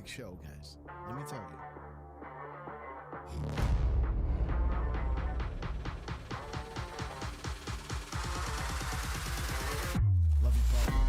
packed show, guys. Let me tell you. Love you, Pablo.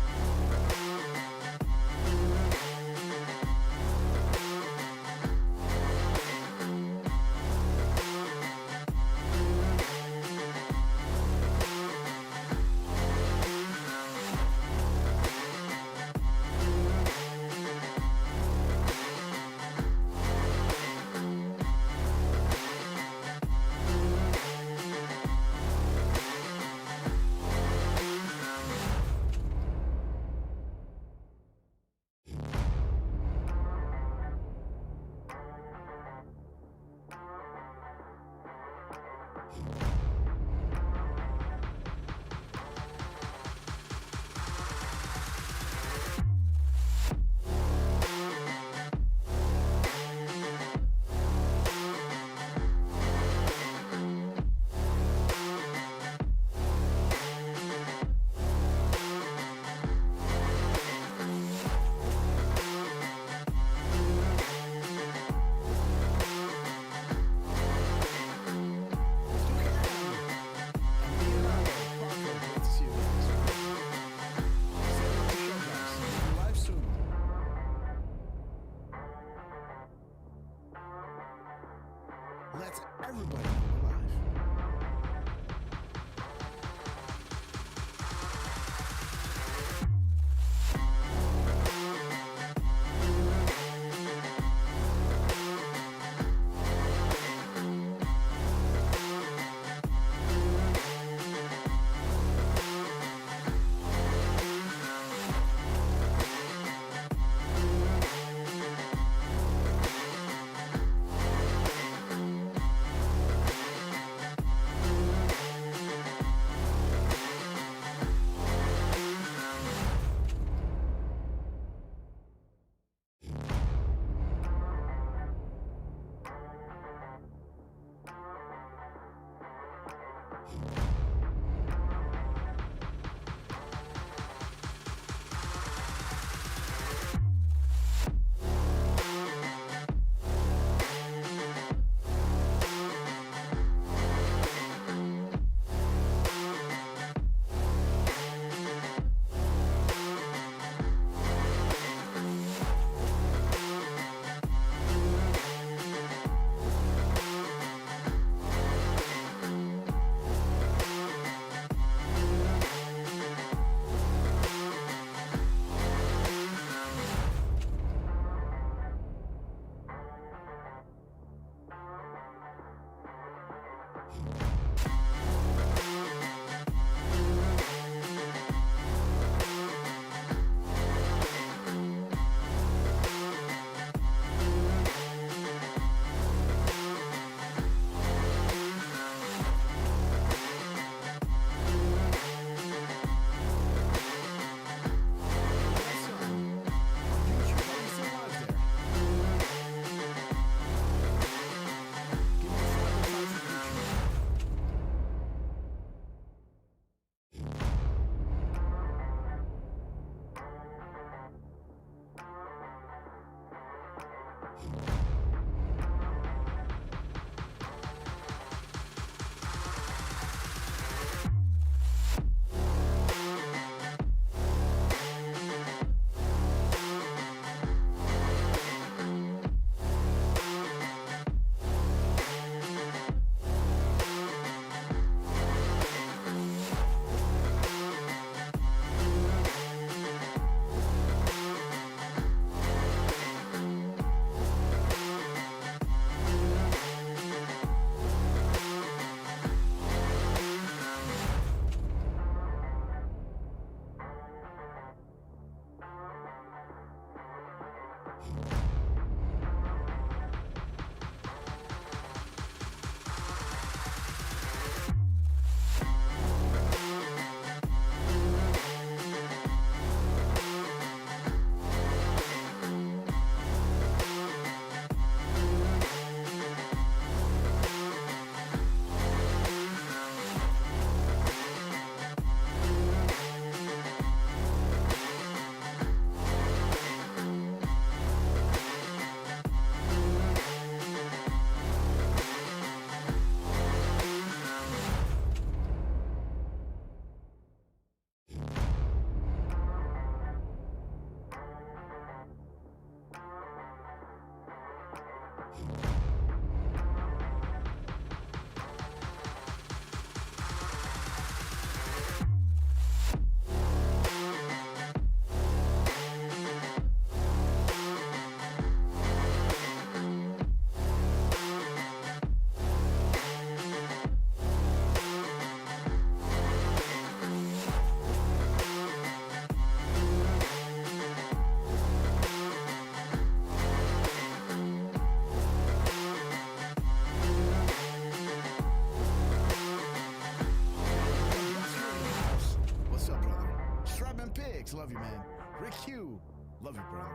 love you, man. Rick Hugh, love you, brother.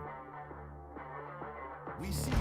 We see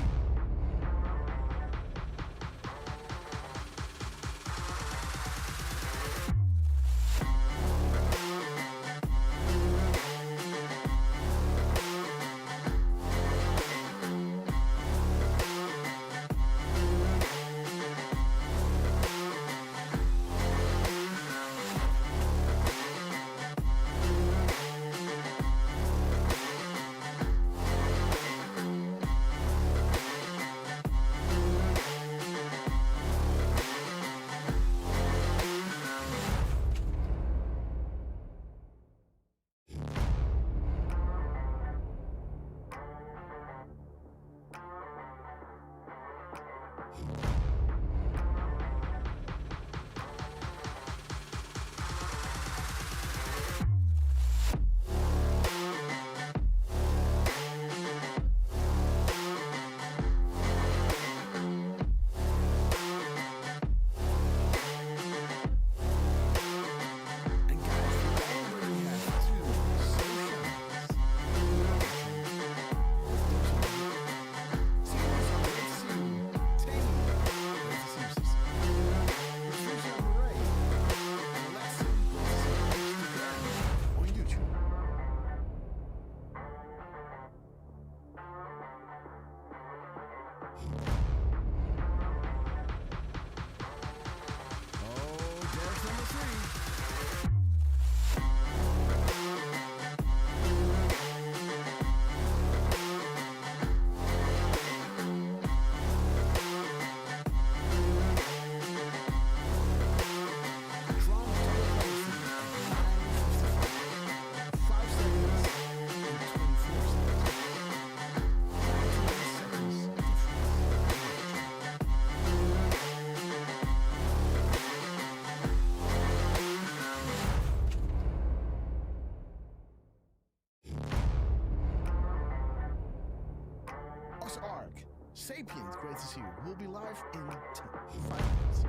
Arc. Sapiens, great to see you. We'll be live in 5 minutes.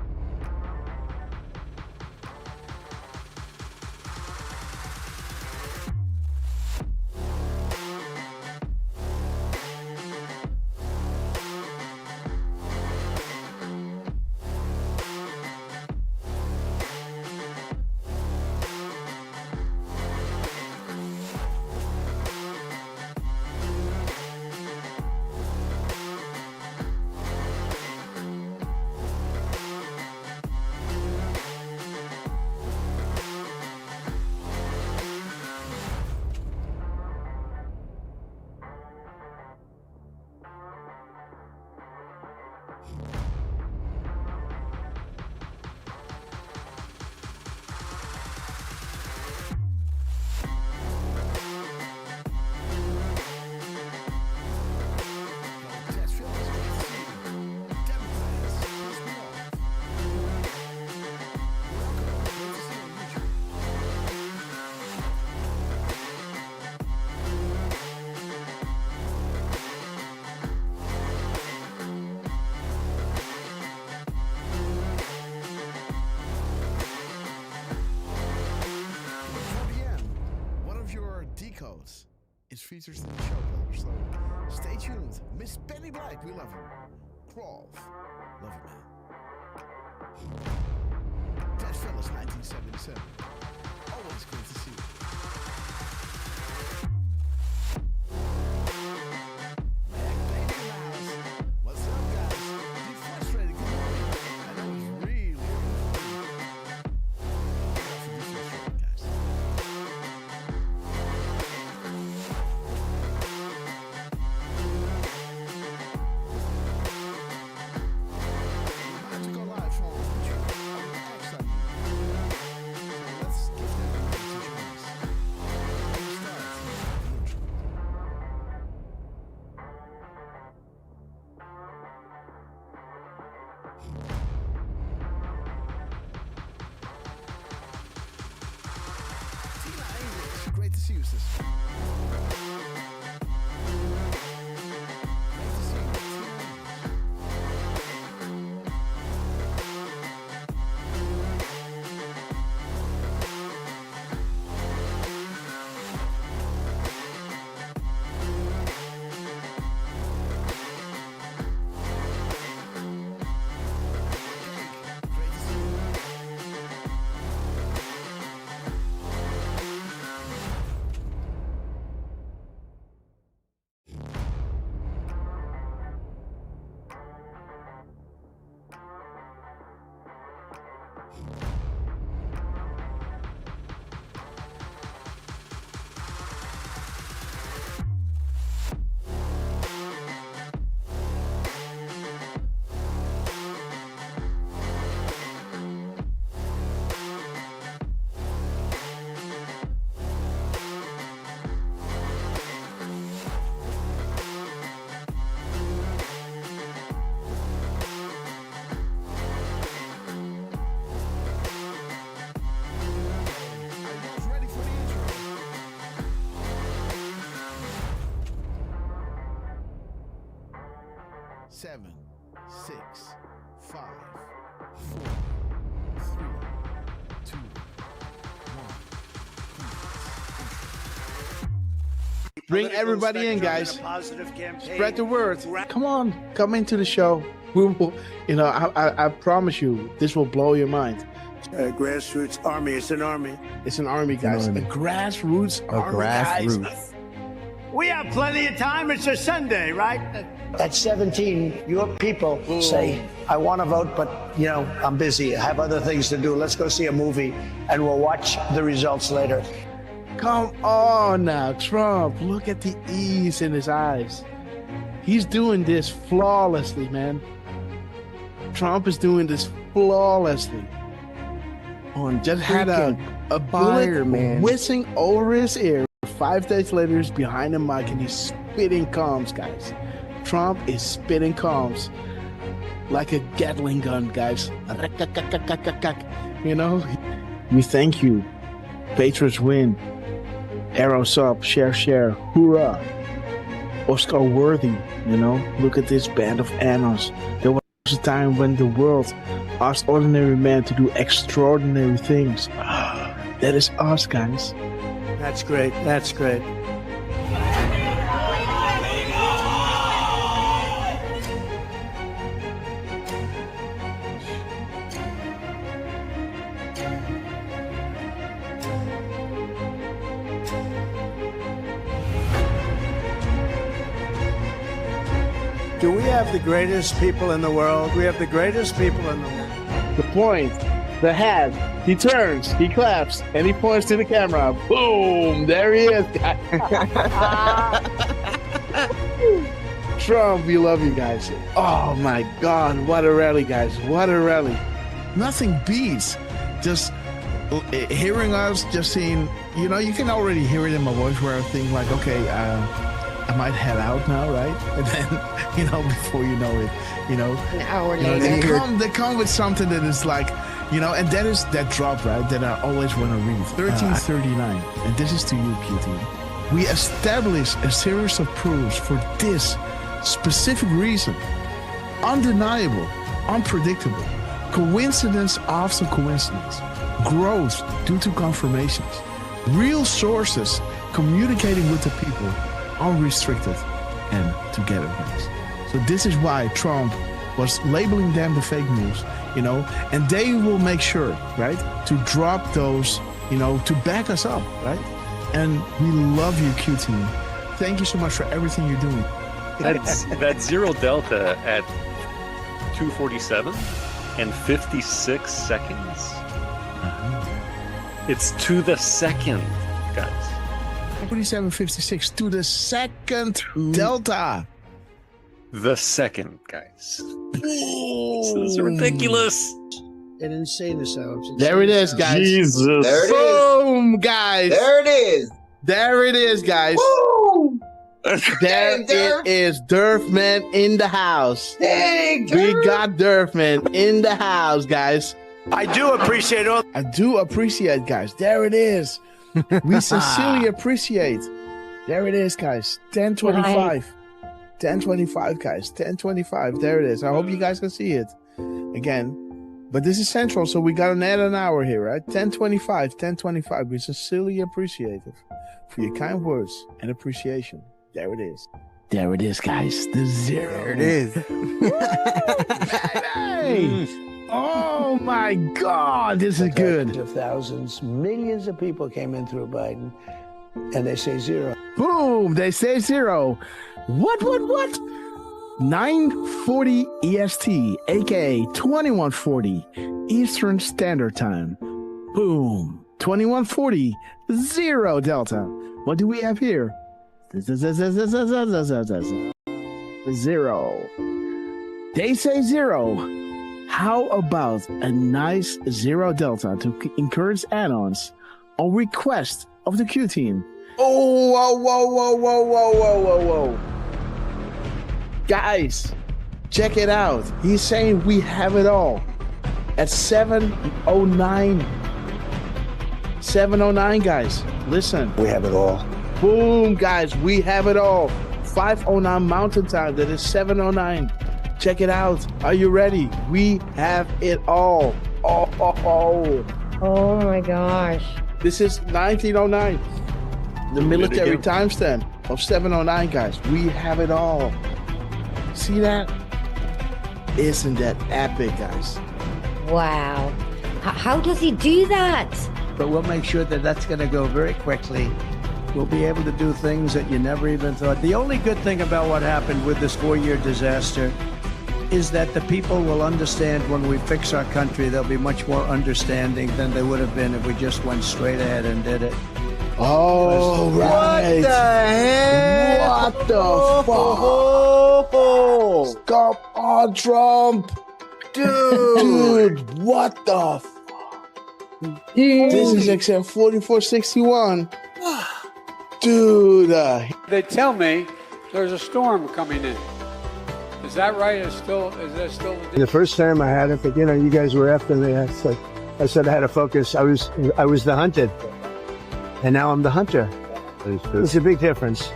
Decodes is featured in the show, brother. So stay tuned. Miss Penny Black, we love you. Crawl, love you, man. Dead Fellas, 1977. Always great to see you. Mac Baby in the house. What's up, guys? Be frustrated. Good morning. I know it's really guys. About to go live on YouTube, on X, I mean. So let's give them a minute to join us. Let's start the intro. Tina English, great to see you, sister. Great to see you, Tina English. 7, 6, 5, 4, 3, 2, 1. Bring everybody in, guys. Spread the word. Come on, come into the show. We will, I promise you, this will blow your mind. Grassroots army. It's an army. It's an army, guys. A grassroots army, guys. We have plenty of time. It's a Sunday, right? At 17, your people say, I want to vote, but, I'm busy. I have other things to do. Let's go see a movie, and we'll watch the results later. Come on now, Trump. Look at the ease in his eyes. He's doing this flawlessly, man. Trump is doing this flawlessly. Just had a bullet whizzing over his ear. 5 days later, he's behind the mic and he's spitting calms, guys. Trump is spitting calms like a Gatling gun, guys. We thank you. Patriots win. Arrows up, share, hoorah. Oscar worthy, Look at this band of annals. There was a time when the world asked ordinary men to do extraordinary things. That is us, guys. That's great. That's great. Do we have the greatest people in the world? We have the greatest people in the world. The point, the hat, he turns, he claps, and he points to the camera. Boom! There he is. Trump, we love you guys. Oh my God, what a rally, guys. What a rally. Nothing beats just hearing us, just seeing, you can already hear it in my voice where I think like, okay, I might head out now, right? And then, before you know it, an hour later, they come with something that is like, and that is that drop, right? That I always want to read. 1339, and this is to you, QT. We establish a series of proofs for this specific reason. Undeniable, unpredictable, coincidence after coincidence, growth due to confirmations, real sources communicating with the people, unrestricted and together, guys. So this is why Trump was labeling them the fake news, and they will make sure, right, to drop those, to back us up, right? And we love you, Q team. Thank you so much for everything you're doing. That's Zero Delta at 2:47 and 56 seconds. It's to the second, guys. 47.56 to the second delta. The second, guys. This is ridiculous. An insane assault. There it is, guys. Jesus. There it is. Boom, guys. There it is. There it is, guys. Woo! There it is. Derfman in the house. Dang, We got Derfman in the house, guys. I do appreciate all. I do appreciate, guys. There it is. We sincerely appreciate. There it is, guys. 10:25. 10:25, guys. 10:25. There it is. I hope you guys can see it again. But this is central, so we got an hour here, right? 10:25. 10:25. We sincerely appreciate it for your kind words and appreciation. There it is. There it is, guys. The zero. There it is. Hey! Oh my God, this is good. Of thousands, millions of people came in through Biden, and they say zero. Boom, they say zero. What? 9:40 EST, aka 21:40 Eastern Standard Time. Boom, 21:40, zero Delta. What do we have here? Zero. They say zero. How about a nice zero Delta to encourage add-ons on request of the Q team? Oh, whoa. Guys, check it out. He's saying we have it all at 7:09. 7:09, guys. Listen. We have it all. Boom, guys. We have it all. 5:09 Mountain Time. That is 7:09 Check it out. Are you ready? We have it all. Oh my gosh. This is 1909. The military timestamp of 709, guys. We have it all. See that? Isn't that epic, guys? Wow. How does he do that? But we'll make sure that that's going to go very quickly. We'll be able to do things that you never even thought. The only good thing about what happened with this 4-year disaster is that the people will understand when we fix our country. They'll be much more understanding than they would have been if we just went straight ahead and did it. Oh, right. What the heck? What the fuck? Stop on Trump. Dude, what the fuck? This is XM 4461. Dude. They tell me there's a storm coming in. Is that right? Is that still the first time I had it, but you guys were after me. I said I had to focus. I was the hunted, and now I'm the hunter. It's a big difference.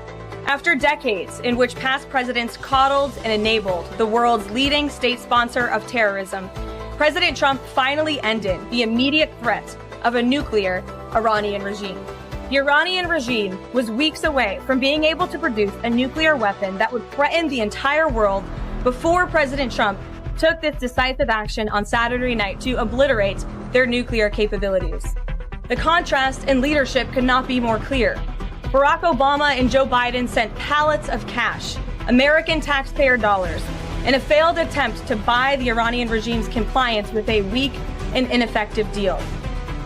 After decades in which past presidents coddled and enabled the world's leading state sponsor of terrorism, President Trump finally ended the immediate threat of a nuclear Iranian regime. The Iranian regime was weeks away from being able to produce a nuclear weapon that would threaten the entire world before President Trump took this decisive action on Saturday night to obliterate their nuclear capabilities. The contrast in leadership could not be more clear. Barack Obama and Joe Biden sent pallets of cash, American taxpayer dollars, in a failed attempt to buy the Iranian regime's compliance with a weak and ineffective deal.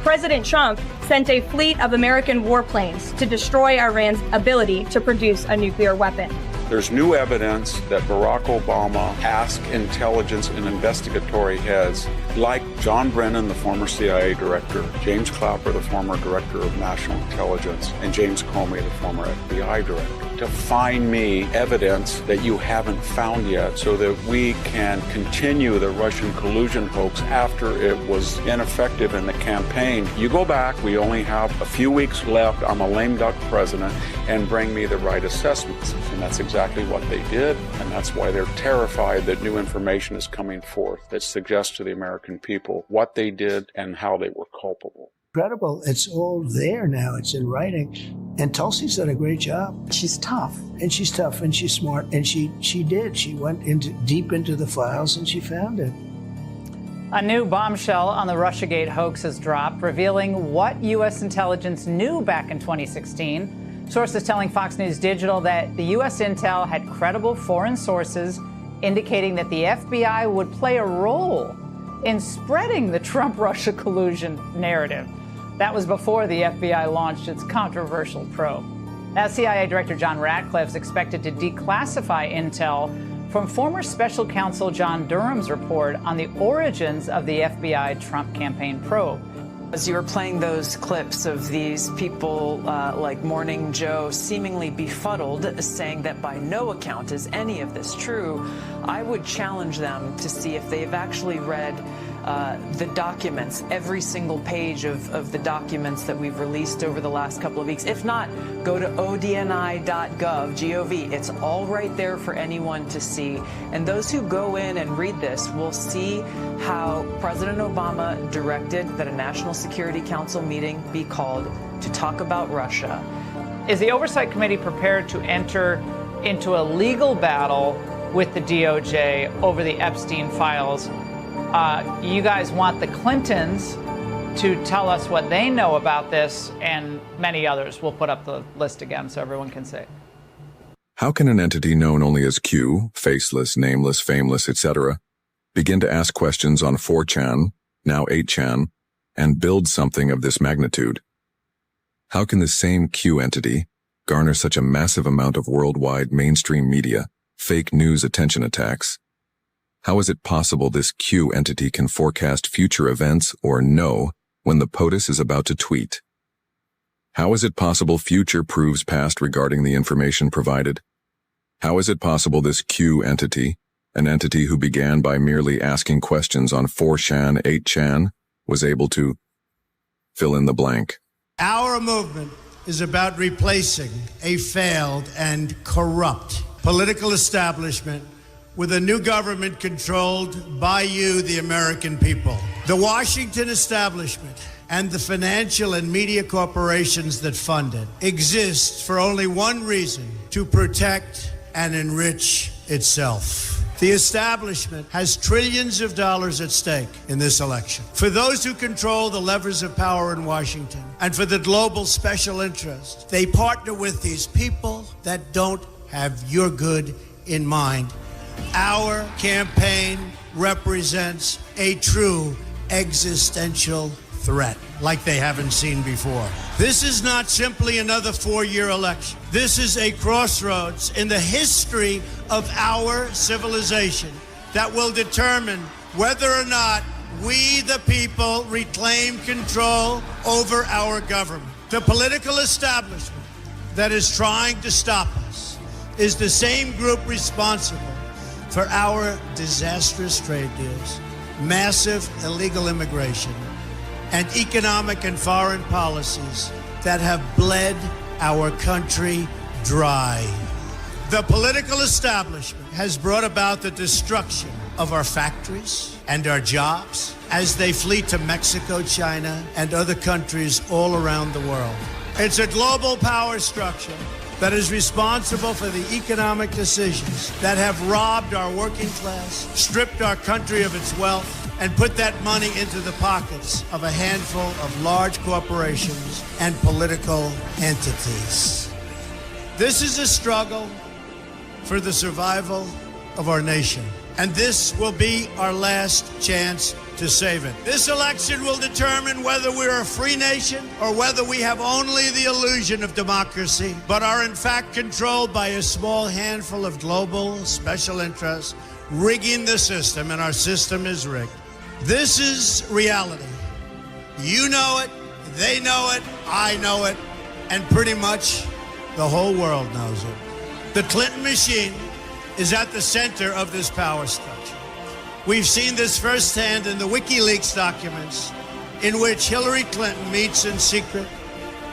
President Trump sent a fleet of American warplanes to destroy Iran's ability to produce a nuclear weapon. There's new evidence that Barack Obama asked intelligence and investigatory heads like John Brennan, the former CIA director, James Clapper, the former director of national intelligence, and James Comey, the former FBI director, to find me evidence that you haven't found yet so that we can continue the Russian collusion hoax after it was ineffective in the campaign. You go back, we only have a few weeks left, I'm a lame duck president, and bring me the right assessments. And that's exactly what they did, and that's why they're terrified that new information is coming forth that suggests to the American people what they did and how they were culpable. Incredible. It's all there now. It's in writing. And Tulsi's done a great job. She's tough. And she's tough and she's smart. And she did. She went deep into the files and she found it. A new bombshell on the Russiagate hoax has dropped, revealing what U.S. intelligence knew back in 2016. Sources telling Fox News Digital that the U.S. intel had credible foreign sources indicating that the FBI would play a role in spreading the Trump-Russia collusion narrative. That was before the FBI launched its controversial probe. Now, CIA Director John Ratcliffe is expected to declassify intel from former special counsel John Durham's report on the origins of the FBI Trump campaign probe. As you were playing those clips of these people like Morning Joe seemingly befuddled, saying that by no account is any of this true, I would challenge them to see if they've actually read the documents, every single page of the documents that we've released over the last couple of weeks. If not, go to odni.gov, It's all right there for anyone to see. And those who go in and read this will see how President Obama directed that a National Security Council meeting be called to talk about Russia. Is the Oversight Committee prepared to enter into a legal battle with the DOJ over the Epstein files? You guys want the Clintons to tell us what they know about this, and many others. We'll put up the list again so everyone can see. How can an entity known only as Q, faceless, nameless, fameless, etc., begin to ask questions on 4chan, now 8chan, and build something of this magnitude? How can the same Q entity garner such a massive amount of worldwide mainstream media, fake news attention attacks? How is it possible this Q entity can forecast future events or know when the POTUS is about to tweet? How is it possible future proves past regarding the information provided? How is it possible this Q entity, an entity who began by merely asking questions on 4chan, 8chan, was able to fill in the blank? Our movement is about replacing a failed and corrupt political establishment with a new government controlled by you, the American people. The Washington establishment and the financial and media corporations that fund it exist for only one reason: to protect and enrich itself. The establishment has trillions of dollars at stake in this election. For those who control the levers of power in Washington and for the global special interest, they partner with these people that don't have your good in mind. Our campaign represents a true existential threat like they haven't seen before. This is not simply another four-year election. This is a crossroads in the history of our civilization that will determine whether or not we, the people, reclaim control over our government. The political establishment that is trying to stop us is the same group responsible for our disastrous trade deals, massive illegal immigration, and economic and foreign policies that have bled our country dry. The political establishment has brought about the destruction of our factories and our jobs as they flee to Mexico, China, and other countries all around the world. It's a global power structure that is responsible for the economic decisions that have robbed our working class, stripped our country of its wealth, and put that money into the pockets of a handful of large corporations and political entities. This is a struggle for the survival of our nation, and this will be our last chance to save it. This election will determine whether we're a free nation or whether we have only the illusion of democracy, but are in fact controlled by a small handful of global special interests rigging the system, and our system is rigged. This is reality. You know it, they know it, I know it, and pretty much the whole world knows it. The Clinton machine is at the center of this power structure. We've seen this firsthand in the WikiLeaks documents, in which Hillary Clinton meets in secret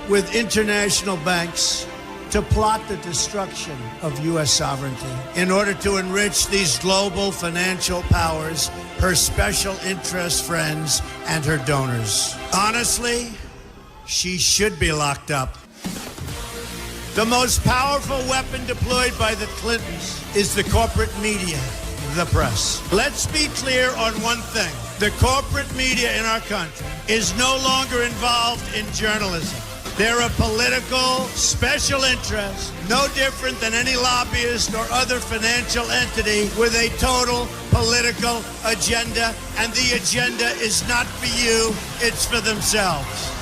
with international banks to plot the destruction of U.S. sovereignty in order to enrich these global financial powers, her special interest friends, and her donors. Honestly, she should be locked up. The most powerful weapon deployed by the Clintons is the corporate media, the press. Let's be clear on one thing. The corporate media in our country is no longer involved in journalism. They're a political special interest, no different than any lobbyist or other financial entity with a total political agenda, and the agenda is not for you, it's for themselves.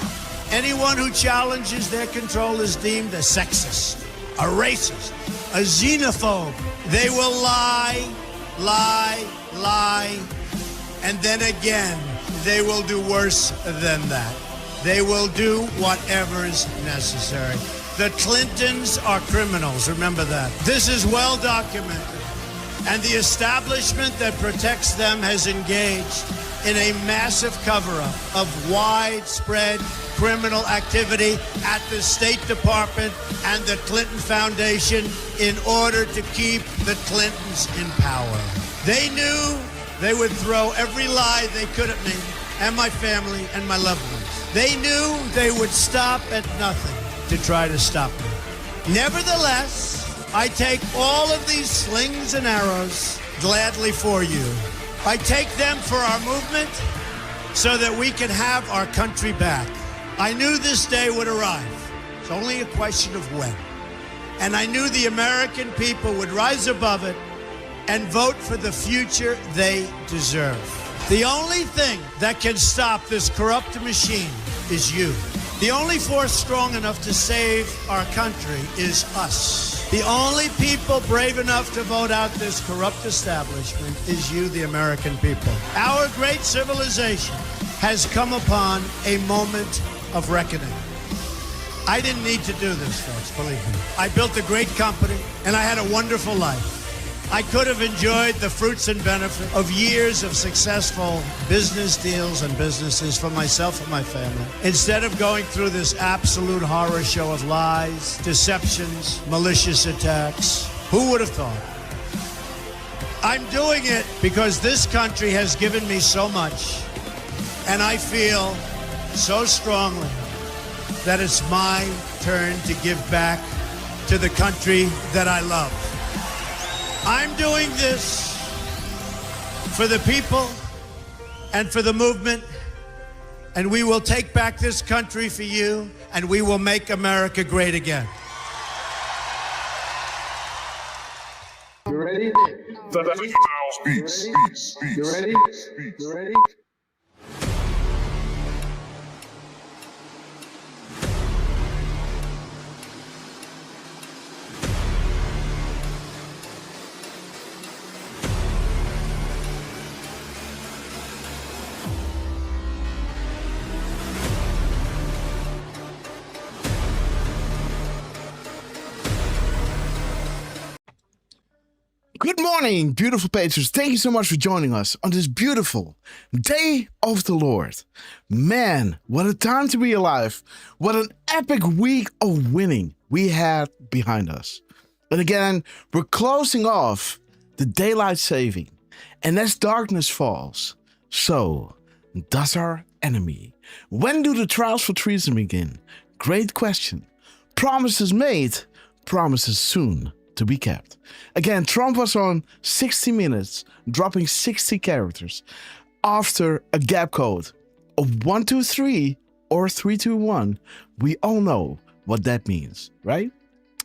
Anyone who challenges their control is deemed a sexist, a racist, a xenophobe. They will lie, and then again, they will do worse than that. They will do whatever is necessary. The Clintons are criminals, remember that. This is well documented. And the establishment that protects them has engaged in a massive cover-up of widespread criminal activity at the State Department and the Clinton Foundation in order to keep the Clintons in power. They knew they would throw every lie they could at me and my family and my loved ones. They knew they would stop at nothing to try to stop me. Nevertheless, I take all of these slings and arrows gladly for you. I take them for our movement so that we can have our country back. I knew this day would arrive. It's only a question of when. And I knew the American people would rise above it and vote for the future they deserve. The only thing that can stop this corrupt machine is you. The only force strong enough to save our country is us. The only people brave enough to vote out this corrupt establishment is you, the American people. Our great civilization has come upon a moment of reckoning. I didn't need to do this, folks, believe me. I built a great company, and I had a wonderful life. I could have enjoyed the fruits and benefit of years of successful business deals and businesses for myself and my family, instead of going through this absolute horror show of lies, deceptions, malicious attacks. Who would have thought? I'm doing it because this country has given me so much, and I feel so strongly that it's my turn to give back to the country that I love. I'm doing this for the people and for the movement, and we will take back this country for you, and we will make America great again. You ready? Beats. You ready? You ready? Good morning, beautiful patrons. Thank you so much for joining us on this beautiful day of the Lord. Man, what a time to be alive. What an epic week of winning we had behind us. And again, we're closing off the daylight saving. And as darkness falls, so does our enemy. When do the trials for treason begin? Great question. Promises made, promises soon to be kept. Again, Trump was on 60 Minutes, dropping 60 characters after a gap code of 123 or 321. We all know what that means, right?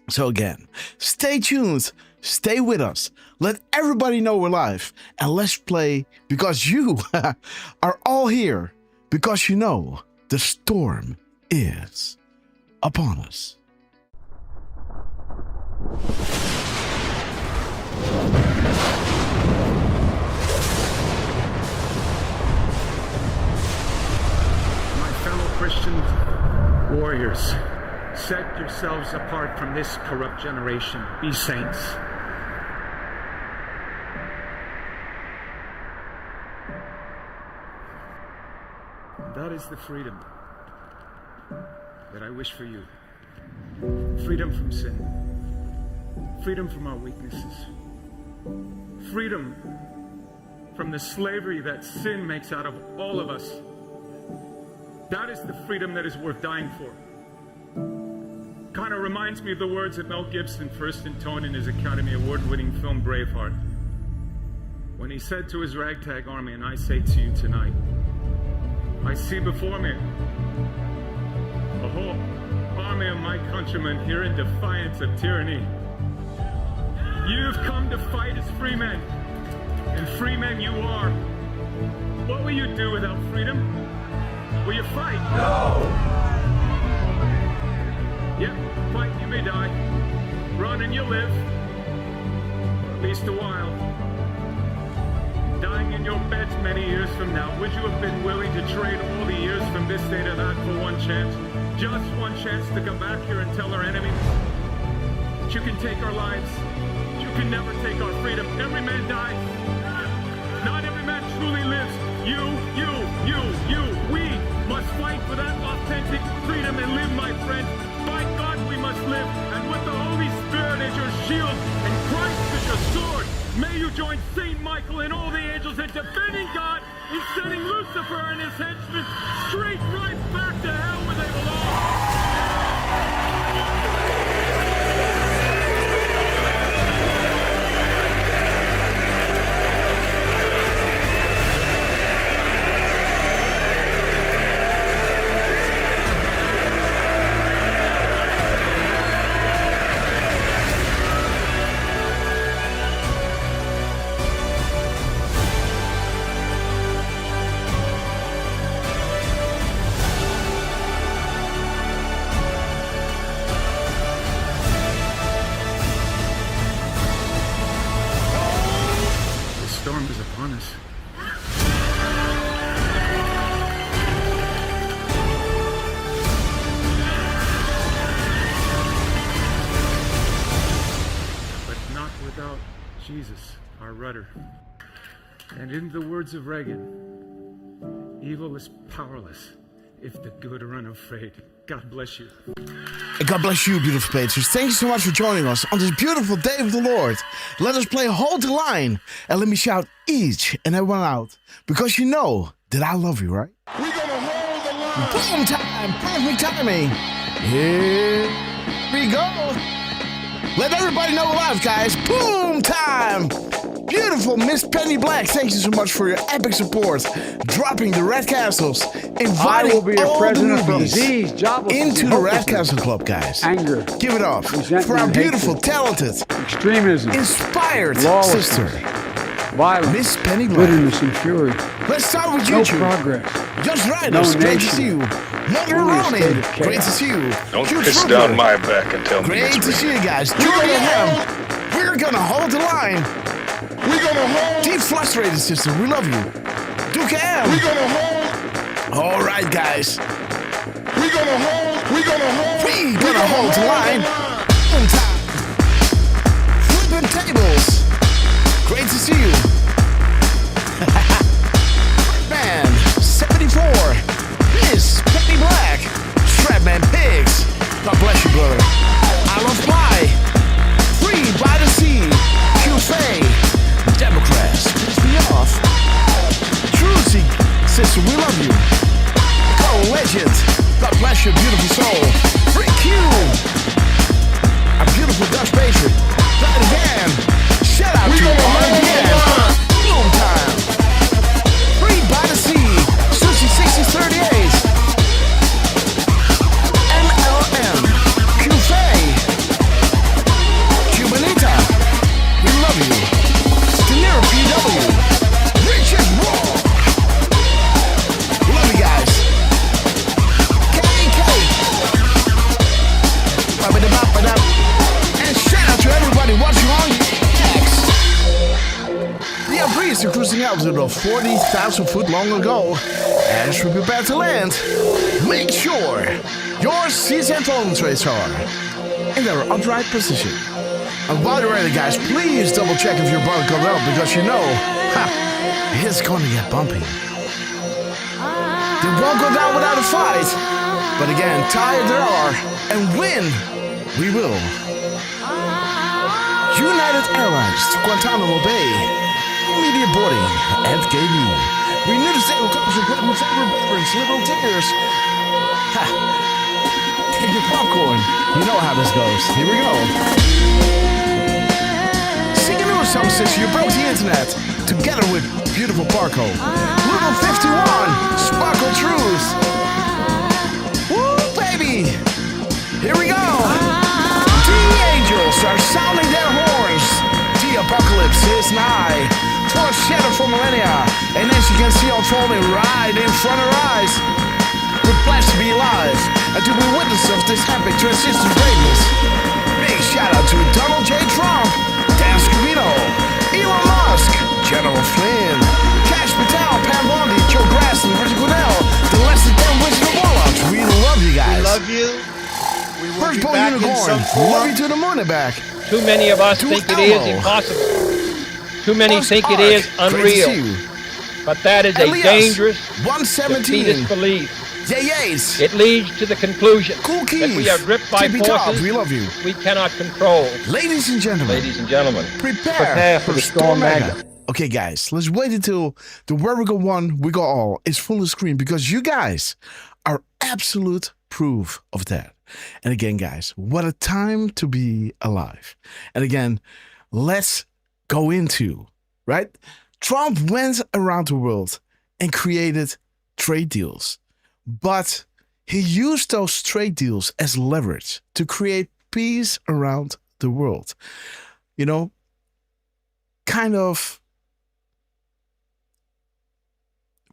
So again, stay tuned, stay with us, let everybody know we're live, and let's play because you are all here, because you know the storm is upon us. My fellow Christian warriors, set yourselves apart from this corrupt generation. Be saints. That is the freedom that I wish for you. Freedom from sin. Freedom from our weaknesses. Freedom from the slavery that sin makes out of all of us. That is the freedom that is worth dying for. Kind of reminds me of the words that Mel Gibson first intoned in his Academy Award-winning film Braveheart, when he said to his ragtag army, and I say to you tonight, I see before me a whole army of my countrymen here in defiance of tyranny. You've come to fight as free men, and free men you are. What will you do without freedom? Will you fight? No! Yep, fight, you may die. Run and you'll live. Or at least a while. Dying in your beds many years from now, would you have been willing to trade all the years from this day to that for one chance? Just one chance to come back here and tell our enemies that you can take our lives, you can never take our freedom. Every man dies. Not every man truly lives. You. We must fight for that authentic freedom and live, my friend. By God, we must live. And with the Holy Spirit as your shield and Christ as your sword, may you join Saint Michael and all the angels in defending God and sending Lucifer and his henchmen straight right back to hell where they belong. Jesus, our rudder. And in the words of Reagan, evil is powerless if the good are unafraid. God bless you. And God bless you, beautiful patrons. Thank you so much for joining us on this beautiful day of the Lord. Let us play Hold the Line, and let me shout each and every one out, because you know that I love you, right? We're gonna hold the line. Boom time, perfect timing. Here we go. Let everybody know live, guys. Boom time. Beautiful Miss Penny Black, thank you so much for your epic support. Dropping the Red Castles, inviting all the newbies into the Red Castle Club, guys. Anger. Give it up for our beautiful, talented, extremism, inspired sister, violence, Miss Penny Black. bitterness, and fury. Let's start with No YouTube. progress. Just right, No it's great to nation. see you. Mother Only a Ronnie, state of great to chaos. see you. Don't Huge piss Trooper, down my back and tell me great it's to see you guys. Julian, we're gonna hold the line. We're gonna hold. Deep frustrated sister, we love you. Duke M. We're gonna hold. All right, guys. We're gonna hold. We're gonna hold. We're gonna hold the line. On time. Flipping tables. Great to see you. Man, 74. Miss Penny Black. Strapman Pigs. God bless you, brother. I love pie. Free by the sea. QFA. Democrats, piss me off. Trucy, sister, we love you. Go legend. God bless your beautiful soul. Freak you. A beautiful Dutch patriot. That again. Shout out to RBN. Boom time. Free by the sea. Sushi 6038. MLM. QFA. Cubanita. We love you. Near PW, Richard Raw. Love you guys. KK. And shout out to everybody watching on X. The Breeze are cruising altitude of 40,000 foot long ago. As we prepare to land, make sure your seats and phone trays are in their upright position. And while you're ready, guys, please double check if your bar goes up, because you know, it's gonna get bumpy. They won't go down without a fight, but again, tired there are, and win we will. United Airlines to Guantanamo Bay, immediate boarding at KB. We knew the state will come to grab my favorite beverage, little tears. Take your popcorn. You know how this goes. Here we go. Song says you broke the internet together with beautiful Parko. Level 51, Sparkle Truth. Woo, baby! Here we go! The angels are sounding their horns. The apocalypse is nigh. Torch shattered for millennia, and as you can see unfolding right in front of our eyes. We're blessed to be alive and to be witness of this epic transition greatness. Big shout out to Donald J. Trump, Dan Scavino, Elon Musk, General Flynn, Cash Patel, Pam Bondi, Joe Grassley, Richard Goodell, the less than damn Wizard of Warlocks. We love you guys. We love you. We will First be Bull back in Unicorn, some form. love you to the moon and back. Too many of us think it is impossible. Too many think it is unreal. But that is a dangerous, defeatist belief. It leads to the conclusion that we are gripped by forces we love you. We cannot control. Ladies and gentlemen, prepare for the Storm Magna. Okay, guys, let's wait until the Where We Go One, We Go All is full screen, because you guys are absolute proof of that. And again, guys, what a time to be alive. And again, let's go into, right? Trump went around the world and created trade deals. But he used those trade deals as leverage to create peace around the world. You know, kind of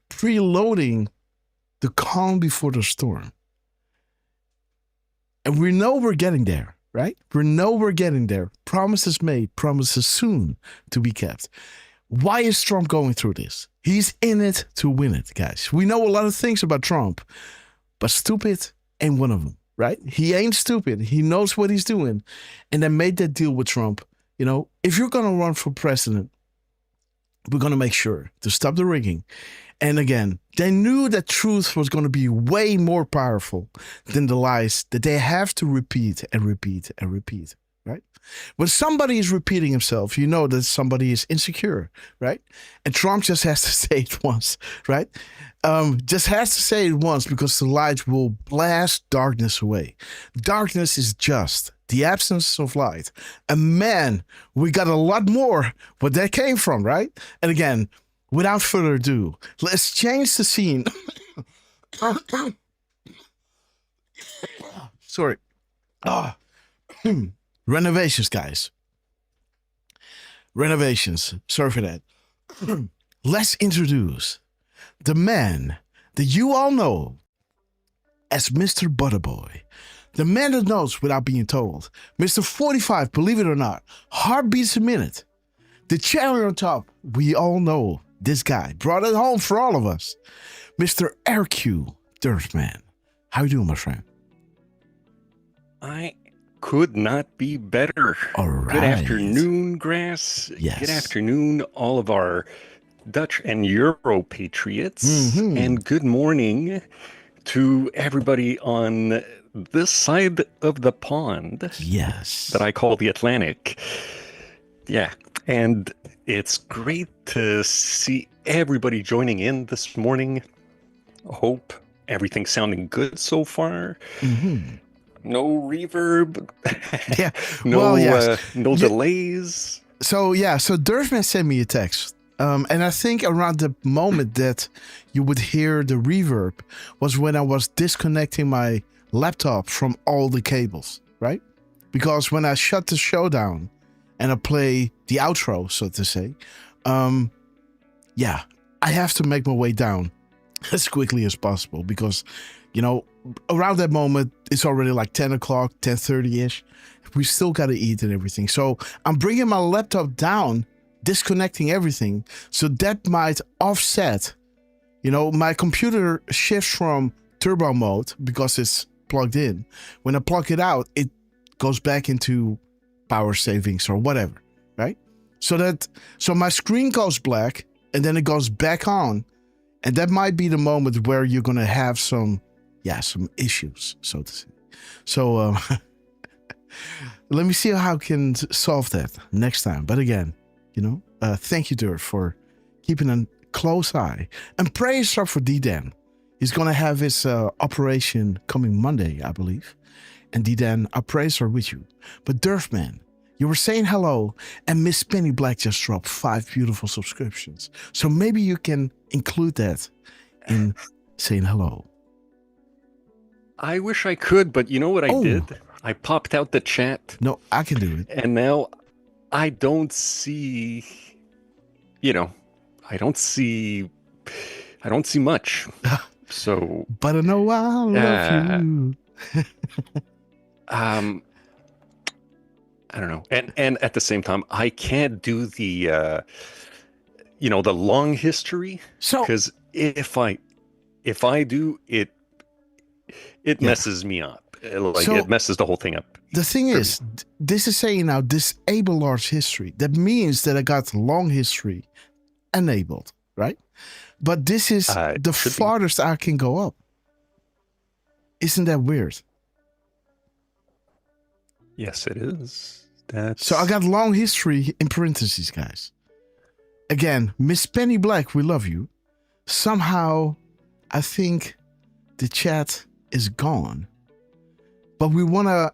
preloading the calm before the storm. And we know we're getting there, right? We know we're getting there. Promises made, promises soon to be kept. Why is Trump going through this? He's in it to win it, guys. We know a lot of things about Trump, but stupid ain't one of them, right? He ain't stupid. He knows what he's doing. And they made that deal with Trump. You know, if you're going to run for president, we're going to make sure to stop the rigging. And again, they knew that truth was going to be way more powerful than the lies that they have to repeat and repeat and repeat, right? When somebody is repeating himself, you know that somebody is insecure, right? And Trump just has to say it once, right? Just has to say it once because the light will blast darkness away. Darkness is just the absence of light. And man, we got a lot more where that came from, right? And again, without further ado, let's change the scene. Sorry. Renovations, guys. Renovations. Sorry for that. Let's introduce the man that you all know as Mr. Butterboy. The man that knows without being told. Mr. 45, believe it or not. Heartbeats a minute. The cherry on top. We all know this guy. Brought it home for all of us. Mr. RQ, Derf Man. How you doing, my friend? I could not be better. All right. Good afternoon, Grass. Yes. Good afternoon, all of our Dutch and Euro patriots. Mm-hmm. And good morning to everybody on this side of the pond. Yes. That I call the Atlantic. Yeah. And it's great to see everybody joining in this morning. Hope everything's sounding good so far. Mm-hmm. No reverb. Yeah. No, well, yes. No delays. So Derfman sent me a text. And I think around the moment that you would hear the reverb was when I was disconnecting my laptop from all the cables, right? Because when I shut the show down and I play the outro, so to say, I have to make my way down as quickly as possible because, around that moment, it's already like 10 o'clock, 10:30-ish. We still got to eat and everything. So I'm bringing my laptop down, disconnecting everything. So that might offset, my computer shifts from turbo mode because it's plugged in. When I plug it out, it goes back into power savings or whatever, right? So my screen goes black and then it goes back on. And that might be the moment where you're going to have some issues, so to say. So let me see how I can solve that next time. But again, thank you, Derf, for keeping a close eye. And praise up for D-Dan. He's going to have his operation coming Monday, I believe. And D-Dan, our prayers are with you. But Derf, man, you were saying hello, and Miss Penny Black just dropped 5 beautiful subscriptions. So maybe you can include that in saying hello. I wish I could, but you know what I did? I popped out the chat. No, I can do it. And now I don't see, I don't see much. So, but I know I love you. I don't know. And at the same time, I can't do the the long history. So, because if I do it, it messes me up. It messes the whole thing up. The thing is, this is saying now disable large history. That means that I got long history enabled, right? But this is the farthest I can go up. Isn't that weird? Yes, it is. So I got long history in parentheses, guys. Again, Miss Penny Black, we love you. Somehow, I think the chat is gone. But we want to,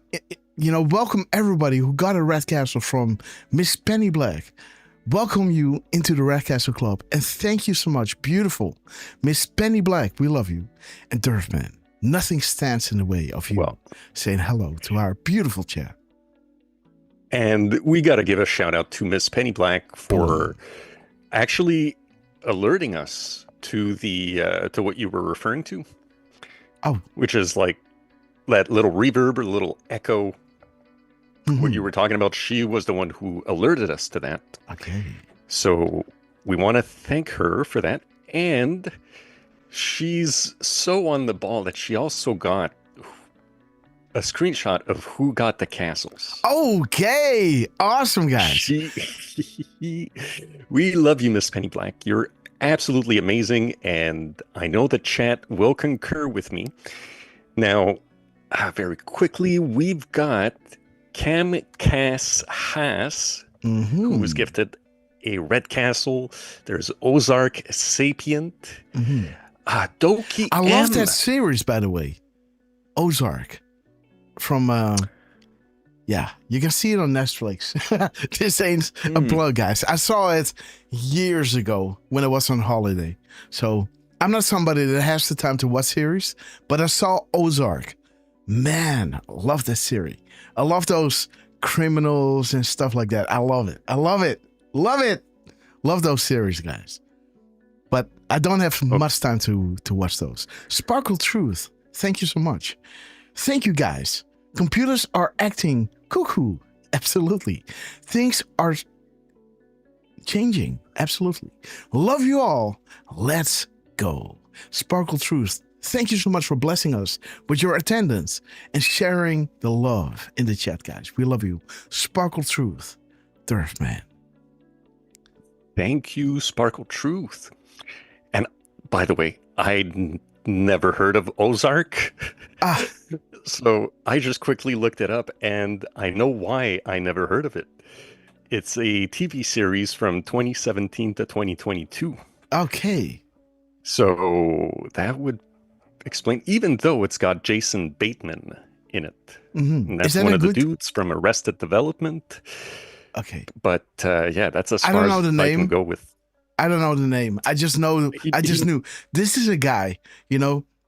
welcome everybody who got a Red Castle from Miss Penny Black. Welcome you into the Red Castle Club. And thank you so much. Beautiful. Miss Penny Black, we love you. And Derfman, nothing stands in the way of you saying hello to our beautiful chat. And we got to give a shout out to Miss Penny Black for actually alerting us to the to what you were referring to. Oh, which is like that little reverb or little echo. What you were talking about. She was the one who alerted us to that. Okay. So we want to thank her for that. And she's so on the ball that she also got a screenshot of who got the castles. Okay, awesome, guys. We love you, Miss Penny Black. You're absolutely amazing, and I know the chat will concur with me. Now, very quickly, we've got Cam Cass Haas, who was gifted a red castle. There's Ozark Sapient. Doki I love that series, by the way. Ozark. From, you can see it on Netflix. This ain't a plug, guys. I saw it years ago when I was on holiday. So I'm not somebody that has the time to watch series, but I saw Ozark. Man, I love that series. I love those criminals and stuff like that. I love it. I love it. Love it. Love those series, guys. But I don't have much time to watch those. Sparkle Truth. Thank you so much. Thank you, guys. Computers are acting cuckoo. Absolutely. Things are changing. Absolutely. Love you all. Let's go. Sparkle Truth. Thank you so much for blessing us with your attendance and sharing the love in the chat, guys. We love you. Sparkle Truth. Derf, man. Thank you, Sparkle Truth. And by the way, I'd never heard of Ozark. So I just quickly looked it up, and I know why I never heard of it. It's a TV series from 2017 to 2022. Okay. So that would explain, even though it's got Jason Bateman in it. And that's one of the dudes from Arrested Development. Okay. But that's as far as I can go with. I don't know the name. I just knew this is a guy,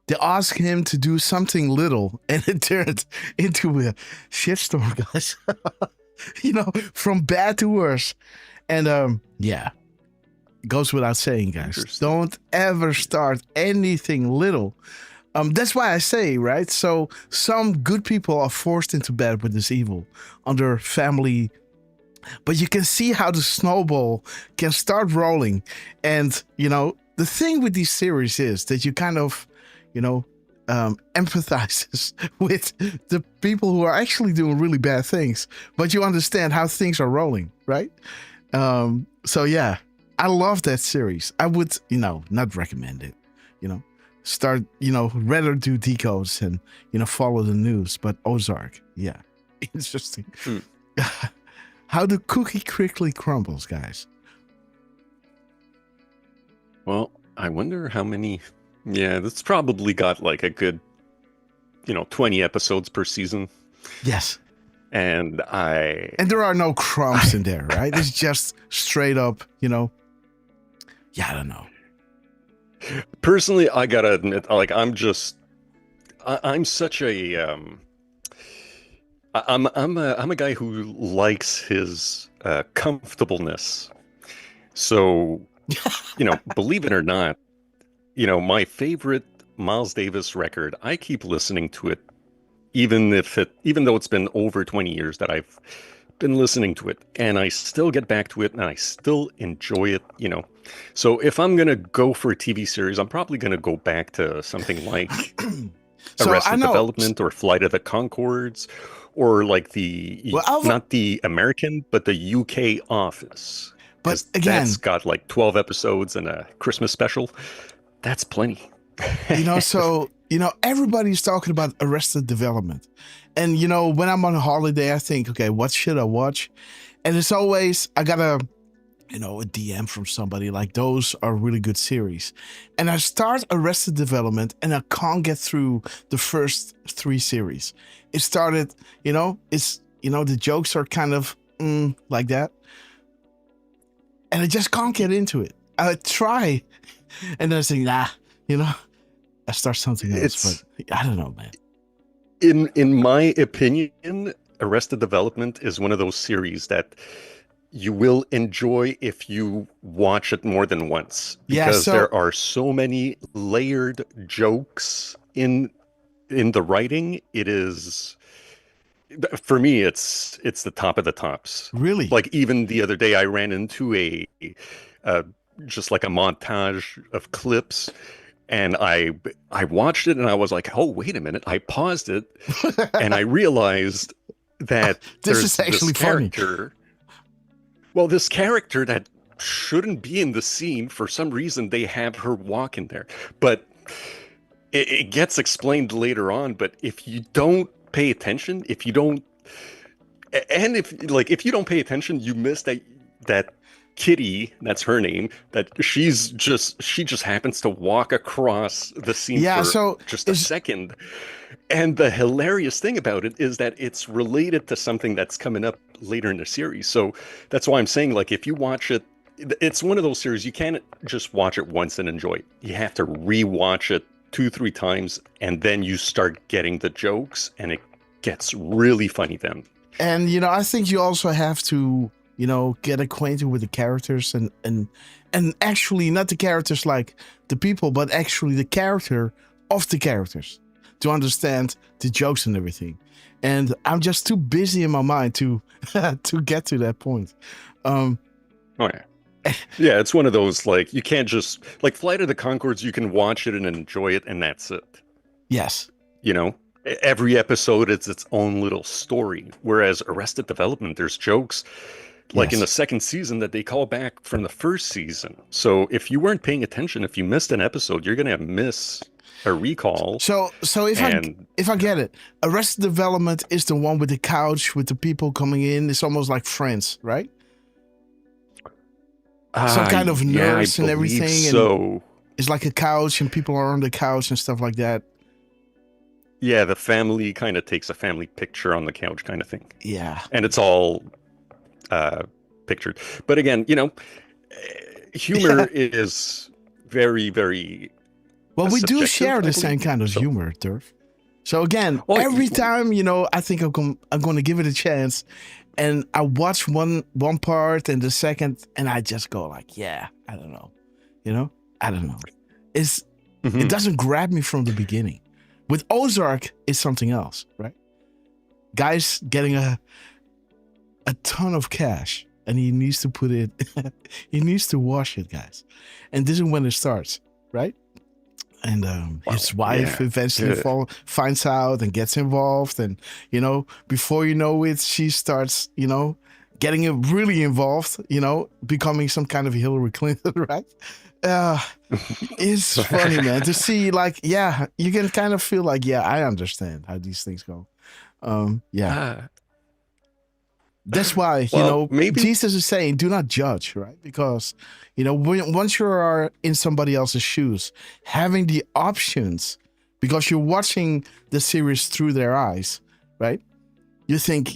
they asked him to do something little and it turned into a shitstorm, guys. From bad to worse. And it goes without saying, guys, don't ever start anything little. That's why I say, right? So some good people are forced into bed with this evil under family. But you can see how the snowball can start rolling. And, the thing with these series is that you kind of, empathizes with the people who are actually doing really bad things. But you understand how things are rolling, right? I love that series. I would, not recommend it, start, rather do decodes and, follow the news. But Ozark, interesting. How the cookie quickly crumbles, guys. Well, I wonder how many. Yeah, that's probably got like a good, 20 episodes per season. Yes. And there are no crumbs in there, right? It's just straight up, I don't know. Personally, I gotta admit, like, I'm such a I'm a guy who likes his comfortableness. So, believe it or not, my favorite Miles Davis record, I keep listening to it, even though it's been over 20 years that I've been listening to it, and I still get back to it, and I still enjoy it, So if I'm gonna go for a TV series, I'm probably gonna go back to something like Arrested Development or Flight of the Conchords. Or like not the American, but the UK Office. But again, that's got like 12 episodes and a Christmas special. That's plenty. Everybody's talking about Arrested Development. And, when I'm on a holiday, I think, okay, what should I watch? And it's always, I got a DM from somebody like, those are really good series. And I start Arrested Development and I can't get through the first 3 series. It started, the jokes are kind of like that. And I just can't get into it. I try. And then I think, I start something else. But I don't know, man. In my opinion, Arrested Development is one of those series that you will enjoy if you watch it more than once. Because there are so many layered jokes in the writing. It is, for me, it's the top of the tops. Really? Like even the other day I ran into just like a montage of clips And I watched it and I was like, oh, wait a minute. I paused it and I realized that This there's is actually this funny. character. Well, this character that shouldn't be in the scene, for some reason, they have her walk in there. But it gets explained later on. But if you don't pay attention, if you don't pay attention, you miss that Kitty, that's her name, that she just happens to walk across the scene for just a second. And the hilarious thing about it is that it's related to something that's coming up later in the series. So that's why I'm saying, like, if you watch it, it's one of those series, you can't just watch it once and enjoy it. You have to rewatch it 2-3 times, and then you start getting the jokes, and it gets really funny then. And, I think you also have to, get acquainted with the characters and actually not the characters like the people, but actually the character of the characters to understand the jokes and everything. And I'm just too busy in my mind to get to that point. Oh, yeah. Yeah, it's one of those, like, you can't just, like, Flight of the Conchords, you can watch it and enjoy it, and that's it. Yes. Every episode is its own little story. Whereas Arrested Development, there's jokes, like in the second season, that they call back from the first season. So if you weren't paying attention, if you missed an episode, you're going to miss a recall. So if I get it, Arrested Development is the one with the couch, with the people coming in. It's almost like Friends, right? Some kind of nurse and everything. So and it's like a couch and people are on the couch and stuff like that. Yeah, the family kind of takes a family picture on the couch kind of thing. Yeah. And it's all pictured. But again, humor is very, very... Well, we do share the same kind of humor, Derf. So again, every time, I think I'm going to give it a chance. And I watch one part and the second, and I just go like, yeah, I don't know. I don't know. It doesn't grab me from the beginning. With Ozark, it's something else, right? Guy's getting a ton of cash, and he needs to put it, he needs to wash it, guys. And this is when it starts, right? And his wife eventually finds out and gets involved. And, before you know it, she starts, getting really involved, becoming some kind of Hillary Clinton, right? It's funny, man, to see, like, you can kind of feel like, I understand how these things go. That's why, maybe Jesus is saying, do not judge, right? Because, once you are in somebody else's shoes, having the options, because you're watching the series through their eyes, right? You think,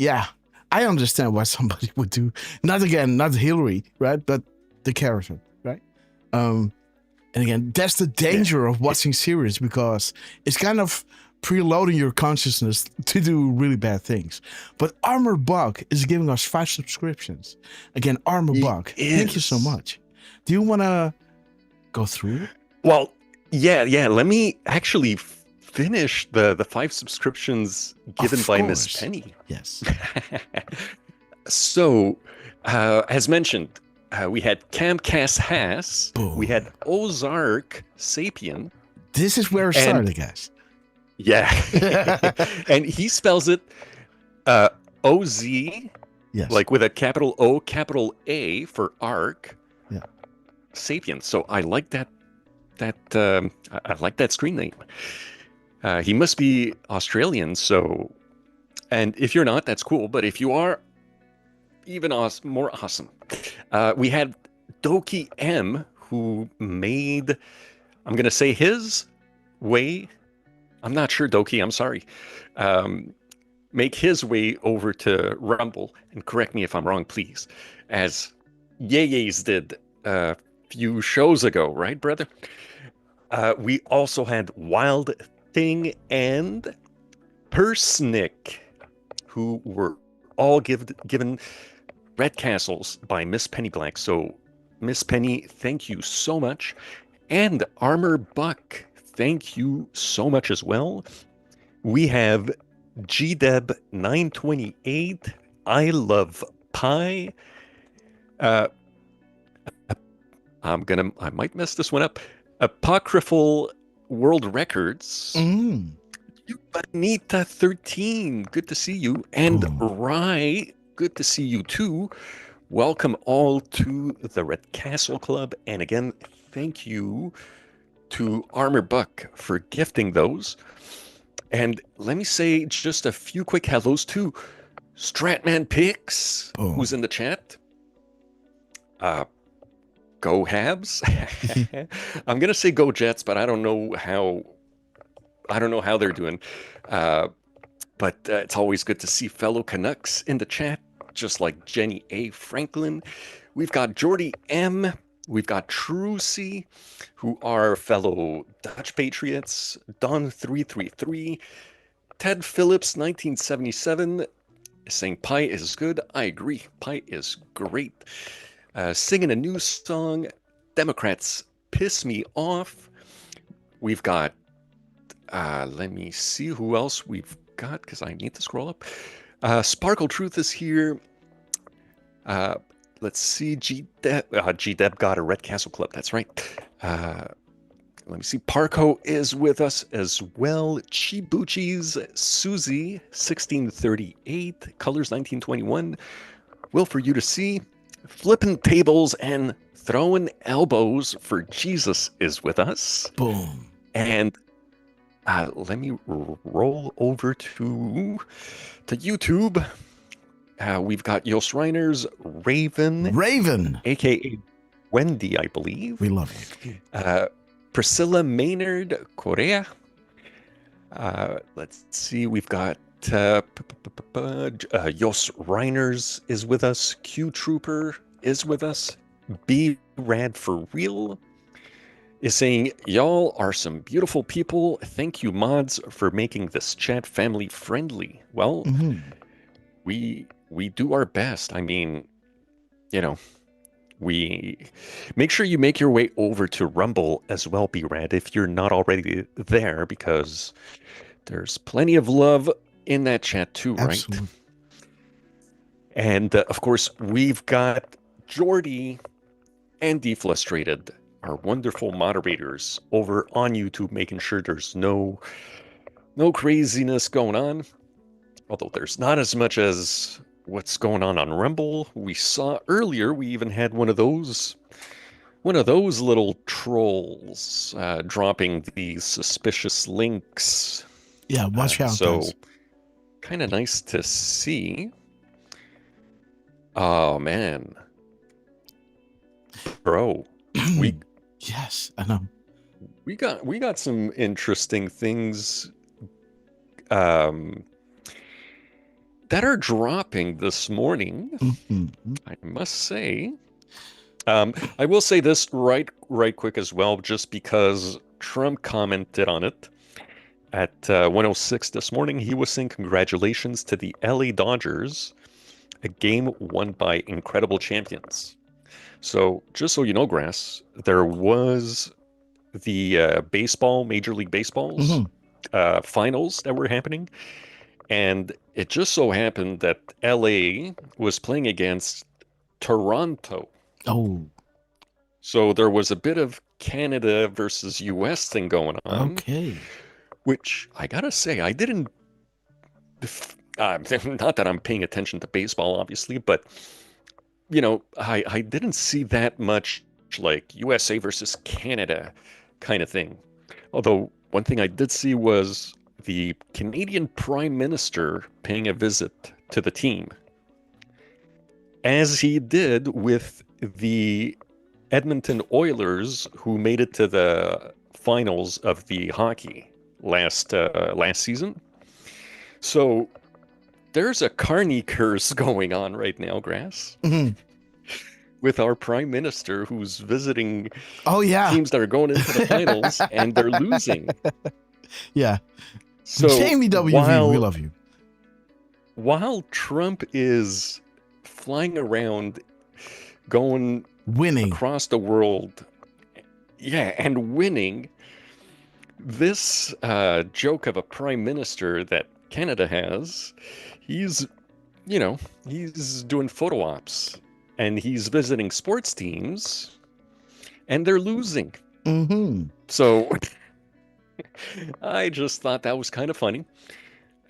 I understand what somebody would do. Not Hillary, right? But the character, right? And again, that's the danger of watching series, because it's kind of preloading your consciousness to do really bad things. But Armor Buck is giving us 5 subscriptions. Again, Armor Buck, thank you so much. Do you want to go through it? Well, yeah. Let me actually finish the 5 subscriptions given by Miss Penny. Yes. So, as mentioned, we had Camcast Haas. Boom. We had Ozark Sapien. This is where it started, guys. Yeah. And he spells it O-Z, like with a capital O, capital A for Ark. Yeah. Sapien. So I like that I like that screen name. He must be Australian, so, and if you're not, that's cool. But if you are, even more awesome. We had Doki M, who made, I'm going to say his way. I'm not sure, Doki, I'm sorry. Make his way over to Rumble, and correct me if I'm wrong, please, as Yeye's did a few shows ago, right, brother? We also had Wild Thing and Persnick, who were all given red castles by Miss Penny Black. So, Miss Penny, thank you so much. And Armor Buck, thank you so much as well. We have GDeb 928. I love pie. I might mess this one up. Apocryphal world records. Banita 13, good to see you. And Rye, good to see you too. Welcome all to the Red Castle Club. And again, thank you to Armor Buck for gifting those. And let me say just a few quick hellos to Stratman Pix, who's in the chat. Go Habs. I'm gonna say go Jets, but I don't know how they're doing. But it's always good to see fellow Canucks in the chat, just like Jenny A. Franklin. We've got Jordy M. We've got Trucy, who are fellow Dutch Patriots. Don333. Ted Phillips, 1977, is saying pie is good. I agree. Pie is great. Singing a new song. Democrats piss me off. We've got, let me see who else we've got, because I need to scroll up. Sparkle Truth is here. Let's see. G-Deb got a Red Castle Club. That's right. Let me see. Parco is with us as well. Chibuchi's Susie, 1638. Colors, 1921. Will for you to see. Flipping tables and throwing elbows for Jesus is with us. Boom. And let me roll over to YouTube. We've got Jos Reiner's Raven, aka Wendy, I believe. We love you. Priscilla Maynard Correa. Let's see. We've got Jos Reiners is with us. Q Trooper is with us. B Rad for Real is saying, y'all are some beautiful people. Thank you, mods, for making this chat family friendly. Well, we do our best. I mean, you know, we make sure you make your way over to Rumble as well, B-Rad, if you're not already there, because there's plenty of love in that chat too, right? Absolutely. And of course, we've got Jordy and Deflustrated, our wonderful moderators over on YouTube, making sure there's no craziness going on. Although there's not as much as what's going on Rumble. We saw earlier, we even had one of those little trolls dropping these suspicious links. Yeah, watch out. So guys. Kind of nice to see. Oh man, bro, yes, I know. We got some interesting things that are dropping this morning. I must say. I will say this right quick as well, just because Trump commented on it at 1:06 this morning. He was saying congratulations to the LA Dodgers, a game won by incredible champions. So just so you know, Grass, there was the baseball, Major League Baseball's finals that were happening. And it just so happened that LA was playing against Toronto. Oh. So there was a bit of Canada versus US thing going on. Okay. Which I gotta say, I didn't. Not that I'm paying attention to baseball, obviously, but you know, I didn't see that much like USA versus Canada kind of thing. Although one thing I did see was the Canadian Prime Minister paying a visit to the team, as he did with the Edmonton Oilers, who made it to the finals of the hockey last season. So there's a carny curse going on right now, Grass, with our Prime Minister who's visiting teams that are going into the finals and they're losing. Yeah. So Jamie WV, we love you. While Trump is flying around, winning across the world, and winning, this joke of a prime minister that Canada has, he's doing photo ops and he's visiting sports teams and they're losing. So I just thought that was kind of funny.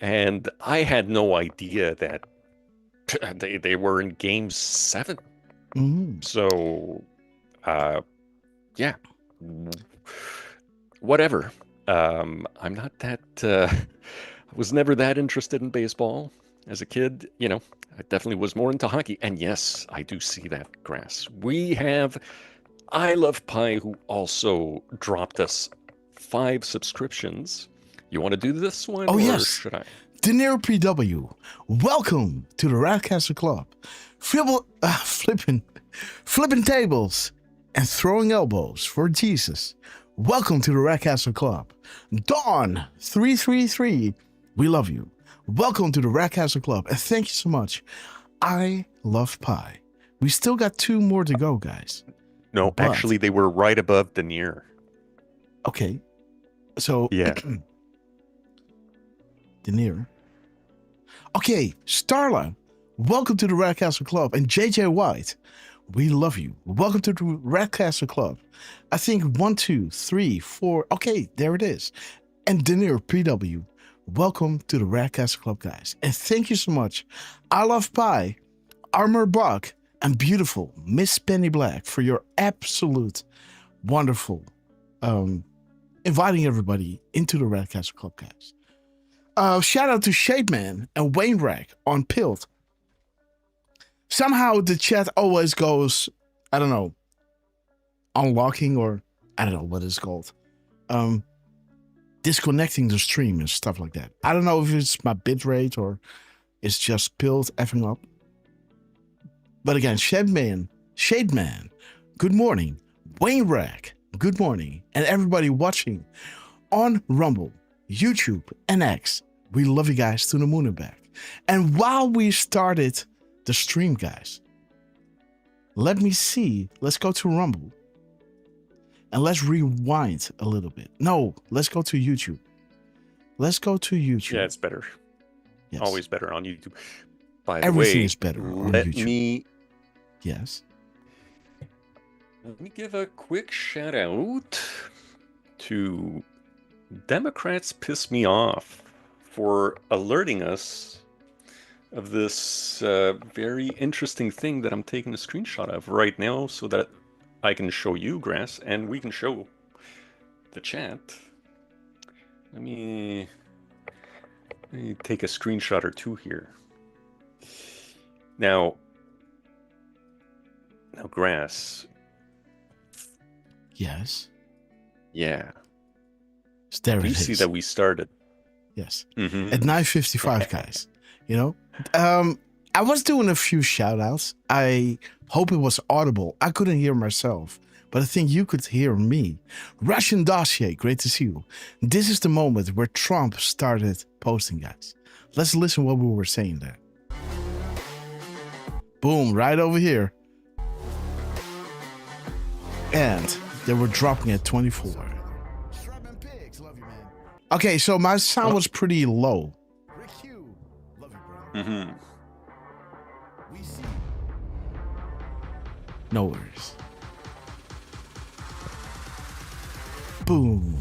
And I had no idea that they were in game 7. So, yeah, whatever. I'm not that, I was never that interested in baseball as a kid. You know, I definitely was more into hockey. And yes, I do see that, Grass. We have I Love Pie, who also dropped us 5 subscriptions. You want to do this one? Oh, or yes. Should I? De Niro PW, welcome to the Radcaster Club. Flipping tables and throwing elbows for Jesus. Welcome to the Radcaster Club. Dawn 333, we love you. Welcome to the Radcaster Club, and thank you so much. I Love Pie. We still got 2 more to go, guys. No, But- actually, they were right above De Niro. Okay, so Yeah. De Niro. Okay, Starla, welcome to the Radcaster Club. And JJ White, we love you. Welcome to the Radcaster Club. I think 1, 2, 3, 4. Okay, there it is. And De Niro PW, welcome to the Radcaster Club, guys. And thank you so much. I Love Pie, Armor Buck, and beautiful Miss Penny Black for your absolute wonderful inviting everybody into the Radcaster Club, guys. Shout out to Shapeman and Wainwright on Pilt. Somehow the chat always goes, I don't know, unlocking, or I don't know what it's called. Disconnecting the stream and stuff like that. I don't know if it's my bitrate or it's just Pilt effing up. But again, Shademan, good morning. Wainwright, good morning. And everybody watching on Rumble, YouTube, and X. We love you guys to the moon and back. And while we started the stream, guys, let me see. Let's go to Rumble. And let's rewind a little bit. No, let's go to YouTube. Let's go to YouTube. Yeah, it's better. Yes. Always better on YouTube. By the Everything way, is better on let YouTube. me Yes. Let me give a quick shout out to Democrats Piss Me Off for alerting us of this very interesting thing that I'm taking a screenshot of right now so that I can show you, Grass, and we can show the chat. Let me take a screenshot or 2 here. Now, Grass. Yes. Yeah. There it You is. see that we started. Yes. Mhm. At 9:55, guys. You know? I was doing a few shout outs. I hope it was audible. I couldn't hear myself, but I think you could hear me. Russian Dossier, great to see you. This is the moment where Trump started posting, guys. Let's listen what we were saying there. Boom, right over here. And they were dropping at 24. Okay, so my sound was pretty low. Mm-hmm. No worries. Boom.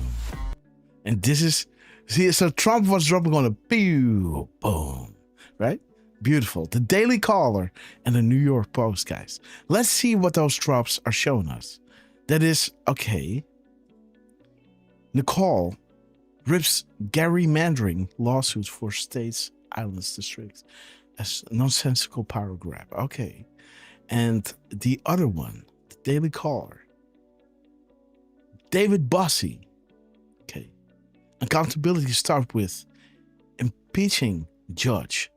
And this is, see, so Trump was dropping on a pew, boom, right? Beautiful. The Daily Caller and the New York Post, guys. Let's see what those drops are showing us. That is, okay. Nicole rips gerrymandering lawsuits for states, islands, districts as nonsensical power grab. Okay. And the other one, the Daily Caller. David Bossie. Okay. Accountability starts with impeaching Judge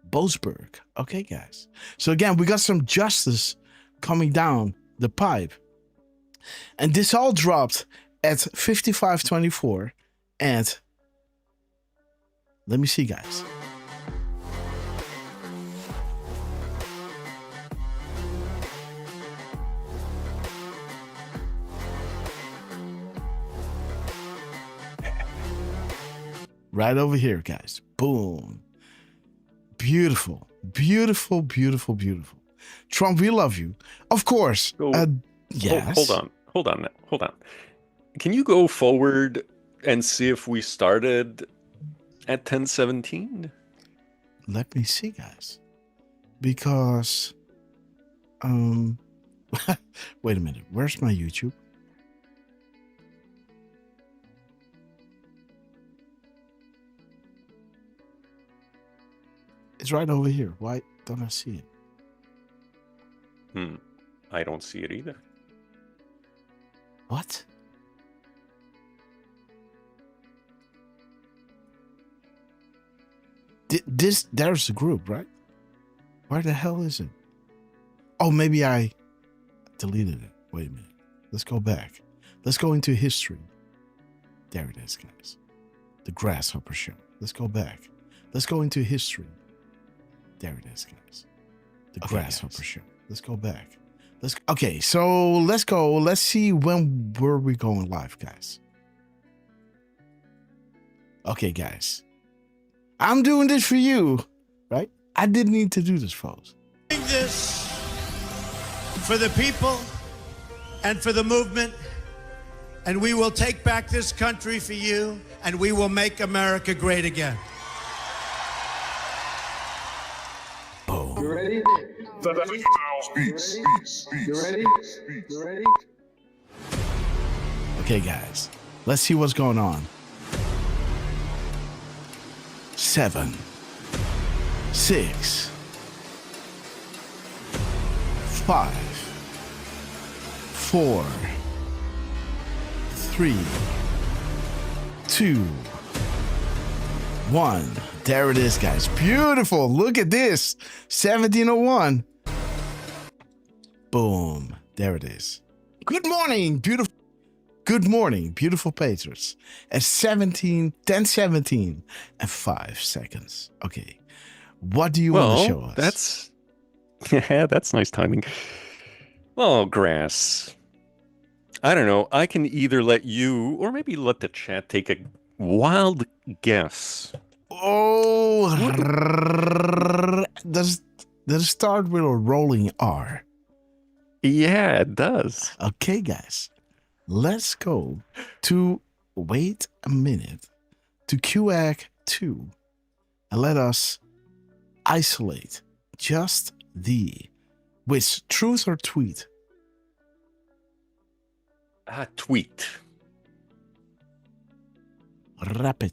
Boasberg. Okay, guys. So again, we got some justice coming down the pipe. And this all dropped at 55:24. And let me see, guys. Right over here, guys. Boom. Beautiful. Beautiful, beautiful, beautiful. Trump, we love you. Of course. So, Yes. Hold on. Can you go forward and see if we started at 10:17? Let me see, guys. Because, wait a minute. Where's my YouTube? It's right over here. Why don't I see it? I don't see it either. What? There's the group, right? Where the hell is it? Oh, maybe I deleted it. Wait a minute. Let's go back. Let's go into history. There it is, guys. The Grasshopper Show. Let's go back. Let's go into history. There it is, guys. The Grasshopper Show. Let's go back. Okay, so let's go. Let's see when were we going live, guys. Okay, guys. I'm doing this for you, right? I didn't need to do this, folks. Doing this for the people and for the movement, and we will take back this country for you, and we will make America great again. Oh. You ready? You ready? You ready? Okay, guys. Let's see what's going on. 7, 6, 5, 4, 3, 2, 1. There it is, guys. Beautiful. Look at this. 1701. Boom. There it is. Good morning, beautiful. Good morning, beautiful patrons. At 10:17 and 5 seconds. Okay. What do you want to show us? That's nice timing. Well, Grass. I don't know. I can either let you or maybe let the chat take a wild guess. Oh, does it start with a rolling R? Yeah, it does. Okay, guys. Let's go to, wait a minute, to QAC 2 and let us isolate just which truth or tweet? Tweet. Rapid.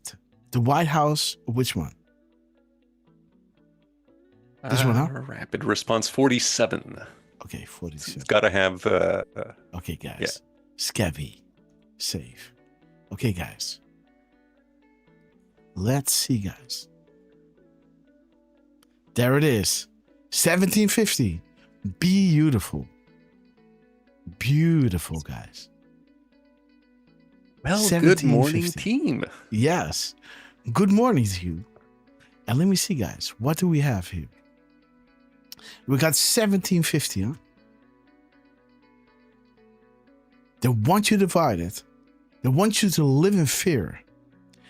The White House, which one? This one, huh? Rapid response 47. Okay, 47. It's got to have... okay, guys. Yeah. Scabby. Save. Okay, guys. Let's see, guys. There it is. 1750. Beautiful. Beautiful, guys. Well, good morning, team. Yes. Good morning to you. And let me see, guys. What do we have here? We got 1750, huh? They want you divided. They want you to live in fear.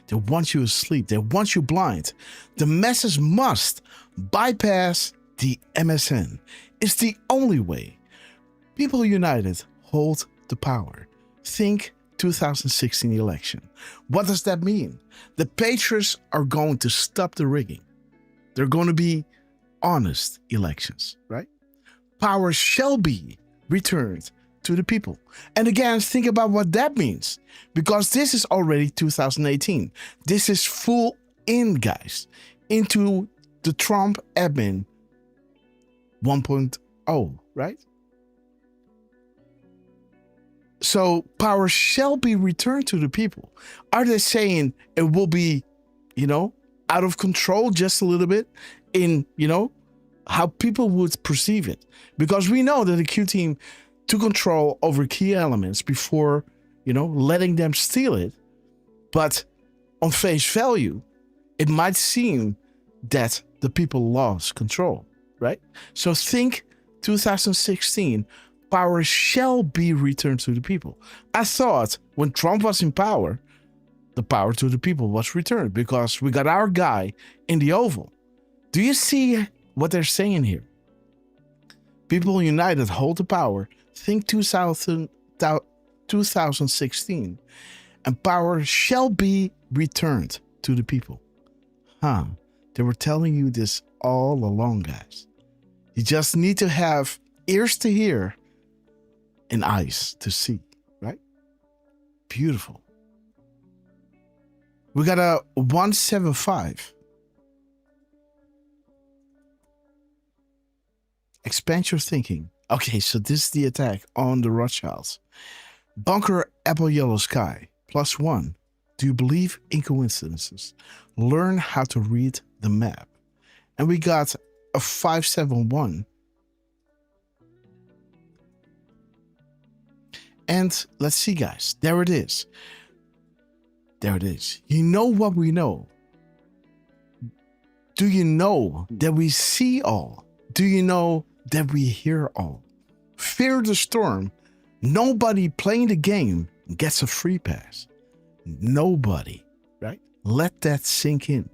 They want you asleep. They want you blind. The masses must bypass the MSN. It's the only way. People united hold the power. Think 2016 election. What does that mean? The patriots are going to stop the rigging. They're going to be honest elections, right? Power shall be returned to the people. And again, think about what that means. Because this is already 2018. This is full in, guys, into the Trump admin 1.0, right? So power shall be returned to the people. Are they saying it will be, out of control just a little bit in, how people would perceive it? Because we know that the Q team took control over key elements before, letting them steal it. But on face value, it might seem that the people lost control, right? So think 2016, power shall be returned to the people. I thought when Trump was in power, the power to the people was returned because we got our guy in the Oval. Do you see what they're saying here? People united hold the power. Think 2016. and power shall be returned to the people. They were telling you this all along, guys. You just need to have ears to hear and eyes to see, right? Beautiful. We got a 175. Expand your thinking. Okay, so this is the attack on the Rothschilds. Bunker Apple Yellow Sky. +1. Do you believe in coincidences? Learn how to read the map. And we got a 571. And let's see, guys. There it is. There it is. You know what we know. Do you know that we see all? Do you know that we hear all? Fear the storm. Nobody playing the game gets a free pass. Nobody, right? Let that sink in,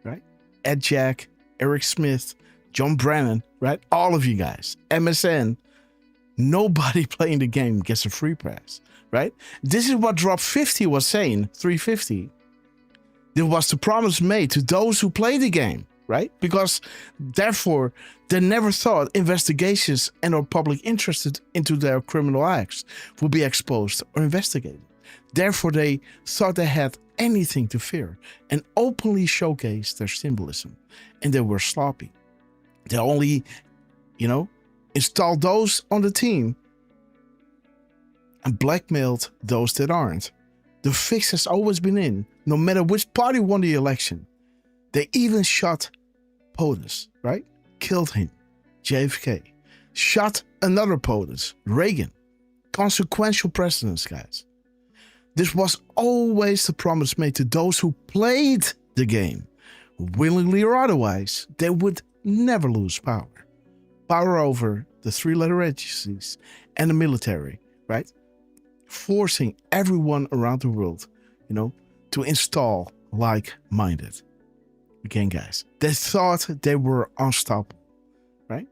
right? Ed Jack, Eric Smith, John Brennan, right? All of you guys. MSN. Nobody playing the game gets a free pass, right? This is what Drop 50 was saying, 350. There was the promise made to those who play the game, right? Because therefore, they never thought investigations and or public interest into their criminal acts would be exposed or investigated. Therefore, they thought they had anything to fear and openly showcased their symbolism. And they were sloppy. They only, installed those on the team and blackmailed those that aren't. The fix has always been in, no matter which party won the election. They even shot POTUS, right? Killed him, JFK. Shot another POTUS, Reagan. Consequential precedents, guys. This was always the promise made to those who played the game. Willingly or otherwise, they would never lose power. Power over the three-letter agencies and the military, right? Forcing everyone around the world, to install like-minded. Again, guys, they thought they were unstoppable, right?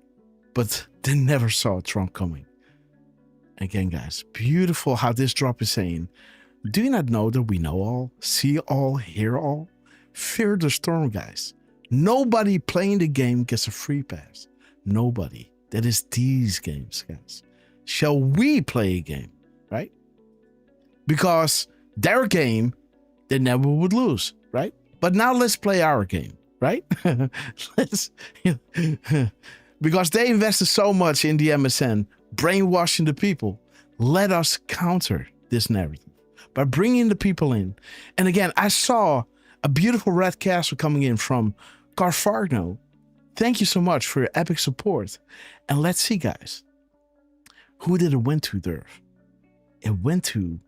But they never saw Trump coming. Again, guys, beautiful how this drop is saying, do you not know that we know all, see all, hear all? Fear the storm, guys. Nobody playing the game gets a free pass. Nobody. That is these games, guys. Shall we play a game, right? Because their game, they never would lose, right? But now let's play our game, right? Because they invested so much in the MSN, brainwashing the people. Let us counter this narrative by bringing the people in. And again, I saw a beautiful red castle coming in from Carfarno. Thank you so much for your epic support. And let's see, guys. Who did it went to, Derf? It went to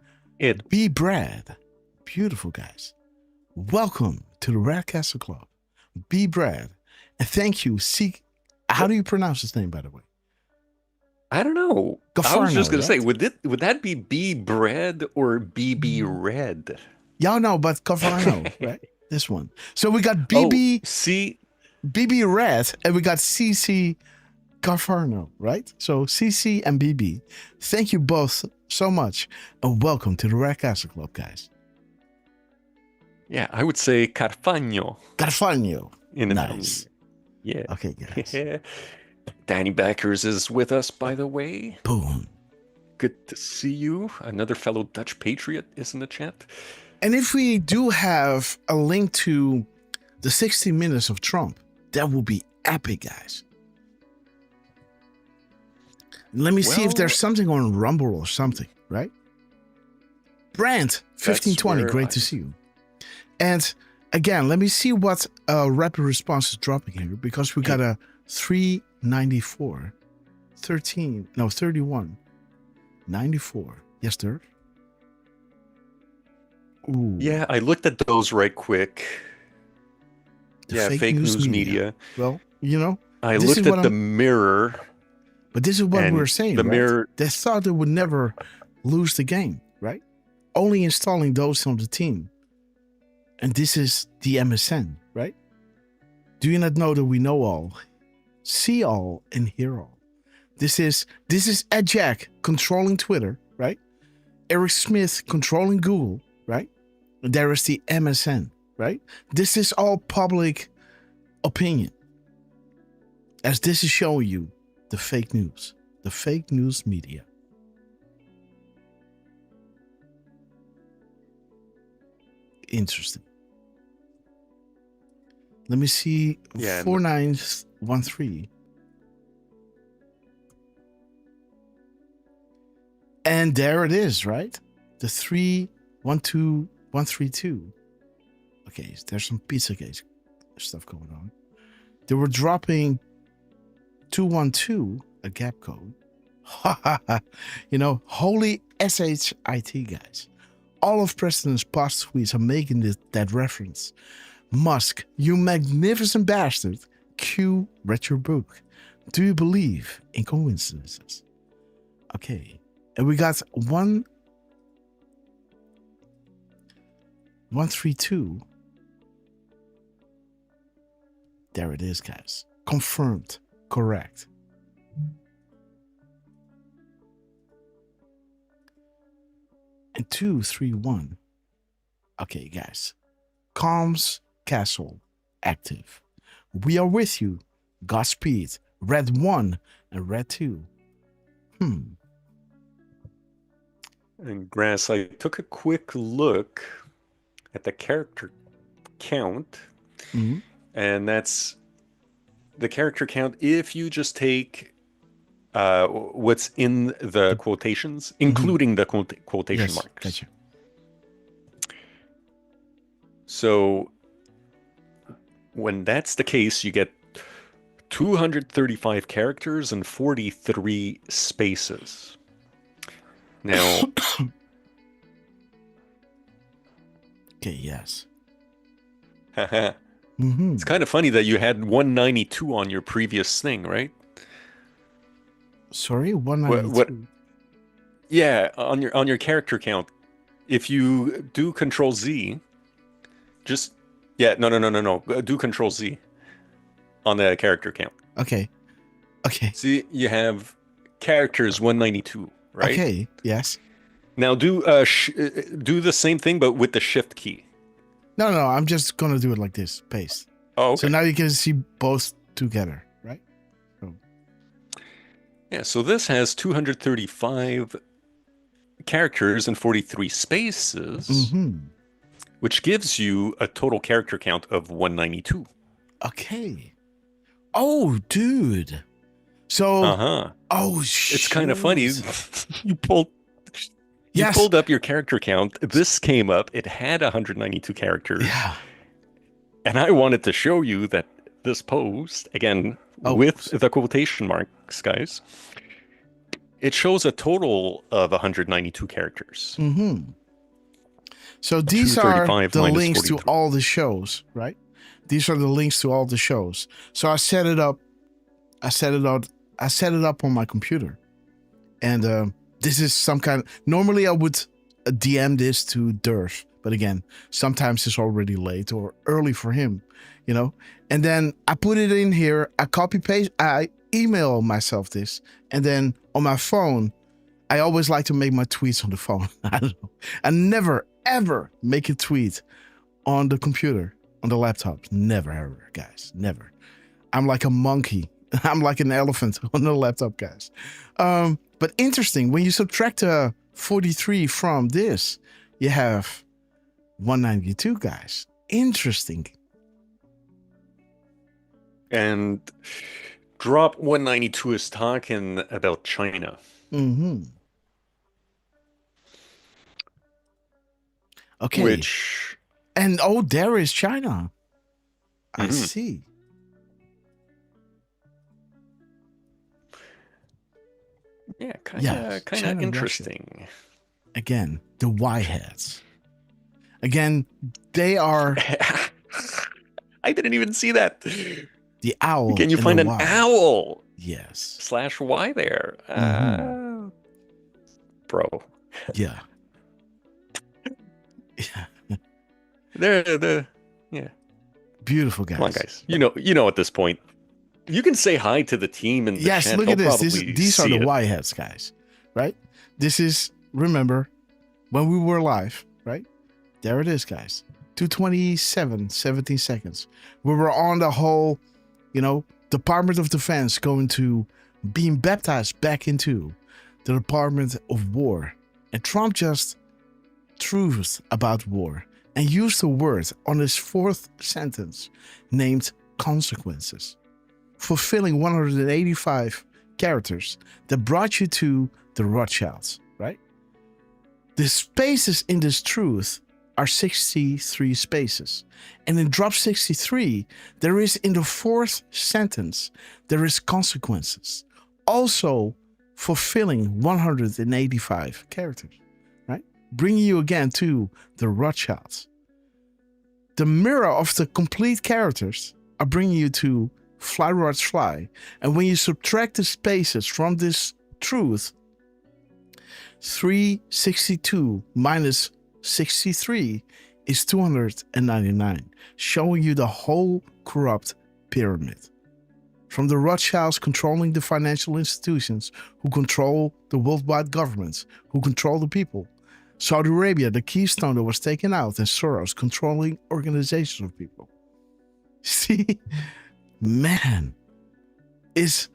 B. Brad. Beautiful, guys. Welcome to the Red Castle Club. B. Brad. And thank you. How do you pronounce his name, by the way? I don't know. Gafarno, I was just going right? to say, would that be B. Bread or BB Red? Y'all know, but Gafarno, right? This one. So we got BB Red and we got CC Gafarno, right? So CC and BB. Thank you both so much and welcome to the Red Castle Club, guys. Yeah, I would say Carfagno. Carfagno. Nice. Yeah. Okay, guys. Yeah. Danny Backers is with us, by the way. Boom. Good to see you. Another fellow Dutch patriot is in the chat. And if we do have a link to the 60 minutes of Trump, that will be epic, guys. Let me see if there's something on Rumble or something, right? Brand, 1520, great to see you. And again, let me see what rapid response is dropping here, because we got a 394, 31, 94. Yes, sir. Ooh. Yeah, I looked at those right quick. The fake news media. Well, I looked at the Mirror. But this is what we're saying, the right? Mirror. They thought they would never lose the game, right? Only installing those on the team. And this is the MSN, right? Do you not know that we know all, see all, and hear all? This is Ed Jack controlling Twitter, right? Eric Smith controlling Google, right? There is the MSN, right? This is all public opinion. As this is showing you the fake news media. Interesting. Let me see. 4913. And there it is, right? The 312132. Okay, there's some Pizzagate stuff going on. They were dropping 212, a gap code. Holy SHIT, guys. All of President's past tweets are making that reference. Musk, you magnificent bastard. Q, read your book. Do you believe in coincidences? Okay. And we got 132. There it is, guys. Confirmed. Correct. And 231. Okay, guys. Calms Castle active. We are with you. Godspeed. Red 1 and Red 2. And Grass, I took a quick look at the character count. Mm-hmm. And that's the character count if you just take what's in the quotations, including the quotation marks. Gotcha. So when that's the case, you get 235 characters and 43 spaces. Now, okay, yes. It's kind of funny that you had 192 on your previous thing, right? Sorry, 192. Yeah, on your character count. If you do Control Z, no. Do Control Z on the character count. Okay. See, you have characters 192, right? Okay. Yes. Now do the same thing, but with the Shift key. No. I'm just gonna do it like this, paste. Oh, okay. So now you can see both together, right? Yeah. So this has 235 characters and 43 spaces, which gives you a total character count of 192. Okay. Oh, dude. So. Oh, shit. It's kind of funny. You pulled up your character count. This came up. It had 192 characters. Yeah. And I wanted to show you that this post, again, with the quotation marks, guys, it shows a total of 192 characters. So these are the links 43. to all the shows, right? These are the links to all the shows. So I set it up. I set it up on my computer. And this is some kind of... Normally I would DM this to Derf. But again, sometimes it's already late or early for him, And then I put it in here. I copy paste. I email myself this. And then on my phone, I always like to make my tweets on the phone. I don't know. I never, ever make a tweet on the computer, on the laptop. Never, ever, guys. Never. I'm like a monkey. I'm like an elephant on the laptop, guys. But interesting, when you subtract 43 from this, you have 192, guys. Interesting. And drop 192 is talking about China. Okay. And there is China. I see. Yeah, kind of interesting. Russia. Again, the Y-heads. Again, they are... I didn't even see that. The owl. Can you find an owl? Yes. /Y there. Bro. Yeah. Yeah. Beautiful, guys. Come on, guys. You know at this point. You can say hi to the team and yes, chat. Look at this. These are the Y-heads, guys. Right? This is, remember, when we were live, right? There it is, guys. 2:27, 17 seconds. We were on the whole, Department of Defense going to being baptized back into the Department of War. And Trump just truth about war and used the word on his fourth sentence named consequences, fulfilling 185 characters that brought you to the Rothschilds, right? The spaces in this truth are 63 spaces. And in drop 63, there is in the fourth sentence, there is consequences. Also fulfilling 185 characters, right? Bringing you again to the Rothschilds. The mirror of the complete characters are bringing you to Fly Rods Fly. And when you subtract the spaces from this truth, 362 minus 63 is 299, showing you the whole corrupt pyramid. From the Rothschilds controlling the financial institutions, who control the worldwide governments, who control the people. Saudi Arabia, the keystone that was taken out, and Soros controlling organizations of people. See, man, it's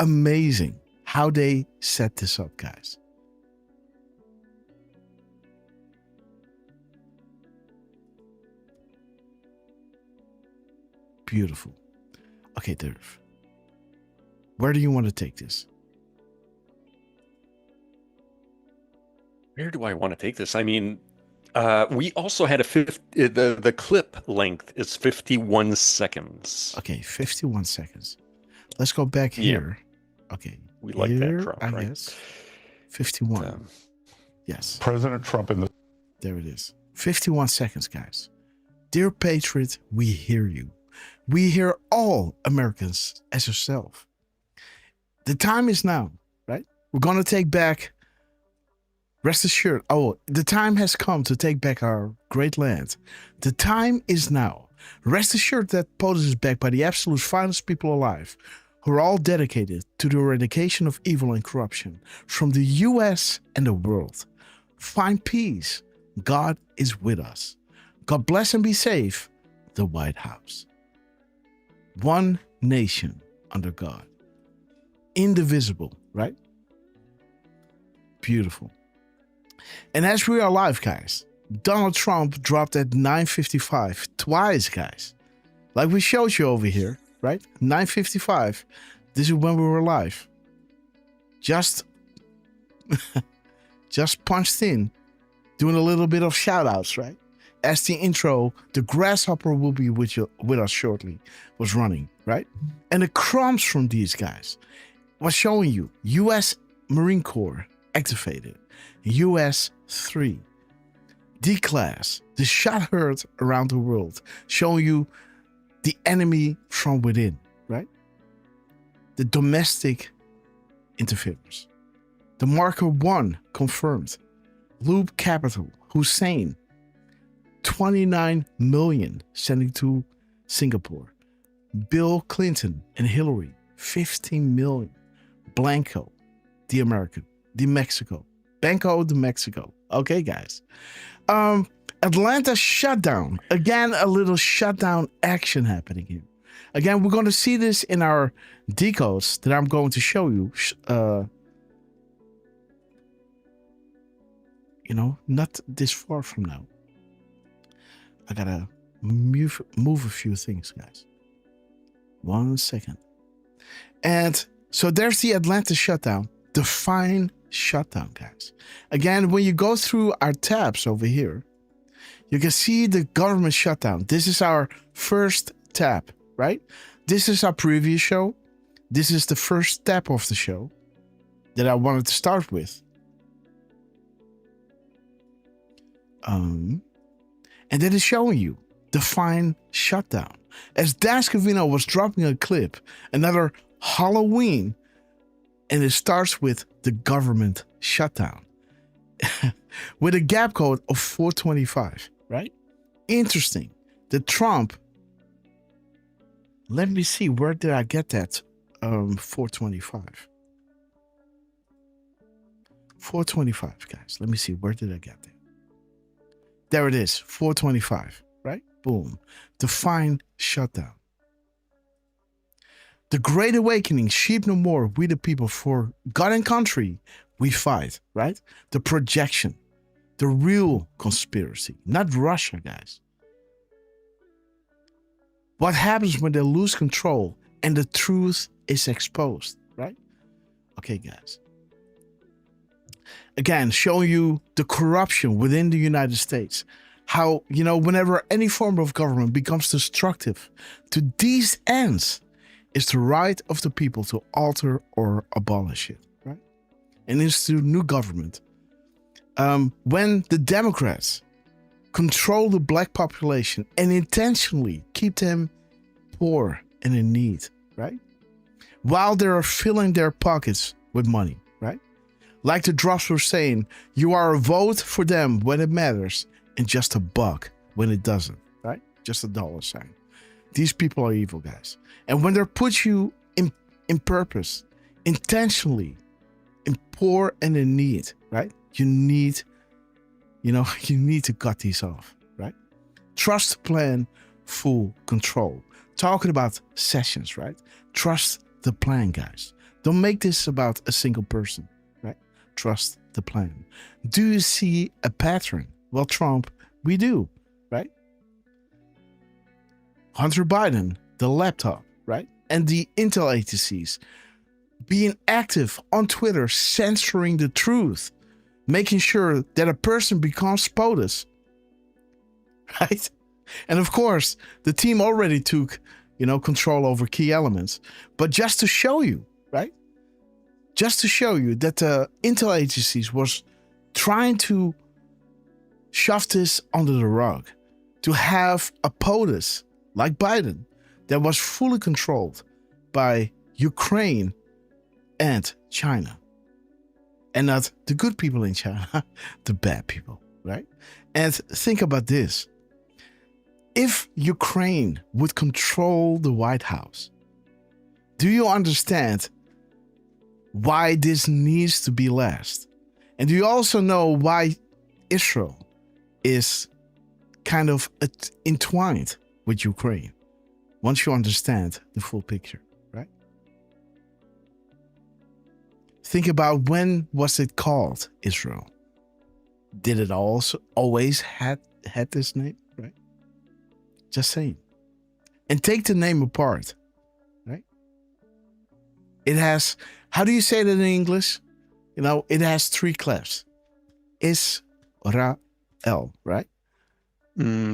amazing how they set this up, guys. Beautiful. Okay, Derf. Where do you want to take this? Where do I want to take this? I mean, we also had the clip length is 51 seconds. Okay, 51 seconds. Let's go back here. Yeah. Okay. We like here, that drop, I right? guess. 51. Yes. President Trump in the... There it is. 51 seconds, guys. Dear Patriot, we hear you. We hear all Americans as yourself. The time is now, right? We're going to take back, rest assured, the time has come to take back our great land. The time is now. Rest assured that POTUS is backed by the absolute finest people alive, who are all dedicated to the eradication of evil and corruption from the US and the world. Find peace. God is with us. God bless and be safe. The White House. One nation under God. Indivisible, right? Beautiful. And as we are live, guys, Donald Trump dropped at 9:55 twice, guys. Like we showed you over here, right? 9:55. This is when we were live. Just punched in, doing a little bit of shout outs, right? As the intro, the Grasshopper will be with us shortly, was running, right? And the crumbs from these guys was showing you US Marine Corps activated, US 3, D-Class, the shot heard around the world, showing you the enemy from within, right? The domestic interference. The Marker 1 confirmed. Loop Capital, Hussein, 29 million sending to Singapore. Bill Clinton and Hillary, 15 million. Blanco, the American, the Mexico. Banco de Mexico. Okay, guys. Atlanta shutdown. Again, a little shutdown action happening here. Again, we're going to see this in our decodes that I'm going to show you. Not this far from now. I gotta move a few things, guys. 1 second. And so there's the Atlanta shutdown. The fine shutdown, guys. Again, when you go through our tabs over here, you can see the government shutdown. This is our first tab, right? This is our previous show. This is the first tab of the show that I wanted to start with. And then it's showing you the fine shutdown. As Dascovino was dropping a clip, another Halloween, and it starts with the government shutdown with a gap code of 425, right? Interesting. The Trump, let me see, where did I get that? 425. 425, guys. Let me see, where did I get that? There it is, 425, right? Boom. Divine shutdown. The Great Awakening, sheep no more, we the people, for God and country, we fight, right? The projection, the real conspiracy, not Russia, guys. What happens when they lose control and the truth is exposed, right? Okay, guys. Again, showing you the corruption within the United States. How, whenever any form of government becomes destructive to these ends, it's the right of the people to alter or abolish it, right? And institute new government. When the Democrats control the black population and intentionally keep them poor and in need, right? While they are filling their pockets with money, right? Like the drops were saying, you are a vote for them when it matters and just a buck when it doesn't, right? Just a dollar sign. These people are evil, guys. And when they put you in purpose, intentionally, in poor and in need, right? You need to cut these off, right? Trust the plan, full control. Talking about sessions, right? Trust the plan, guys. Don't make this about a single person, right? Trust the plan. Do you see a pattern? Well, Trump, we do, right? Hunter Biden, the laptop, right? And the intel agencies being active on Twitter, censoring the truth, making sure that a person becomes POTUS, right? And of course, the team already took, control over key elements. But just to show you, right? Just to show you that the intel agencies was trying to shove this under the rug, to have a POTUS like Biden that was fully controlled by Ukraine and China. And not the good people in China, the bad people, right? And think about this. If Ukraine would control the White House, do you understand why this needs to be last? And do you also know why Israel is kind of entwined with Ukraine? Once you understand the full picture, right? Think about, when was it called Israel? Did it also always had this name, right? Just saying. And take the name apart, right? It has, how do you say that in English? It has 3 clefs. Israel, right?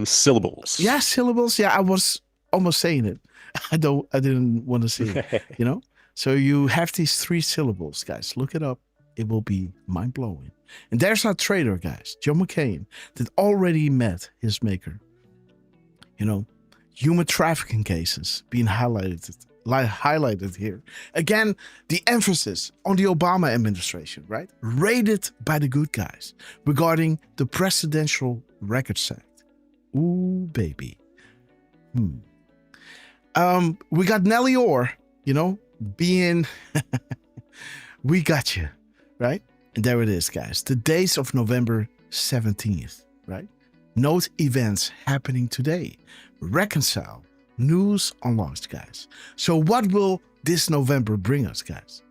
Syllables. Yeah, syllables. Yeah, I was almost saying it. I didn't want to say it, So you have these 3 syllables, guys. Look it up. It will be mind-blowing. And there's our trader, guys, John McCain, that already met his maker. Human trafficking cases being highlighted here. Again, the emphasis on the Obama administration, right? Raided by the good guys regarding the Presidential Records Act. Ooh, baby. We got Nellie Orr, being we got you, right? And there it is, guys. The days of November 17th, right? Note events happening today. Reconcile. News unlocked, guys. So what will this November bring us, guys?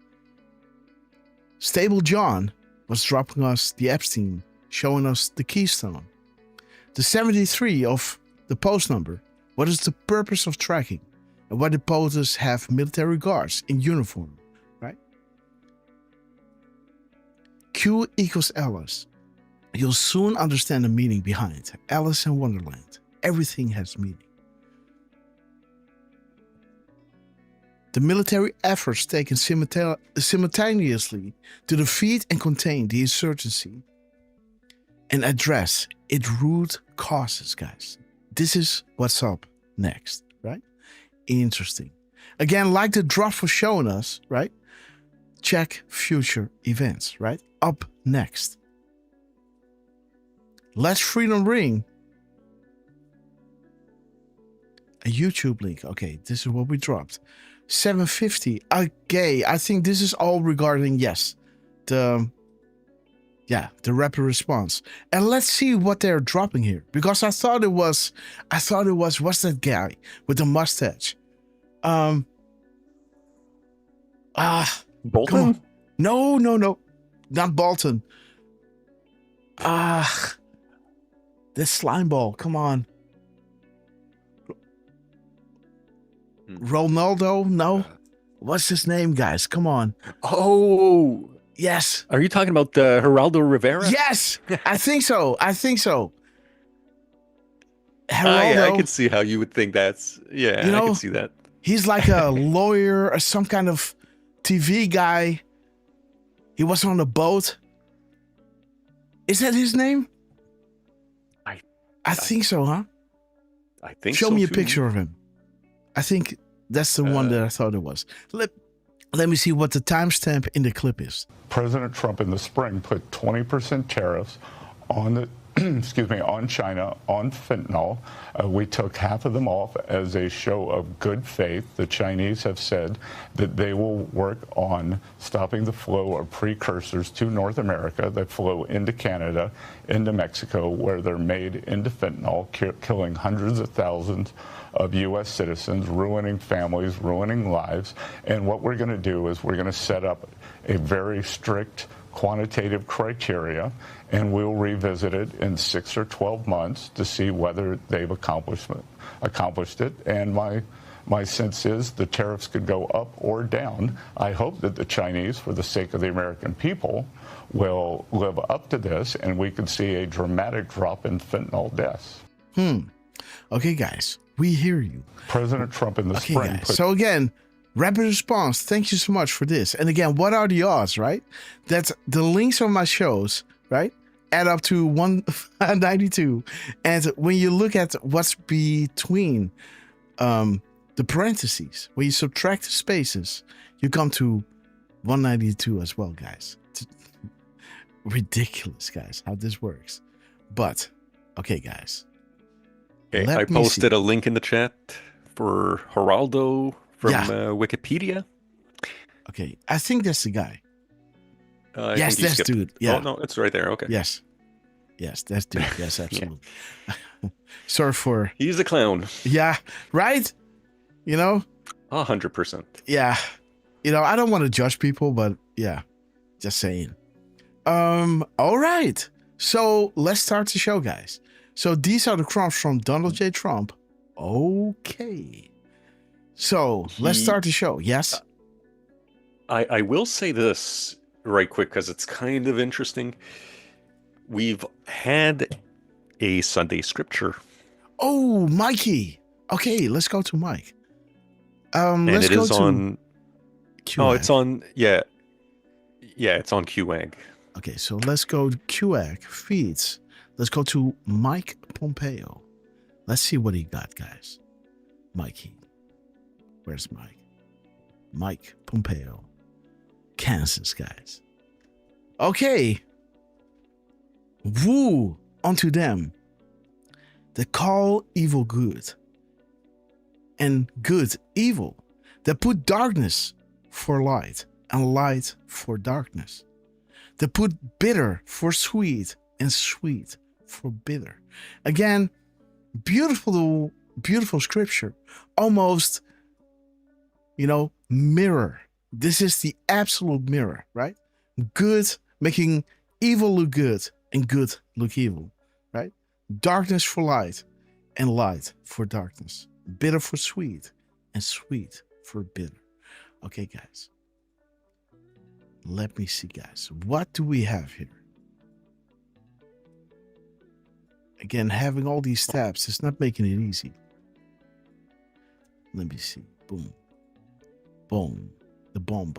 Stable John was dropping us the Epstein, showing us the Keystone. The 73 of the post number. What is the purpose of tracking? And why the POTUS have military guards in uniform, right? Q equals Alice. You'll soon understand the meaning behind Alice in Wonderland. Everything has meaning. The military efforts taken simultaneously to defeat and contain the insurgency and address its root causes, guys. This is what's up next, right? Interesting. Again, like the drop was showing us, right? Check future events, right? Up next. Let's Freedom Ring. A YouTube link. Okay, this is what we dropped. 750. Okay, I think this is all regarding, yes, the Yeah, the rapid response. And let's see what they're dropping here. Because I thought it was, what's that guy with the mustache? Bolton? Come on. No. Not Bolton. This slime ball. Come on. Ronaldo? No. What's his name, guys? Come on. Oh. Yes. Are you talking about Geraldo Rivera? Yes. I think so. Geraldo. Yeah, I can see how you would think that's. Yeah, I can see that. He's like a lawyer or some kind of TV guy. He was on a boat. Is that his name? I think so, huh? I think so. Show me a too. picture of him. I think that's the one that I thought it was. Let me see what the timestamp in the clip is. President Trump in the spring put 20% tariffs on the on China on fentanyl. We took half of them off as a show of good faith. The Chinese have said that they will work on stopping the flow of precursors to North America that flow into Canada, into Mexico, where they're made into fentanyl, killing hundreds of thousands of U.S. citizens, ruining families, ruining lives. And what we're going to do is we're going to set up a very strict quantitative criteria, and we'll revisit it in 6 or 12 months to see whether they've accomplished it. And my sense is the tariffs could go up or down. I hope that the Chinese, for the sake of the American people, will live up to this, and we could see a dramatic drop in fentanyl deaths. Okay, guys, we hear you. President Trump in the spring. Guys. So again, rapid response. Thank you so much for this. And again, what are the odds, right? That's the links on my shows, right? Add up to 192. And when you look at what's between the parentheses, when you subtract the spaces, you come to 192 as well, guys. It's ridiculous, guys, how this works. But, okay, guys. Okay, I posted a link in the chat for Geraldo from Wikipedia. Okay, I think that's the guy. Yes, that's dude. Yeah. Oh, no, it's right there. Okay. Yes, that's dude. Yes, absolutely. Sorry for... He's a clown. Yeah, right? 100%. Yeah. I don't want to judge people, but yeah, just saying. All right. So let's start the show, guys. So these are the crumbs from Donald J. Trump. Okay. So let's start the show. Yes? I will say this right quick because it's kind of interesting. We've had a Sunday scripture. Oh, Mikey. Okay, let's go to Mike. And let's it go is to on... QAG. Oh, it's on... Yeah, it's on QAG. Okay, so let's go to QAG feeds. Let's go to Mike Pompeo. Let's see what he got, guys. Mikey. Where's Mike? Mike Pompeo. Kansas, guys. Okay. Woo unto them that call evil good and good evil, that put darkness for light and light for darkness, that put bitter for sweet and sweet for bitter. Again, beautiful scripture. Almost, mirror. This is the absolute mirror, right? Good making evil look good and good look evil, right? Darkness for light and light for darkness. Bitter for sweet and sweet for bitter. Okay, guys. Let me see, guys. What do we have here? Again, having all these tabs is not making it easy. Let me see. Boom. Boom. The bomb.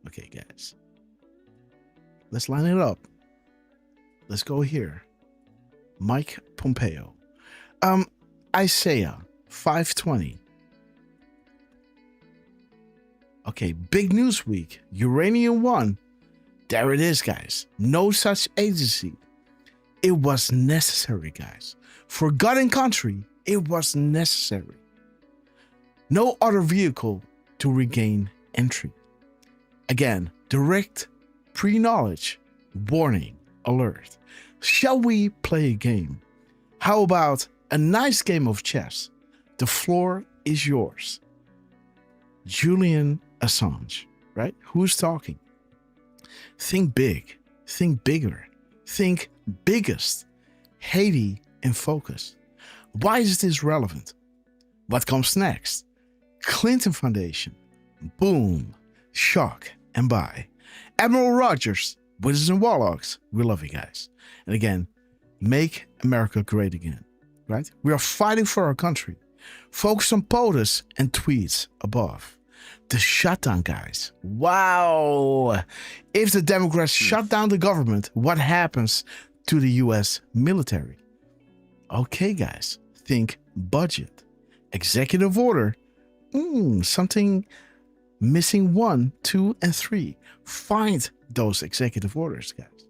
Okay, guys. Let's line it up. Let's go here. Mike Pompeo. Isaiah 5:20. Okay, big news week. Uranium One. There it is, guys. No such agency. It was necessary, guys. For God and country, it was necessary. No other vehicle to regain entry. Again, direct pre-knowledge warning alert. Shall we play a game? How about a nice game of chess? The floor is yours. Julian Assange, right? Who's talking? Think big. Think bigger. Think biggest. Haiti in focus. Why is this relevant? What comes next? Clinton Foundation. Boom. Shock and buy. Admiral Rogers. Wizards and Warlocks. We love you guys. And again, make America great again. Right? We are fighting for our country. Focus on POTUS and tweets above. The shutdown, guys. Wow. If the Democrats shut down the government, what happens to the US military? Okay, guys. Think budget. Executive order. Something missing 1, 2, and 3. Find those executive orders, guys.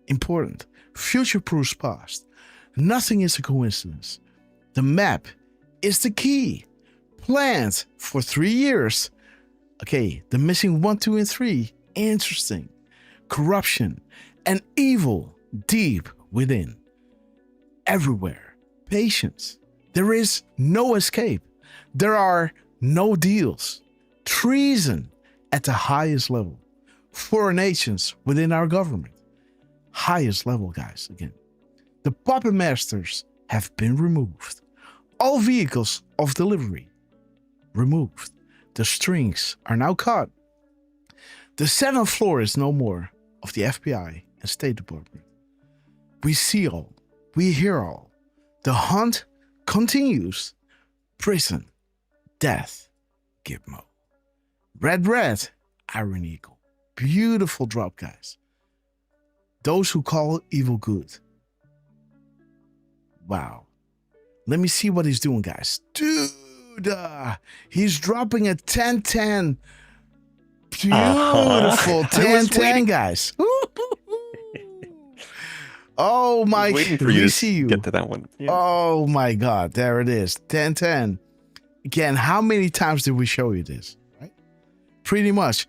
Important. Future-proofs past. Nothing is a coincidence. The map is the key. Planned for 3 years. Okay, the missing 1, 2, and 3. Interesting. Corruption and evil deep within. Everywhere. Patience. There is no escape. There are no deals. Treason at the highest level. Foreign nations within our government. Highest level, guys, again. The puppet masters have been removed. All vehicles of delivery removed. The strings are now cut. The 7th floor is no more of the FBI and State Department. We see all. We hear all. The hunt continues. Prison. Death. Gitmo. Red, Iron Eagle. Beautiful drop, guys. Those who call evil good. Wow. Let me see what he's doing, guys. Dude, he's dropping a 10-10. Beautiful 10-10, guys. Oh my! Waiting for you to get to that one. Yeah. Oh my God! There it is. 10-10. Again, how many times did we show you this? Right? Pretty much,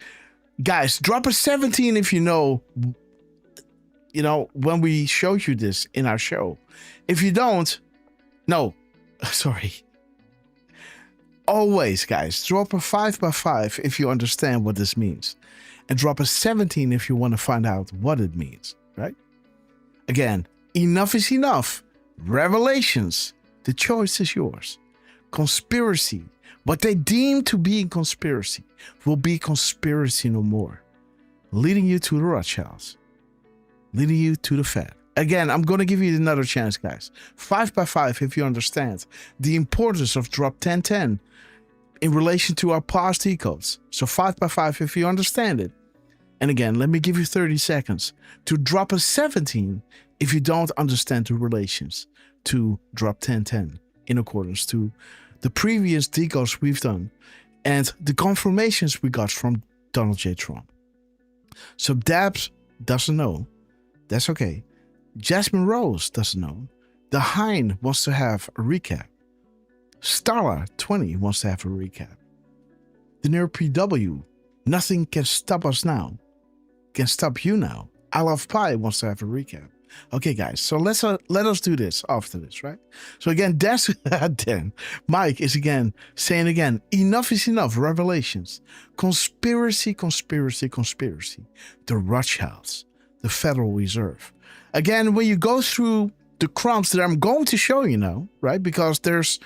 guys. Drop a 17 if you know. You know when we showed you this in our show. If you don't, no, sorry. Always, guys, drop a 5x5 if you understand what this means, and drop a 17 if you want to find out what it means. Right? Again, enough is enough. Revelations. The choice is yours. Conspiracy. What they deem to be conspiracy will be conspiracy no more. Leading you to the Rothschilds. Leading you to the Fed. Again, I'm going to give you another chance, guys. 5x5 if you understand the importance of drop 10-10 in relation to our past decodes. So 5x5 if you understand it. And again, let me give you 30 seconds to drop a 17 if you don't understand the relations to drop 10-10 in accordance to the previous decodes we've done and the confirmations we got from Donald J. Trump. So Dabs doesn't know. That's okay. Jasmine Rose doesn't know. The Hein wants to have a recap. Starla 20 wants to have a recap. The Near PW, nothing can stop us now. Can stop you now. I Love Pie wants to have a recap. Okay, guys, so let us do this after this, right? So again, Dan, Mike is again saying again, enough is enough. Revelations, conspiracy. The Rothschilds, the Federal Reserve. Again, when you go through the crumbs that I'm going to show you now, right? Because there's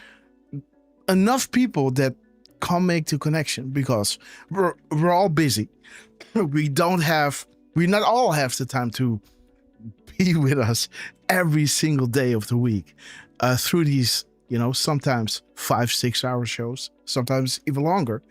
enough people that can't make the connection because we're all busy. We not all have the time to be with us every single day of the week through these, sometimes 5-6 hour shows, sometimes even longer.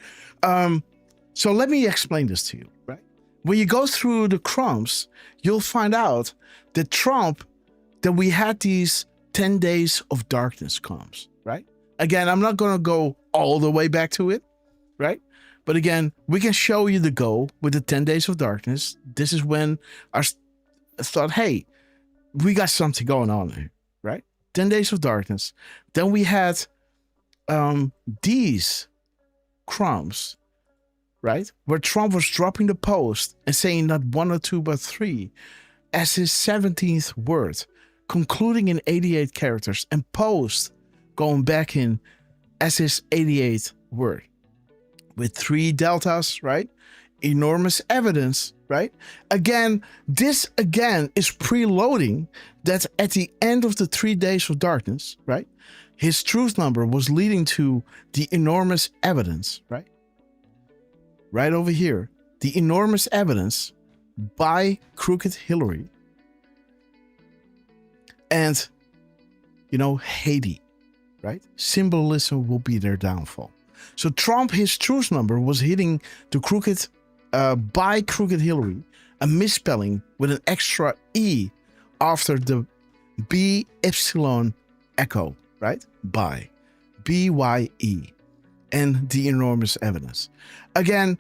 So let me explain this to you, right? When you go through the crumbs, you'll find out that we had these 10 days of darkness crumbs, right? Again, I'm not going to go all the way back to it, right? But again, we can show you the go with the 10 days of darkness. This is when I thought, hey, we got something going on here, right? 10 days of darkness. Then we had these crumbs, right? Where Trump was dropping the post and saying not 1 or 2, but 3. as his 17th word, concluding in 88 characters, and post going back in as his 88th word. With 3 deltas, right? Enormous evidence, right? This is preloading that at the end of the 3 days of darkness, right? His truth number was leading to the enormous evidence, right? Right over here. The enormous evidence by Crooked Hillary. And, Haiti, right? Symbolism will be their downfall. So Trump, his truth number was hitting the crooked, by Crooked Hillary, a misspelling with an extra E after the B epsilon echo, right? By BYE, and the enormous evidence. Again,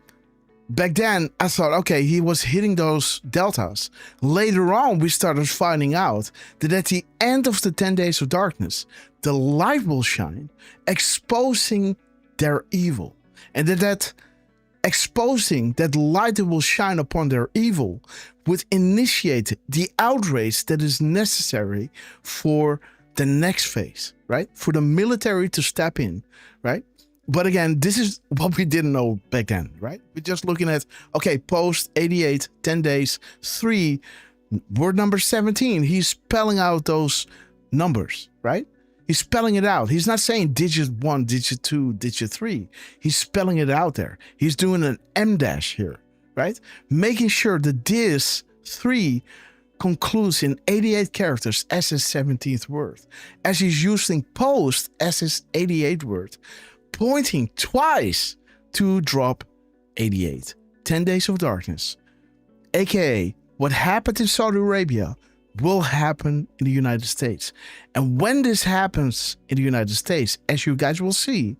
back then I thought, okay, he was hitting those deltas. Later on, we started finding out that at the end of the 10 days of darkness, the light will shine, exposing their evil. And that exposing that light that will shine upon their evil would initiate the outrage that is necessary for the next phase, right? For the military to step in, right? But again, this is what we didn't know back then, right? We're just looking at, okay, post 88, 10 days, 3, word number 17. He's spelling out those numbers, right? He's spelling it out. He's not saying digit 1, digit 2, digit 3. He's spelling it out there. He's doing an M dash here, right? Making sure that this 3 concludes in 88 characters as his 17th word. As he's using post as his 88th word, pointing twice to drop 88. 10 days of darkness. AKA, what happened in Saudi Arabia will happen in the United States. And when this happens in the United States, as you guys will see,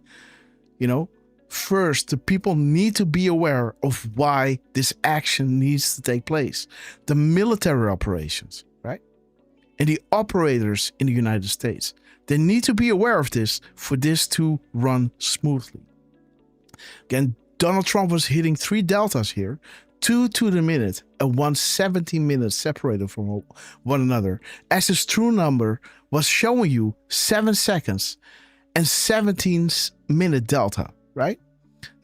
first, the people need to be aware of why this action needs to take place. The military operations, right? And the operators in the United States. They need to be aware of this for this to run smoothly. Again, Donald Trump was hitting 3 deltas here, 2 to the minute and 1 17 minutes separated from one another, as his true number was showing you 7 seconds and 17-minute delta, right?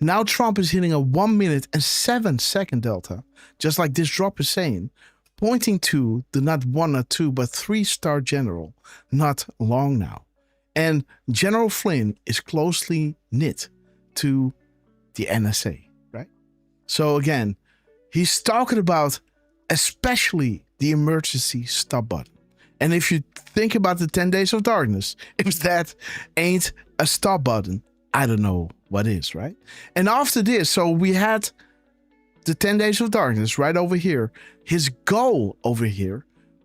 Now Trump is hitting a 1 minute and 7 second delta, just like this drop is saying, pointing to the not 1, not 2, but 3-star general, not long now. And General Flynn is closely knit to the NSA, right? So again, he's talking about especially the emergency stop button. And if you think about the 10 days of darkness, if that ain't a stop button, I don't know what is, right? And after this, so we had the 10 days of darkness right over here. His goal over here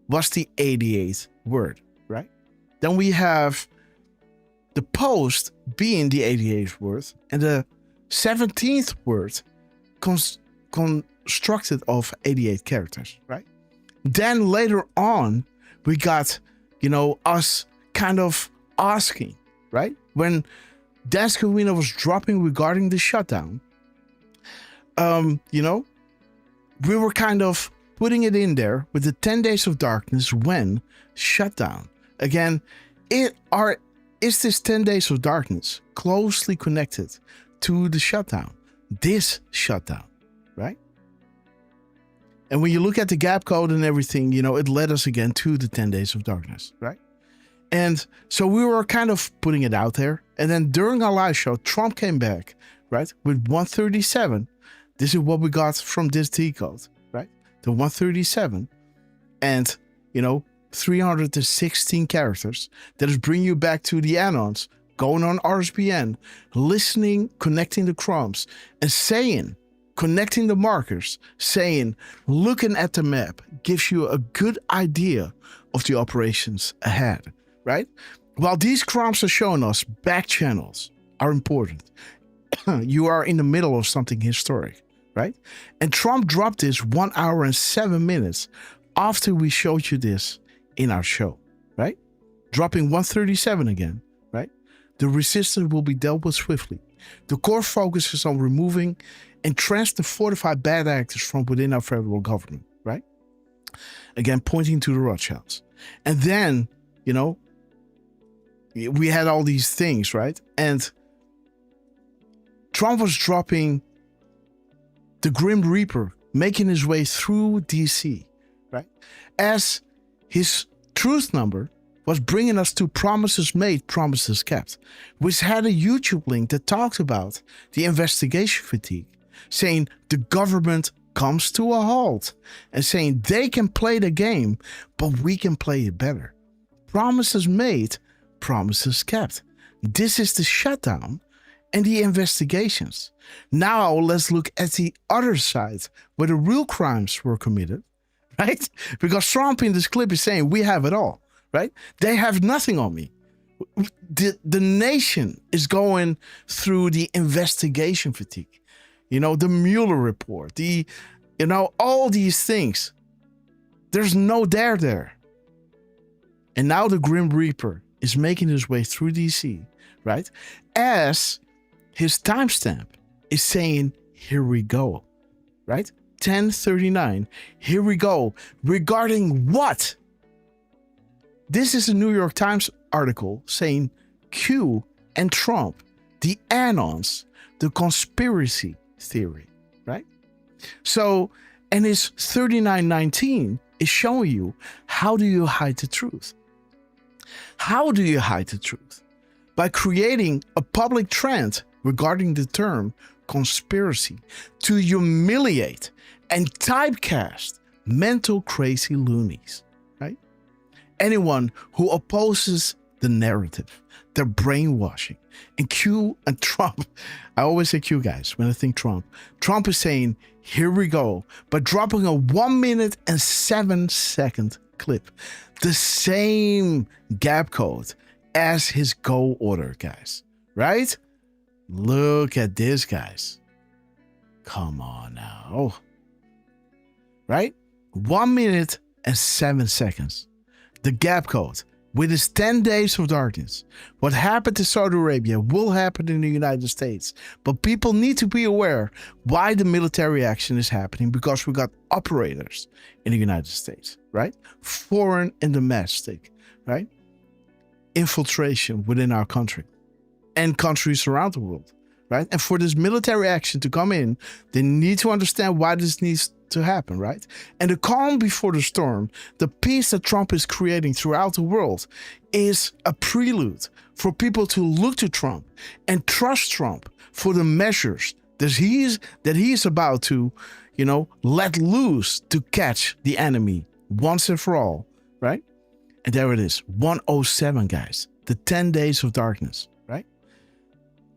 was the 88th word, right? Then we have the post being the 88th word and the 17th word constructed of 88 characters, right? Then later on, we got, us kind of asking, right? When Dan Scavino was dropping regarding the shutdown, we were kind of putting it in there with the 10 days of darkness when shutdown. Again, is this 10 days of darkness closely connected to the shutdown? This shutdown, right? And when you look at the gap code and everything, it led us again to the 10 days of darkness, right? And so we were kind of putting it out there. And then during our live show, Trump came back, right, with 137. This is what we got from this Decode, right? The 137 and, 316 characters. That is bringing you back to the anons, going on RSBN, listening, connecting the crumbs, and saying, connecting the markers, saying, looking at the map gives you a good idea of the operations ahead, right? While these crumbs are showing us back channels are important, you are in the middle of something historic, right? And Trump dropped this 1 hour and 7 minutes after we showed you this in our show, right? Dropping 137 again, right? The resistance will be dealt with swiftly. The core focuses on removing and transfer fortified bad actors from within our federal government, right? Again, pointing to the Rothschilds. And then, you know, we had all these things, right? And Trump was dropping the Grim Reaper, making his way through DC, right? As his truth number was bringing us to Promises Made, Promises Kept, which had a YouTube link that talked about the investigation fatigue, saying the government comes to a halt and saying they can play the game, but we can play it better. Promises made, promises kept. This is the shutdown and the investigations. Now let's look at the other side where the real crimes were committed, right? Because Trump in this clip is saying we have it all, right? They have nothing on me. The nation is going through the investigation fatigue. You know, the Mueller report, all these things. There's no there. And now the Grim Reaper is making his way through DC, right? As his timestamp is saying, here we go, right? 10:39, here we go. Regarding what? This is a New York Times article saying Q and Trump, the anons, the conspiracy theory, right? So, and his 39:19 is showing you, how do you hide the truth? How do you hide the truth? By creating a public trend regarding the term conspiracy to humiliate and typecast mental crazy loonies, right? Anyone who opposes the narrative, their brainwashing. And Q and Trump, I always say Q, guys, when I think Trump. Trump is saying, here we go, but dropping a 1 minute and 7 second clip. The same gap code as his go order, guys, right? Look at this, guys. Come on now. Right? 1 minute and 7 seconds. The gap code. With his 10 days of darkness, what happened to Saudi Arabia will happen in the United States. But people need to be aware why the military action is happening, because we got operators in the United States, right? Foreign and domestic, right? Infiltration within our country and countries around the world, right? And for this military action to come in, they need to understand why this needs to happen, right? And the calm before the storm, the peace that Trump is creating throughout the world, is a prelude for people to look to Trump and trust Trump for the measures that he's about to, let loose to catch the enemy once and for all, right? And there it is, 107, guys, the 10 days of darkness, right?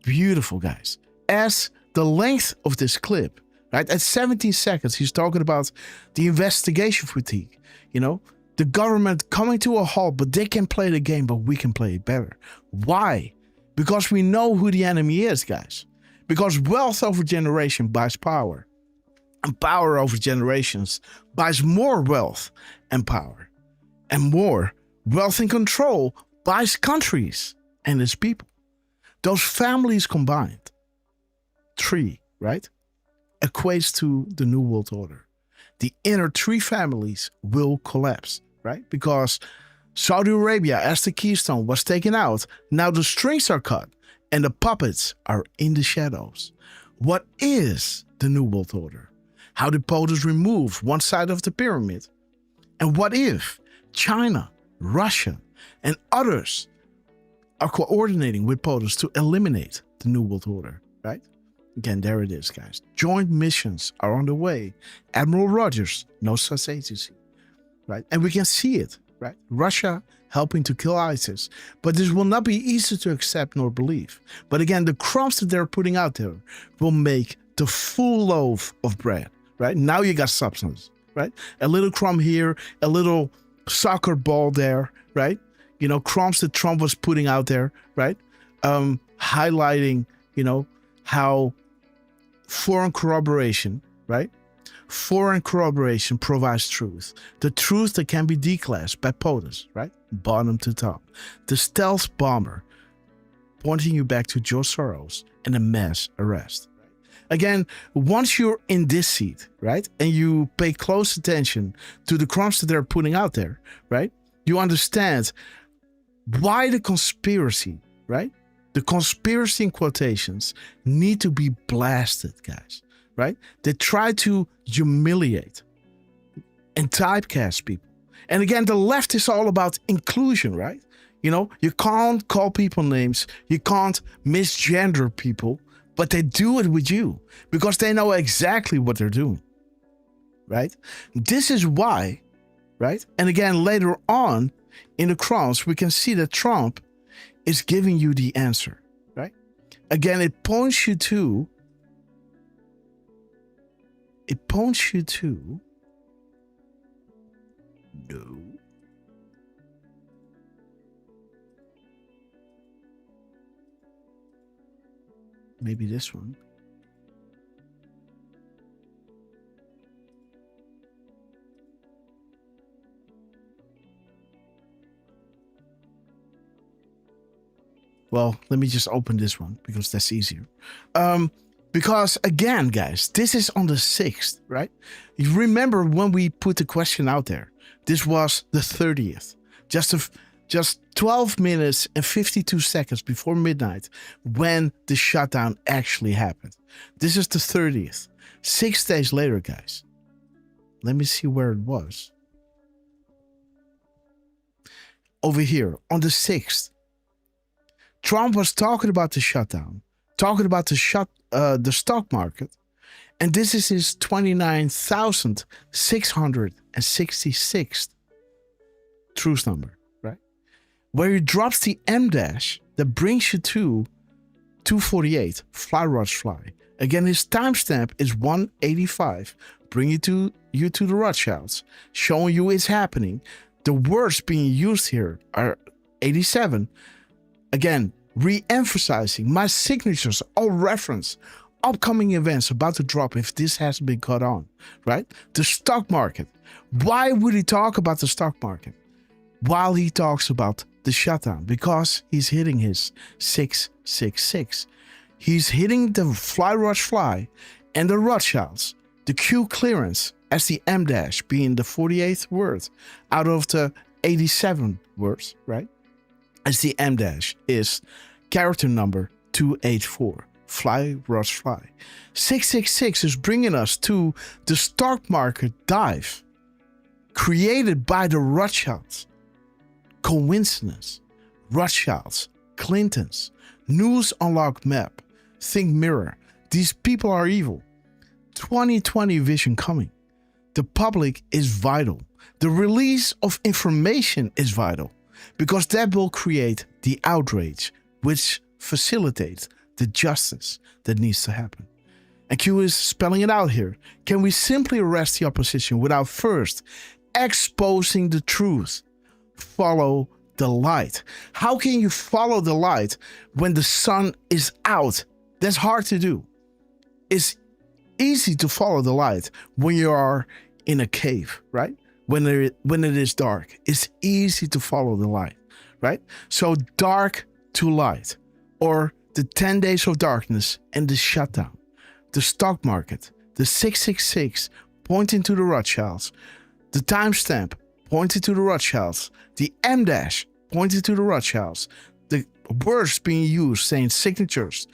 Beautiful, guys. As the length of this clip, right, at 17 seconds, he's talking about the investigation fatigue. The government coming to a halt, but they can play the game, but we can play it better. Why? Because we know who the enemy is, guys. Because wealth over generation buys power. And power over generations buys more wealth and power. And more wealth and control buys countries and its people. Those families combined, 3, right, equates to the New World Order. The inner 3 families will collapse, right? Because Saudi Arabia, as the keystone, was taken out. Now the strings are cut and the puppets are in the shadows. What is the New World Order? How did POTUS remove one side of the pyramid? And what if China, Russia, and others are coordinating with POTUS to eliminate the New World Order, right? Again, there it is, guys. Joint missions are on the way. Admiral Rogers knows such agency, right? And we can see it, right? Russia helping to kill ISIS. But this will not be easy to accept nor believe. But again, the crumbs that they're putting out there will make the full loaf of bread, right? Now you got substance, right? A little crumb here, a little soccer ball there, right? Crumbs that Trump was putting out there, right? Highlighting, how foreign corroboration, right? Foreign corroboration provides truth. The truth that can be declassed by POTUS, right? Bottom to top. The stealth bomber, pointing you back to George Soros and a mass arrest. Again, once you're in this seat, right, and you pay close attention to the crumbs that they're putting out there, right, you understand why the conspiracy, right, the conspiracy in quotations need to be blasted, guys, right? They try to humiliate and typecast people. And again, the left is all about inclusion, right? You know, you can't call people names, you can't misgender people, but they do it with you because they know exactly what they're doing, right? This is why, right? And again, later on in the crumbs, we can see that Trump is giving you the answer, right? Again, it points you to no. Maybe this one. Well, let me just open this one because that's easier. Because again, guys, this is on the 6th, right? You remember when we put the question out there? This was the 30th. Just 12 minutes and 52 seconds before midnight when the shutdown actually happened. This is the 30th. 6 days later, guys. Let me see where it was. Over here, on the 6th. Trump was talking about the shutdown, talking about the stock market, and this is his 29,666th truth number, right? Where he drops the M dash that brings you to 248, fly Rods fly. Again, his timestamp is 185, bring you to the Rothschilds, showing you it's happening. The words being used here are 87. Again, re-emphasizing my signatures all reference upcoming events about to drop if this hasn't been caught on, right? The stock market. Why would he talk about the stock market while he talks about the shutdown? Because he's hitting his 666. He's hitting the fly Rods fly and the Rothschilds, the Q clearance as the M dash being the 48th word out of the 87 words, right? As the M dash is character number 284. Fly Rods fly. 666 is bringing us to the stock market dive created by the Rothschilds. Coincidence? Rothschilds, Clintons, News Unlocked Map, Think Mirror. These people are evil. 2020 vision coming. The public is vital. The release of information is vital because that will create the outrage which facilitates the justice that needs to happen. And Q is spelling it out here. Can we simply arrest the opposition without first exposing the truth? Follow the light. How can you follow the light when the sun is out? That's hard to do. It's easy to follow the light when you are in a cave, right? When it is dark, it's easy to follow the light, right? So dark to light, or the 10 days of darkness and the shutdown, the stock market, the 666 pointing to the Rothschilds, the timestamp pointing to the Rothschilds, the M dash pointing to the Rothschilds, the words being used saying signatures,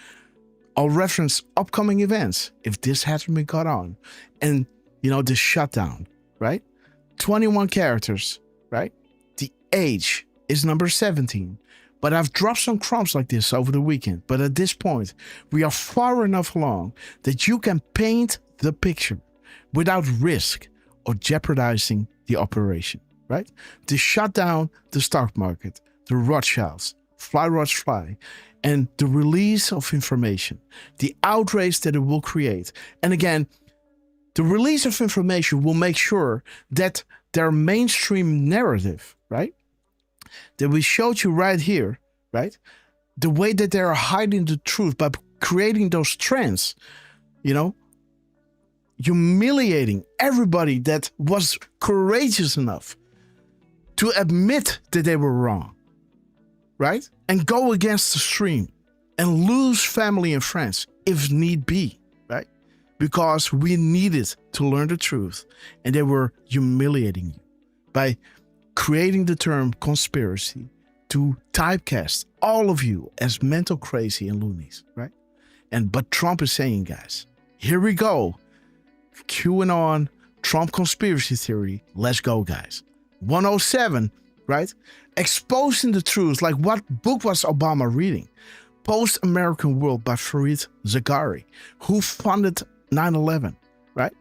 I'll reference upcoming events if this hasn't been caught on, and the shutdown, right? 21 characters, right? The age is number 17. But I've dropped some crumbs like this over the weekend. But at this point, we are far enough along that you can paint the picture without risk or jeopardizing the operation, right? To shut down the stock market, the Rothschilds, fly Rods fly, and the release of information, the outrage that it will create. And again, the release of information will make sure that their mainstream narrative, right? That we showed you right here, right? The way that they are hiding the truth by creating those trends, humiliating everybody that was courageous enough to admit that they were wrong, right? And go against the stream and lose family and friends if need be, right? because we needed to learn the truth, and they were humiliating you by creating the term conspiracy to typecast all of you as mental crazy and loonies, right? But Trump is saying, guys, here we go. QAnon, Trump conspiracy theory. Let's go, guys. 107, right? Exposing the truth. Like, what book was Obama reading? Post-American World by Fareed Zakaria, who funded 9/11, right?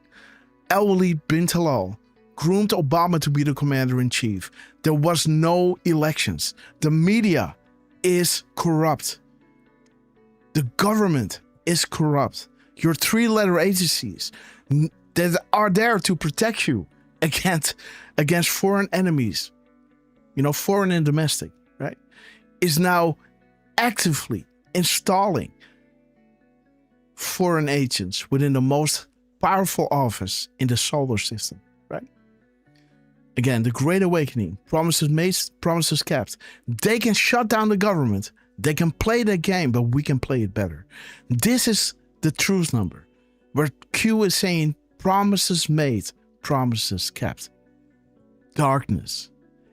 El-Walid bin Talal groomed Obama to be the commander-in-chief. There was no elections. The media is corrupt. The government is corrupt. Your three-letter agencies that are there to protect you against foreign enemies, foreign and domestic, right, is now actively installing foreign agents within the most powerful office in the solar system, right? Again, the Great Awakening, promises made, promises kept. They can shut down the government. They can play the game, but we can play it better. This is the truth number, where Q is saying promises made, promises kept. Darkness.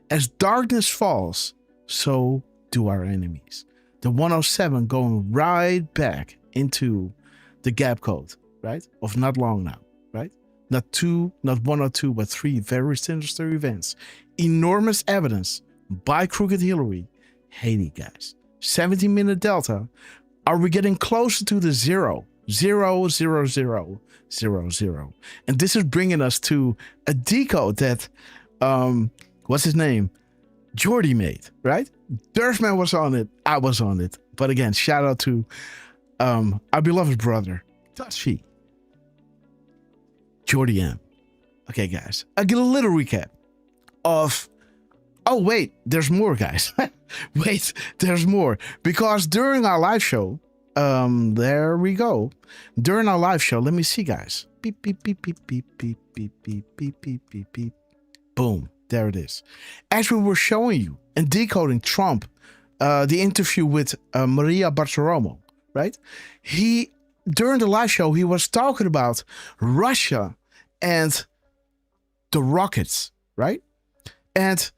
As darkness falls, so do our enemies. The 107 going right back into the gap code, right? Of not long now, right? Not 1 or 2, but 3 very sinister events. Enormous evidence by Crooked Hillary. Haiti, guys. 17-minute delta. Are we getting closer to the 0? 0, 0, 0, 0, 0. And this is bringing us to a decode that, what's his name? Jordy made, right? Derfman was on it. I was on it. But again, shout out to our beloved brother, Tashi. Jordy M. Okay, guys. I'll get a little recap of... Oh, wait. There's more, guys. Wait, there's more. Because during our live show... there we go. During our live show, let me see, guys. Beep, beep, beep, beep, beep, beep, beep, beep, beep, beep, beep, beep. Boom. There it is. As we were showing you and decoding Trump, the interview with Maria Bartiromo, right? During the live show, he was talking about Russia and the rockets, right? And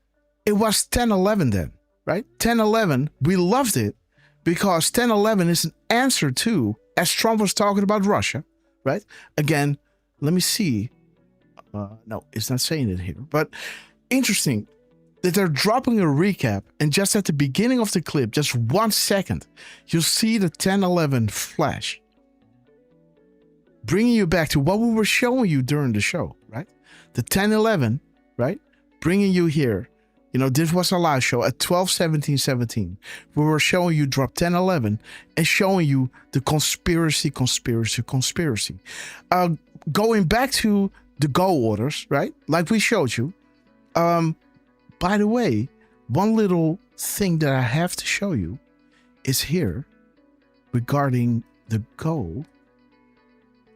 it was 10/11 then, right? 10/11, we loved it. Because 10/11 is an answer to, as Trump was talking about Russia, right? Again, let me see. No, it's not saying it here. But interesting that they're dropping a recap, and just at the beginning of the clip, just 1 second, you'll see the 10/11 flash. Bringing you back to what we were showing you during the show, right? The 10/11, right? Bringing you here. This was a live show at 12/17/17. We were showing you drop 10/11 and showing you the conspiracy. Going back to the go orders, right? Like we showed you. By the way, one little thing that I have to show you is here regarding the go.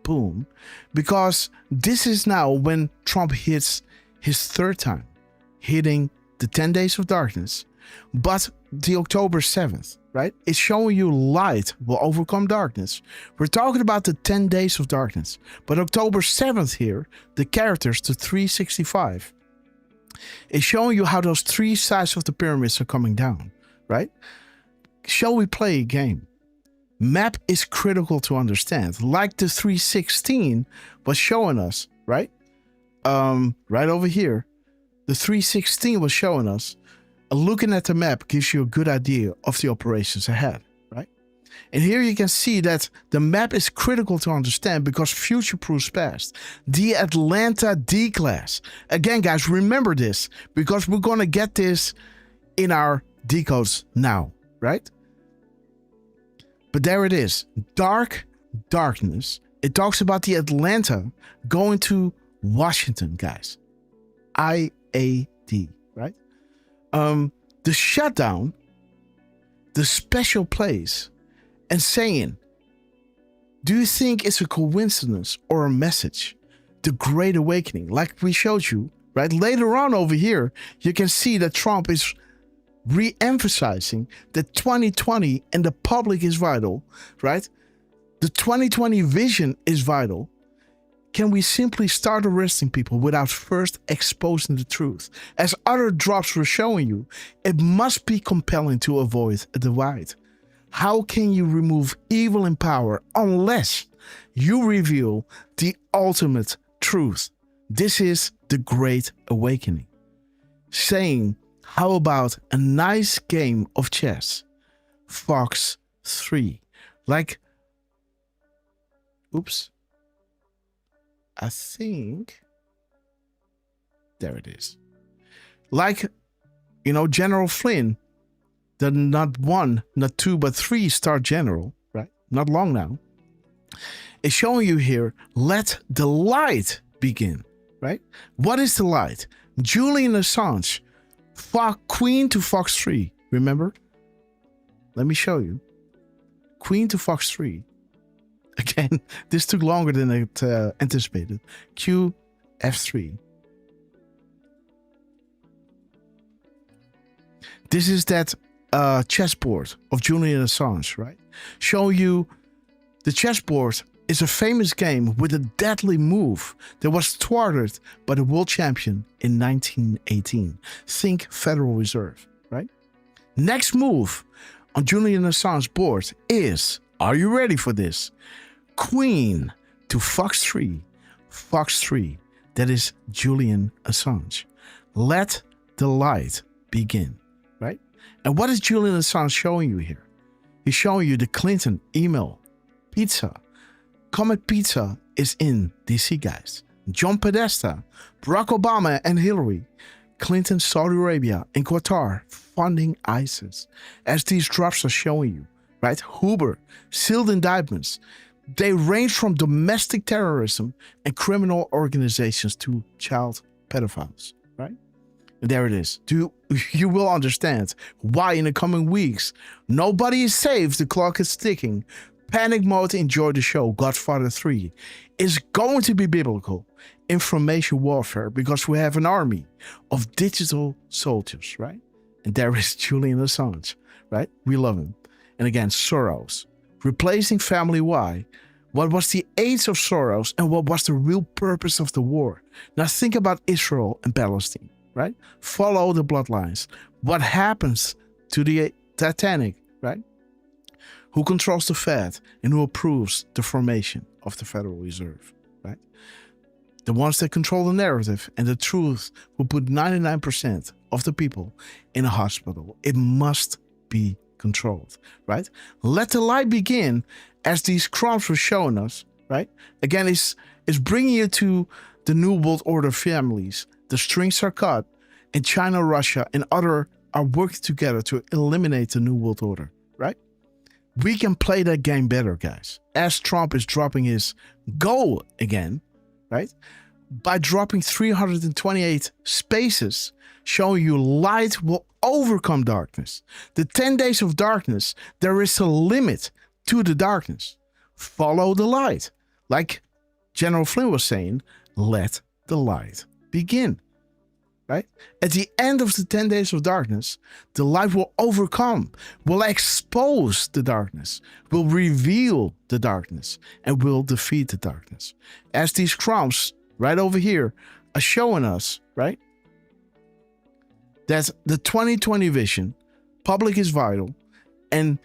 Boom. Because this is now when Trump hits his third time, hitting the 10 days of darkness, but the October 7th, right? It's showing you light will overcome darkness. We're talking about the 10 days of darkness, but October 7th here, the characters, the 365, is showing you how those 3 sides of the pyramids are coming down, right? Shall we play a game? Map is critical to understand, like the 316 was showing us, right? Right over here. The 316 was showing us, looking at the map gives you a good idea of the operations ahead, right? And here you can see that the map is critical to understand because future-proofs past. The Atlanta D-class. Again, guys, remember this because we're going to get this in our decodes now, right? But there it is. Darkness. It talks about the Atlanta going to Washington, guys. IAD, right? The shutdown, the special place, and saying, do you think it's a coincidence or a message? The Great Awakening, like we showed you, right? Later on over here, you can see that Trump is re-emphasizing that 2020 and the public is vital, right? The 2020 vision is vital can we simply start arresting people without first exposing the truth? As other drops were showing you, it must be compelling to avoid a divide. How can you remove evil in power unless you reveal the ultimate truth? This is the Great Awakening. Saying, how about a nice game of chess? Fox 3. Like, oops. I think, there it is. Like, General Flynn, the not 1, not 2, but 3-star general, right? Not long now, is showing you here, let the light begin, right? What is the light? Julian Assange, Queen to Fox 3, remember? Let me show you. Queen to Fox 3. Again, this took longer than I anticipated. Q F3. This is that chessboard of Julian Assange, right? Showing you the chessboard is a famous game with a deadly move that was thwarted by the world champion in 1918. Think Federal Reserve, right? Next move on Julian Assange's board is, are you ready for this? Queen to Fox 3. Fox 3. That is Julian Assange. Let the light begin, right? And what is Julian Assange showing you here? He's showing you the Clinton email, pizza. Comet Pizza is in DC, guys. John Podesta, Barack Obama and Hillary Clinton, Saudi Arabia and Qatar funding ISIS. As these drops are showing you, right? Hoover, sealed indictments. They range from domestic terrorism and criminal organizations to child pedophiles, right? And there it is. You will understand why in the coming weeks, nobody is safe, the clock is ticking. Panic mode, enjoy the show. Godfather 3 is going to be biblical. Information warfare, because we have an army of digital soldiers, right? And there is Julian Assange, right? We love him. And again, Soros. Replacing Family Y. What was the age of Soros and what was the real purpose of the war? Now think about Israel and Palestine, right? Follow the bloodlines. What happens to the Titanic, right? Who controls the Fed and who approves the formation of the Federal Reserve, right? The ones that control the narrative and the truth will put 99% of the people in a hospital. It must be controlled, right? Let the light begin, as these crumbs were showing us, right? Again, it's bringing you to the New World Order families. The strings are cut, and China, Russia, and other are working together to eliminate the New World Order, right? We can play that game better, guys. As Trump is dropping his goal again, right? By dropping 328 spaces, showing you light will overcome darkness. The 10 days of darkness, there is a limit to the darkness. Follow the light. Like General Flynn was saying, let the light begin. Right? At the end of the 10 days of darkness, the light will overcome, will expose the darkness, will reveal the darkness, and will defeat the darkness. As these crumbs right over here are showing us, right? That the 2020 vision, public is vital, and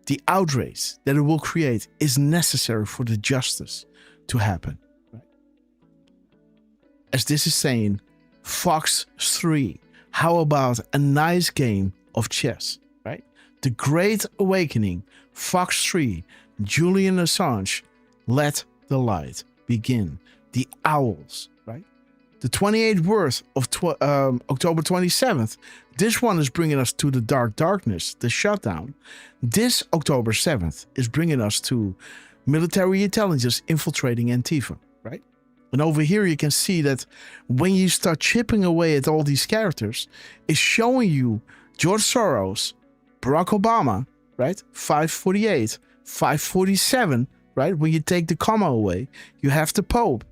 the outrage that it will create is necessary for the justice to happen. Right? As this is saying, Fox 3, how about a nice game of chess, right? The Great Awakening, Fox 3, Julian Assange, let the light begin. The Owls, right? The 28th worth of October 27th. This one is bringing us to the dark darkness, the shutdown. This October 7th is bringing us to military intelligence infiltrating Antifa, right? And over here you can see that when you start chipping away at all these characters, it's showing you George Soros, Barack Obama, right? 548, 547, right? When you take the comma away, you have the Pope.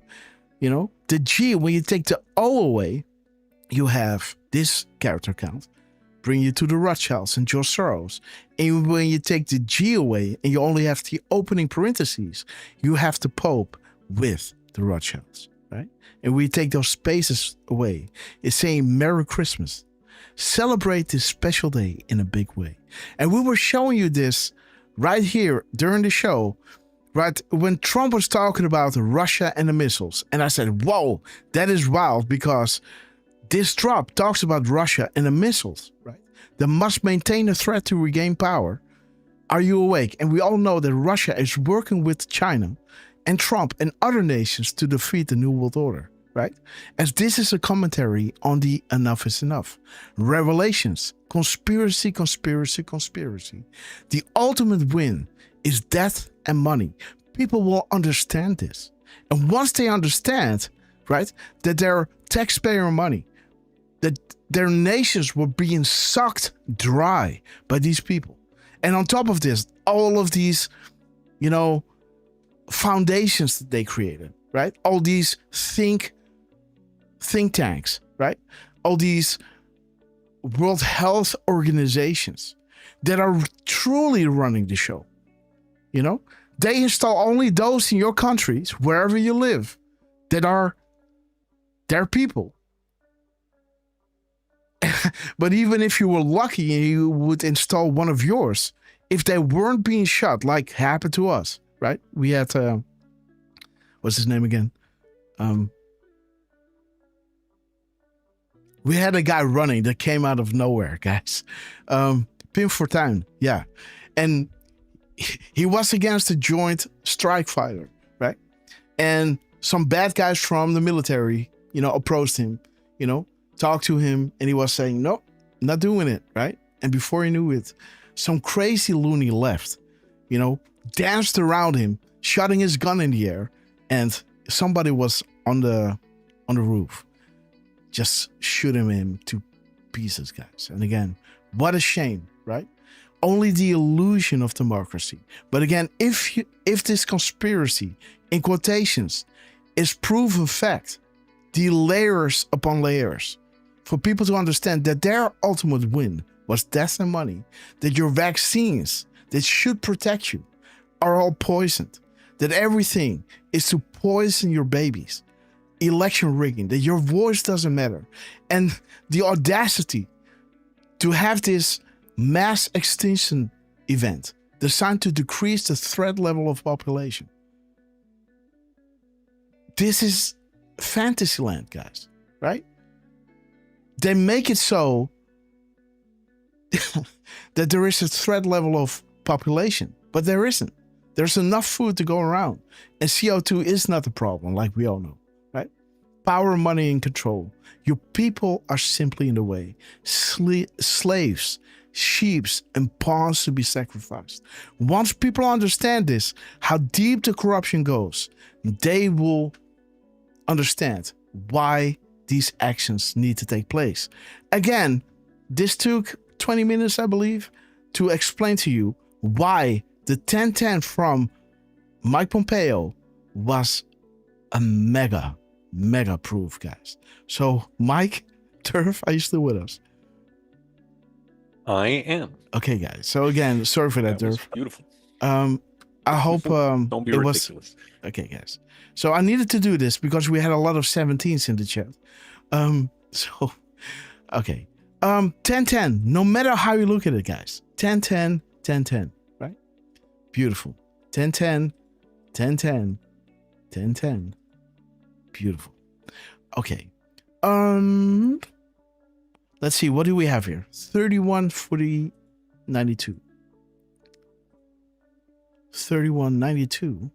You know, the G, when you take the O away, you have this character count. Bring you to the Rothschilds and George Soros. And when you take the G away and you only have the opening parentheses, you have the Pope with the Rothschilds, right? And we take those spaces away. It's saying Merry Christmas. Celebrate this special day in a big way. And we were showing you this right here during the show, right? When Trump was talking about Russia and the missiles. And I said, whoa, that is wild, because this drop talks about Russia and the missiles, right? They must maintain a threat to regain power. Are you awake? And we all know that Russia is working with China and Trump and other nations to defeat the New World Order, right? As this is a commentary on the enough is enough. Revelations, conspiracy, conspiracy, conspiracy. The ultimate win is death and money. People will understand this. And once they understand, right, that their taxpayer money, that their nations were being sucked dry by these people. And on top of this, all of these, foundations that they created, right? All these think tanks, right? All these World Health Organizations that are truly running the show. They install only those in your countries, wherever you live, that are their people. But even if you were lucky, you would install one of yours. If they weren't being shot, like happened to us, right? We had, what's his name again? We had a guy running that came out of nowhere, guys. Pim Fortuyn, yeah. And he was against a joint strike fighter, right? And some bad guys from the military, approached him, talked to him, and he was saying, no, not doing it, right? And before he knew it, some crazy loony left, danced around him, shooting his gun in the air, and somebody was on the roof, just shooting him to pieces, guys. And again, what a shame, right? Only the illusion of democracy. But again, if this conspiracy, in quotations, is proven fact, the layers upon layers, for people to understand that their ultimate win was death and money, that your vaccines that should protect you are all poisoned, that everything is to poison your babies, election rigging, that your voice doesn't matter, and the audacity to have this mass extinction event designed to decrease the threat level of population. This is Fantasyland, guys, right? They make it so that there is a threat level of population, but there isn't. There's enough food to go around, and CO2 is not the problem, like we all know, right? Power, money, and control. Your people are simply in the way. Slaves, sheep, and pawns to be sacrificed. Once people understand this, how deep the corruption goes, they will understand why these actions need to take place. Again, this took 20 minutes, I believe, to explain to you why the 1010 from Mike Pompeo was a mega proof, guys. So, Mike, Derf, are you still with us? I am. Okay, guys. So again, sorry for that, Derf. Beautiful. I hope Don't be it ridiculous. was okay, guys. So I needed to do this because we had a lot of 17s in the chat. So okay. 1010. No matter how you look at it, guys. 1010, 1010, right? Beautiful. 1010, 1010, 1010. Beautiful. Okay. Let's see. What do we have here? 31, 40, 92. 31, 92.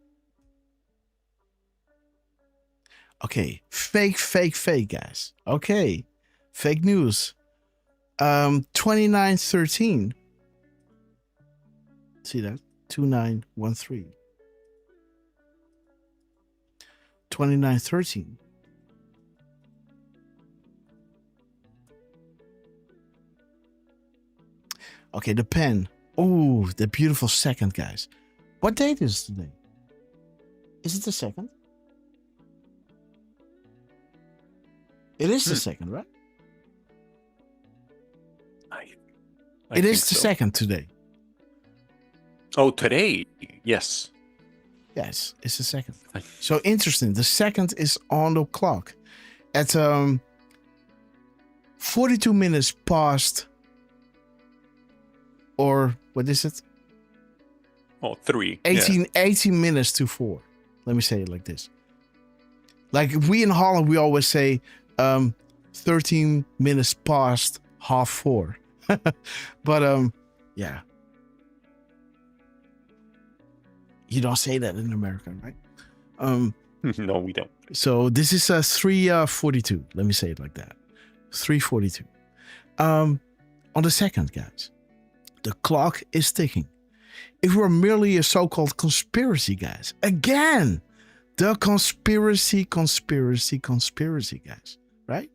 Okay. Fake, guys. Okay. Fake news. 29, 13. See that? 2913. 29, 13. Okay, the pen. Oh, the beautiful second, guys. What date is today? Is it the second? It is the second, right? It is the second today. Oh, today? Yes. Yes, it's the second. So interesting. The second is on the clock at 42 minutes past, or what is it? Oh, 3. 18 minutes to 4. Let me say it like this. Like we in Holland, we always say 13 minutes past 4:30. But yeah. You don't say that in America, right? No, we don't. So this is 3:42. Let me say it like that. 3:42. On the second, guys, the clock is ticking. If we're merely a so-called conspiracy, guys, again, the conspiracy, guys, right?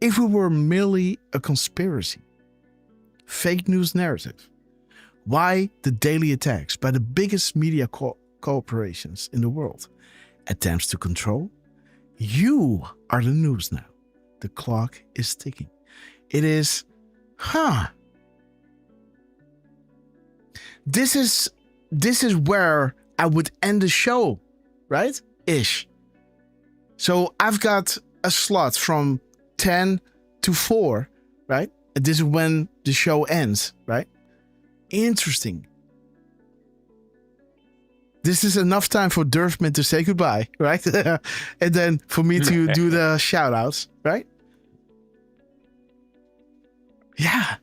If we were merely a conspiracy, fake news narrative, why the daily attacks by the biggest media corporations in the world? Attempts to control? You are the news now. The clock is ticking. It is, This is where I would end the show, right? Ish. So I've got a slot from 10 to 4, right? And this is when the show ends, right? Interesting. This is enough time for Derfman to say goodbye, right? And then for me to do the shout outs, right? Yeah.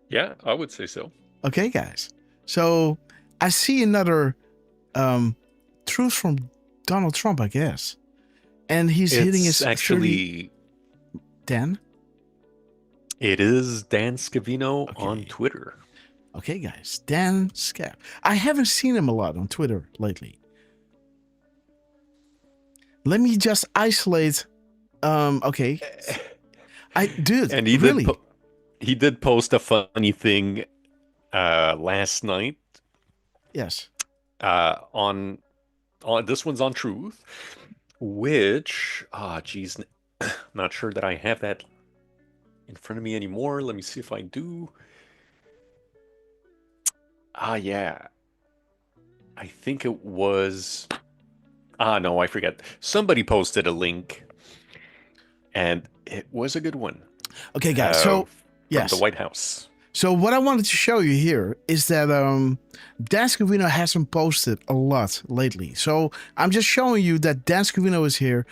Yeah, I would say so. Okay, guys. So I see another truth from Donald Trump, I guess. And he's hitting his actually 30... Dan? It is Dan Scavino on Twitter. Okay, guys. Dan Scav. I haven't seen him a lot on Twitter lately. Let me just isolate. Okay. And he really? He did post a funny thing last night. Yes. On this one's on Truth, which not sure that I have that in front of me anymore. Let me see if I do. Yeah. I think it was. No, I forget. Somebody posted a link, and it was a good one. Okay, guys. So from the White House. So what I wanted to show you here is that Dan Scavino hasn't posted a lot lately. So I'm just showing you that Dan Scavino is here.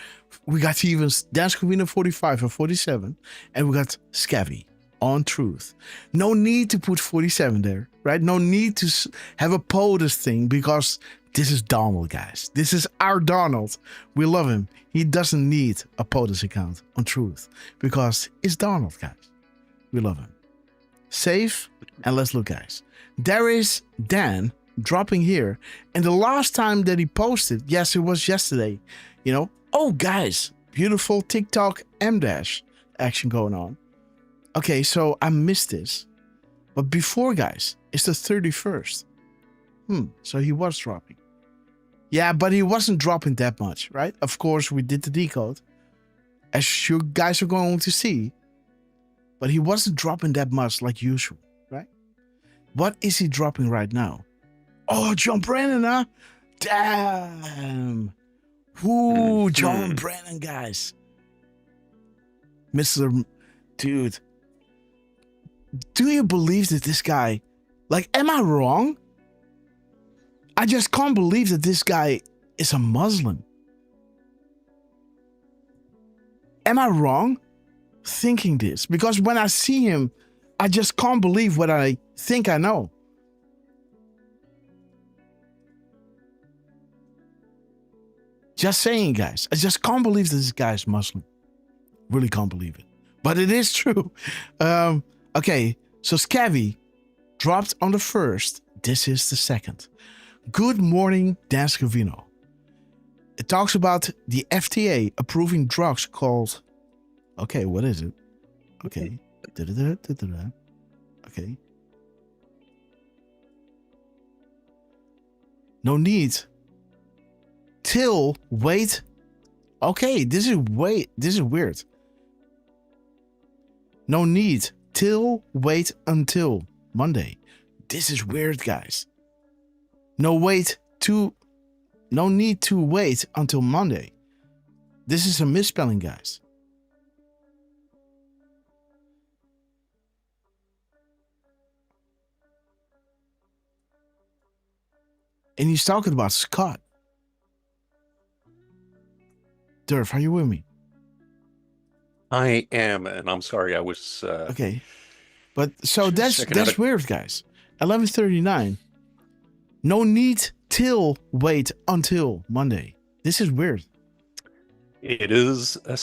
We got even Dan Scavino 45 or 47, and we got Scavvy on Truth. No need to put 47 there, right? No need to have a POTUS thing, because this is Donald, guys. This is our Donald. We love him. He doesn't need a POTUS account on Truth, because it's Donald, guys. We love him. Save, and let's look, guys. There is Dan dropping here, and the last time that he posted, yes, it was yesterday, oh guys, beautiful TikTok M-dash action going on. Okay, so I missed this, but before, guys, it's the 31st. So he was dropping. Yeah, but he wasn't dropping that much, right? Of course, we did the decode, as you guys are going to see. But he wasn't dropping that much like usual, right? What is he dropping right now? Oh, John Brennan, huh? Damn. Ooh, John Brennan, guys. Dude. Do you believe that this guy... am I wrong? I just can't believe that this guy is a Muslim. Am I wrong? Thinking this, because when I see him, I just can't believe what I think I know. Just saying, guys, I just can't believe that this guy is Muslim. Really can't believe it, but it is true. Okay, so Scavvy dropped on the 1st. This is the 2nd. Good morning, Dan Scavino. It talks about the FDA approving drugs called... Okay, what is it? Okay. Okay. No need. Till wait. Okay, this is weird. No need. Till wait until Monday. This is weird, guys. No wait to No need to wait until Monday. This is a misspelling, guys. And he's talking about Scott. Derf, are you with me? I am, and I'm sorry, I was... okay. But so that's checking weird, guys. 11:39. No need till wait until Monday. This is weird. It is a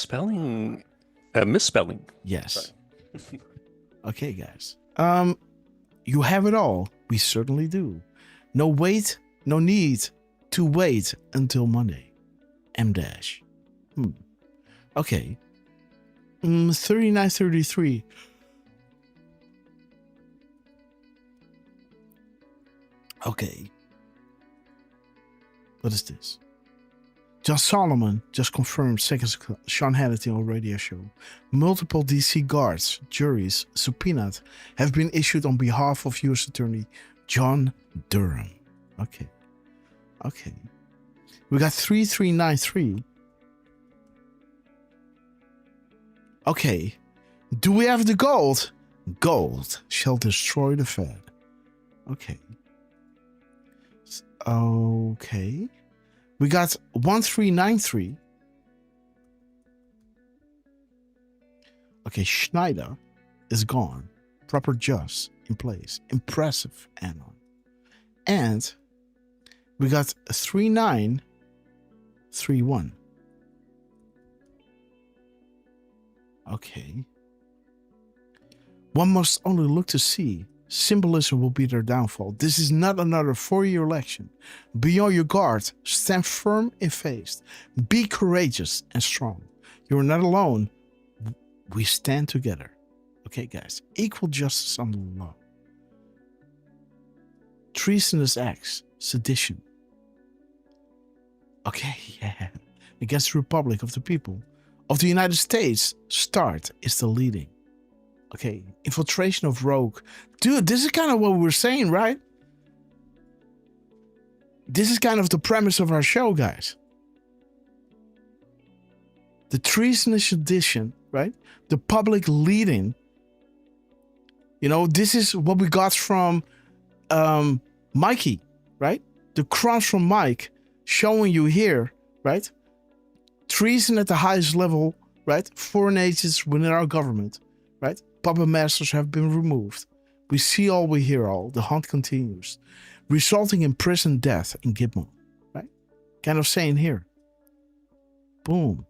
misspelling. Yes. Okay, guys. You have it all. We certainly do. No need to wait until Monday. M dash. Okay. 39:33. Okay. What is this? John Solomon just confirmed seconds ago, Sean Hannity on radio show. Multiple DC guards, juries, subpoenaed have been issued on behalf of U.S. Attorney John Durham. Okay. Okay. We got 3393. Okay. Do we have the gold? Gold shall destroy the Fed. Okay. Okay. We got 1393. Okay, Schneider is gone. Proper just in place. Impressive, Anon. And we got 3931. Okay. One must only look to see. Symbolism will be their downfall. This is not another 4-year election. Be on your guard. Stand firm in faith. Be courageous and strong. You are not alone. We stand together. Okay, guys. Equal justice under the law. Treasonous acts. Sedition. Okay, yeah. Against the Republic of the People of the United States. Start is the leading. Okay, infiltration of rogue. Dude, this is kind of what we were saying, right? This is kind of the premise of our show, guys. The treasonous edition, right? The public leading. You know, this is what we got from Mikey, right? The crumbs from Mike showing you here, right? Treason at the highest level, right? Foreign agents within our government, right? Puppet masters have been removed. We see all, we hear all. The hunt continues, resulting in prison death in Gitmo, right? Kind of saying here. Boom.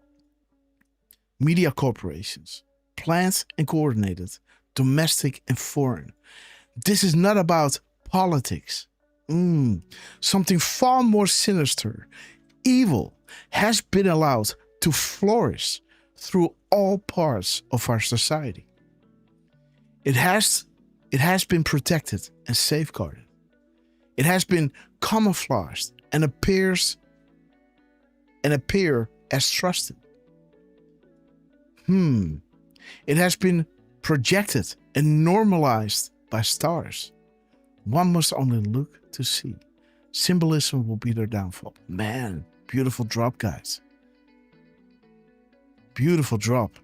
Media corporations, planned and coordinated, domestic and foreign. This is not about politics. Something far more sinister. Evil has been allowed to flourish through all parts of our society. It has been protected and safeguarded. It has been camouflaged and appear as trusted. It has been projected and normalized by stars. One must only look to see. Symbolism will be their downfall. Man, beautiful drop, guys. Beautiful drop.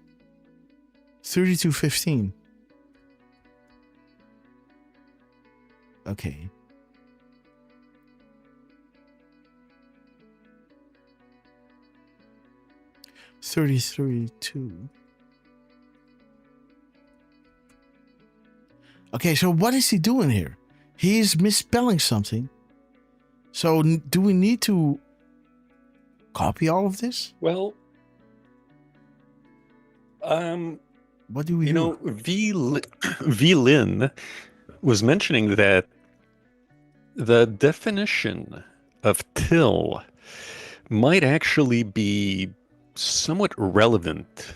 3215. Okay. $33.2. Okay, so what is he doing here? He's misspelling something. So do we need to copy all of this? Well, what do we do? V. Lin was mentioning that the definition of till might actually be somewhat relevant.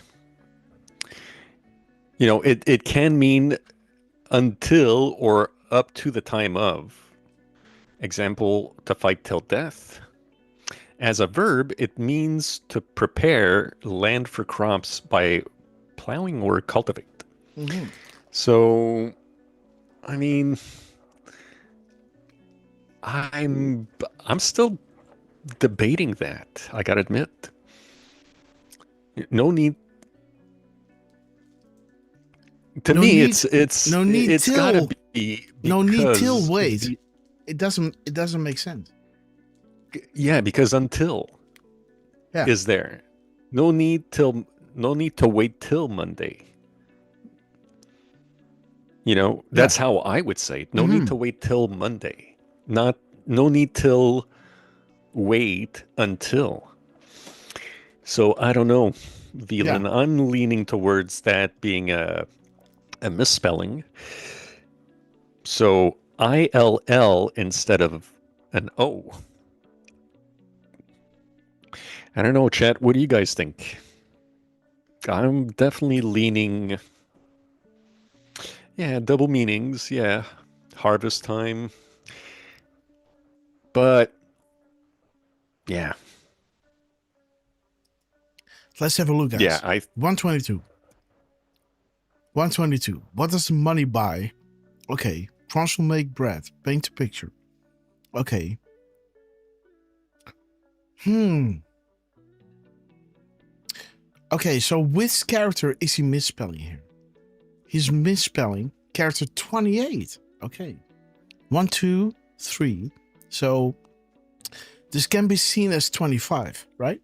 You know, it can mean until or up to the time of. Example, to fight till death. As a verb, it means to prepare land for crops by plowing or cultivate. So, I mean, I'm still debating that, I gotta admit. No need. To No me, need- it's no need it's till- gotta be No need till because wait. It doesn't make sense. yeah, because until Yeah. is there. No need to wait till Monday. That's how I would say it. No need to wait till Monday. No need till wait until. So I don't know, Velan. Yeah. I'm leaning towards that being a misspelling. So ILL instead of an O. I don't know, chat. What do you guys think? I'm definitely leaning. Yeah, double meanings. Yeah, harvest time. But yeah, Let's have a look, guys. Yeah, 122. 122. What does the money buy? Okay. Trunks will make bread. Paint a picture. Okay. Okay, so which character is he misspelling here? He's misspelling character 28. Okay. 1, 2, 3. So this can be seen as 25, right?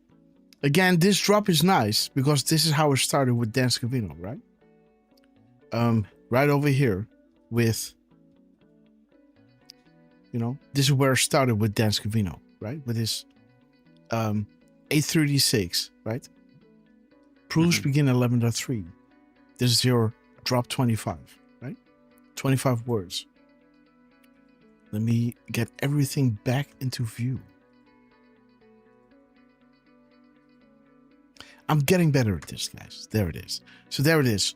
Again, this drop is nice because this is how it started with Dan Scavino, right? Right over here with, this is where it started with Dan Scavino, right? With his 836, right? Proofs begin 11.3. This is your drop 25, right? 25 words. Let me get everything back into view. I'm getting better at this, guys. There it is. So there it is.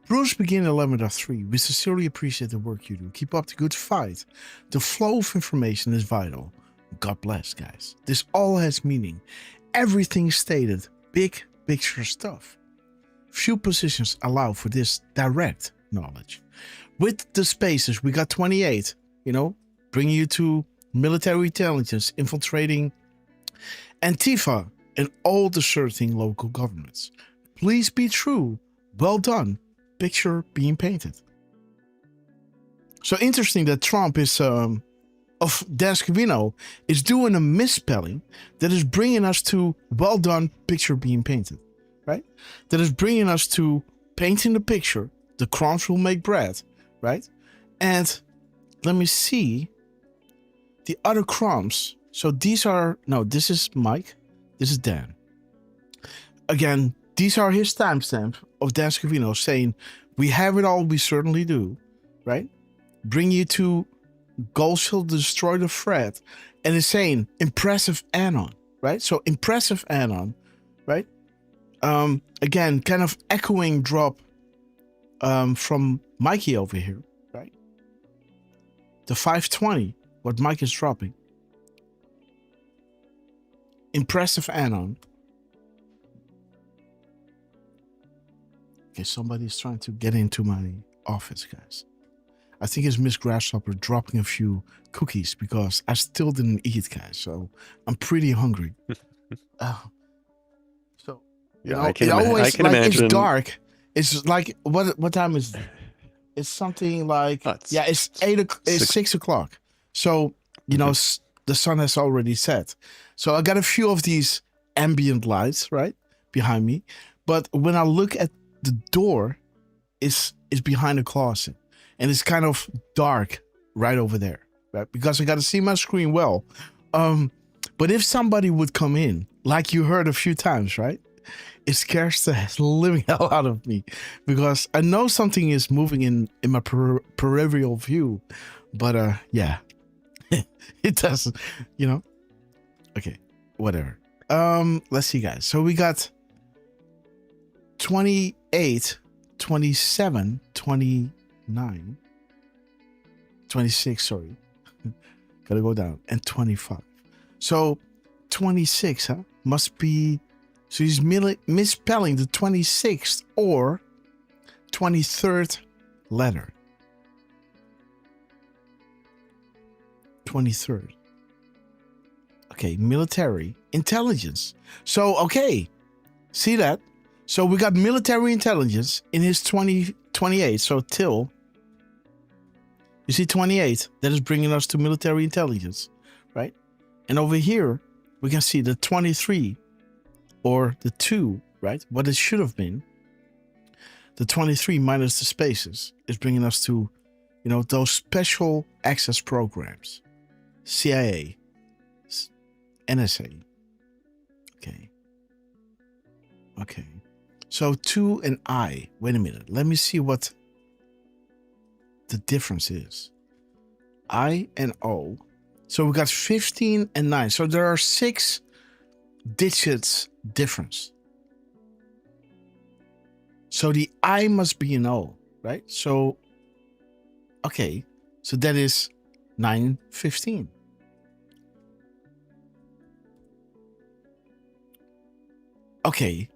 Bruce begin 11.3. We sincerely appreciate the work you do. Keep up the good fight. The flow of information is vital. God bless, guys. This all has meaning. Everything stated. Big picture stuff. Few positions allow for this direct knowledge. With the spaces, we got 28, bringing you to military intelligence, infiltrating Antifa, and all deserting local governments. Please be true. Well done. Picture being painted. So interesting that Trump is of Dan Scavino is doing a misspelling that is bringing us to well done. Picture being painted, right? That is bringing us to painting the picture. The crumbs will make bread, right? And let me see the other crumbs. So these are this is Mike. This is Dan. Again, these are his timestamp of Dan Scavino saying, we have it all, we certainly do, right? Bring you to goals shall destroy the threat. And it's saying, impressive anon, right? So impressive anon, right? Again, kind of echoing drop from Mikey over here, right? The 520, what Mike is dropping. Impressive anon. Okay, somebody's trying to get into my office, guys. I think it's Miss Grasshopper dropping a few cookies because I still didn't eat, guys. So I'm pretty hungry. So I can imagine. It's dark. It's like what time is it? It's something like it's 6 o'clock. So the sun has already set. So I got a few of these ambient lights right behind me, but when I look at the door, is behind a closet, and it's kind of dark right over there, right? Because I got to see my screen well. But if somebody would come in, like you heard a few times, right? It scares the living hell out of me because I know something is moving in my peripheral view, but yeah, it doesn't, Okay, whatever. Let's see, guys. So we got 28, 27, 29, 26, sorry. Gotta go down. And 25. So 26, must be... So he's misspelling the 26th or 23rd letter. 23rd. Okay, military intelligence. So, okay, see that? So we got military intelligence in his 2028. So till, you see 28, that is bringing us to military intelligence, right? And over here, we can see the 23 or the 2, right? What it should have been. The 23 minus the spaces is bringing us to, you know, those special access programs. CIA, NSA. Okay. Okay. So 2 and I. Wait a minute. Let me see what the difference is. I and O. So we got 15 and 9. So there are 6 digits difference. So the I must be an O, right? So, okay. So that is 915. Okay.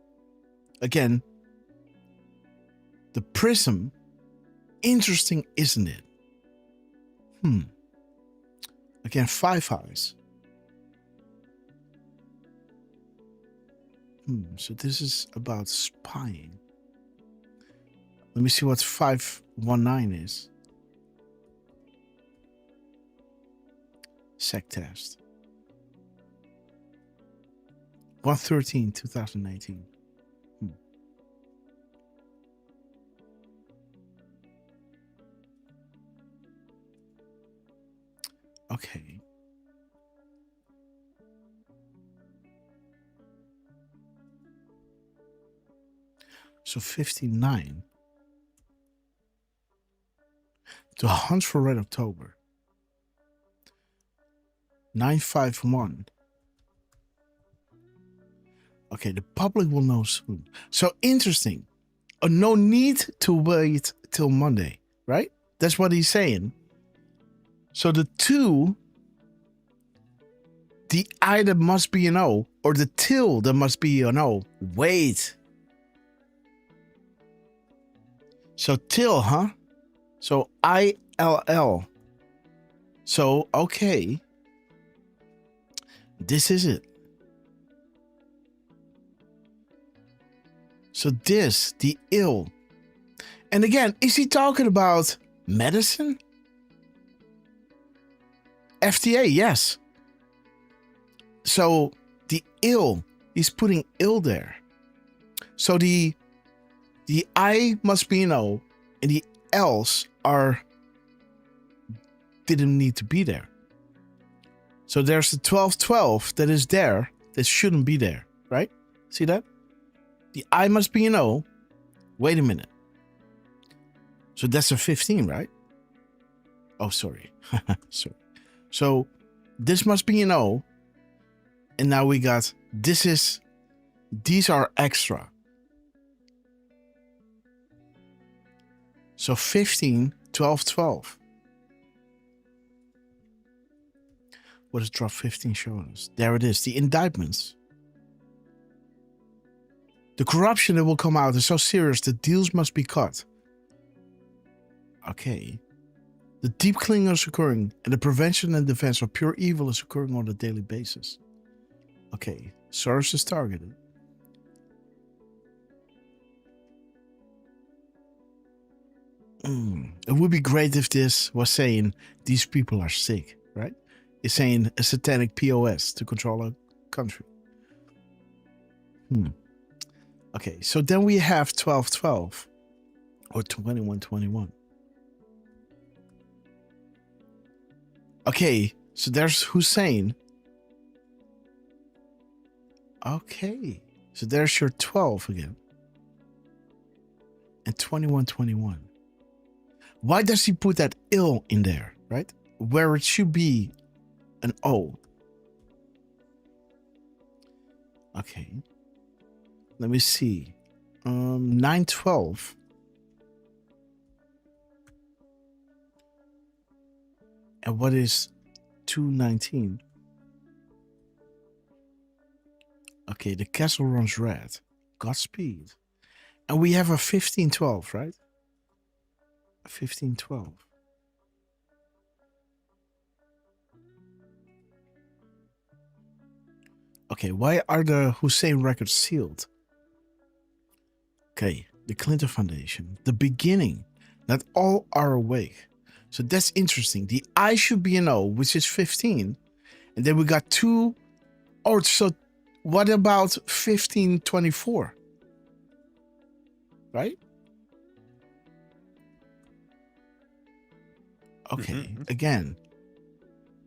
Again, the prism, interesting, isn't it? Again, 5 eyes. So this is about spying. Let me see what 519 is. Sec test. 113, 2018. Okay. So 59. The Hunt for Red October. 951. Okay, the public will know soon. So interesting. No need to wait till Monday, right? That's what he's saying. So the 2, the I that must be an O, or the till that must be an O. Wait. So till, huh? So ILL. So, okay. This is it. So this, the ill. And again, is he talking about medicine? FDA, yes. So the ill, he's putting ill there. So the I must be an O, and the else didn't need to be there. So there's the 1212 that is there that shouldn't be there, right? See that? The I must be an O. Wait a minute. So that's a 15, right? Oh, sorry. Sorry. So this must be an O. And now we got, these are extra. So 15, 12, 12. What does drop 15 showing us? There it is. The indictments. The corruption that will come out is so serious that deals must be cut. Okay. The deep cleaning is occurring, and the prevention and defense of pure evil is occurring on a daily basis. Okay. Source is targeted. It would be great if this was saying these people are sick, right? It's saying a satanic POS to control a country. Okay, so then we have 1212 or 2121. Okay, so there's Hussein. Okay, so there's your 12 again. And 2121. Why does he put that ill in there, right? Where it should be an O. Okay. Let me see. 912. And what is 219? Okay, the castle runs red. Godspeed. And we have a 1512, right? A 1512. Okay, why are the Hussein records sealed? Okay, the Clinton Foundation, the beginning, not all are awake. So that's interesting. The I should be an O, which is 15. And then we got 2. Oh, so what about 1524? Right? Okay, again.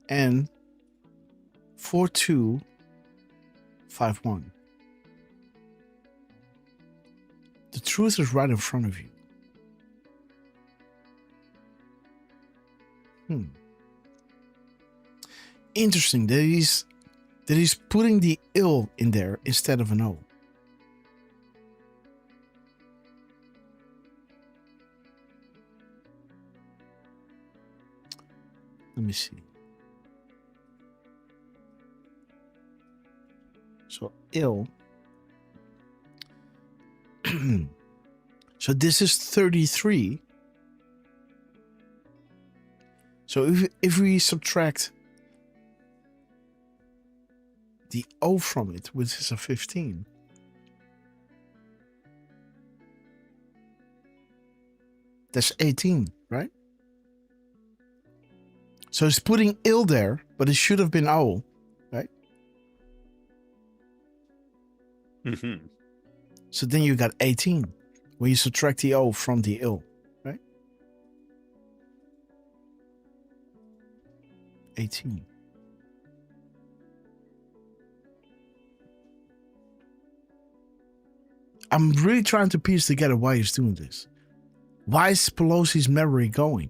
And 4251. The truth is right in front of you. Interesting that he's putting the ill in there instead of an O. Let me see. So ill. So this is 33. So if we subtract the O from it, which is a 15, that's 18, right? So it's putting ill there, but it should have been O, right? So then you got 18 when you subtract the O from the ill, right? 18. I'm really trying to piece together why he's doing this. Why is Pelosi's memory going?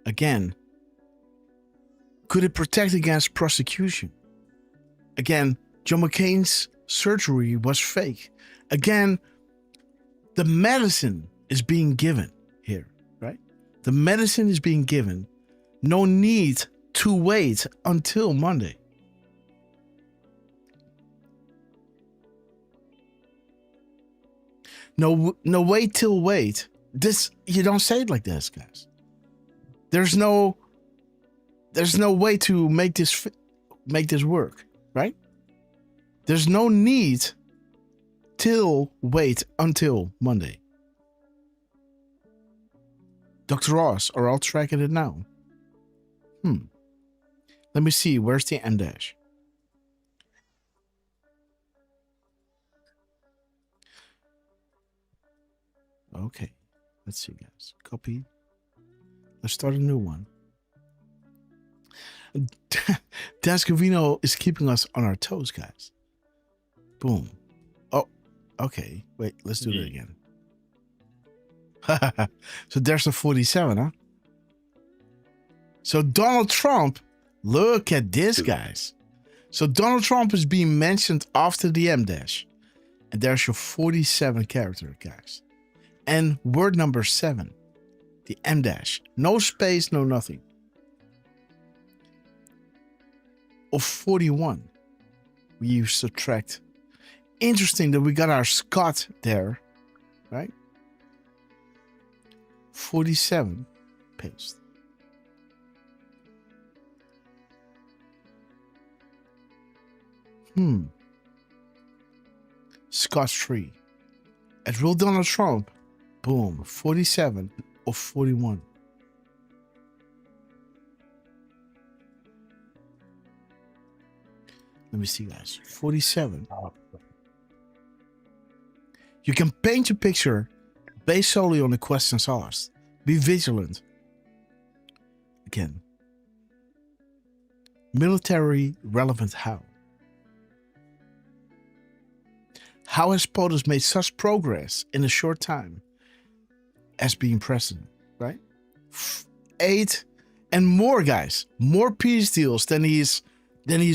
Again, could it protect against prosecution? Again, John McCain's surgery was fake. Again, the medicine is being given here, right? The medicine is being given. No need to wait until Monday. No wait till wait. This, you don't say it like this, guys. There's no way to make this work, right? There's no need till wait until Monday. Dr. Ross, are all tracking it now? Let me see. Where's the M dash? Okay. Let's see, guys. Copy. Let's start a new one. Dascovino is keeping us on our toes, guys. Boom. Oh, okay. Wait, let's do that again. So there's a 47, huh? So Donald Trump, look at this, guys. So Donald Trump is being mentioned after the M dash. And there's your 47 character, guys. And word number 7, the M dash. No space, no nothing. Of 41, we subtract. Interesting that we got our Scott there, right? 47, paste. Scott 3. At real Donald Trump, boom, 47 of 41. Let me see, guys. 47. You can paint your picture based solely on the questions asked. Be vigilant. Again. Military relevant how? How has POTUS made such progress in a short time as being president, right? 8 and more, guys. More peace deals than he's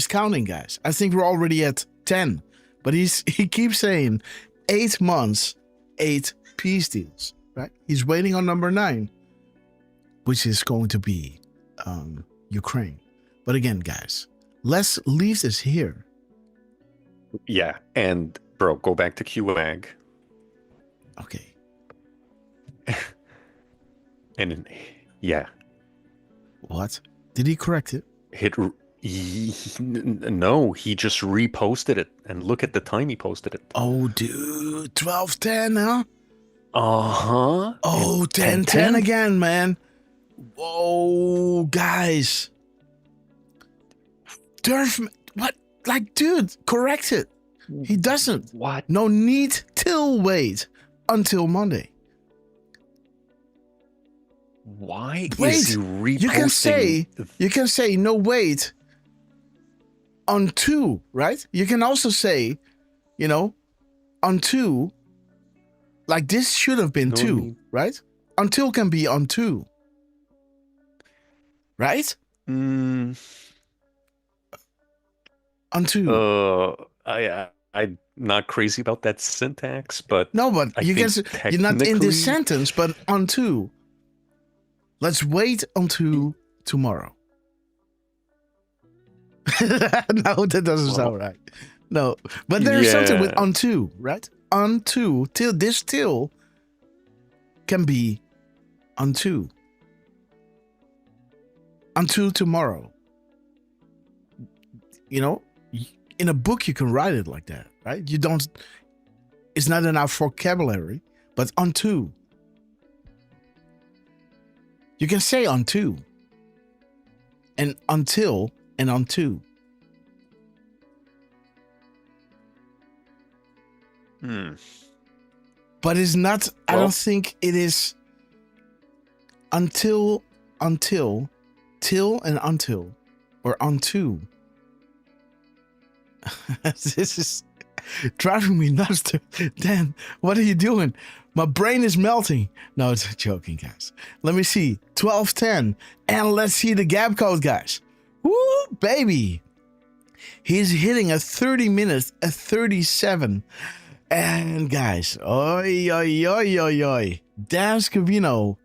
counting, guys. I think we're already at 10, but he keeps saying 8 months, 8 peace deals, right? He's waiting on number 9, which is going to be Ukraine. But again, guys, let's leave this here. Yeah, and bro, go back to QAG. Okay. And yeah. What? Did he correct it? No, he just reposted it, and look at the time he posted it. Oh, dude, 12:10, huh? Uh-huh. Oh, 10:10 again, man. Whoa, guys. Derf, what? Like, dude, correct it. He doesn't. What? No need till wait until Monday. Why Wait, is he reposting? You can say no wait unto, right? You can also say, unto. Like this should have been two, right? Until can be unto. Right? Unto. I'm not crazy about that syntax, but no, but you can say you're not in this sentence, but unto. Let's wait until tomorrow. No, that doesn't sound right. No, but there's something with unto, right? Unto, till this till can be unto tomorrow. In a book you can write it like that, right? It's not in our vocabulary, but unto. You can say unto and until and unto. But it's not, I don't think it is until, till and until, or unto. This is driving me nuts. Dan, what are you doing? My brain is melting. No, it's joking, guys. Let me see. 12:10. And let's see the gap code, guys. Woo, baby. He's hitting a 30 minutes, a 37. And guys, oi. Dan Scavino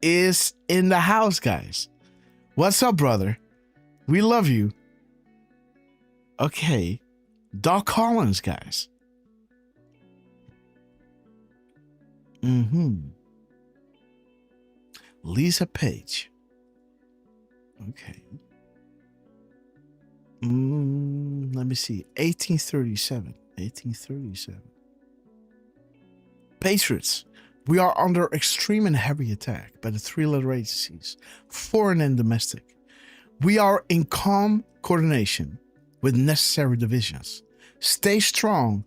is in the house, guys. What's up, brother? We love you. Okay. Doc Collins, guys. Lisa Page. Okay. Let me see. 1837. Patriots. We are under extreme and heavy attack by the three-letter agencies, foreign and domestic. We are in calm coordination with necessary divisions. Stay strong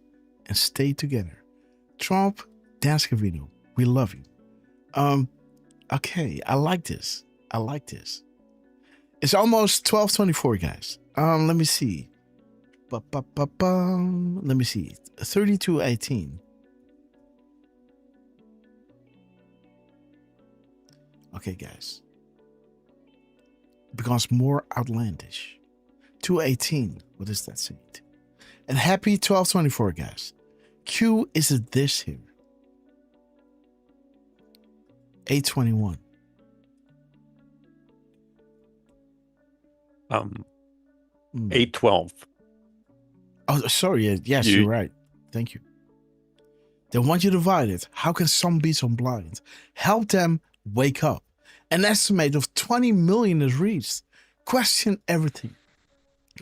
and stay together. Trump, Dan Scavino, we love you. Okay, I like this. It's almost 12:24, guys. Let me see. Let me see. 32:18. Okay, guys. Becomes more outlandish. 2:18. What does that say? And happy 12:24, guys. Q is a this here. 8:21. 8:12. Oh, sorry. Yes, you're right. Thank you. They want you divided. How can some be so blind? Help them wake up. An estimate of 20 million is reached. Question everything.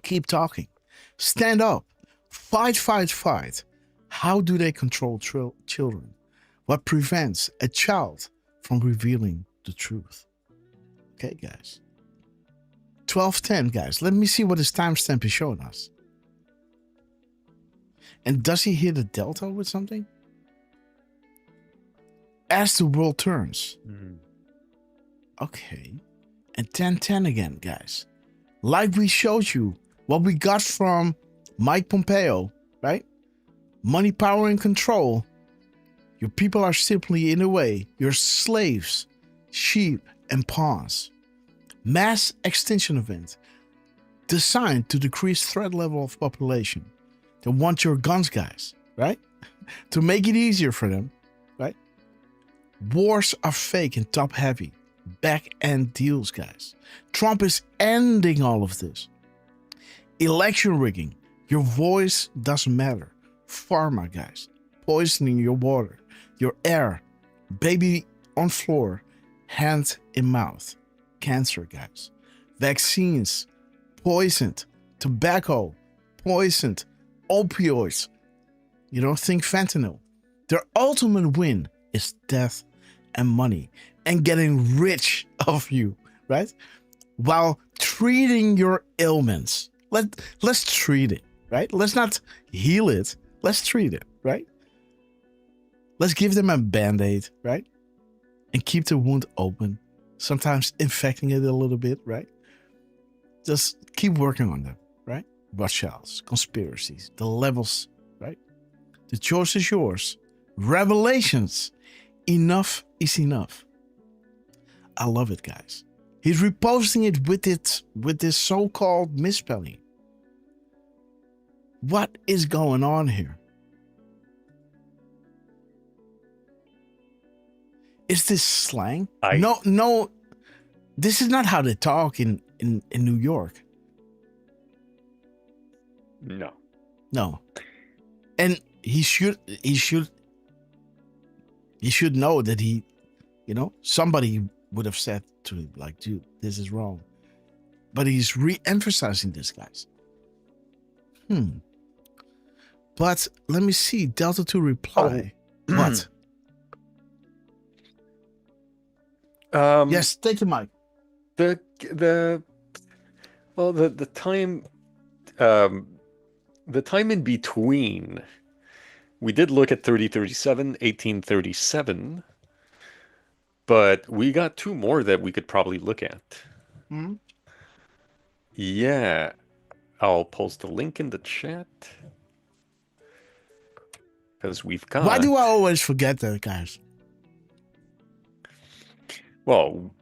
Keep talking. Stand up. Fight. How do they control children? What prevents a child from revealing the truth? Okay, guys. 12:10, guys. Let me see what his timestamp is showing us. And does he hit a delta with something? As the world turns. Okay. And 10:10 again, guys. Like we showed you what we got from Mike Pompeo, right? Money, power, and control. Your people are simply in the way. You're slaves, sheep, and pawns. Mass extinction event designed to decrease threat level of population. They want your guns, guys, right? To make it easier for them, right? Wars are fake and top heavy. Back-end deals, guys. Trump is ending all of this. Election rigging. Your voice doesn't matter. Pharma, guys. Poisoning your water, your air. Baby on floor, hand in mouth. Cancer, guys. Vaccines. poisoned, tobacco, poisoned, opioids. Think fentanyl. Their ultimate win is death and money and getting rich of you, right? While treating your ailments. Let's treat it, right? Let's not heal it. Let's treat it, right? Let's give them a Band-Aid, right? And keep the wound open. Sometimes infecting it a little bit, right? Just keep working on them, right? Rothschilds, conspiracies, the levels, right? The choice is yours. Revelations. Enough is enough. I love it, guys. He's reposting it with this so-called misspelling. What is going on here? Is this slang? No. This is not how they talk in New York. No. And he should know that somebody would have said to him, like, dude, this is wrong. But he's re-emphasizing this, guys. But let me see. Delta 2 reply. What? Yes, take the mic. The time in between, we did look at 3037, 1837, but we got two more that we could probably look at. Yeah, I'll post the link in the chat because we've got. Why do I always forget that, guys? Well,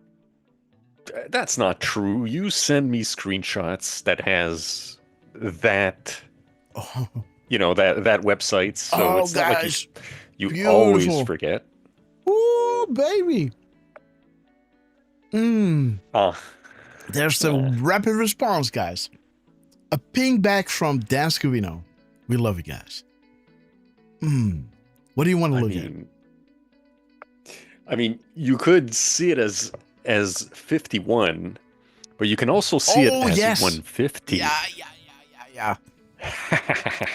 that's not true. You send me screenshots that has that, that website. So it's guys, not like you always forget. Ooh, baby. There's the rapid response, guys. A ping back from Dan Scavino. We love you guys. What do you want to look at? I mean, you could see it as 51, but you can also see it as 150. Yeah.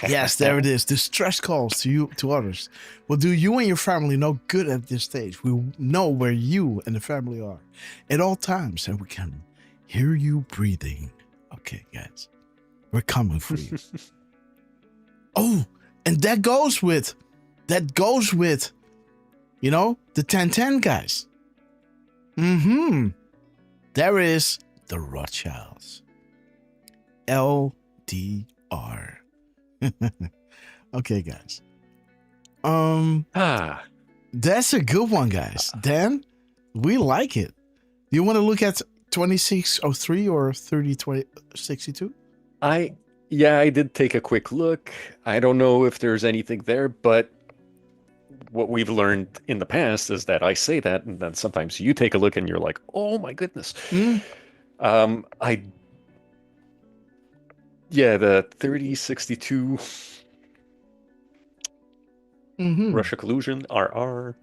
Yes, there it is. Distress calls to others. Well, do you and your family know good at this stage? We know where you and the family are at all times, and we can hear you breathing. Okay, guys, we're coming for you. And that goes with, the 1010 guys. There is the Rothschilds. LDR. Okay, guys. That's a good one, guys. Dan, we like it. You want to look at 2603 or 3062? I did take a quick look. I don't know if there's anything there, but what we've learned in the past is that I say that, and then sometimes you take a look and you're like, oh my goodness. The 3062 Russia collusion, RR.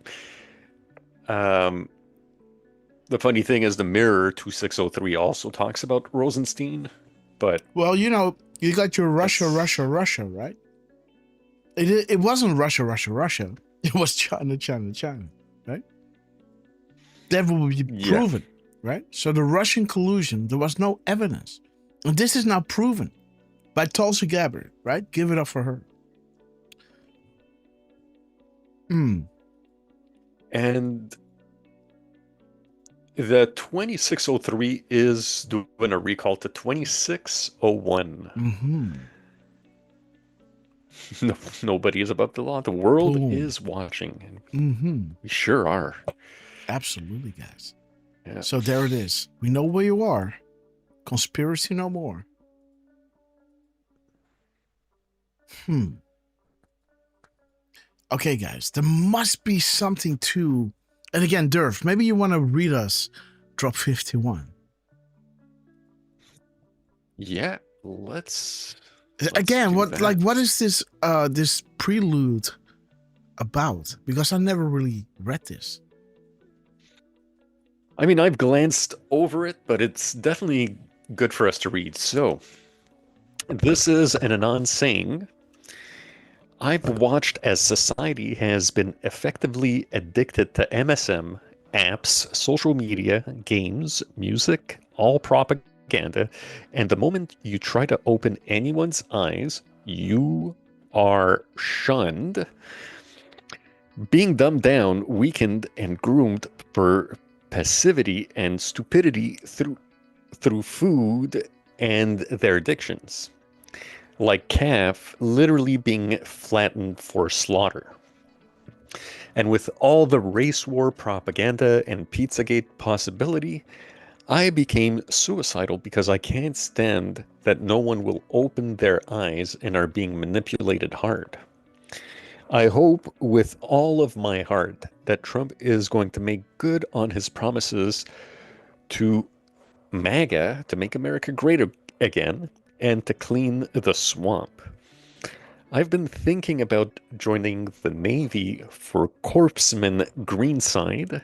The funny thing is the Mirror 2603 also talks about Rosenstein, but well, you got your Russia, right? It wasn't Russia. It was China, right? That will be proven, right? So the Russian collusion, there was no evidence. And this is now proven by Tulsi Gabbard, right? Give it up for her. And the 2603 is doing a recall to 2601. Nobody is above the law. The world is watching. We sure are. Absolutely, guys. Yeah. So there it is. We know where you are. Conspiracy no more. Okay, guys. There must be something to... And again, Derf, maybe you want to read us Drop 51. Yeah, let's again, what is this this prelude about? Because I never really read this. I mean, I've glanced over it, but it's definitely good for us to read. So, this is an Anon saying, I've watched as society has been effectively addicted to MSM, apps, social media, games, music, all propaganda, and the moment you try to open anyone's eyes, you are shunned. Being dumbed down, weakened, and groomed for passivity and stupidity through food and their addictions. Like calf literally being flattened for slaughter. And with all the race war propaganda and Pizzagate possibility, I became suicidal because I can't stand that no one will open their eyes and are being manipulated hard. I hope with all of my heart that Trump is going to make good on his promises to MAGA, to make America great again, and to clean the swamp. I've been thinking about joining the Navy for Corpsman Greenside,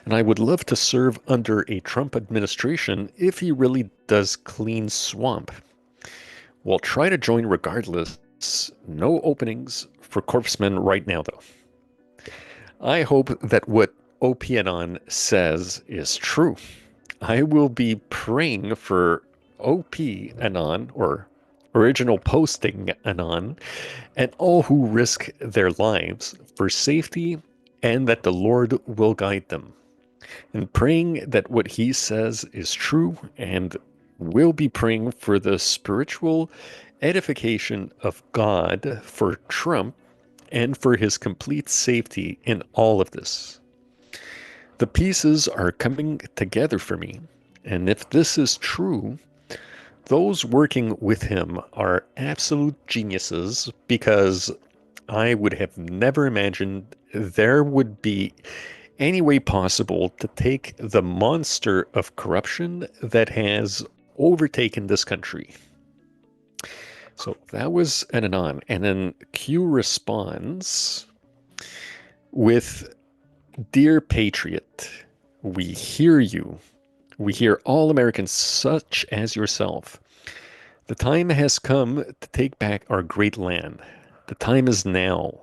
and I would love to serve under a Trump administration if he really does clean swamp. We'll try to join regardless. No openings for Corpsmen right now, though. I hope that what OP-Anon says is true. I will be praying for OP-Anon, or Original Posting Anon, and all who risk their lives for safety and that the Lord will guide them. And praying that what he says is true, and will be praying for the spiritual edification of God for Trump and for his complete safety in all of this. The pieces are coming together for me, and if this is true, those working with him are absolute geniuses, because I would have never imagined there would be any way possible to take the monster of corruption that has overtaken this country. So that was an Anon. And then Q responds with, Dear Patriot, we hear you. We hear all Americans such as yourself. The time has come to take back our great land. The time is now.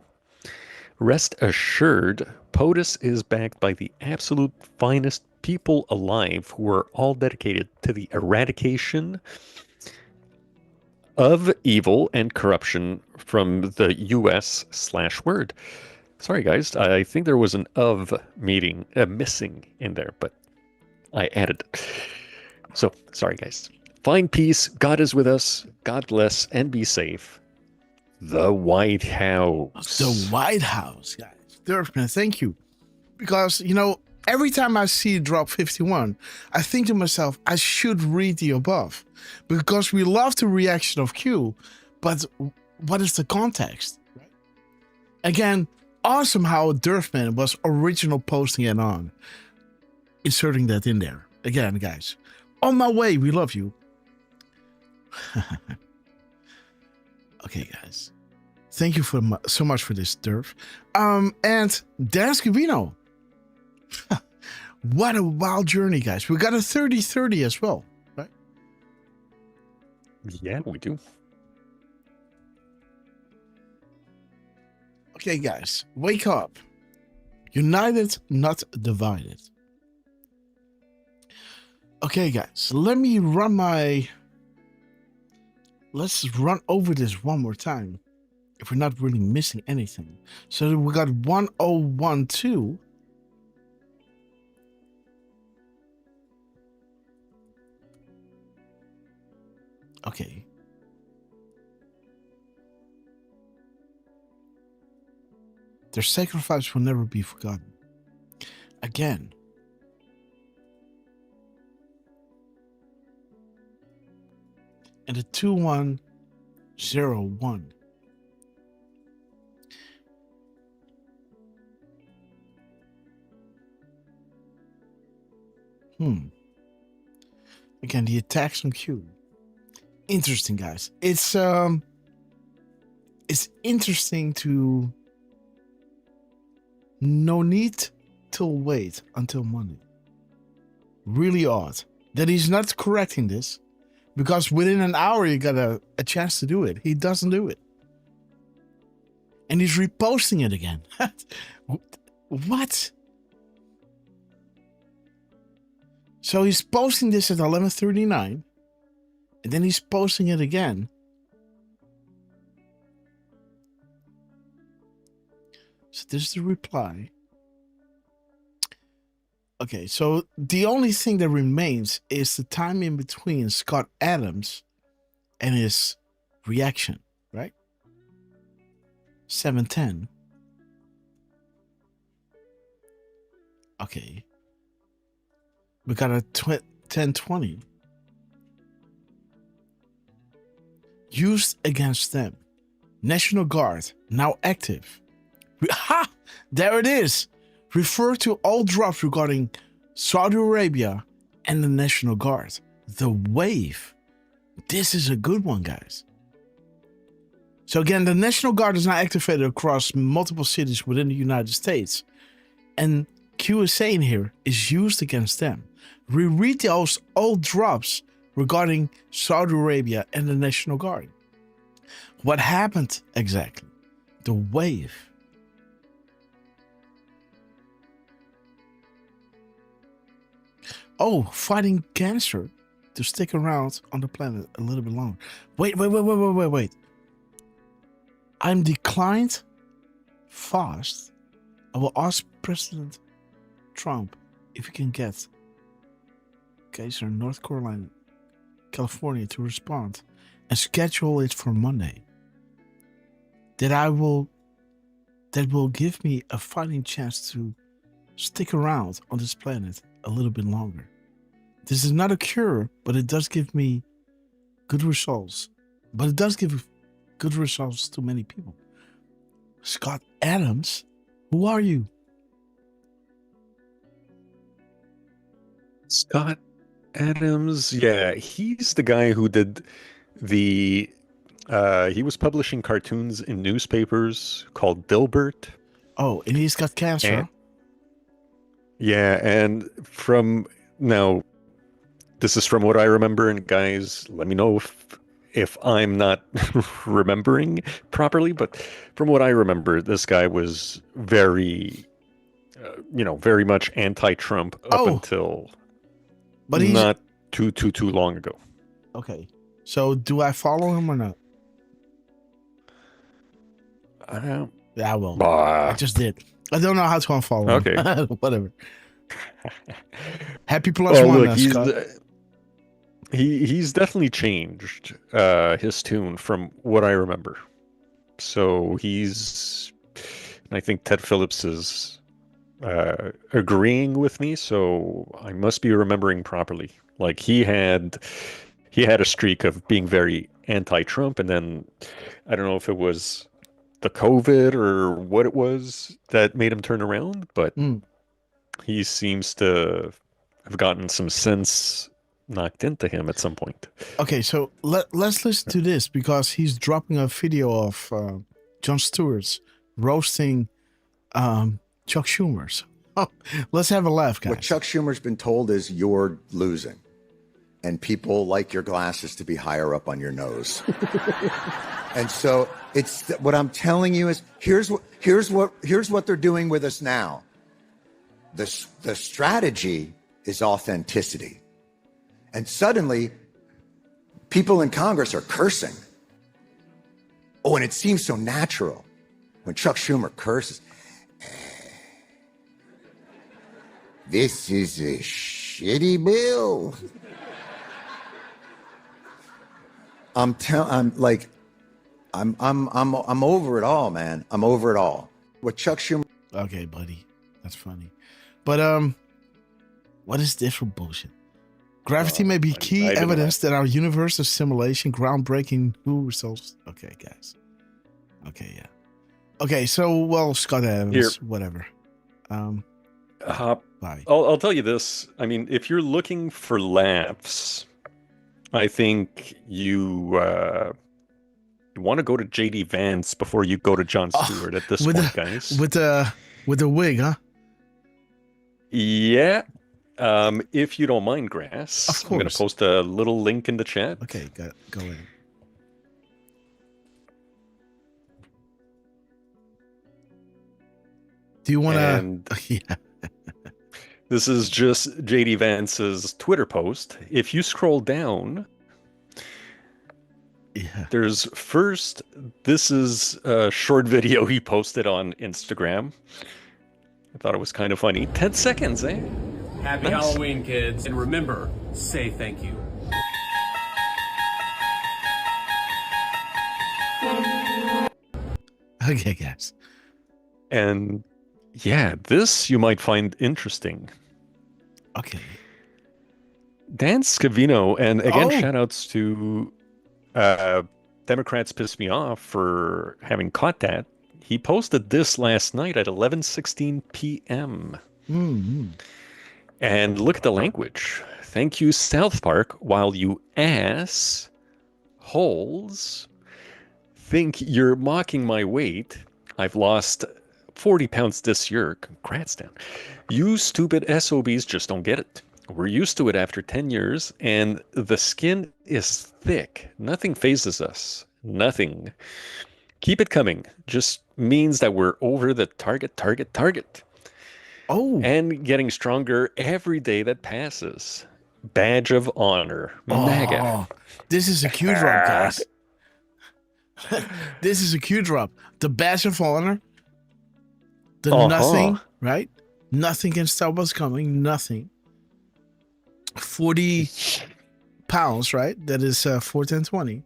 Rest assured, POTUS is backed by the absolute finest people alive who are all dedicated to the eradication of evil and corruption from the U.S./word. Sorry, guys. I think there was an of meeting missing in there, but I added it. So, sorry, guys. Find peace. God is with us. God bless and be safe. The White House. The White House, guys. Derf, man, thank you. Because, you know, every time I see drop 51, I think to myself, I should read the above. Because we love the reaction of Q, but what is the context? Again, awesome how Derfman was original posting it on. Inserting that in there. Again, guys. On my way, we love you. Okay, guys. Thank you for so much for this, Derf. And Dan Scavino. What a wild journey, guys. We got a 30-30 as well, right? Yeah, we do. Okay, guys. Wake up. United, not divided. Okay, guys. Let's run over this one more time, if we're not really missing anything. So we got 1012. Okay. Their sacrifice will never be forgotten. Again. And the 2101. Again, the attacks on Q. Interesting, guys. It's interesting to no need to wait until Monday. Really odd that he's not correcting this. because within an hour you got a chance to do it. He doesn't do it. And he's reposting it again. What? So he's posting this at 11:39, and then he's posting it again. So this is the reply. Okay, so the only thing that remains is the time in between Scott Adams and his reaction, right? 7:10. Okay. We got a 10:20. Used against them. National Guard, now active. Ha! There it is. Refer to all drops regarding Saudi Arabia and the National Guard. The wave. This is a good one, guys. So again, the National Guard is now activated across multiple cities within the United States. And Q is saying here is used against them. Reread those old drops regarding Saudi Arabia and the National Guard. What happened exactly? The wave. Oh, fighting cancer to stick around on the planet a little bit longer. Wait. I'm declined fast. I will ask President Trump if he can get case in North Carolina, California to respond and schedule it for Monday. That will give me a fighting chance to stick around on this planet a little bit longer. This is not a cure, but it does give me good results. But it does give good results to many people. Scott Adams, who are you? Scott Adams, yeah, he's the guy who did he was publishing cartoons in newspapers called Dilbert. Oh, and he's got cancer. And now, this is from what I remember, and guys, let me know if I'm not remembering properly, but from what I remember, this guy was very, very much anti-Trump up until not too long ago. Okay, so do I follow him or not? Yeah, I will. I just did. I don't know how to unfollow him. Okay. Whatever. Happy +1, look, Scott. He's definitely changed his tune from what I remember. So I think Ted Phillips is agreeing with me, so I must be remembering properly. Like he had a streak of being very anti-Trump, and then I don't know if it was the COVID or what it was that made him turn around, but he seems to have gotten some sense knocked into him at some point. Okay, so let's listen to this, because he's dropping a video of Jon Stewart's roasting Chuck Schumer's. Oh, let's have a laugh, guys. What Chuck Schumer's been told is you're losing, and people like your glasses to be higher up on your nose. And so it's what I'm telling you is here's what they're doing with us now. The strategy is authenticity. And suddenly people in Congress are cursing. Oh, and it seems so natural when Chuck Schumer curses. This is a shitty bill. I'm over it all, man. I'm over it all. What Chuck Schumer. Okay, buddy, that's funny, but what is this for bullshit? Gravity may be key evidence that our universe is simulation. Groundbreaking new results. Okay, guys. Okay, yeah. Okay, so Scott Adams, whatever. Bye. I'll tell you this. I mean, if you're looking for laughs, I think you want to go to J.D. Vance before you go to Jon Stewart at this point, guys. With the wig, huh? Yeah. If you don't mind, Grass, Of I'm going to course. post a little link in the chat. Okay, go in. Do you want And to? Yeah. this is just JD Vance's Twitter post. If you scroll down, there's first, this is a short video he posted on Instagram. I thought it was kind of funny. 10 seconds, eh? Happy Nice. Halloween, kids. And remember, say thank you. Okay, guys. And yeah, this you might find interesting. Okay. Dan Scavino, and again, Oh. shout outs to Democrats Piss Me Off for having caught that. He posted this last night at 11:16 p.m. Mm-hmm. And look at the language. Thank you, South Park, while you ass holes think you're mocking my weight. I've lost 40 pounds this year. Congrats, Dan. You stupid SOBs just don't get it. We're used to it after 10 years, and the skin is thick. Nothing phases us. Nothing. Keep it coming. Just means that we're over the target. Oh. And getting stronger every day that passes. Badge of honor. MAGA. Oh, this is a Q drop, guys. This is a Q drop. The badge of honor. The nothing, right? Nothing can stop us coming. Nothing. 40 pounds, right? That is 4, 10, 20.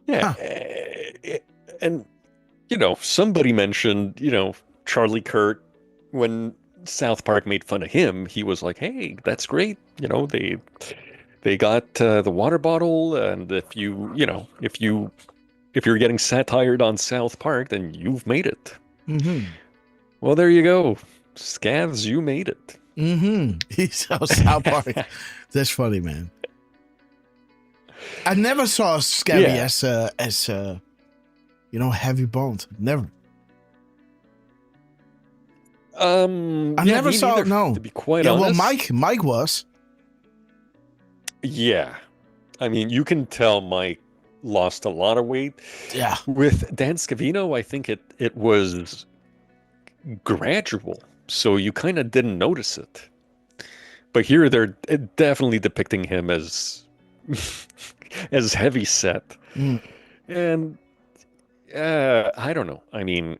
Yeah. And, somebody mentioned, Charlie Kirk, when South Park made fun of him, he was like, hey, that's great. They got the water bottle. And if you're getting satired on South Park, then you've made it. Mm-hmm. Well, there you go. Scavs, you made it. Mm-hmm. He saw South Park. That's funny, man. I never saw Scabby as heavy boned. Never. I never saw it. No, to be quite honest. Well, Mike was. Yeah, I mean, you can tell Mike lost a lot of weight. Yeah. With Dan Scavino, I think it was gradual, so you kind of didn't notice it. But here they're definitely depicting him as as heavy set, and I don't know. I mean,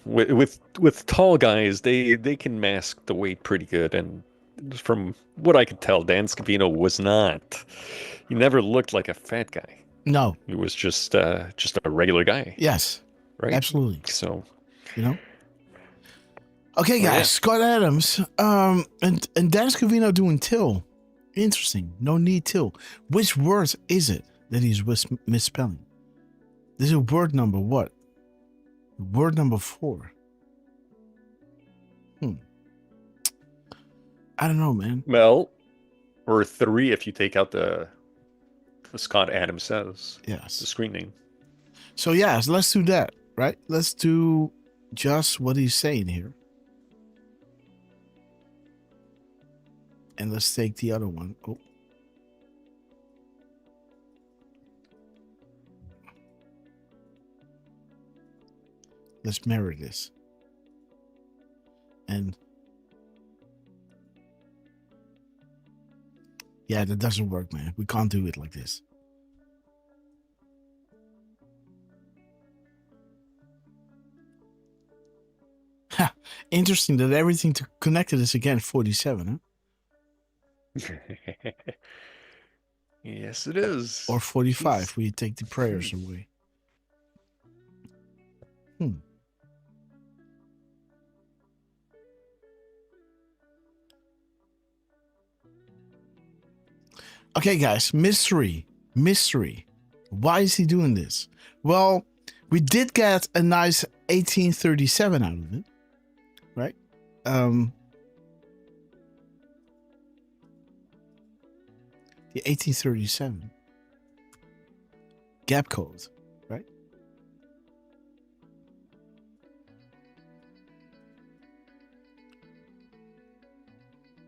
with tall guys, they can mask the weight pretty good, and from what I could tell, Dan Scavino was not. He never looked like a fat guy. No, he was just a regular guy. Yes, right, absolutely. So, Okay, guys, Scott Adams, and Dan Scavino doing till. Interesting. No need till. Which word is it that he's misspelling? This is word number what? Word number 4. I don't know, man. Well, or 3 if you take out the Scott Adams says. Yes. The screen name. So yes, let's do that, right? Let's do just what he's saying here. And let's take the other one. Oh. Let's mirror this. And yeah, that doesn't work, man. We can't do it like this. Ha! Interesting that everything connected is again 47, huh? Yes, it is. Or 45. We take the prayers away. Okay, guys, mystery. Why is he doing this? Well, we did get a nice 1837 out of it, right? The 1837 gap code, right?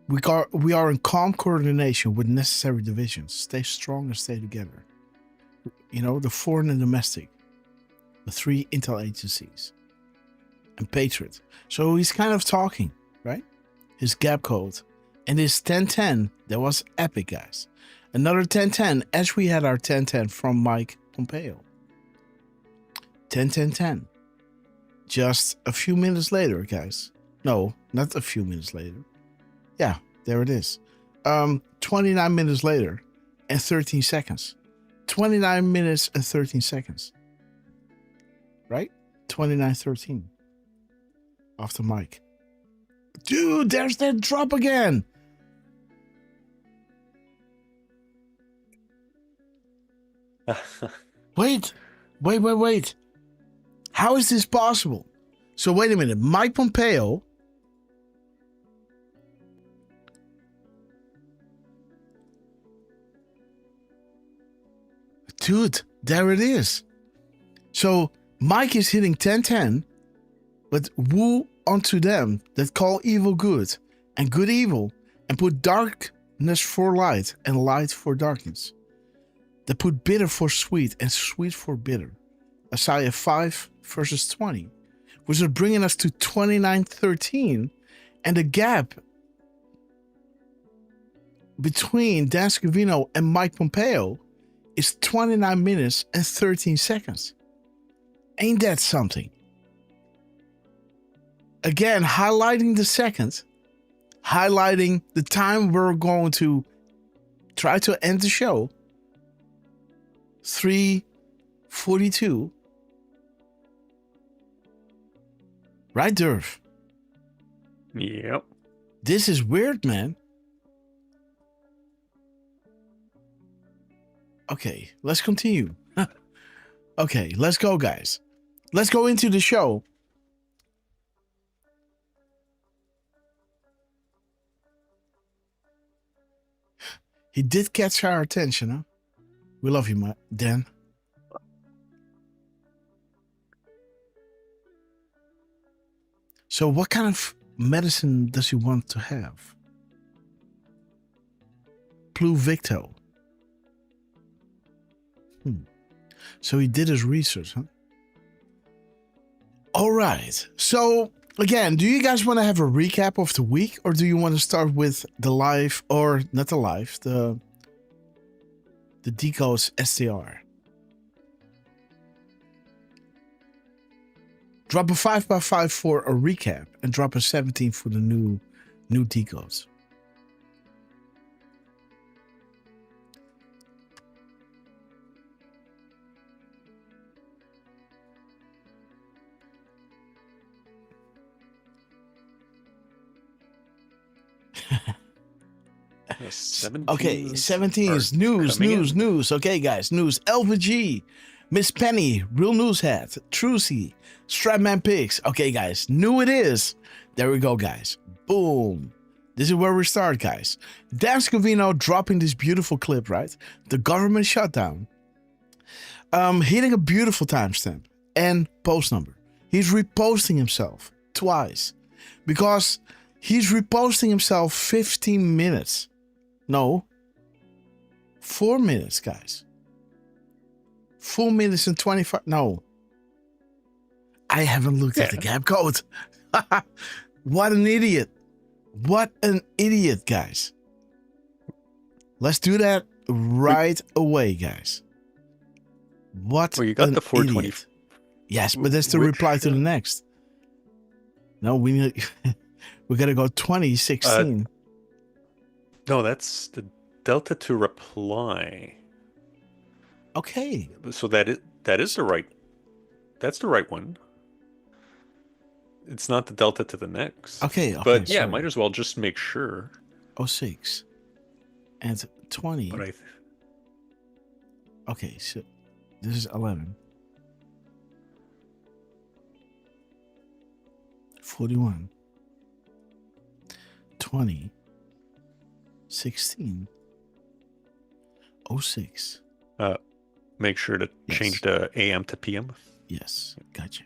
We are in calm coordination with necessary divisions. Stay strong and stay together. You know, the foreign and domestic, the 3 intel agencies, and Patriot. So he's kind of talking, right? His gap code and his 1010, that was epic, guys. Another 1010, as we had our 1010 from Mike Pompeo. 10. Just a few minutes later, guys. No, not a few minutes later. Yeah, there it is. 29 minutes later and 13 seconds. 29 minutes and 13 seconds. Right? 29:13. After Mike. Dude, there's that drop again. Wait. How is this possible? So wait a minute. Mike Pompeo. Dude, there it is. So Mike is hitting 1010, but woe unto them that call evil good and good evil, and put darkness for light and light for darkness. That put bitter for sweet and sweet for bitter. Isaiah 5 verses 20, which is bringing us to 29:13, and the gap between Dan Scavino and Mike Pompeo is 29 minutes and 13 seconds. Ain't that something? Again, highlighting the second, highlighting the time we're going to try to end the show. 3:42. Right, Derf? Yep. This is weird, man. Okay, let's continue. Okay, let's go, guys. Let's go into the show. He did catch our attention, huh? We love you, Dan. So what kind of medicine does he want to have? Pluvicto. So he did his research, huh? All right. So again, do you guys want to have a recap of the week, or do you want to start with the live, or not the live, the Decode's STR? Drop a 5x5 for a recap, and drop a 17 for the new Decodes. Okay, 17 is news. Okay, guys, news. LVG, Miss Penny, Real News Hat, Trucy, Strapman Pigs. Okay, guys, new it is. There we go, guys. Boom. This is where we start, guys. Dan Scavino dropping this beautiful clip, right? The government shutdown. Hitting a beautiful timestamp and post number. He's reposting himself twice because he's reposting himself 15 minutes. No, 4 minutes, guys. 4 minutes and 25. No, I haven't looked at the gap code. What an idiot. What an idiot, guys. Let's do that right away, guys. What? Well, you got the 420. Idiot. Yes, but that's the reply to the next. No, we got to go 2016. No, that's the delta to reply. Okay. So that is the right. That's the right one. It's not the delta to the next. Okay. But yeah, might as well just make sure. 06 and 20. But okay, so this is 11. 41. 20. 16. 06. Make sure to change the AM to PM. Yes, gotcha.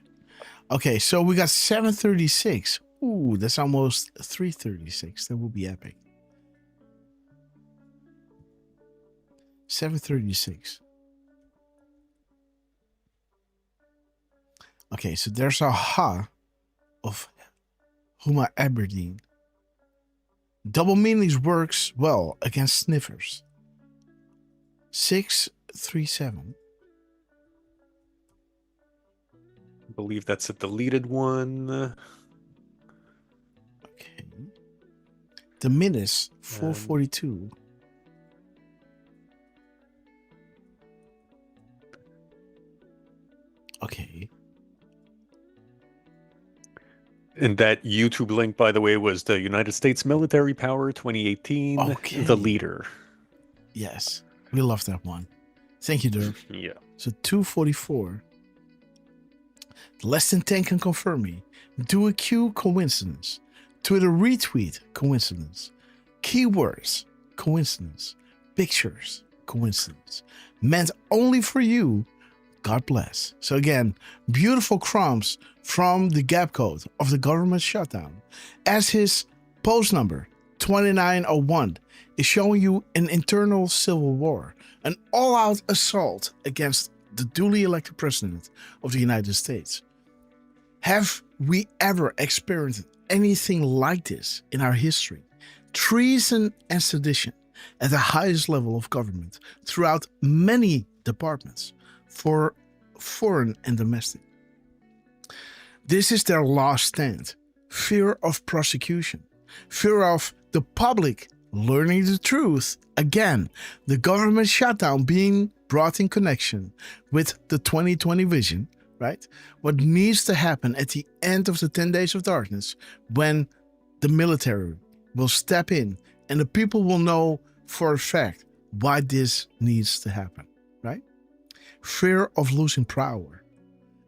Okay, so we got 7:36. Ooh, that's almost 3:36. That will be epic. 736. Okay, so there's a ha of Huma Aberdeen. Double meanings works well against sniffers. 637. I believe that's a deleted one. Okay. The minutes 442. Okay. And that YouTube link, by the way, was the United States Military Power 2018, Okay. The Leader. Yes, we love that one. Thank you, Derf. Yeah. So 244. Less than 10 can confirm me. Do a Q coincidence. Twitter retweet coincidence. Keywords coincidence. Pictures coincidence. Meant only for you. God bless. So again, beautiful crumbs from the gap code of the government shutdown. As his post number 2901 is showing you an internal civil war, an all-out assault against the duly elected president of the United States. Have we ever experienced anything like this in our history? Treason and sedition at the highest level of government throughout many departments, for foreign and domestic. This is their last stand. Fear of prosecution. Fear of the public learning the truth. Again, the government shutdown being brought in connection with the 2020 vision, right? What needs to happen at the end of the 10 days of darkness, when the military will step in and the people will know for a fact why this needs to happen, right? Fear of losing power.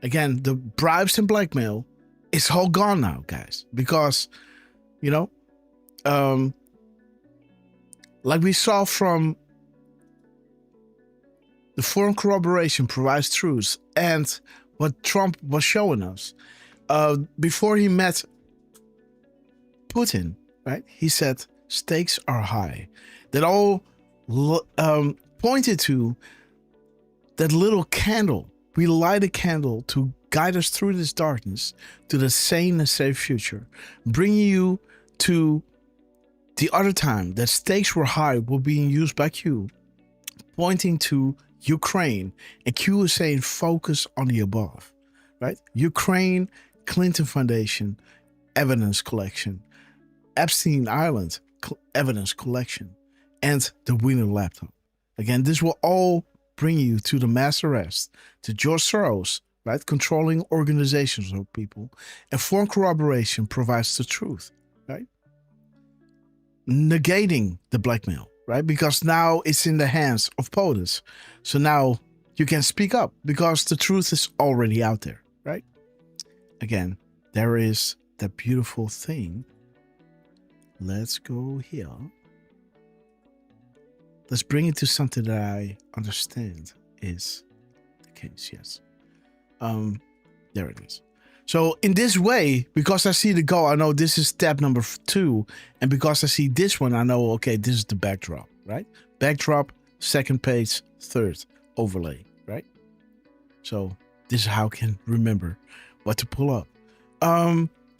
Again, the bribes and blackmail is all gone now, guys, because, you know, like we saw from the foreign corroboration provides truths, and what Trump was showing us before he met Putin, right? He said stakes are high. That all pointed to that little candle. We light a candle to guide us through this darkness to the sane and safe future, bringing you to the other time that stakes were high were being used by Q, pointing to Ukraine, and Q is saying focus on the above, right? Ukraine, Clinton Foundation, evidence collection, Epstein Island, evidence collection, and the Wiener laptop. Again, this will all bring you to the mass arrest, to George Soros, right? Controlling organizations of people, and foreign corroboration provides the truth, right? Negating the blackmail, right? Because now it's in the hands of POTUS. So now you can speak up because the truth is already out there, right? Again, there is that beautiful thing. Let's go here. Let's bring it to something that I understand is the case, yes. There it is. So in this way, because I see the goal, I know this is tab number 2. And because I see this one, I know, okay, this is the backdrop, right? Backdrop, second page, third overlay, right? So this is how I can remember what to pull up.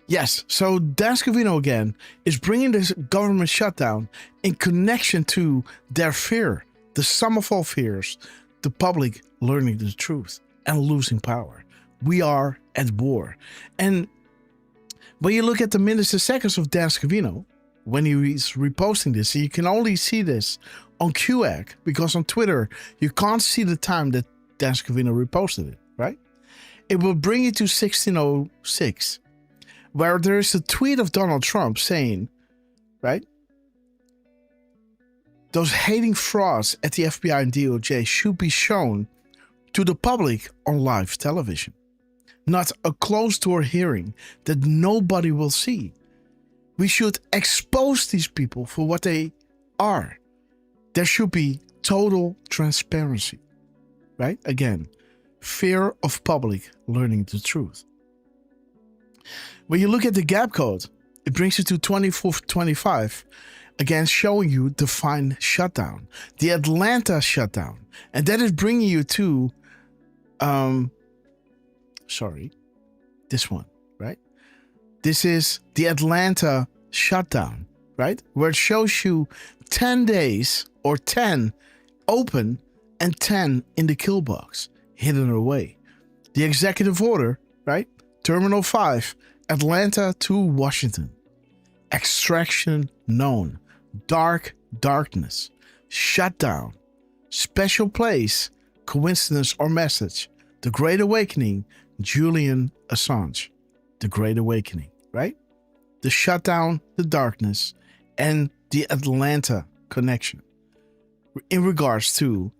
Yes, so Dan Scavino again is bringing this government shutdown in connection to their fear, the sum of all fears, the public learning the truth and losing power. We are at war. And when you look at the minutes and seconds of Dan Scavino, when he is reposting this, you can only see this on QAC, because on Twitter, you can't see the time that Dan Scavino reposted it, right? It will bring you to 1606. Where there is a tweet of Donald Trump saying, right, those hating frauds at the FBI and DOJ should be shown to the public on live television, not a closed-door hearing that nobody will see. We should expose these people for what they are. There should be total transparency, right? Again, fear of public learning the truth. When you look at the gap code, it brings you to 2425, again, showing you the fine shutdown, the Atlanta shutdown. And that is bringing you to, this one, right? This is the Atlanta shutdown, right? Where it shows you 10 days or 10 open and 10 in the kill box, hidden away. The executive order, right? Terminal 5, Atlanta to Washington. Extraction known. Darkness. Shutdown. Special place. Coincidence or message. The Great Awakening. Julian Assange. The Great Awakening, right? The shutdown, the darkness, and the Atlanta connection. In regards to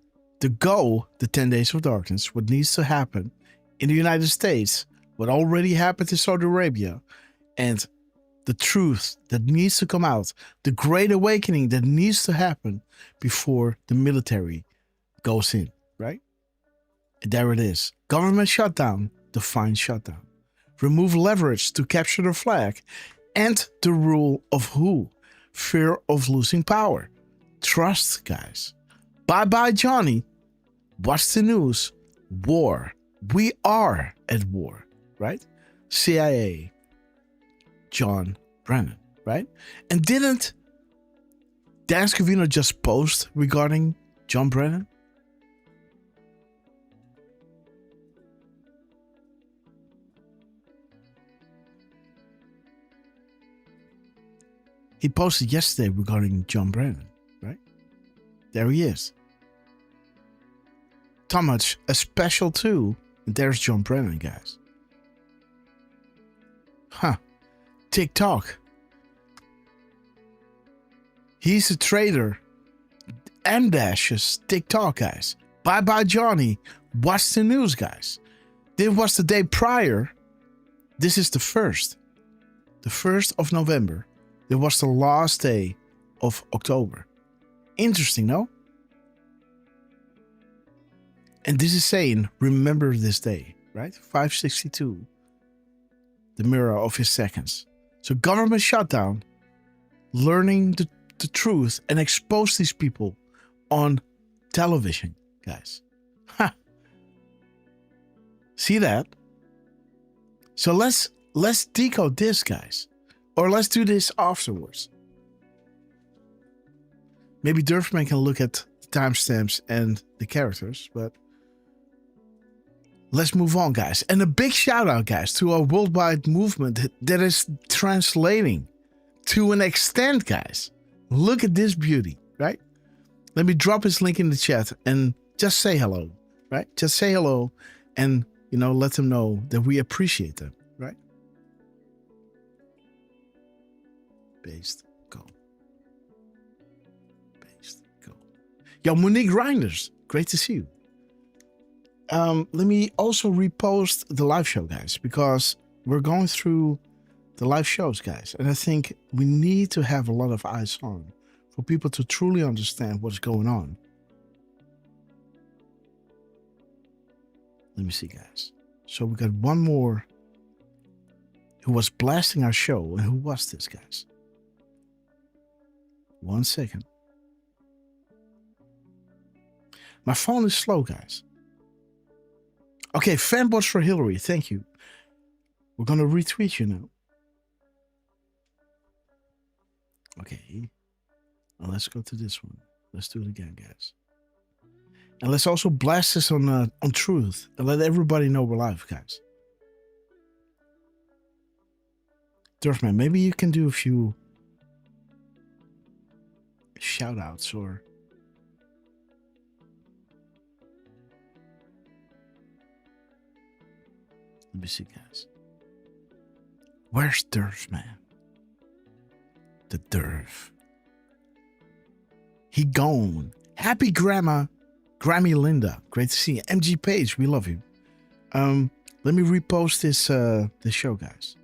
the 10 days of darkness, what needs to happen in the United States, what already happened in Saudi Arabia, and the truth that needs to come out, the Great Awakening that needs to happen before the military goes in, right? And there it is. Government shutdown, define shutdown. Remove leverage to capture the flag, and the rule of who? Fear of losing power. Trust, guys. Bye-bye, Johnny. Watch the news. War. We are at war, right? CIA. John Brennan, right? And didn't Dan Scavino just post regarding John Brennan? He posted yesterday regarding John Brennan, right? There he is. Thomas, a special too. There's John Brennan, guys. Huh. TikTok. He's a traitor. M dashes TikTok, guys. Bye-bye, Johnny. Watch the news, guys. This was the day prior. This is the 1st. The 1st of November. It was the last day of October. Interesting, no? And this is saying, remember this day, right? 562. The mirror of his seconds. So government shutdown, learning the truth and expose these people on television, guys. Ha! See that? So let's decode this, guys. Or let's do this afterwards. Maybe Derfman can look at the timestamps and the characters, but let's move on, guys. And a big shout out, guys, to our worldwide movement that is translating to an extent, guys. Look at this beauty, right? Let me drop his link in the chat and just say hello, right? Just say hello and, let them know that we appreciate them, right? Based, go. Based, go. Yo, Monique Reinders, great to see you. Let me also repost the live show, guys, because we're going through the live shows, guys. And I think we need to have a lot of eyes on for people to truly understand what's going on. Let me see, guys. So we got one more who was blasting our show. And who was this, guys? 1 second. My phone is slow, guys. Okay, fanbots for Hillary. Thank you. We're going to retweet you now. Okay. Now let's go to this one. Let's do it again, guys. And let's also blast this on Truth and let everybody know we're live, guys. Derfman, maybe you can do a few shout outs or let me see, guys. Where's Derf, man? The Derf. He gone. Happy Grammy Linda. Great to see you. MG Page, we love you. Let me repost this show, guys.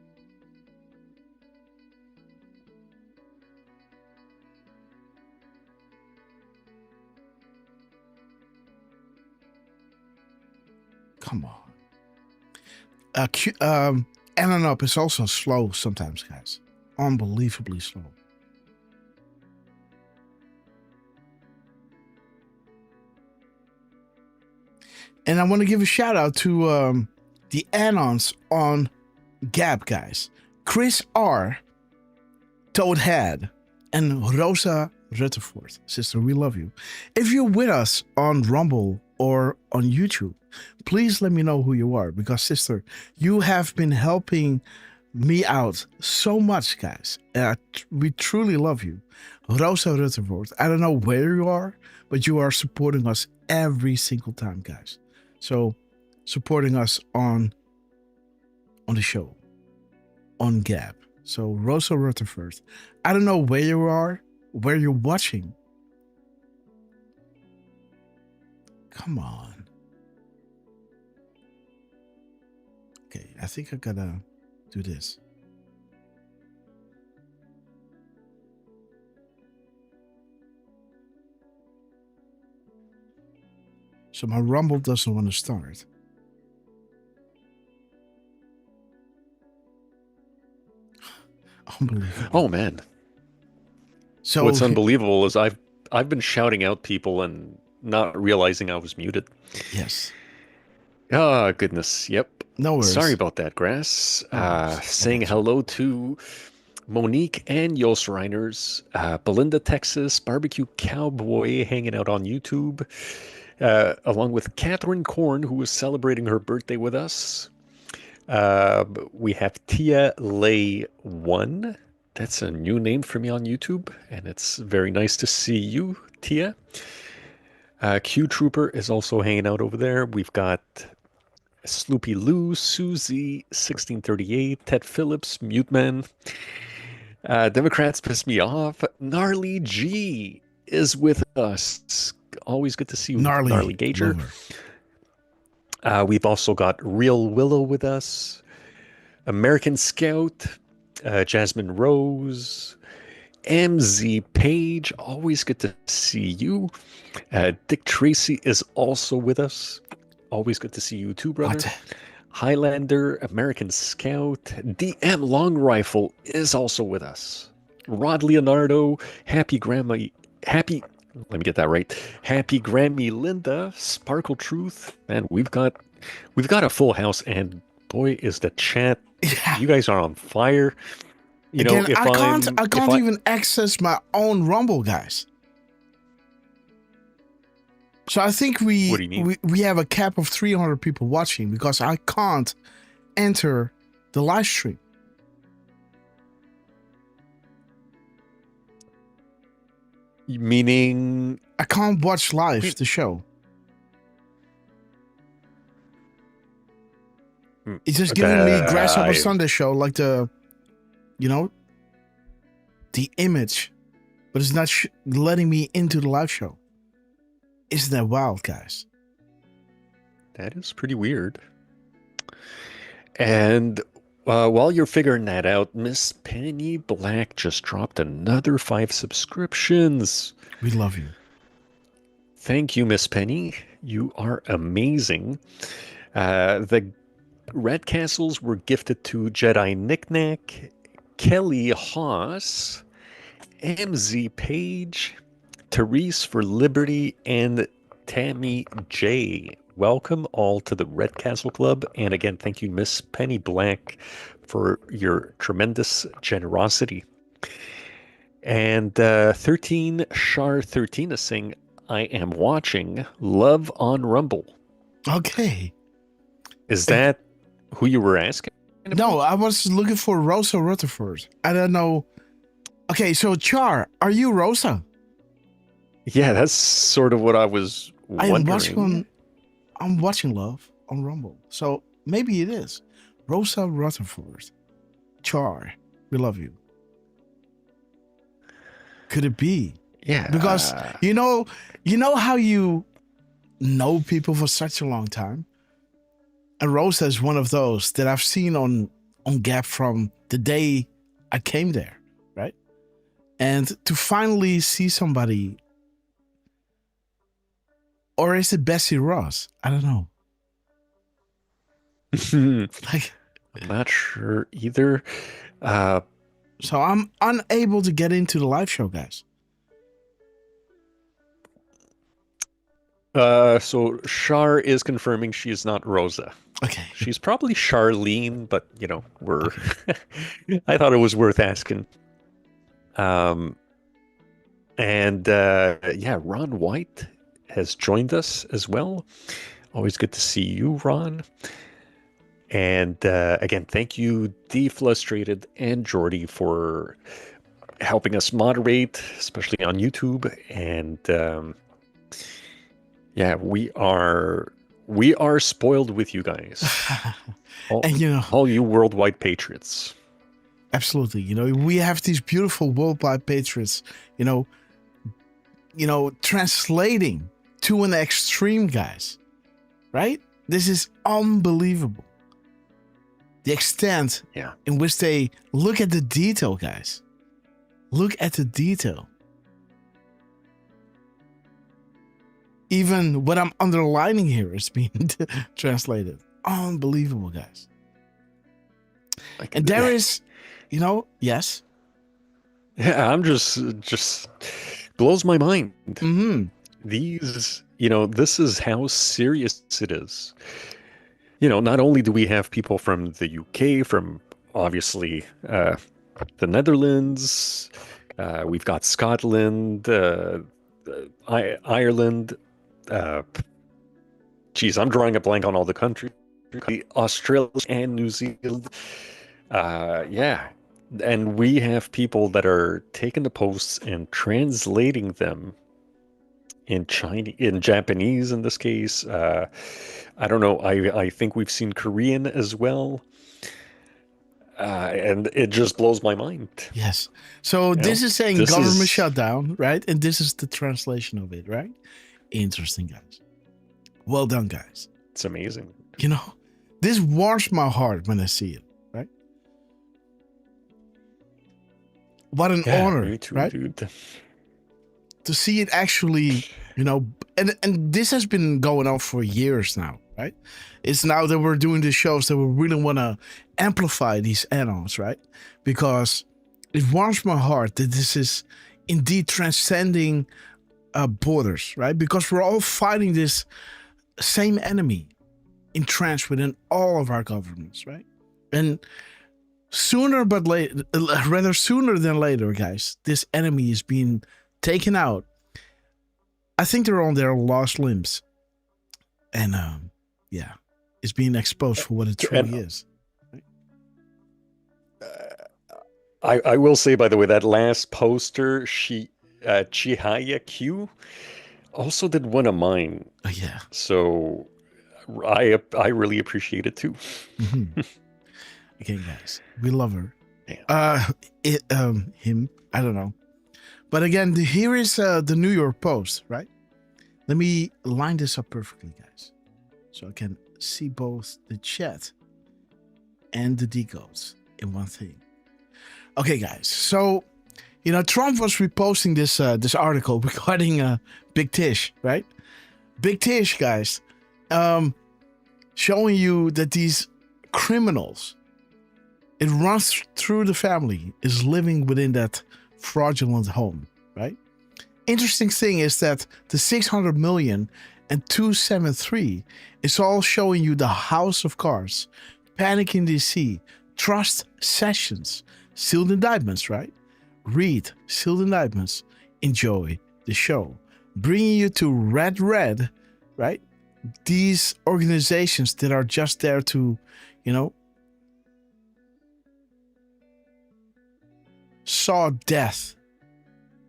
Come on. And up is also slow sometimes, guys. Unbelievably slow. And I want to give a shout out to the Anons on Gap, guys. Chris R, Toadhead, and Rosa Rutherford. Sister, we love you. If you're with us on Rumble or on YouTube, please let me know who you are, because sister, you have been helping me out so much, guys. We truly love you. Rosa Rutherford, I don't know where you are, but you are supporting us every single time, guys. So supporting us on the show, on Gap. So Rosa Rutherford, I don't know where you are, where you're watching. Come on. Okay, I think I gotta do this. So my Rumble doesn't want to start. Unbelievable. Oh man. So what's unbelievable is I've been shouting out people and not realizing I was muted. Yes. Oh goodness. Yep. No worries. Sorry about that, Grass. Saying hello to Monique and Jos Reiners, Belinda, Texas, Barbecue Cowboy hanging out on YouTube, along with Catherine Korn, who is celebrating her birthday with us. We have Tia Lay 1. That's a new name for me on YouTube, and it's very nice to see you, Tia. Q Trooper is also hanging out over there. We've got Sloopy Lou, Susie, 1638, Ted Phillips, Mute Man. Democrats piss me off. Gnarly G is with us. Always good to see you, Gnarly Gager. We've also got Real Willow with us. American Scout, Jasmine Rose, MZ Page. Always good to see you. Dick Tracy is also with us. Always good to see you too, brother. What? Highlander, American Scout, DM Long Rifle is also with us. Rod Leonardo, Happy, let me get that right. Happy Grammy Linda, Sparkle Truth, and we've got a full house, and boy is the chat. Yeah. You guys are on fire. You know, again, I can't even access my own Rumble, guys. So I think we have a cap of 300 people watching because I can't enter the live stream. Meaning I can't watch live the show. It's just giving me Grasshopper Sunday show, like the image, but it's not letting me into the live show. Isn't that wild, guys? That is pretty weird. And while you're figuring that out, Miss Penny Black just dropped another 5 subscriptions. We love you. Thank you, Miss Penny. You are amazing. The Red Castles were gifted to Jedi Knickknack, Kelly Haas, MZ Page, Therese for Liberty, and Tammy J. Welcome all to the Red Castle Club. And again, thank you, Miss Penny Black, for your tremendous generosity. And 13 Shar 13 is saying, I am watching Love on Rumble. Okay. Is that who you were asking about? No, I was looking for Rosa Rutherford. I don't know. Okay, so Char, are you Rosa? Yeah, that's sort of what I was wondering. I'm watching Love on Rumble. So maybe it is. Rosa Rutherford. Char, we love you. Could it be? Yeah. Because you know how you know people for such a long time? And Rosa is one of those that I've seen on Gap from the day I came there, right? And to finally see somebody. Or is it Bessie Ross? I don't know. I'm not sure either. So I'm unable to get into the live show, guys. So Char is confirming she is not Rosa. Okay. She's probably Charlene, but we're I thought it was worth asking. And Ron White has joined us as well. Always good to see you, Ron. And again, thank you, Deflustrated and Jordy, for helping us moderate, especially on YouTube. And we are spoiled with you guys. All you worldwide patriots. Absolutely. We have these beautiful worldwide patriots, translating to an extreme, guys. Right? This is unbelievable. The extent in which they look at the detail, guys. Look at the detail. Even what I'm underlining here is being translated. Unbelievable, guys. And there is, yes. Yeah, I'm just blows my mind. Mm-hmm. These, this is how serious it is. Not only do we have people from the UK, from obviously the Netherlands, we've got Scotland, Ireland. I'm drawing a blank on all the countries. Australia and New Zealand. And we have people that are taking the posts and translating them in Japanese in this case. I don't know. I think we've seen Korean as well. And it just blows my mind. Yes. So this is saying government shutdown, right? And this is the translation of it, right? Interesting, guys. Well done, guys. It's amazing. This warms my heart when I see it, right? What an honor, me too, right? Dude. To see it actually, and this has been going on for years now, right? It's now that we're doing the shows that we really want to amplify these add-ons, right? Because it warms my heart that this is indeed transcending borders, right? Because we're all fighting this same enemy entrenched within all of our governments, right? And sooner than later, guys, this enemy is being taken out. I think they're on their lost limbs. And it's being exposed for what it truly is. I will say, by the way, that last poster, Chihaya Q, also did one of mine. Oh, yeah. So I really appreciate it too. Mm-hmm. Again, guys, we love her. Him, I don't know. But again, here is the New York Post, right? Let me line this up perfectly, guys, so I can see both the chat and the decodes in one thing. Okay, guys. So, Trump was reposting this article regarding Big Tish, right? Big Tish, guys, showing you that these criminals, it runs through the family, is living within that fraudulent home, right? Interesting thing is that the 600 million and 273 is all showing you the House of Cards, Panic in DC, Trust Sessions, sealed indictments, right? Read sealed indictments. Enjoy the show. Bringing you to Red, right? These organizations that are just there to, saw death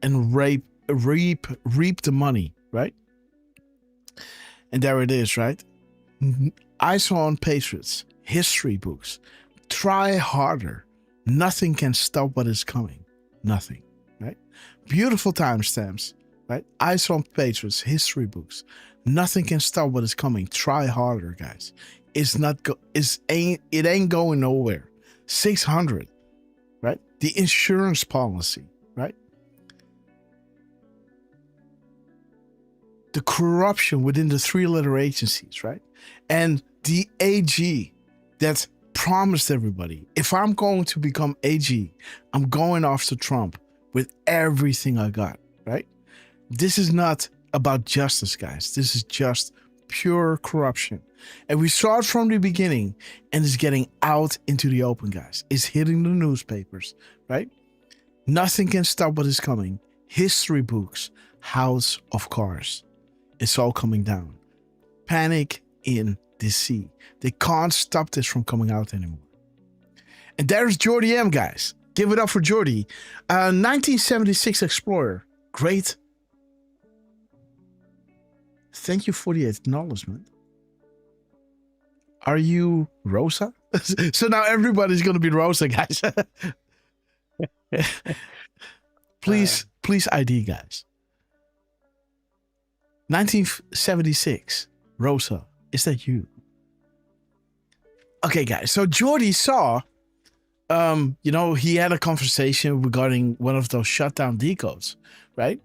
and reap the money, right? And there it is, right? Eyes on Patriots, history books. Try harder. Nothing can stop what is coming. Nothing, right? Beautiful timestamps, right? Eyes on Patriots, history books. Nothing can stop what is coming. Try harder, guys. It ain't going nowhere. 600, right? The insurance policy, right? The corruption within the three-letter agencies, right? And the AG that promised everybody, if I'm going to become AG, I'm going after Trump with everything I got, right? This is not about justice, guys. This is just pure corruption. And we saw it from the beginning, and it's getting out into the open, guys. It's hitting the newspapers, right? Nothing can stop what is coming. History books, House of Cards. It's all coming down. Panic in DC. They can't stop this from coming out anymore. And there's Jordy M, guys. Give it up for Jordy. 1976 Explorer. Great. Thank you for the acknowledgement. Are you Rosa? So now everybody's going to be Rosa, guys. Please ID, guys. 1976. Rosa. Is that you? Okay, guys. So Jordy saw, he had a conversation regarding one of those shutdown decodes, right?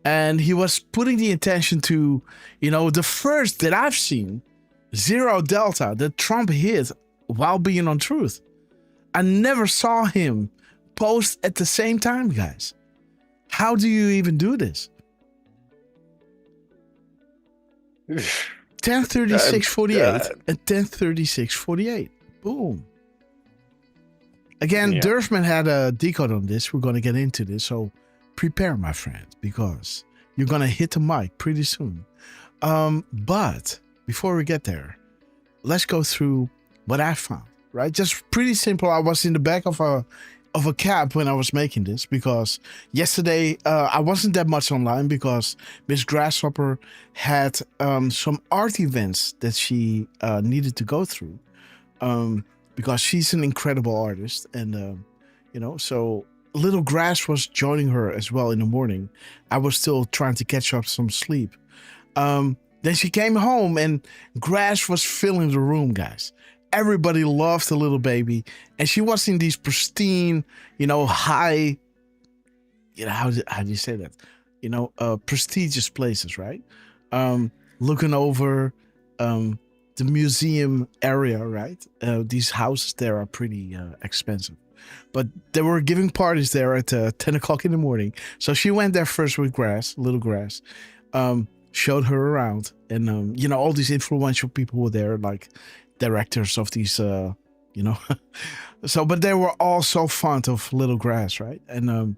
And he was putting the attention to, the first that I've seen, Zero Delta, that Trump hit while being on Truth. I never saw him post at the same time, guys. How do you even do this? 10:36:48 and 10:36:48. Boom. Again, Derfman had a decode on this. We're going to get into this. So prepare, my friends, because you're going to hit the mic pretty soon. But before we get there, let's go through what I found, right? Just pretty simple. I was in the back of a cab when I was making this, because yesterday I wasn't that much online because Miss Grasshopper had some art events that she needed to go through, because she's an incredible artist. And, so Little Grass was joining her as well in the morning. I was still trying to catch up some sleep. Then she came home and Grass was filling the room, guys. Everybody loved the little baby. And she was in these pristine, high, how do you say that? Prestigious places, right? Looking over the museum area, right? These houses there are pretty expensive. But they were giving parties there at 10 o'clock in the morning. So she went there first with Little Grass. Showed her around. And, all these influential people were there, like directors of these, So, but they were all so fond of Little Grass, right? And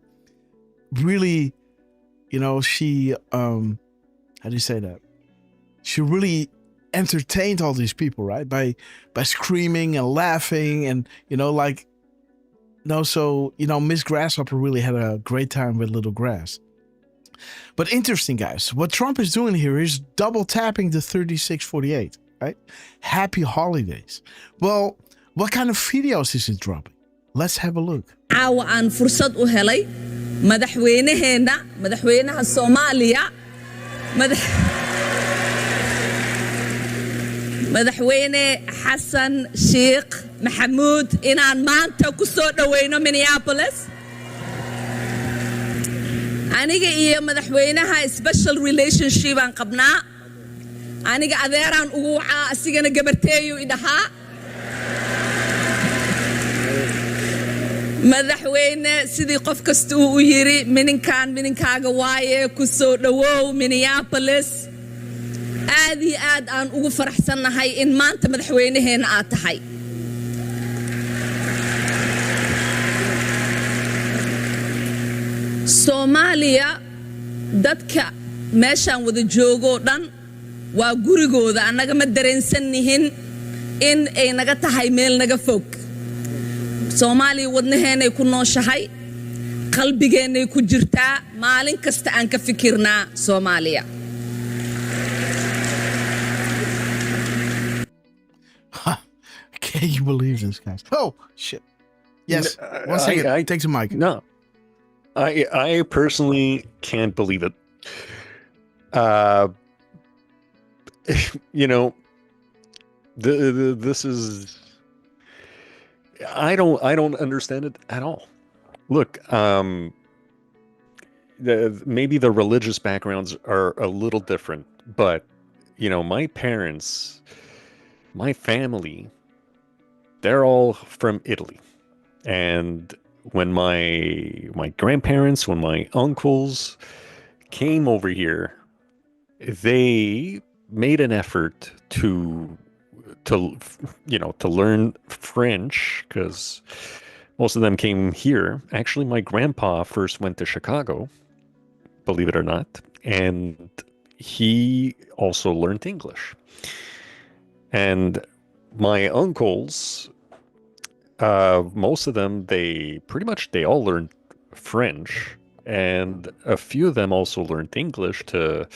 really, she, how do you say that? She really entertained all these people, right? By screaming and laughing and, so, Miss Grasshopper really had a great time with Little Grass. But interesting, guys, what Trump is doing here is double tapping the 36:48, right? Happy holidays. Well, what kind of videos is it dropping? Let's have a look. caawa aan fursad u helay madaxweynaha Soomaaliya madaxweyne Xasan Sheikh Maxamuud inaan maanta ku soo dhaweyno Minneapolis. aniga iyo madaxweynaha special relationship aan qabnaa. aniga adeeraan ugu wacaa, asigana gabarteeyu idhahaa. madaxweyne sidii qof kasta uu yiri mininkaaga waaye ku soo dhawow Minneapolis. aad iyo aad aan ugu faraxsanahay in maanta madaxweynaheena aad tahay. Soomaaliya dadka meeshaan wada joogo dhan waa gurigooda, annaga ma dareensanihin in ay naga tahay meel naga fog. Soomaaliya wadnaheenay ku nooshahay, qalbigeenay ku jirtaa, maalin kasta aan ka fikirnaa Soomaaliya. Can you believe this, guys? Oh, shit. Yes. 1 second. Take the mic. No. I personally can't believe it. This is, I don't understand it at all. Look, maybe the religious backgrounds are a little different, but my parents, my family, they're all from Italy. And when my grandparents, when my uncles came over here, they made an effort to learn French, because most of them came here. Actually, my grandpa first went to Chicago, believe it or not, and he also learned English. And my uncles, most of them, they all learned French, and a few of them also learned English to,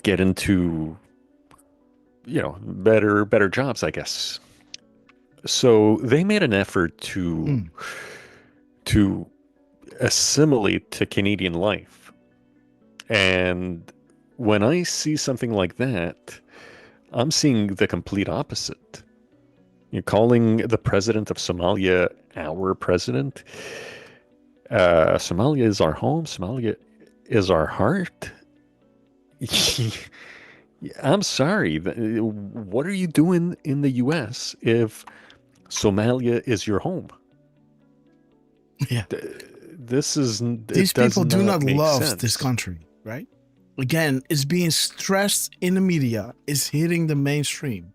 get into, better jobs, I guess. So they made an effort to assimilate to Canadian life. And when I see something like that, I'm seeing the complete opposite. You're calling the president of Somalia our president. Somalia is our home. Somalia is our heart. I'm sorry. What are you doing in the U.S. if Somalia is your home? Yeah. These people do not love sense. This country, right? Again, it's being stressed in the media. It's hitting the mainstream.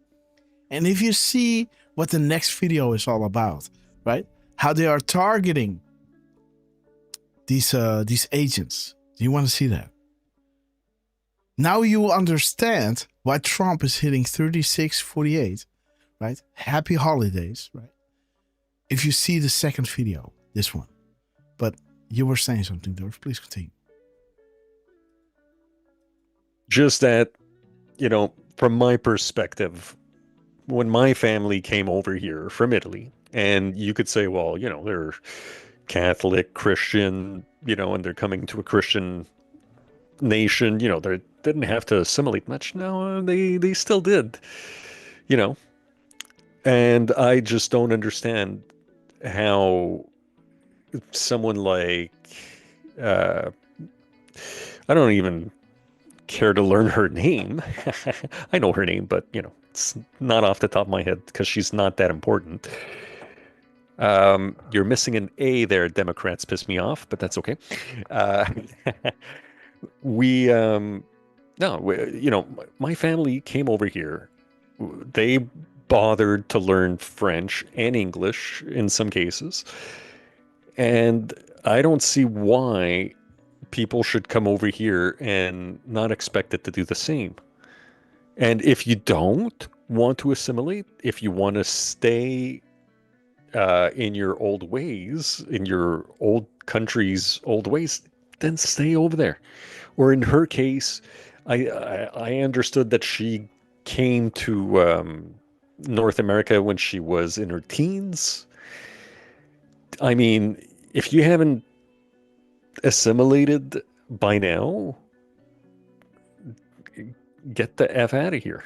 And if you see what the next video is all about, right? How they are targeting these agents. Do you want to see that? Now you understand why Trump is hitting 3648, right? Happy holidays, right? If you see the second video, this one. But you were saying something, Derf. Please continue. Just that, from my perspective, when my family came over here from Italy, and you could say, well, they're Catholic, Christian, and they're coming to a Christian nation, they didn't have to assimilate much. No, they still did, and I just don't understand how someone like, I don't even care to learn her name. I know her name, but it's not off the top of my head because she's not that important. You're missing an A there. Democrats piss me off, but that's okay. My family came over here. They bothered to learn French and English in some cases. And I don't see why people should come over here and not expect it to do the same. And if you don't want to assimilate, if you want to stay in your old ways, in your old country's old ways, then stay over there. Or in her case, I understood that she came to North America when she was in her teens. I mean, if you haven't assimilated by now, get the F out of here.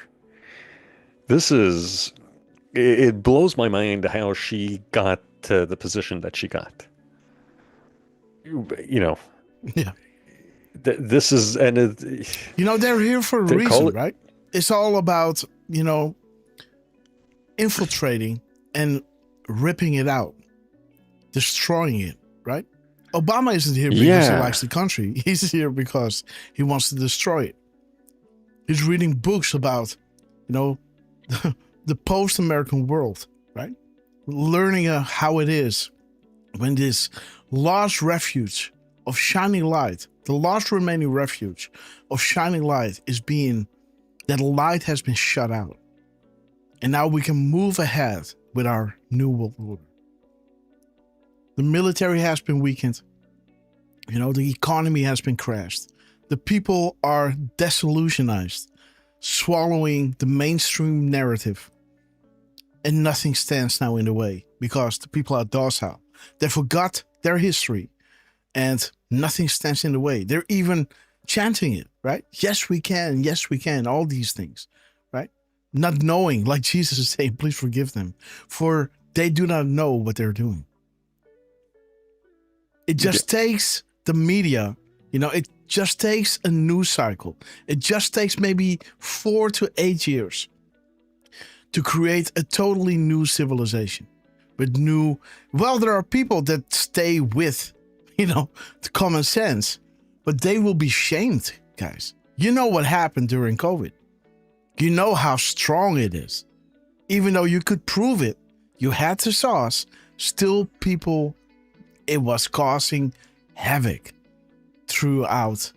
It blows my mind how she got to the position that she got. Yeah. This is, and they're here for a reason, right? It's all about, infiltrating and ripping it out, destroying it, right? Obama isn't here because he likes the country. He's here because he wants to destroy it. He's reading books about, the post-American world, right? Learning how it is when this lost refuge of shining light, the last remaining refuge of shining light that light has been shut out. And now we can move ahead with our new world order. The military has been weakened. The economy has been crashed. The people are disillusionized, swallowing the mainstream narrative. And nothing stands now in the way because the people are docile. They forgot their history and nothing stands in the way. They're even chanting it, right? Yes, we can. Yes, we can. All these things, right? Not knowing, like Jesus is saying, please forgive them, for they do not know what they're doing. It just takes the media, it just takes a news cycle. It just takes maybe 4 to 8 years to create a totally new civilization with there are people that stay with, the common sense, but they will be shamed, guys. You know what happened during COVID. You know how strong it is. Even though you could prove it, you had the sauce, still people, it was causing havoc throughout,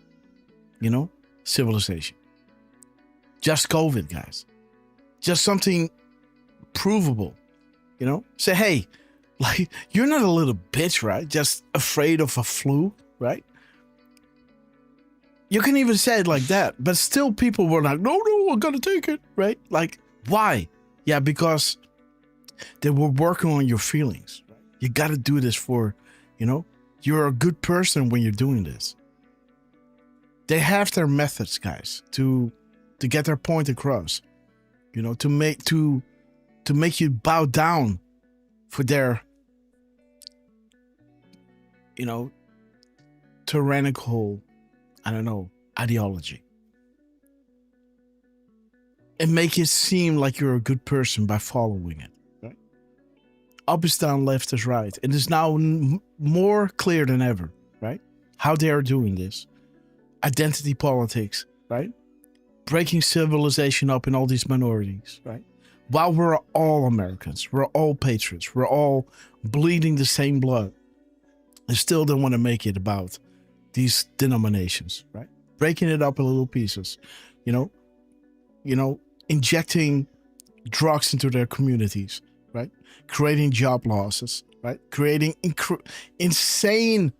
civilization. Just COVID, guys. Just something provable, Say, hey, like, you're not a little bitch, right? Just afraid of a flu, right? You can even say it like that, but still people were like, no, I'm gonna take it, right? Like, why? Yeah, because they were working on your feelings. Right? You gotta do this for, you're a good person when you're doing this. They have their methods, guys, to get their point across, to make you bow down for their, tyrannical, ideology. And make it seem like you're a good person by following it. Right? Up is down, left is right. It is now more clear than ever, right? How they are doing this. Identity politics, right? Breaking civilization up in all these minorities, right? While we're all Americans, we're all patriots, we're all bleeding the same blood. They still don't want to make it about these denominations, right? Breaking it up in little pieces, injecting drugs into their communities, right? Creating job losses, right? Creating insane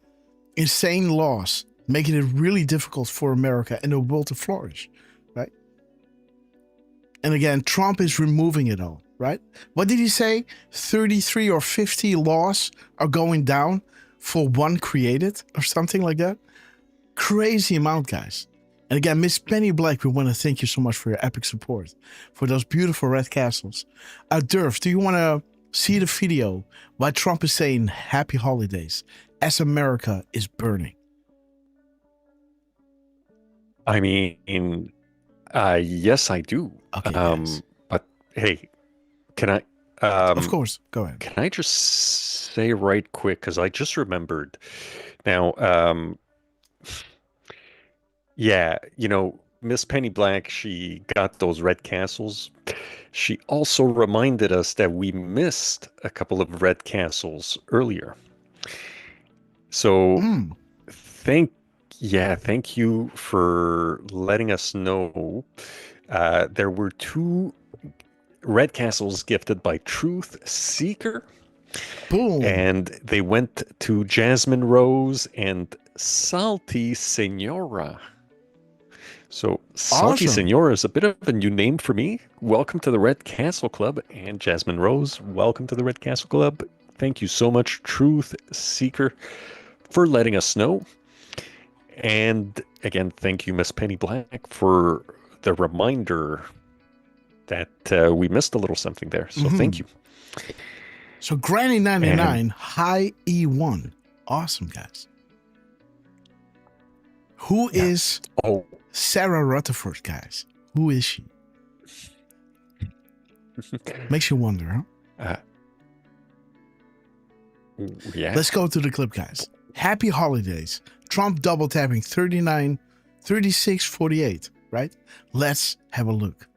laws, making it really difficult for America and the world to flourish, right? And again, Trump is removing it all, right? What did he say? 33 or 50 laws are going down for one created or something like that. Crazy amount, guys. And again, Miss Penny Black, we want to thank you so much for your epic support, for those beautiful red castles. Derf, do you want to see the video why Trump is saying happy holidays as America is burning? I mean, yes, I do. Okay, yes. But hey, can I? Of course, go ahead. Can I just say right quick, because I just remembered now. Yeah, Miss Penny Black, she got those red castles. She also reminded us that we missed a couple of red castles earlier. So thank you for letting us know. There were 2 red castles gifted by Truth Seeker. Boom. And they went to Jasmine Rose and Salty Senora. So Salty Senora is a bit of a new name for me. Welcome to the Red Castle Club. And Jasmine Rose, welcome to the Red Castle Club. Thank you so much, Truth Seeker, for letting us know. And again, thank you, Miss Penny Black, for the reminder that we missed a little something there. So thank you. So Granny 99, high E1. Awesome, guys. Who is Sarah Rutherford, guys? Who is she? Makes you wonder, huh? Yeah. Let's go to the clip, guys. Happy holidays. Trump double tapping 39, 36, 48, right? Let's have a look.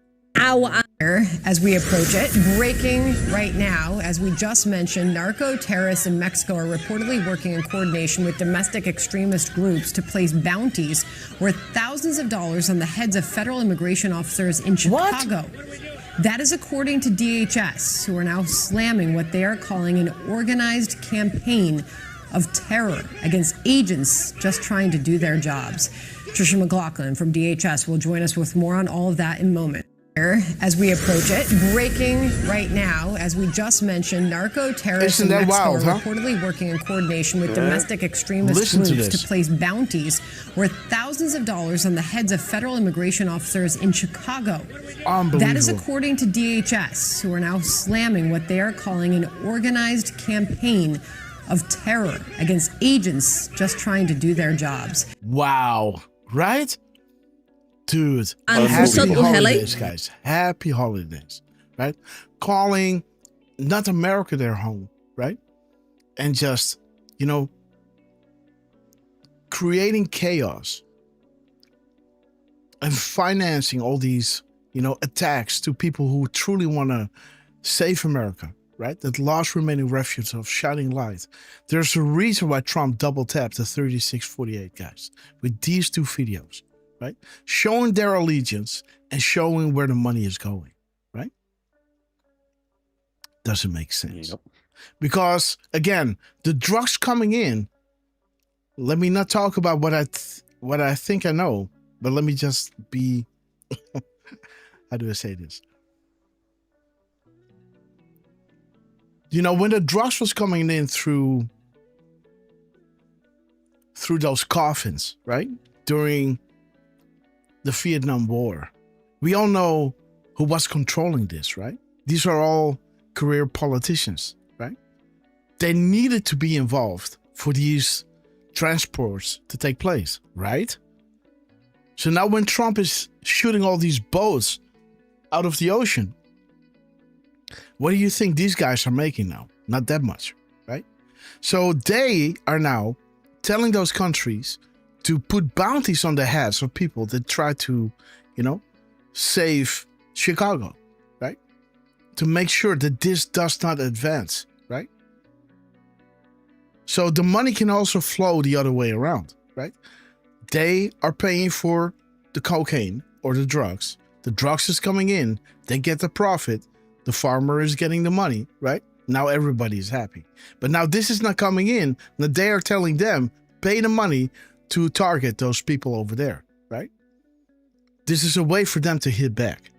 As we approach it, breaking right now, as we just mentioned, narco terrorists in Mexico are reportedly working in coordination with domestic extremist groups to place bounties worth thousands of dollars on the heads of federal immigration officers in Chicago. What? That is according to DHS, who are now slamming what they are calling an organized campaign of terror against agents just trying to do their jobs. Trisha McLaughlin from DHS will join us with more on all of that in a moment. As we approach it, breaking right now, as we just mentioned, narco terrorists in Mexico are reportedly working in coordination with domestic extremist groups to place bounties worth thousands of dollars on the heads of federal immigration officers in Chicago. That is according to DHS, who are now slamming what they are calling an organized campaign of terror against agents just trying to do their jobs. Wow. Right? Dude, happy holidays, guys. Happy holidays, right? Calling not America their home, right? And just, creating chaos and financing all these, attacks to people who truly want to save America, right? That last remaining refuge of shining light. There's a reason why Trump double tapped the 3648 guys with these two videos, right? Showing their allegiance and showing where the money is going, right? Doesn't make sense. Yep. Because again, the drugs coming in, let me not talk about what I think I know, but let me just be, how do I say this? When the drugs was coming in through those coffins, right? During the Vietnam War, we all know who was controlling this, right? These are all career politicians, right? They needed to be involved for these transports to take place, right? So now when Trump is shooting all these boats out of the ocean, what do you think these guys are making now? Not that much, right? So they are now telling those countries to put bounties on the heads of people that try to, save Chicago, right? To make sure that this does not advance, right? So the money can also flow the other way around, right? They are paying for the cocaine or the drugs. The drugs is coming in. They get the profit. The farmer is getting the money, right? Now everybody is happy. But now this is not coming in. Now they are telling them, pay the money to target those people over there, right? This is a way for them to hit back.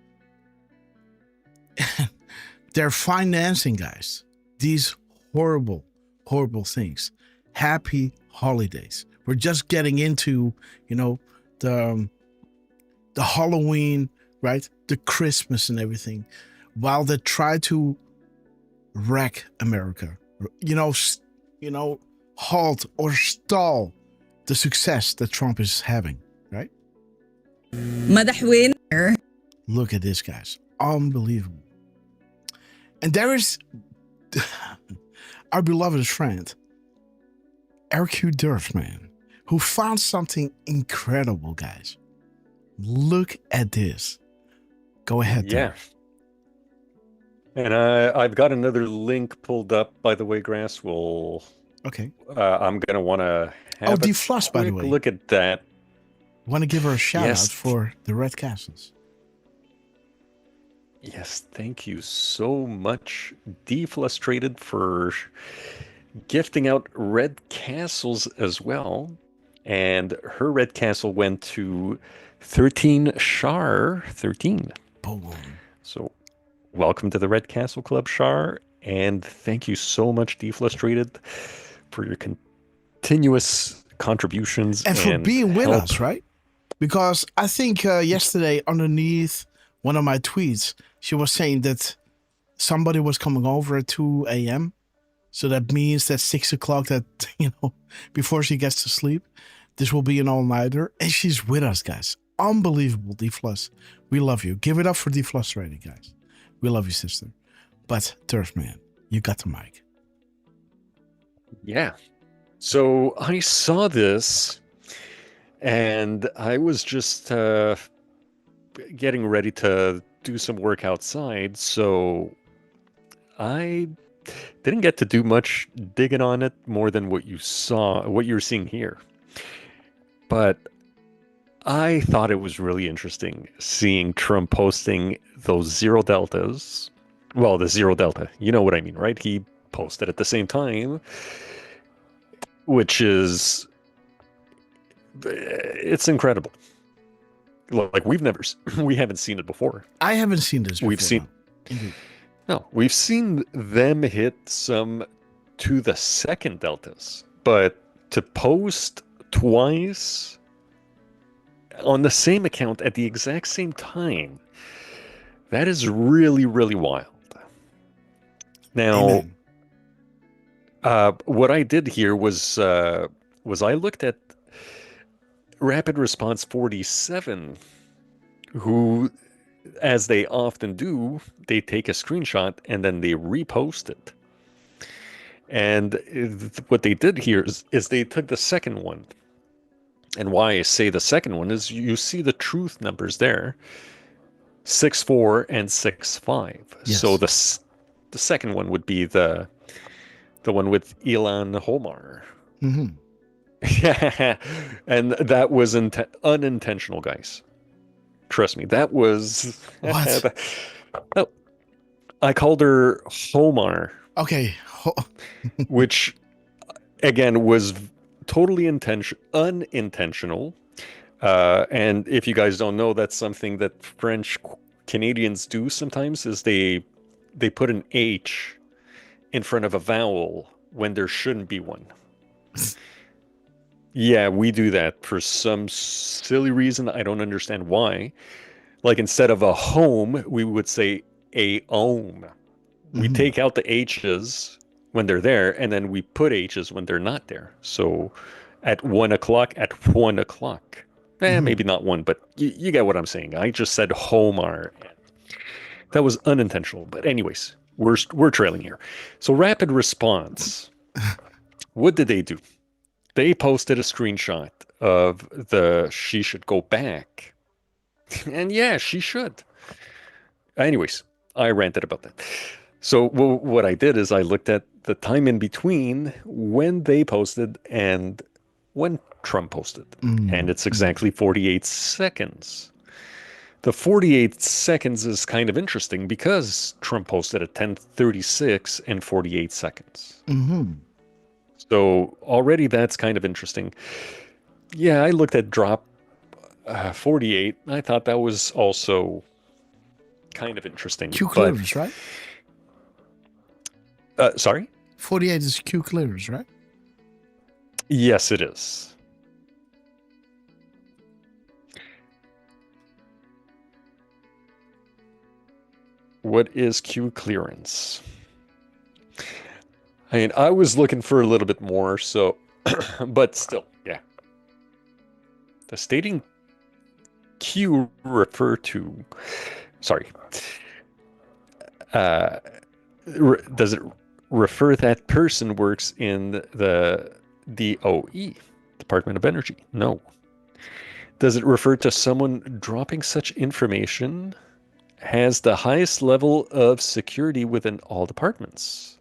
They're financing, guys, these horrible, horrible things. Happy holidays. We're just getting into, the Halloween, right? The Christmas and everything. While they try to wreck America, halt or stall the success that Trump is having, right? Look at this, guys. Unbelievable. And there is our beloved friend, RQ Derf, man, who found something incredible, guys. Look at this. Go ahead, Yeah. Derf. And I've got another link pulled up, by the way, Grass. Okay. I'm going to want to have Defloss, by the way. Look at that. Want to give her a shout out for the Red Castles. Yes, thank you so much, Deflustrated, for gifting out Red Castles as well. And her Red Castle went to 13 Shar 13. Boom. So welcome to the Red Castle Club, Shar, and thank you so much, Deflustrated, for your continuous contributions and for being with help. us, right? Because I think yesterday underneath one of my tweets, she was saying that somebody was coming over at 2 a.m. So that means that 6 o'clock, that, before she gets to sleep, this will be an all-nighter. And she's with us, guys. Unbelievable, Deflus. We love you. Give it up for Deflustrated, guys. We love you, sister. But, Turf Man, you got the mic. Yeah. So I saw this, and I was just getting ready to do some work outside, so I didn't get to do much digging on it more than what you're seeing here. But I thought it was really interesting seeing Trump posting those zero deltas. Well, the zero delta, you know what I mean, right? He posted at the same time, which is, it's incredible. Like we haven't seen it before. I haven't seen this before. We've seen them hit some to the second deltas, but to post twice on the same account at the exact same time, that is really, really wild. Now, what I did here was I looked at Rapid Response 47, who, as they often do, they take a screenshot and then they repost it. And what they did here is they took the second one And why I say the second one is you see the truth numbers there, 6-4 and 6-5. Yes. So the second one would be the one with Elon Holmar. Mm-hmm. Yeah, and that was unintentional, guys. Trust me, that was what? Oh, I called her Homar. Okay. Which, again, was totally unintentional. And if you guys don't know, that's something that French Canadians do sometimes, is they put an H in front of a vowel when there shouldn't be one. Yeah, we do that for some silly reason. I don't understand why. Like, instead of a home, we would say a home. We take out the H's when they're there, and then we put H's when they're not there. So at 1 o'clock, maybe not one, but you get what I'm saying. I just said Homar. That was unintentional. But anyways, we're trailing here. So rapid response. What did they do? They posted a screenshot of she should go back. And yeah, she should. Anyways, I ranted about that. So what I did is I looked at the time in between when they posted and when Trump posted. And it's exactly 48 seconds. The 48 seconds is kind of interesting because Trump posted at 10:36 and 48 seconds. Mm-hmm. So already that's kind of interesting. Yeah, I looked at drop 48. I thought that was also kind of interesting. Q clearance, right? Sorry? 48 is Q clearance, right? Yes, it is. What is Q clearance? I mean, I was looking for a little bit more, so, but still, yeah. The stating Q refer to, sorry, does it refer that person works in the DOE, Department of Energy? No. Does it refer to someone dropping such information has the highest level of security within all departments?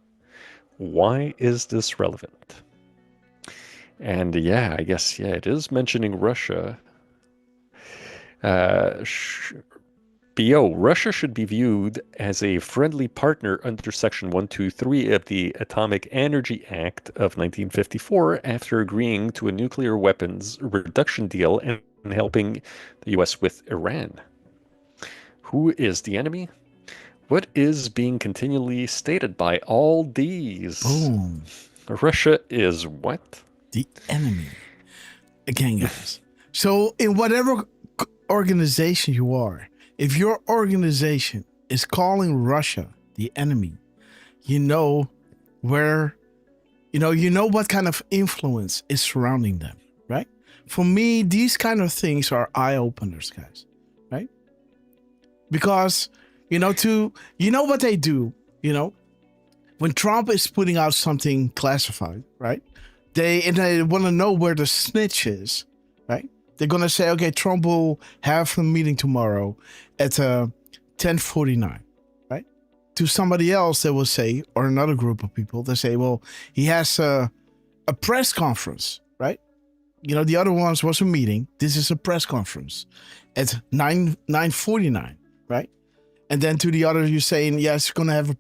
Why is this relevant? And yeah, I guess, yeah, it is mentioning Russia. BO, Russia should be viewed as a friendly partner under Section 123 of the Atomic Energy Act of 1954 after agreeing to a nuclear weapons reduction deal and helping the U.S. with Iran. Who is the enemy? What is being continually stated by all these? Boom. Russia is what? The enemy. Again, guys. So in whatever organization you are, if your organization is calling Russia the enemy, you know where, you know what kind of influence is surrounding them, right? For me, these kind of things are eye-openers, guys, right? Because, what they do, when Trump is putting out something classified, right? They want to know where the snitch is, right? They're going to say, okay, Trump will have a meeting tomorrow at 10:49, right? To somebody else, they will say, or another group of people, they say, well, he has a press conference, right? The other ones was a meeting. This is a press conference at 9:49, right? And then to the other, you're saying, yes, he's going to have a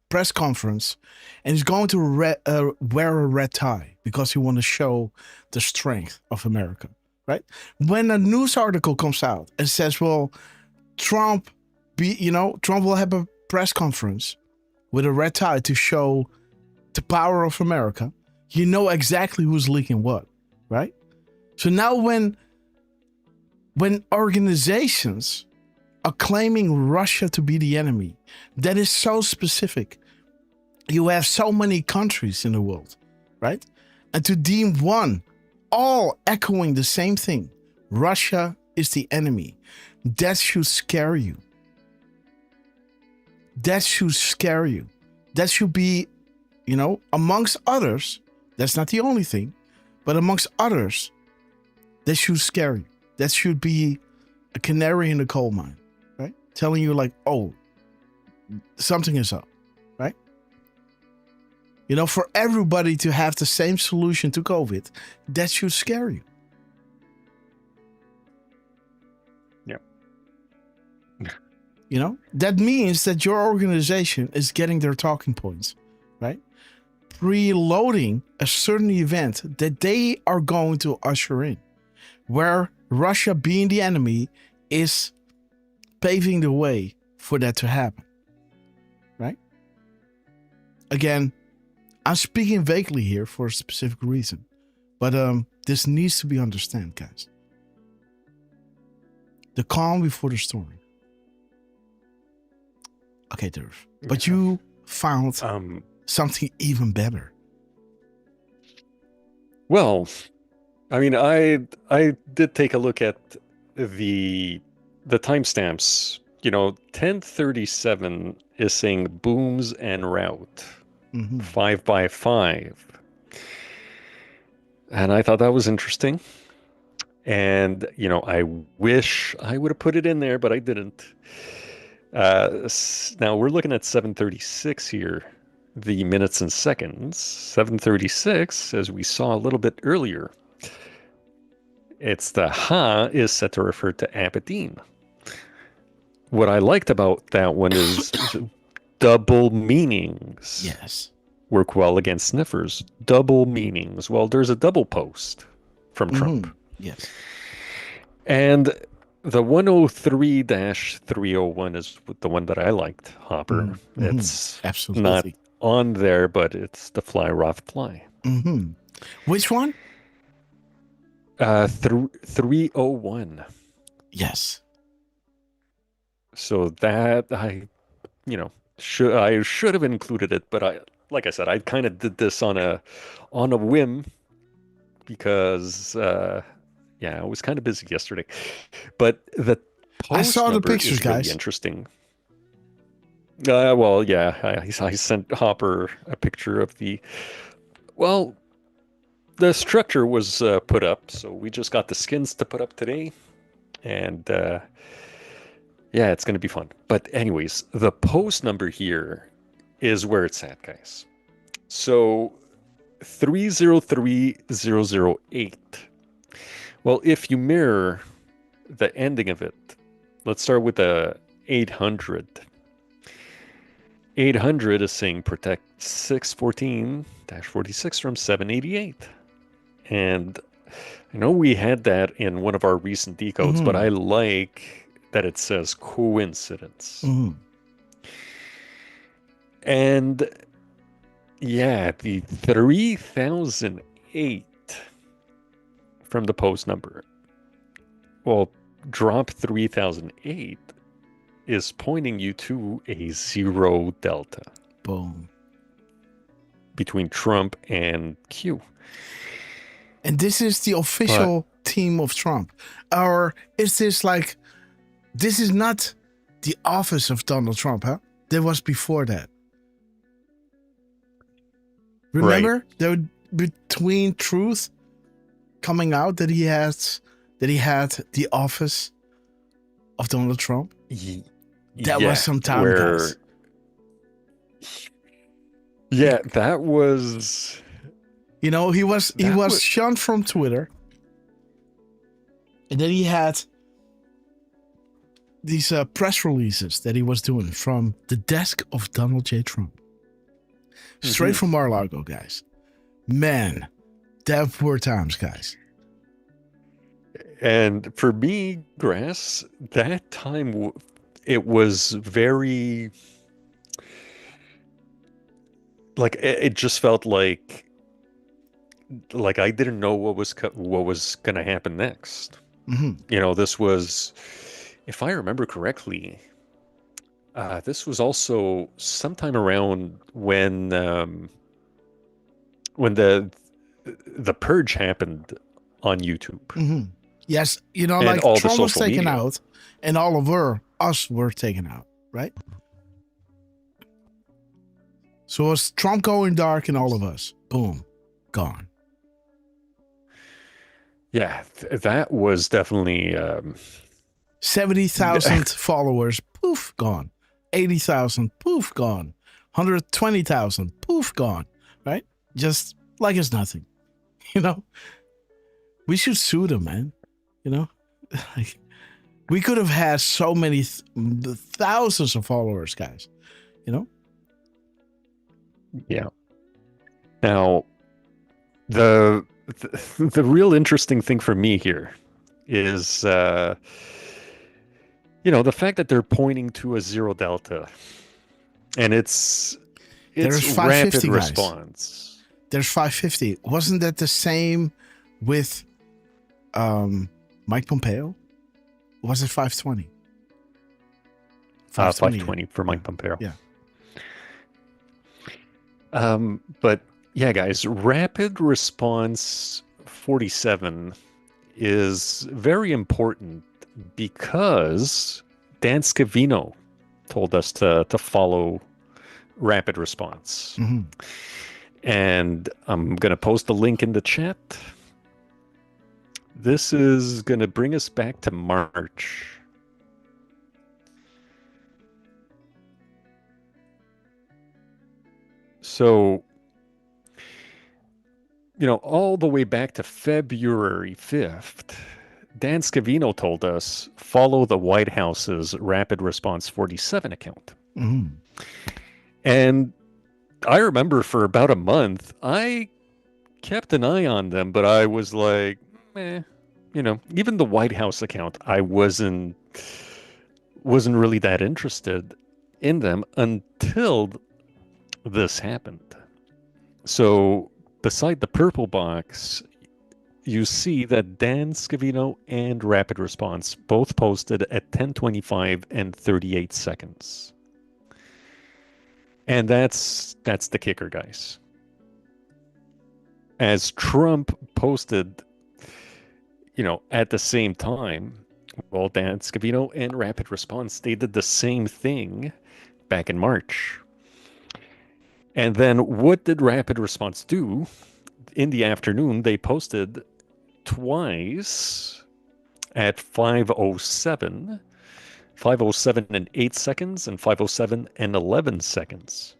press conference, and he's going to wear a red tie because he want to show the strength of America, right? When a news article comes out and says, well, Trump will have a press conference with a red tie to show the power of America, you know exactly who's leaking what, right? So now when organizations are claiming Russia to be the enemy, that is so specific. You have so many countries in the world, right? And to deem one, all echoing the same thing, Russia is the enemy, that should scare you. That should scare you. That should be, amongst others, that's not the only thing, But amongst others, that should scare you. That should be a canary in the coal mine, right? Telling you like, oh, something is up, right? You know, for everybody to have the same solution to COVID, that should scare you. Yeah. You know, that means that your organization is getting their talking points, right? Preloading a certain event that they are going to usher in, where Russia, being the enemy, is paving the way for that to happen, right? Again, I'm speaking vaguely here for a specific reason, but this needs to be understood, guys. The calm before the storm. Okay, Derf, but you found something even better. Well, I mean, I did take a look at the timestamps. You know, 1037 is saying booms en route, 5x5, and I thought that was interesting. And you know, I wish I would have put it in there, but I didn't. Now we're looking at 736 here. The minutes and seconds. 736, as we saw a little bit earlier. It's the ha is set to refer to Aberdeen. What I liked about that one is double meanings. Yes. Work well against sniffers. Double meanings. Well, there's a double post from Trump. Yes. And the 103-301 is the one that I liked, Hopper. It's absolutely not on there, but it's the fly Roth fly. Which one? 301. Yes. So that I should have included it, but I kind of did this on a whim because I was kind of busy yesterday. But the post I saw the number pictures, is really guys. Interesting. I sent Hopper a picture of the structure was put up, so we just got the skins to put up today, and it's going to be fun. But anyways, the post number here is where it's at, guys. So 303008. Well, if you mirror the ending of it, let's start with the 800. 800 is saying protect 614-46 from 788. And I know we had that in one of our recent decodes, but I like that it says coincidence. And the 3008 from the post number. Well, drop 3008 is pointing you to a 0 delta. Boom. Between Trump and Q. And this is the official team of Trump. Or is this like, this is not the office of Donald Trump, huh? There was before that. Remember? There between Truth coming out that he had the office of Donald Trump. That was some time, guys. Yeah, that was. You know, he was shunned from Twitter, and then he had these press releases that he was doing from the desk of Donald J. Trump, straight from Mar-a-Lago, guys. Man, that were times, guys. And for me, Grass, that time it was very like it just felt like I didn't know what was going to happen next. You know, this was, if I remember correctly, this was also sometime around when the purge happened on YouTube. Yes, you know, and like all Trump the was social taken media. out, and all of us were taken out, right? So it was Trump going dark and all of us, boom, gone. Yeah, that was definitely 70,000 followers, poof, gone. 80,000, poof, gone. 120,000, poof, gone. Right? Just like it's nothing. You know? We should sue them, man. You know? Like, we could have had so many thousands of followers, guys. You know? Yeah. Now, the real interesting thing for me here is, the fact that they're pointing to a zero delta, and it's There's rapid 550, guys. response. There's 550. Wasn't that the same with Mike Pompeo? Was it 520? 520 for Mike Pompeo. Yeah. But yeah, guys, rapid response 47 is very important because Dan Scavino told us to follow rapid response. Mm-hmm. And I'm going to post the link in the chat. This is going to bring us back to March. So, all the way back to February 5th, Dan Scavino told us, follow the White House's Rapid Response 47 account. Mm-hmm. And I remember for about a month, I kept an eye on them, but I was like, even the White House account, I wasn't really that interested in them until this happened. So beside the purple box, you see that Dan Scavino and Rapid Response both posted at 10:25 and 38 seconds. And that's the kicker, guys. As Trump posted, at the same time, well, Dan Scavino and Rapid Response, they did the same thing back in March. And then what did Rapid Response do? In the afternoon, they posted twice at 5:07 and 8 seconds and 5:07 and 11 seconds.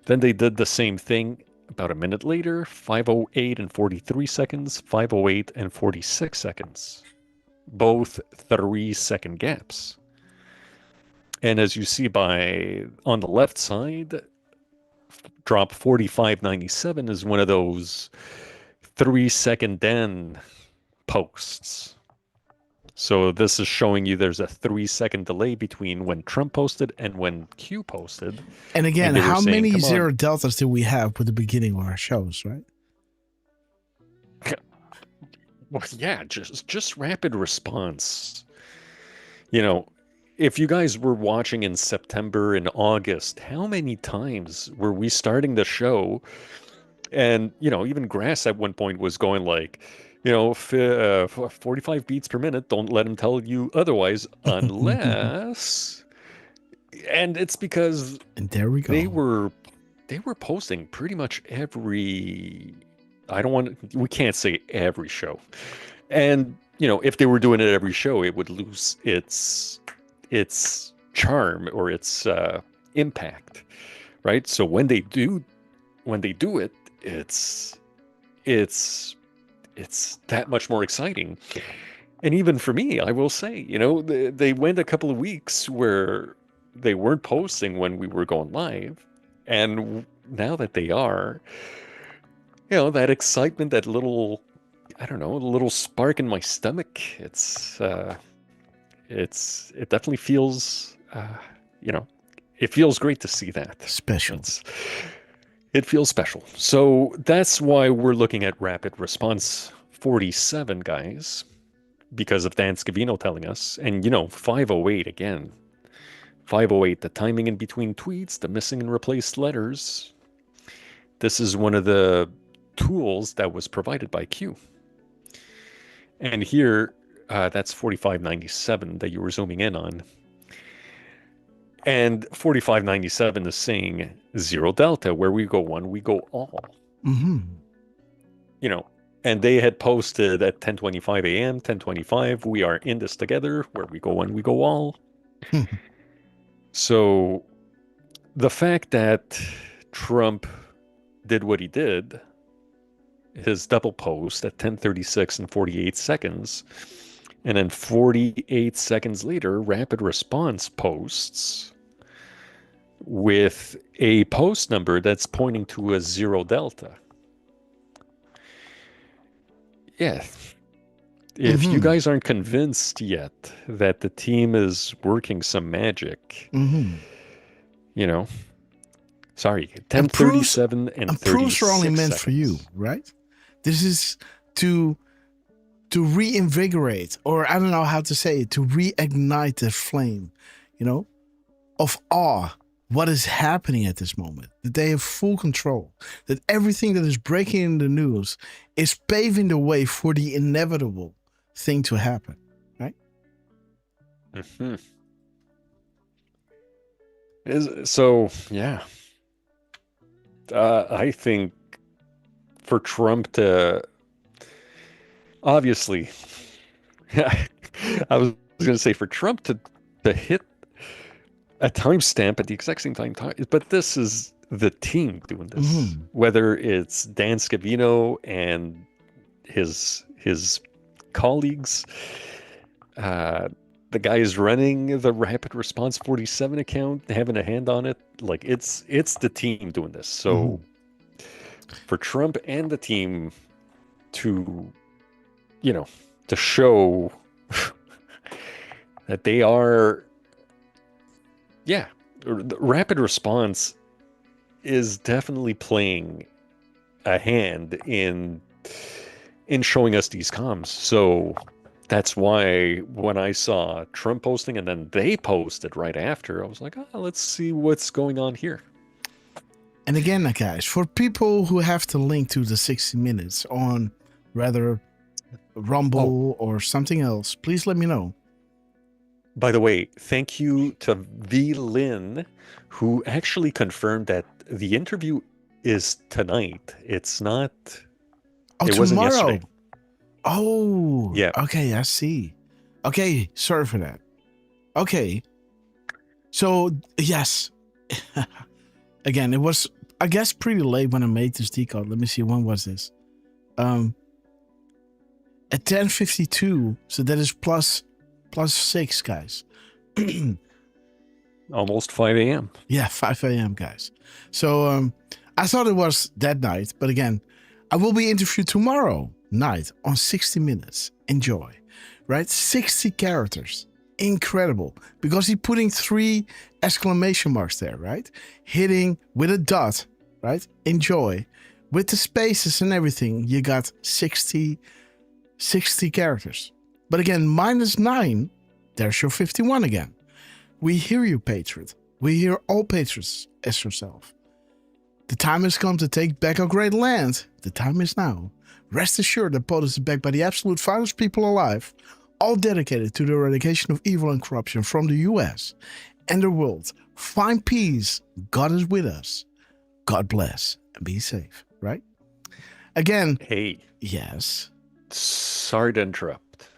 Then they did the same thing about a minute later, 5:08 and 43 seconds, 5:08 and 46 seconds. Both 3-second gaps. And as you see on the left side, drop 4597 is one of those 3-second Dan posts. So this is showing you there's a 3-second delay between when Trump posted and when Q posted. And again, they were how saying, many "Come on." zero deltas do we have with the beginning of our shows, right? Well, yeah, just rapid response. If you guys were watching in September and August, how many times were we starting the show? And, even Grass at one point was going like, 45 beats per minute. Don't let him tell you otherwise, unless. And it's because. And there we go. They were posting pretty much every. We can't say every show. And, if they were doing it every show, it would lose its charm or its impact, right? So when they do it, it's that much more exciting. And even for me, I will say, they went a couple of weeks where they weren't posting when we were going live, and now that they are, that excitement, that little, little spark in my stomach, it definitely feels, it feels great to see that. Special. It feels special. So that's why we're looking at Rapid Response 47, guys, because of Dan Scavino telling us. And, 508 again. 508, the timing in between tweets, the missing and replaced letters. This is one of the tools that was provided by Q. And here, that's 4597 that you were zooming in on. And 4597 is saying zero delta, where we go one, we go all. Mm-hmm. And they had posted at 10:25 a.m., 10:25, we are in this together, where we go one, we go all. So the fact that Trump did what he did, his double post at 10:36 and 48 seconds, and then 48 seconds later, rapid response posts with a post number that's pointing to a 0 delta. Yeah. If you guys aren't convinced yet that the team is working some magic, you know, sorry, 10:37 and 36 proofs are only meant seconds. for you, right? This is to reinvigorate, or I don't know how to say it, to reignite the flame, you know, of awe. What is happening at this moment? That they have full control. That everything that is breaking in the news is paving the way for the inevitable thing to happen, right? So, yeah. I think for Trump to, obviously, I was going to say for Trump to hit a timestamp at the exact same time, but this is the team doing this. Whether it's Dan Scavino and his colleagues, the guys running the Rapid Response 47 account, having a hand on it, like it's the team doing this. So for Trump and the team to, you know, to show that they are, yeah, the Rapid Response is definitely playing a hand in showing us these comms. So that's why when I saw Trump posting and then they posted right after, I was like, let's see what's going on here. And again, guys, for people who have to link to the 60 Minutes on rather Rumble or something else, please let me know. By the way, thank you to V. Lynn, who actually confirmed that the interview is tonight. It's not. It wasn't yesterday. Oh, yeah. Okay, I see. Okay, sorry for that. Okay, so yes, again, it was, I guess, pretty late when I made this decode. Let me see, when was this? At 10:52. So that is plus 6, guys. Almost 5 a.m. Yeah, 5 a.m., guys. So I thought it was that night, but again, I will be interviewed tomorrow night on 60 Minutes. Enjoy, right? 60 characters. Incredible. Because he's putting 3 exclamation marks there, right? Hitting with a dot, right? Enjoy. With the spaces and everything, you got 60 characters. But again, -9, there's your 51 again. We hear you, Patriot. We hear all patriots as yourself. The time has come to take back our great land. The time is now. Rest assured that POTUS is backed by the absolute finest people alive, all dedicated to the eradication of evil and corruption from the US and the world. Find peace. God is with us. God bless and be safe, right? Again. Hey. Yes. Sorry to interrupt.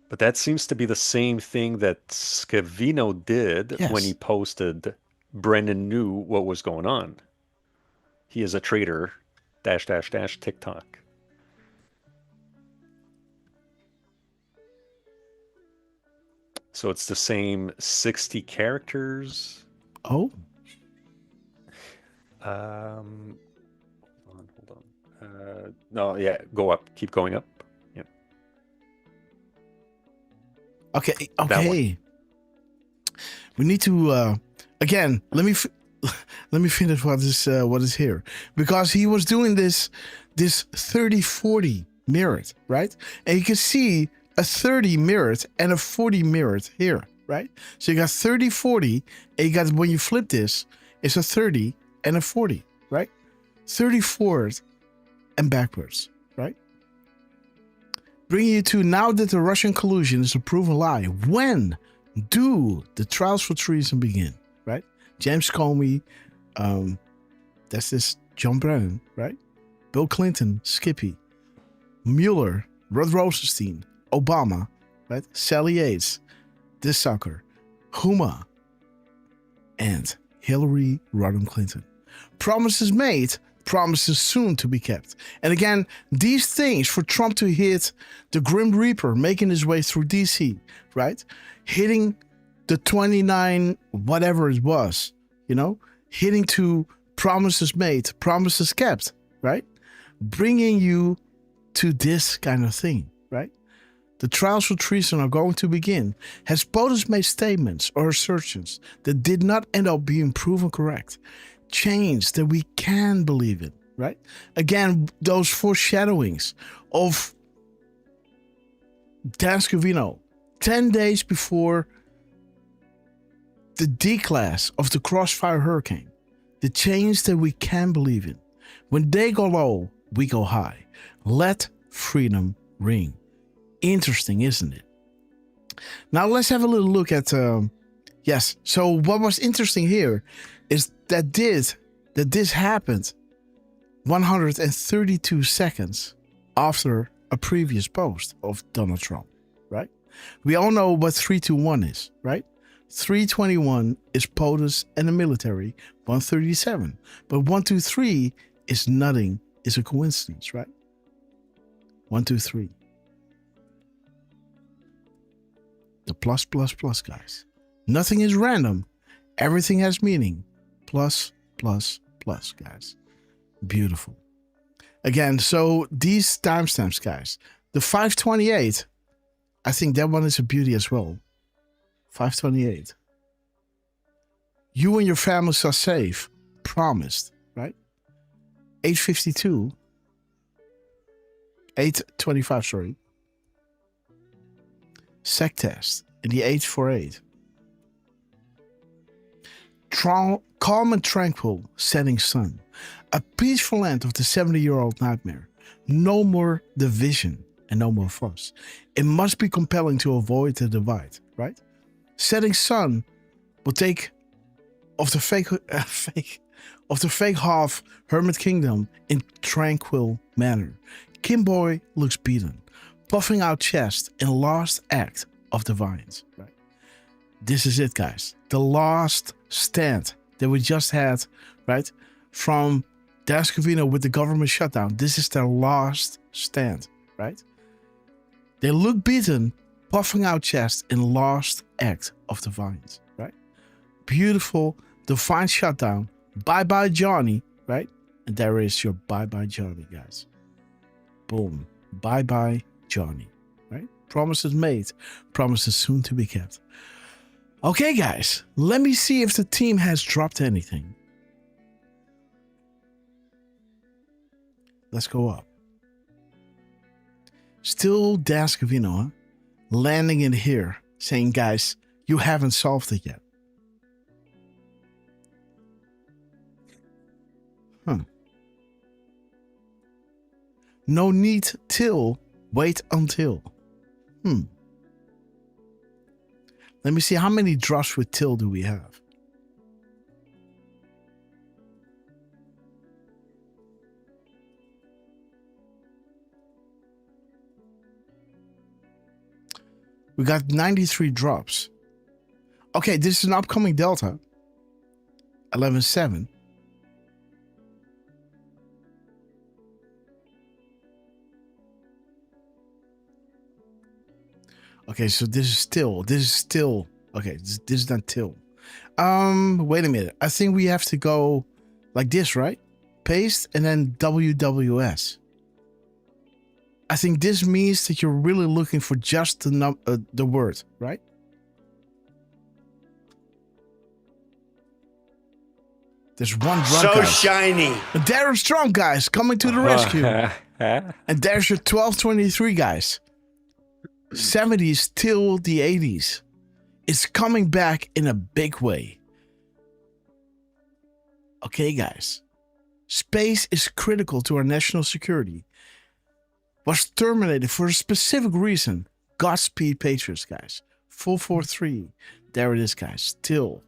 But that seems to be the same thing that Scavino did when he posted Brendan knew what was going on. He is a traitor, -- TikTok. So it's the same 60 characters. Oh. Hold on. No, yeah, go up. Keep going up. Yeah. Okay. We need to again. Let me finish what is here, because he was doing this 30-40 mirrored, right? And you can see a 30 mirrored and a 40 mirrored here, right? So you got 30-40, and you got, when you flip this, it's a 30 and a 40, right? 30 forward and backwards, right? Bringing you to now that the Russian collusion is a proven lie. When do the trials for treason begin, right? James Comey, that's this John Brennan, right? Bill Clinton, Skippy, Mueller, Rod Rosenstein, Obama, right? Sally Yates, this sucker, Huma, and Hillary Rodham Clinton. Promises made, promises soon to be kept. And again, these things for Trump to hit the Grim Reaper making his way through DC, right? Hitting the 29, whatever it was, you know, hitting to promises made, promises kept, right? Bringing you to this kind of thing, right? The trials for treason are going to begin. Has POTUS made statements or assertions that did not end up being proven correct? Change that we can believe in, right? Again, those foreshadowings of Dan Scavino 10 days before the D-class of the Crossfire Hurricane. The change that we can believe in. When they go low, we go high. Let freedom ring. Interesting, isn't it? Now let's have a little look at yes. So what was interesting here is that this happened 132 seconds after a previous post of Donald Trump, right? We all know what 321 is, right? 321 is POTUS and the military, 137. But 123 is nothing, is a coincidence, right? 123. The plus, guys. Nothing is random. Everything has meaning. Plus, guys. Beautiful. Again, so these timestamps, guys. The 528, I think that one is a beauty as well. 528. You and your families are safe. Promised, right? 852. 825, sorry. Sec test in the 848. Calm and tranquil setting sun. A peaceful end of the 70-year-old nightmare. No more division and no more fuss. It must be compelling to avoid the divide, right? Setting sun will take of the fake half Hermit Kingdom in tranquil manner. Kimboy looks beaten, puffing out chest in last act of the vines. Right? This is it, guys. The last stand that we just had, right, from Dan Scavino with the government shutdown. This is their last stand, right? They look beaten, puffing out chest in last act of the vines, right? Beautiful, divine shutdown. Bye-bye, Johnny, right? And there is your bye-bye, Johnny, guys. Boom. Bye-bye, Johnny, right? Promises made, promises soon to be kept. Okay, guys, let me see if the team has dropped anything. Let's go up. Still Dan Scavino, huh? Landing in here, saying, guys, you haven't solved it yet. No need till, wait until. Let me see, how many drops with till do we have? We got 93 drops. Okay, this is an upcoming Delta. 11.7. Okay, so this is still, okay, this is not till. Wait a minute. I think we have to go like this, right? Paste and then WWS. I think this means that you're really looking for just the word, right? There's one drunk so guy. shiny. There's drunk guys coming to the rescue. And there's your 1223 guys. 70s till the 80s. It's coming back in a big way. Okay, guys. Space is critical to our national security. Was terminated for a specific reason. Godspeed, Patriots, guys. 443. There it is, guys. Still.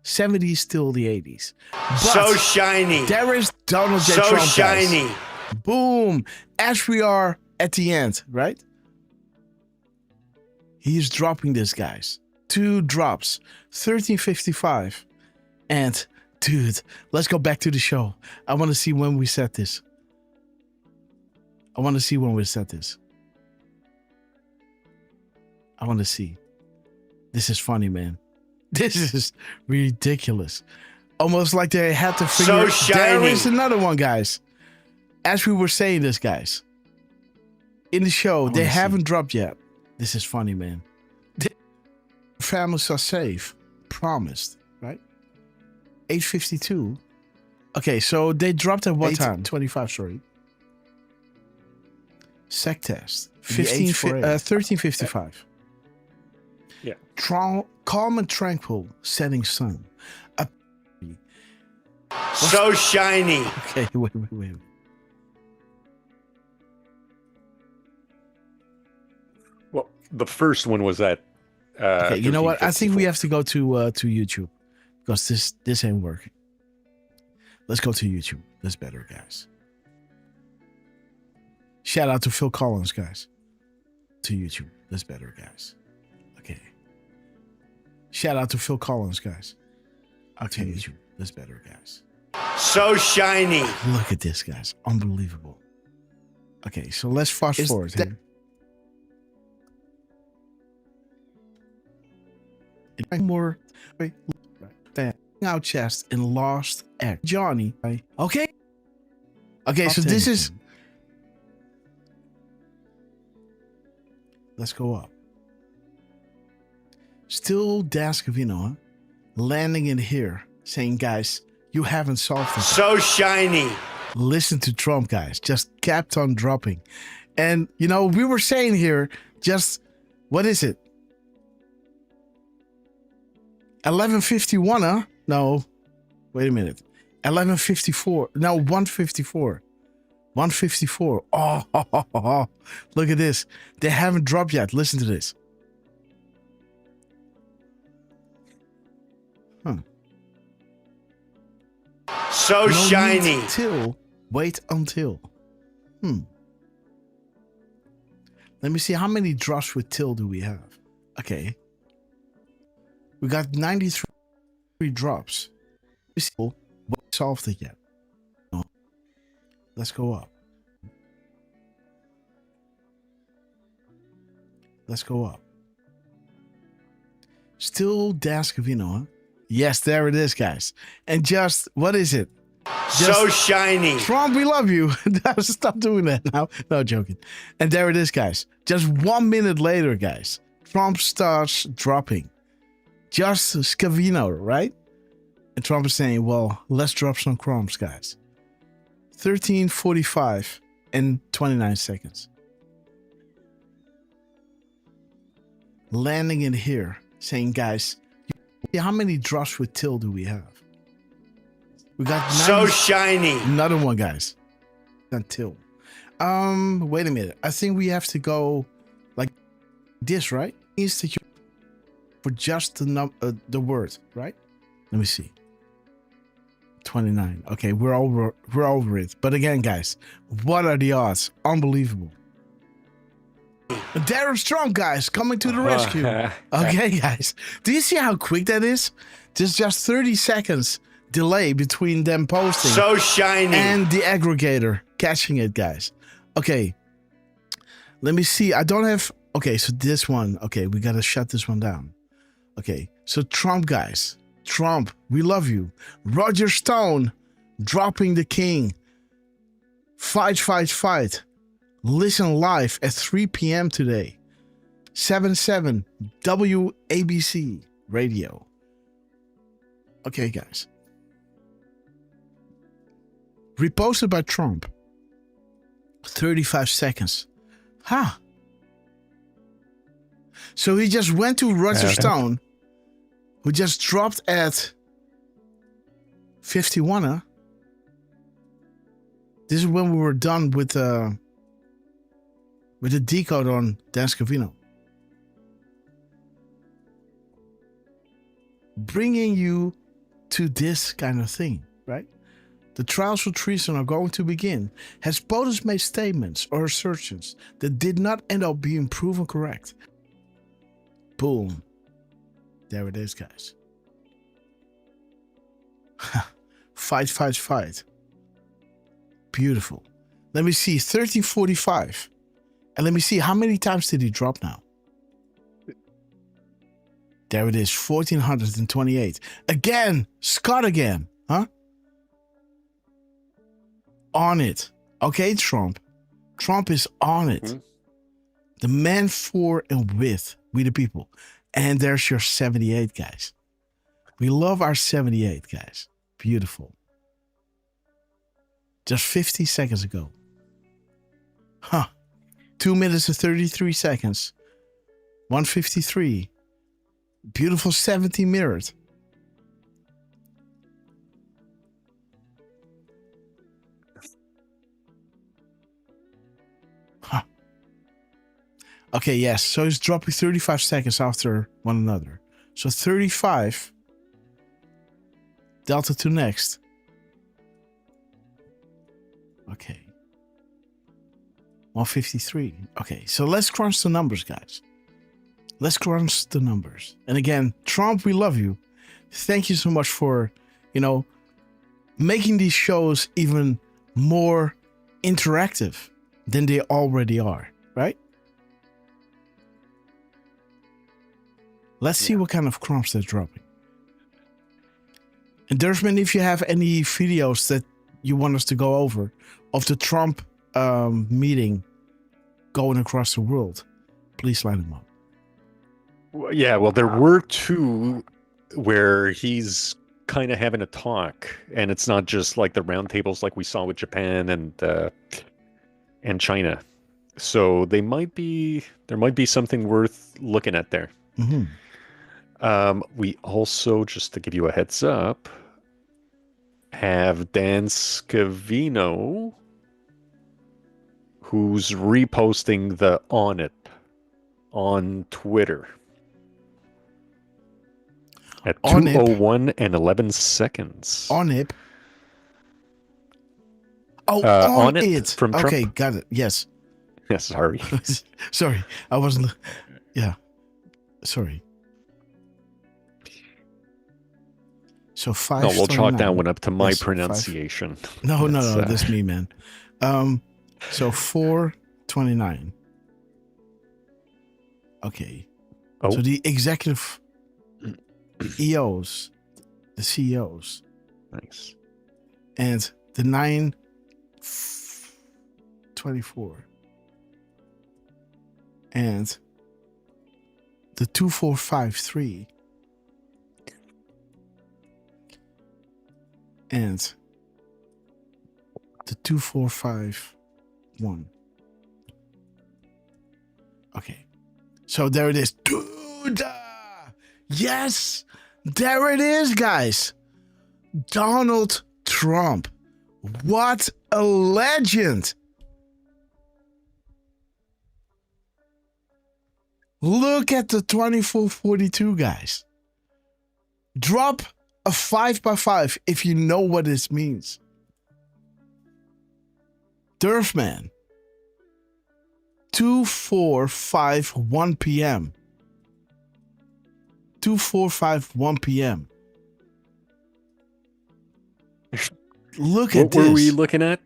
70s till the 80s. But so shiny. There is Donald J. So Trump, shiny. guys. Boom. As we are at the end, right? He's dropping this, guys. 2 drops. 13:55. And, dude, let's go back to the show. I want to see when we set this. I want to see. I want to see. This is funny, man. This is ridiculous. Almost like they had to figure. So shiny. There is another one, guys. As we were saying this, guys. In the show, they haven't dropped yet. This is funny, man. Families are safe. Promised, right? 8:52. Okay, so they dropped at what time? 25, sorry. Sec test. 13:55. Yeah. Calm and tranquil, setting sun. So shiny. Okay, wait. Well, the first one was at. Okay, you know what? I think we have to go to YouTube because this ain't working. Let's go to YouTube. That's better, guys. Shout out to Phil Collins, guys. To YouTube. That's better, guys. Okay. Shout out to Phil Collins, guys. Okay, YouTube. That's better, guys. So shiny. Look at this, guys. Unbelievable. Okay, so let's fast forward. More out chest and lost act. Johnny. Right? Okay. Okay, so this is. Let's go up. Still Dascovino, huh? Landing in here, saying, guys, you haven't solved it. So shiny. Listen to Trump, guys. Just kept on dropping. And, you know, we were saying here, just, what is it? 11:51, huh? No. Wait a minute. 11:54. No, 1:54. 1:54. Oh, look at this. They haven't dropped yet. Listen to this. So shiny. Wait until. Let me see how many drops with till do we have. Okay. We got 93 drops. We still haven't solved it yet. No. Let's go up. Let's go up. Still Dascovino, huh? Yes, there it is, guys. And just, what is it? So shiny. Trump, we love you. Stop doing that now. No, joking. And there it is, guys. Just 1 minute later, guys. Trump starts dropping. Just Scavino, right? And Trump is saying, well, let's drop some crumbs, guys. 13:45 and 29 seconds. Landing in here, saying, guys, how many drops with till do we have? We got 90, so shiny. Another one, guys. Until. Wait a minute. I think we have to go like this, right? Institute for just the word, right? Let me see. 29. Okay, we're over it. But again, guys, what are the odds? Unbelievable. Derf Trump, guys, coming to the rescue. Okay, guys. Do you see how quick that is? There's just 30 seconds delay between them posting. So shiny. And the aggregator catching it, guys. Okay. Let me see. I don't have... Okay, so this one. Okay, we got to shut this one down. Okay, so Trump, guys. Trump, we love you. Roger Stone, dropping the king. Fight, fight, fight. Listen live at 3 p.m. today. 77 WABC radio. Okay, guys. Reposted by Trump. 35 seconds. Huh. So he just went to Roger Stone, who just dropped at 51. Huh? This is when we were done with the decode on Dascovino. Bringing you to this kind of thing, right? The trials for treason are going to begin. Has POTUS made statements or assertions that did not end up being proven correct? Boom. There it is, guys. Fight, fight, fight. Beautiful. Let me see, 1345. And let me see, how many times did he drop now? There it is, 1428. Again, Scott again, huh? On it. Okay, Trump. Trump is on it. The man for and with we the people. And there's your 78, guys. We love our 78, guys. Beautiful. Just 50 seconds ago. 2 minutes and 33 seconds. 153. Beautiful 70 mirrored. Okay, yes. So it's dropping 35 seconds after one another. So 35. Delta to next. Okay. 153. Okay, so let's crunch the numbers, guys. Let's crunch the numbers. And again, Trump, we love you. Thank you so much for, making these shows even more interactive than they already are, right? Let's see what kind of crumbs they're dropping. And Derfman, if you have any videos that you want us to go over of the Trump meeting going across the world, please line them up. Yeah, well, there were two where he's kind of having a talk, and it's not just like the roundtables like we saw with Japan and China. So there might be something worth looking at there. Mm-hmm. We also, just to give you a heads up, have Dan Scavino, who's reposting the On It on Twitter at 2:01 and 11 seconds. On it. Oh, on it from Trump. Okay, got it. Yes. Yes, sorry. Sorry, I wasn't. Yeah, sorry. So 5. No, we'll chalk that one up to my pronunciation. No, that's me, man. So 429. Okay. Oh. So the executive EOs, the CEOs. Nice. And the 924. And the 2453. And the 2451. Okay. So there it is. Dude! Yes! There it is, guys. Donald Trump. What a legend. Look at the 2442, guys. Drop a 5x5 if you know what this means. Derfman. 2451 p.m. 2451 p.m. Look at this. What were we looking at?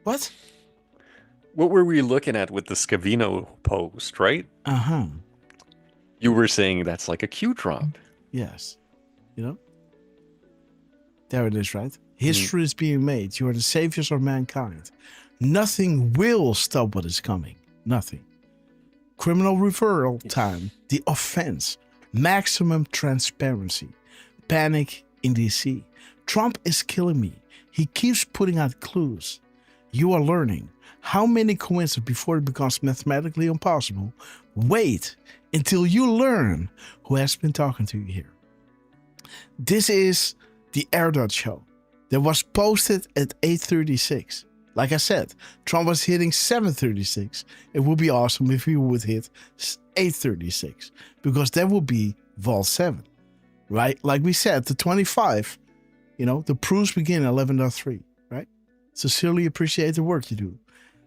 What? What were we looking at with the Scavino post, right? Uh-huh. You were saying that's like a Q drop. Yes. There it is, right? History is being made. You are the saviors of mankind. Nothing will stop what is coming. Nothing. Criminal referral time. The offense. Maximum transparency. Panic in DC. Trump is killing me. He keeps putting out clues. You are learning. How many coincidences before it becomes mathematically impossible? Wait until you learn who has been talking to you here. This is the AirDot show that was posted at 8:36. Like I said, Trump was hitting 7:36. It would be awesome if he would hit 8:36 because that would be Vol 7, right? Like we said, the 25 You know, the proofs begin at 11.3, right? Sincerely appreciate the work you do.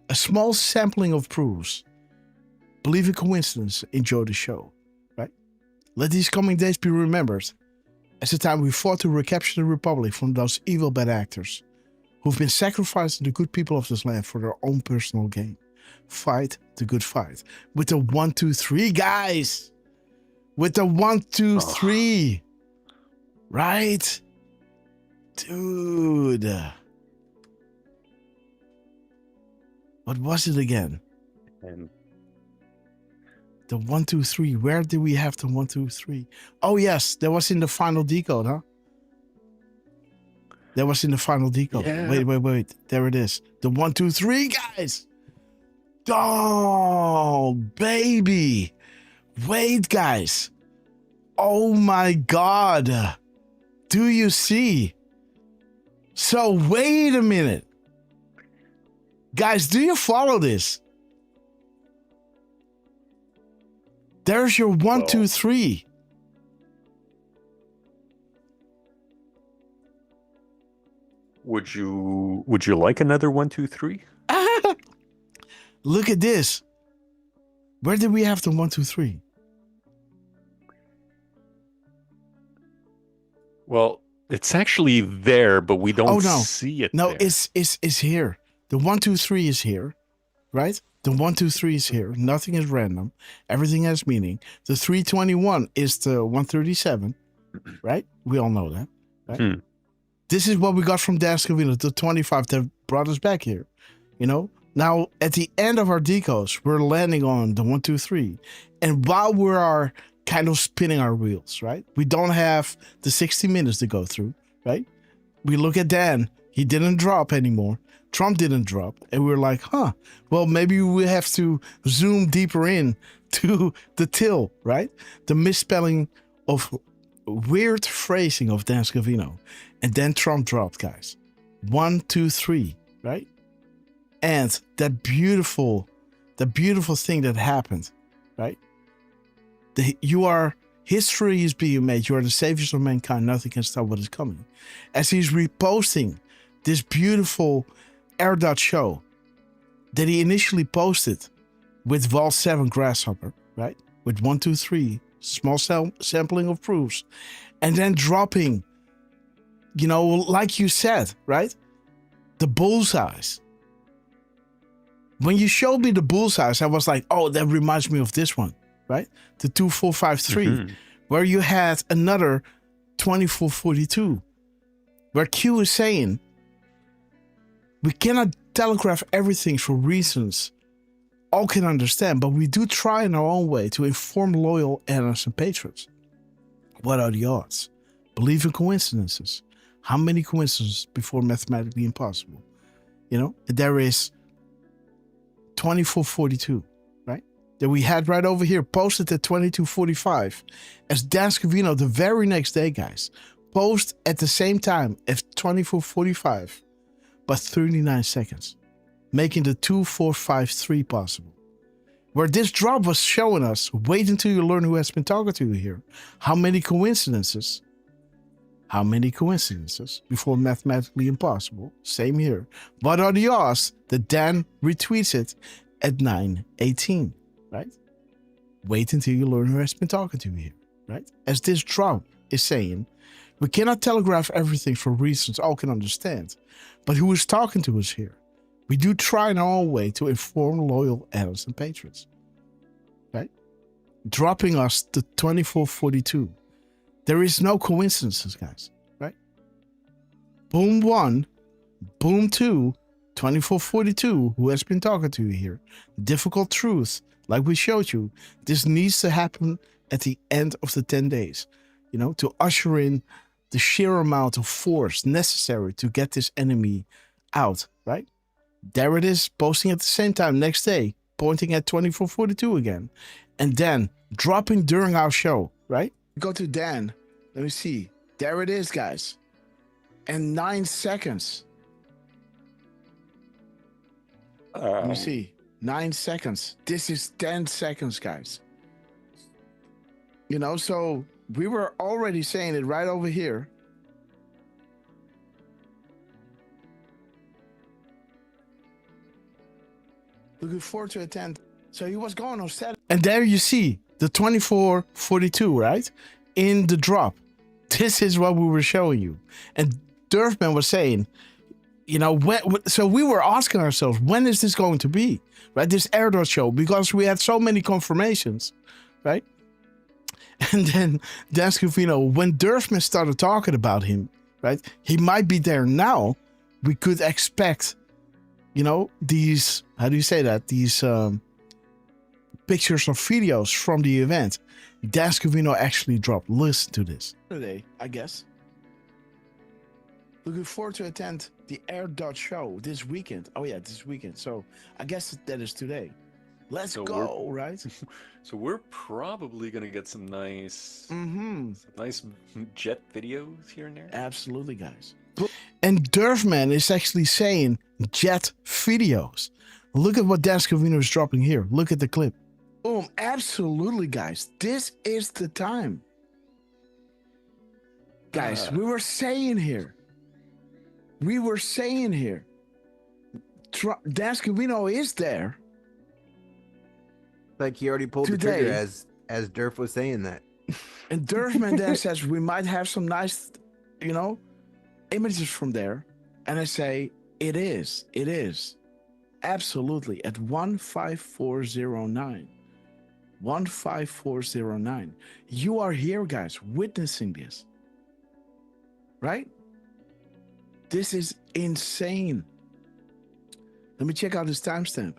A small sampling of proofs. Believe in coincidence. Enjoy the show, right? Let these coming days be remembered as the time we fought to recapture the Republic from those evil bad actors who've been sacrificing the good people of this land for their own personal gain. Fight the good fight. With the 1, 2, 3, guys. With the 1, 2, 3. Right? Dude. What was it again? And the 1, 2, 3. Where did we have the 1, 2, 3? Oh, yes. That was in the final decode, huh? That was in the final decode. Yeah. Wait. There it is. The 1, 2, 3, guys. Oh, baby. Wait, guys. Oh, my God. Do you see? So, wait a minute. Guys, do you follow this? There's your 1, 2, 3. Would you like another 1, 2, 3? Look at this. Where did we have the 1, 2, 3? Well, it's actually there, but we don't see it. No, there. it's here. The 1, 2, 3 is here, right? The 1, 2, 3 is here. Nothing is random. Everything has meaning. The 321 is the 137, right? We all know that, right? This is what we got from Dan Scavino, the 25 that brought us back here. You know? Now, at the end of our decodes, we're landing on the 1, 2, 3. And while we are kind of spinning our wheels, right? We don't have the 60 minutes to go through, right? We look at Dan. He didn't drop anymore. Trump didn't drop. And we're like, well, maybe we have to zoom deeper in to the till, right? The misspelling of weird phrasing of Dan Scavino. And then Trump dropped, guys. 1, 2, 3, right? And that beautiful thing that happened, right? History is being made. You are the saviors of mankind. Nothing can stop what is coming. As he's reposting this beautiful Air Dot show that he initially posted with Vol 7 Grasshopper, right? With 1, 2, 3, small sampling of proofs. And then dropping, you know, like you said, right? The bullseyes. When you showed me the bullseyes, I was like, oh, that reminds me of this one, right? The 2453, where you had another 2442, where Q is saying, we cannot telegraph everything for reasons all can understand, but we do try in our own way to inform loyal analysts and patrons. What are the odds? Believe in coincidences. How many coincidences before mathematically impossible? You know, there is 2442, right? That we had right over here, posted at 2245. As Dan Scavino the very next day, guys, post at the same time as 2445, but 39 seconds, making the 2453 possible. Where this drop was showing us, wait until you learn who has been talking to you here. How many coincidences? How many coincidences before mathematically impossible? Same here. What are the odds that Dan retweets it at 9:18, right? Wait until you learn who has been talking to you here, right? As this drop is saying, we cannot telegraph everything for reasons all can understand, but who is talking to us here? We do try in our own way to inform loyal analysts and patrons, right? Dropping us to 2442. There is no coincidences, guys, right? Boom 1, boom 2, 2442, who has been talking to you here? Difficult truth, like we showed you. This needs to happen at the end of the 10 days, you know, to usher in the sheer amount of force necessary to get this enemy out, right? There it is, posting at the same time next day, pointing at 2442 again. And then dropping during our show, right? Go to Dan. Let me see. There it is, guys. And 9 seconds. Let me see. 9 seconds. This is 10 seconds, guys. You know, so we were already saying it right over here. Looking forward to attend. So he was going on Saturday. And there you see the 2442, right? In the drop. This is what we were showing you. And Derfman was saying, you know, so we were asking ourselves, when is this going to be? Right? This airdrop show, because we had so many confirmations, right? And then Dan Scavino, when Derfman started talking about him, right? He might be there now. We could expect, you know, these, how do you say that? These pictures or videos from the event. Dan Scavino actually dropped. Listen to this. Today, I guess. Looking forward to attend the Air show this weekend. Oh yeah, this weekend. So I guess that is today. Let's go, right? So we're probably gonna get some nice, jet videos here and there. Absolutely, guys. And Derfman is actually saying jet videos. Look at what Dan Scavino is dropping here. Look at the clip. Boom! Absolutely, guys. This is the time, guys. We were saying here. Dan Scavino is there. Like he already pulled today. The trigger as Derf was saying that. And Derfman then says we might have some nice, you know, images from there. And I say, it is. Absolutely. At 15409. 15409. You are here, guys, witnessing this. Right? This is insane. Let me check out his timestamp.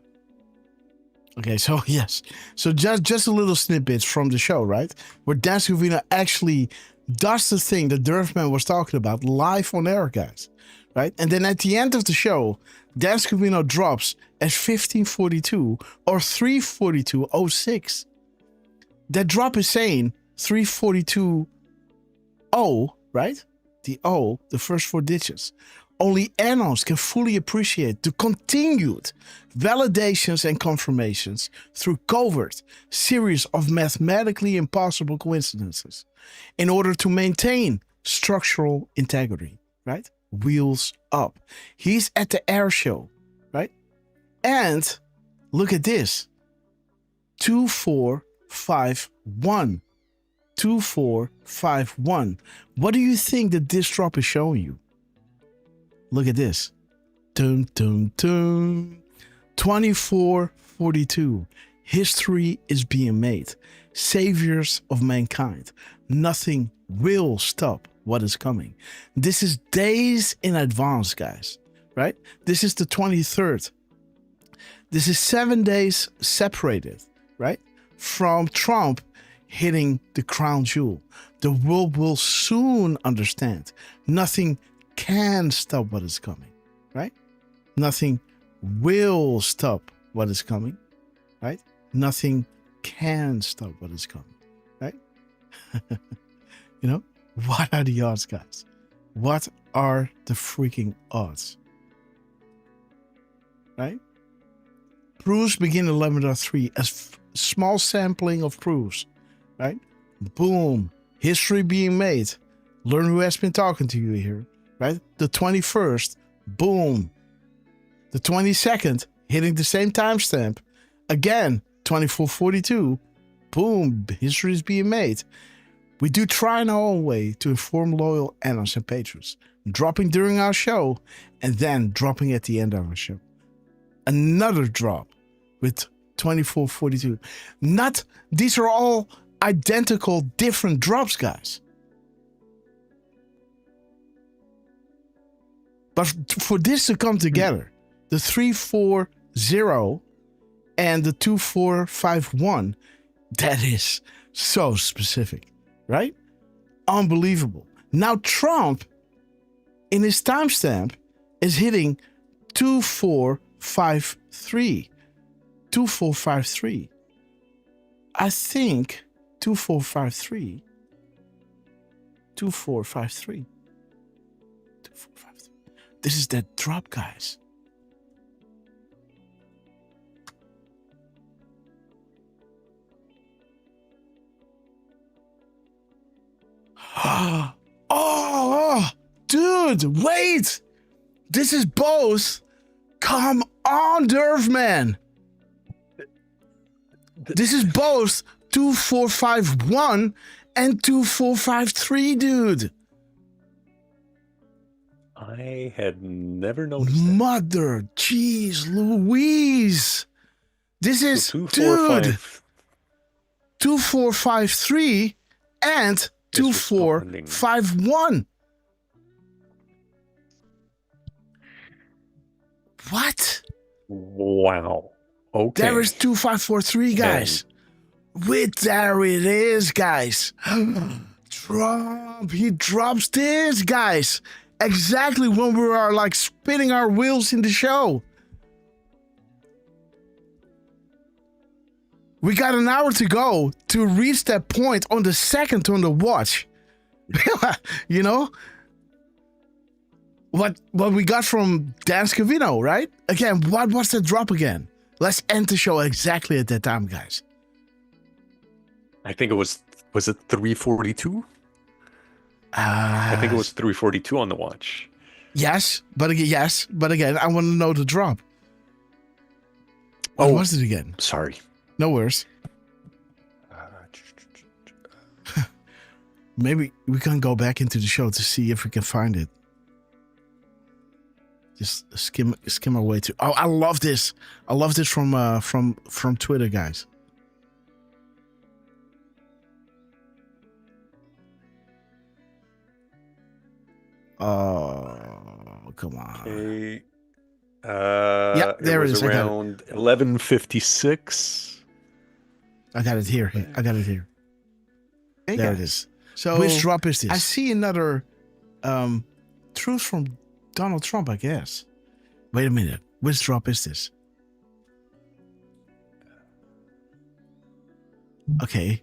Okay, so yes. So just a little snippets from the show, right? Where Dan Scavino actually does the thing that Derfman was talking about live on air, guys. Right? And then at the end of the show, Dan Scavino drops at 1542 or 342.06. That drop is saying 342.0, right? The O, the first 4 digits. Only Anos can fully appreciate the continued validations and confirmations through covert series of mathematically impossible coincidences in order to maintain structural integrity, right? Wheels up. He's at the air show, right? And look at this. 2451. 2451. What do you think that this drop is showing you? Look at this. 2442. History is being made. Saviors of mankind. Nothing will stop what is coming. This is days in advance, guys. Right? This is the 23rd. This is 7 days separated, right? From Trump hitting the crown jewel. The world will soon understand. Nothing can stop what is coming, right? Nothing will stop what is coming, right? Nothing can stop what is coming, right? You know, what are the odds, guys? What are the freaking odds? Right? Proofs begin 11.3 as small sampling of proofs, right? Boom. History being made. Learn who has been talking to you here, right? The 21st, boom. The 22nd, hitting the same timestamp. Again, 2442, boom. History is being made. We do try in our own way to inform loyal Anos and patrons, dropping during our show and then dropping at the end of our show. Another drop with 2442. These are all identical, different drops, guys. But for this to come together, the 340 and the 2451, that is so specific, right? Unbelievable. Now Trump, in his timestamp, is hitting 2453. 2453. I think 2453. 2453. 2453. This is that drop, guys. Oh, dude, wait. This is both. Come on, Derfman. This is both 2451 and 2453, dude. I had never noticed that. Mother, jeez, Louise. This is, So dude, 2453 and 2451. What? Wow. Okay. There is 2543, guys. There it is, guys. Trump, he drops this, guys. Exactly when we are like spinning our wheels in the show. We got an hour to go to reach that point on the second on the watch. You know? What we got from Dan Scavino, right? Again, what was the drop again? Let's end the show exactly at that time, guys. I think it was it 342? I think it was 342 on the watch. Yes, but again, I want to know the drop. What was it again? Sorry. No worries. Maybe we can go back into the show to see if we can find it. Just skim our way through. Oh, I love this. I love this from Twitter, guys. Oh, come on. Okay. Yeah, there it is. Around 11:56. I got it here. Hey, there guys. it is. So which drop is this? I see another truth from Donald Trump, I guess. Wait a minute. Which drop is this? Okay.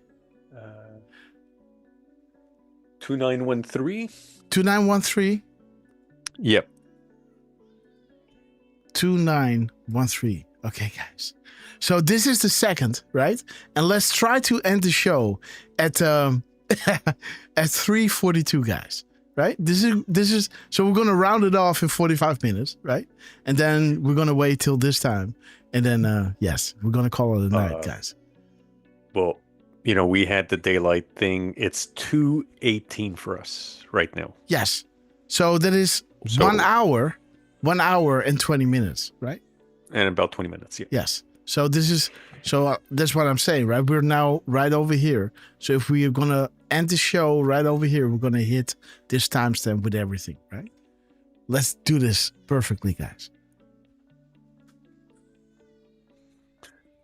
2913. 2913. Yep. 2913. Okay, guys. So this is the second, right? And let's try to end the show at at 3:42, guys. Right? This is so we're gonna round it off in 45 minutes, right? And then we're gonna wait till this time, and then yes, we're gonna call it a night, guys. Well, you know, we had the daylight thing. It's 2:18 for us right now. Yes. So that is 1 hour and 20 minutes, right? And about 20 minutes, yeah. Yes. So that's what I'm saying, right? We're now right over here. So if we are gonna end the show right over here, we're gonna hit this timestamp with everything, right? Let's do this perfectly, guys.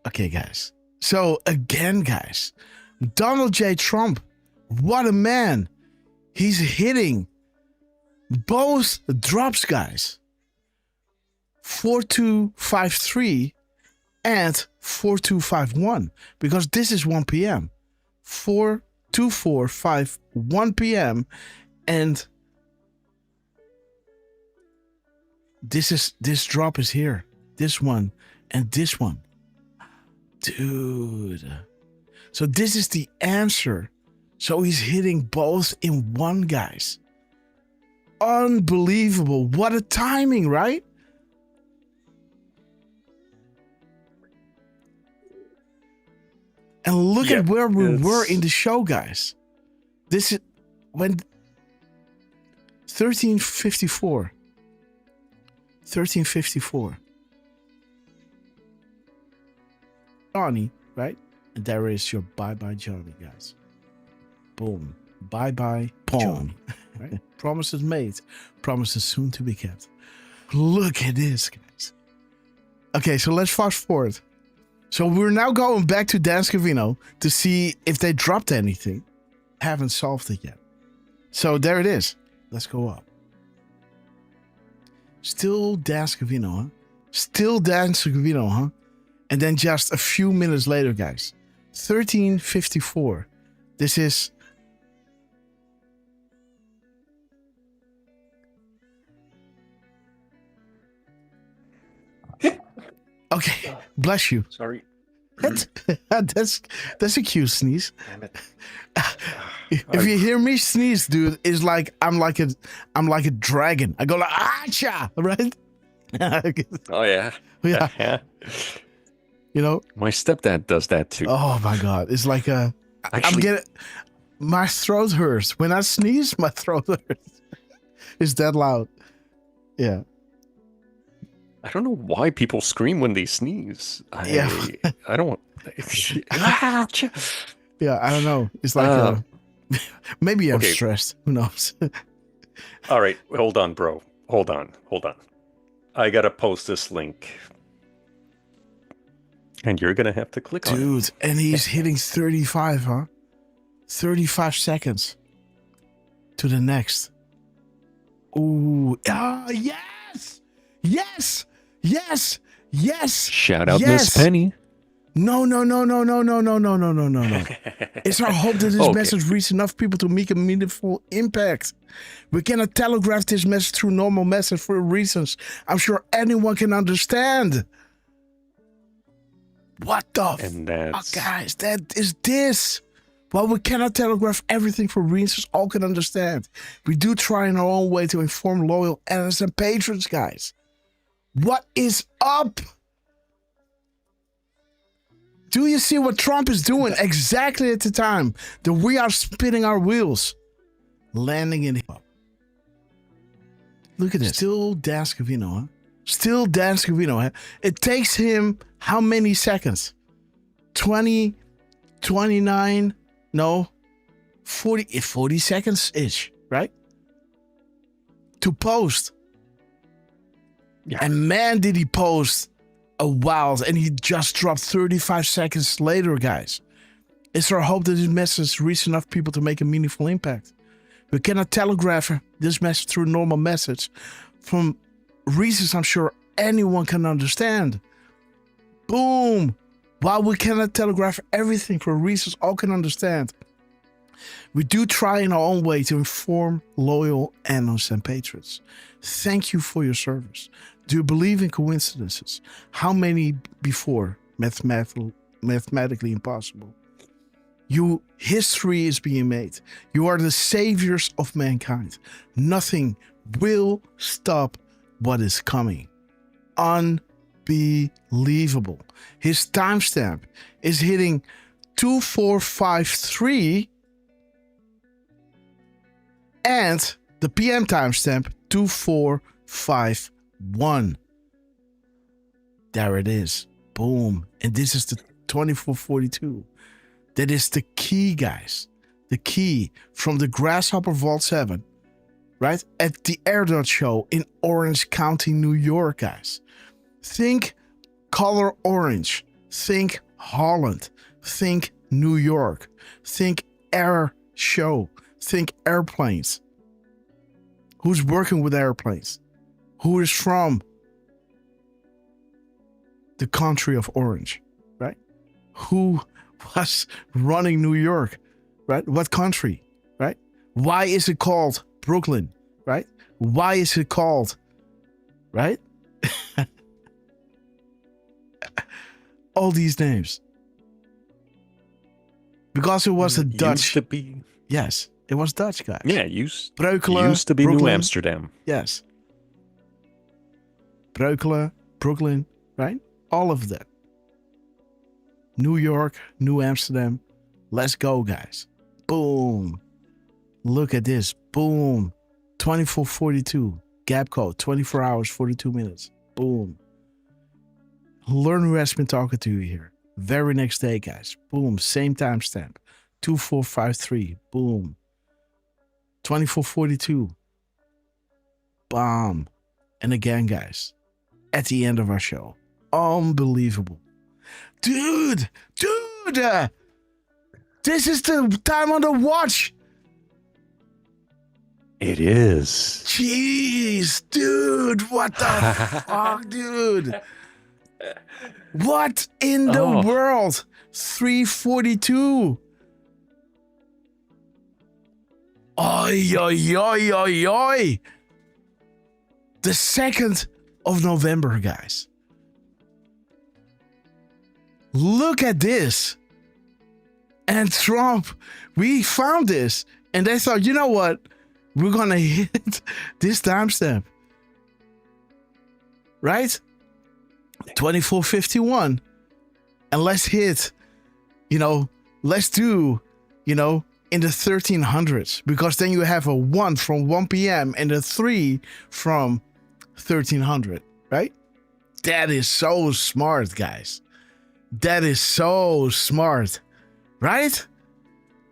Okay, guys. So again, guys, Donald J. Trump, what a man. He's hitting both drops, guys. 4253 and 4251, because this is 1 p.m. 1 p.m. and this drop is here. This one and this one. Dude. So this is the answer. So he's hitting both in one, guys. Unbelievable. What a timing, right? And look at where we were in the show, guys. This is when 1354. 1354. Johnny, right? And there is your bye-bye Johnny, guys. Boom. Bye-bye Johnny. Right? Promises made. Promises soon to be kept. Look at this, guys. Okay, so let's fast forward. So we're now going back to Dan Scavino to see if they dropped anything. Haven't solved it yet. So there it is. Let's go up. Still Dan Scavino, huh? Still Dan Scavino, huh? And then just a few minutes later, guys. 1354. This is... Okay, bless you. Sorry. That's a cute sneeze. If you hear me sneeze, dude, it's like I'm like a dragon. I go like acha, right? Oh yeah. Yeah. You know? My stepdad does that too. Oh my God. It's like I'm getting, my throat hurts. When I sneeze, my throat hurts. It's that loud. Yeah. I don't know why people scream when they sneeze. I don't. Yeah, I don't know. It's like maybe I'm stressed. Who knows? All right, hold on, bro. Hold on. I gotta post this link, and you're gonna have to click on it. Dude, and he's hitting 35, huh? 35 seconds to the next. Ooh, yes! Yes! Yes! Yes! Shout out Miss Penny. No. It's our hope that this message reaches enough people to make a meaningful impact. We cannot telegraph this message through normal message for reasons I'm sure anyone can understand. What the fuck, guys? That is this. While we cannot telegraph everything for reasons all can understand, we do try in our own way to inform loyal analysts and patrons, guys. What is up? Do you see what Trump is doing exactly at the time that we are spinning our wheels? Landing in hip-hop. Look at this. Still Dan Scavino, huh? Still Dan Scavino, huh? It takes him how many seconds? 20, 29, no, 40 seconds-ish, right? To post. Yeah. And man, did he post a wild, and he just dropped 35 seconds later, guys. It's our hope that this message reaches enough people to make a meaningful impact. We cannot telegraph this message through a normal message from reasons I'm sure anyone can understand. Boom! While we cannot telegraph everything for reasons all can understand, we do try in our own way to inform loyal analysts and patrons. Thank you for your service. Do you believe in coincidences? How many before? Mathematically impossible. History is being made. You are the saviors of mankind. Nothing will stop what is coming. Unbelievable. His timestamp is hitting 2453 and the PM timestamp 2451. There it is. Boom. And this is the 2442. That is the key, guys. The key from the Grasshopper Vault 7, right? At the Airdot show in Orange County, New York, guys. Think color orange. Think Holland. Think New York. Think air show. Think airplanes. Who's working with airplanes? Who is from the country of orange, right? Who was running New York, right? What country, right? Why is it called Brooklyn, right? Why is it called, right? All these names. Because it was a Dutch. Used to be. Yes, it was Dutch, guys. Yeah, used to be Brooklyn. New Amsterdam. Yes. Breukelen, Brooklyn, right? All of that. New York, New Amsterdam. Let's go, guys. Boom. Look at this. Boom. 2442. Gap code. 24 hours, 42 minutes. Boom. Learn who has been talking to you here. Very next day, guys. Boom. Same timestamp. 2453. Boom. 2442. Bomb. And again, guys. At the end of our show. Unbelievable. Dude, this is the time on the watch. It is. Jeez, dude, what the fuck, dude? What in the world? 342. Oi, oi, oi, oi, oi. The 2nd of November, guys. Look at this. And Trump, we found this. And they thought, you know what? We're going to hit this timestamp. Right? 2451. And let's hit, let's do, in the 1300s, because then you have a 1 from 1 p.m. and a 3 from 1300, right? That is so smart, guys. That is so smart, right?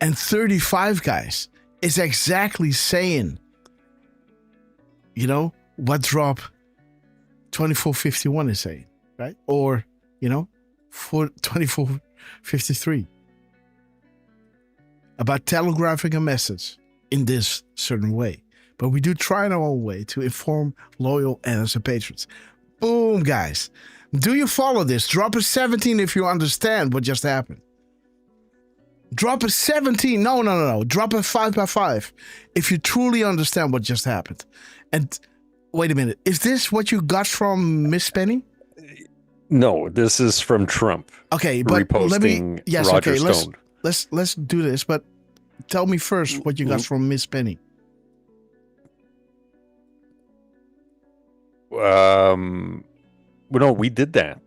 And 35, guys, is exactly saying, what drop 2451 is saying, right? Or, 2453. About telegraphing a message in this certain way. But we do try in our own way to inform loyal and innocent patrons. Boom, guys. Do you follow this? Drop a 17 if you understand what just happened. Drop a 17. No. Drop a 5x5 if you truly understand what just happened. And wait a minute. Is this what you got from Miss Penny? No, this is from Trump. Okay, but reposting Roger Stone. Let's do this, but tell me first what you got from Miss Penny. No, we did that.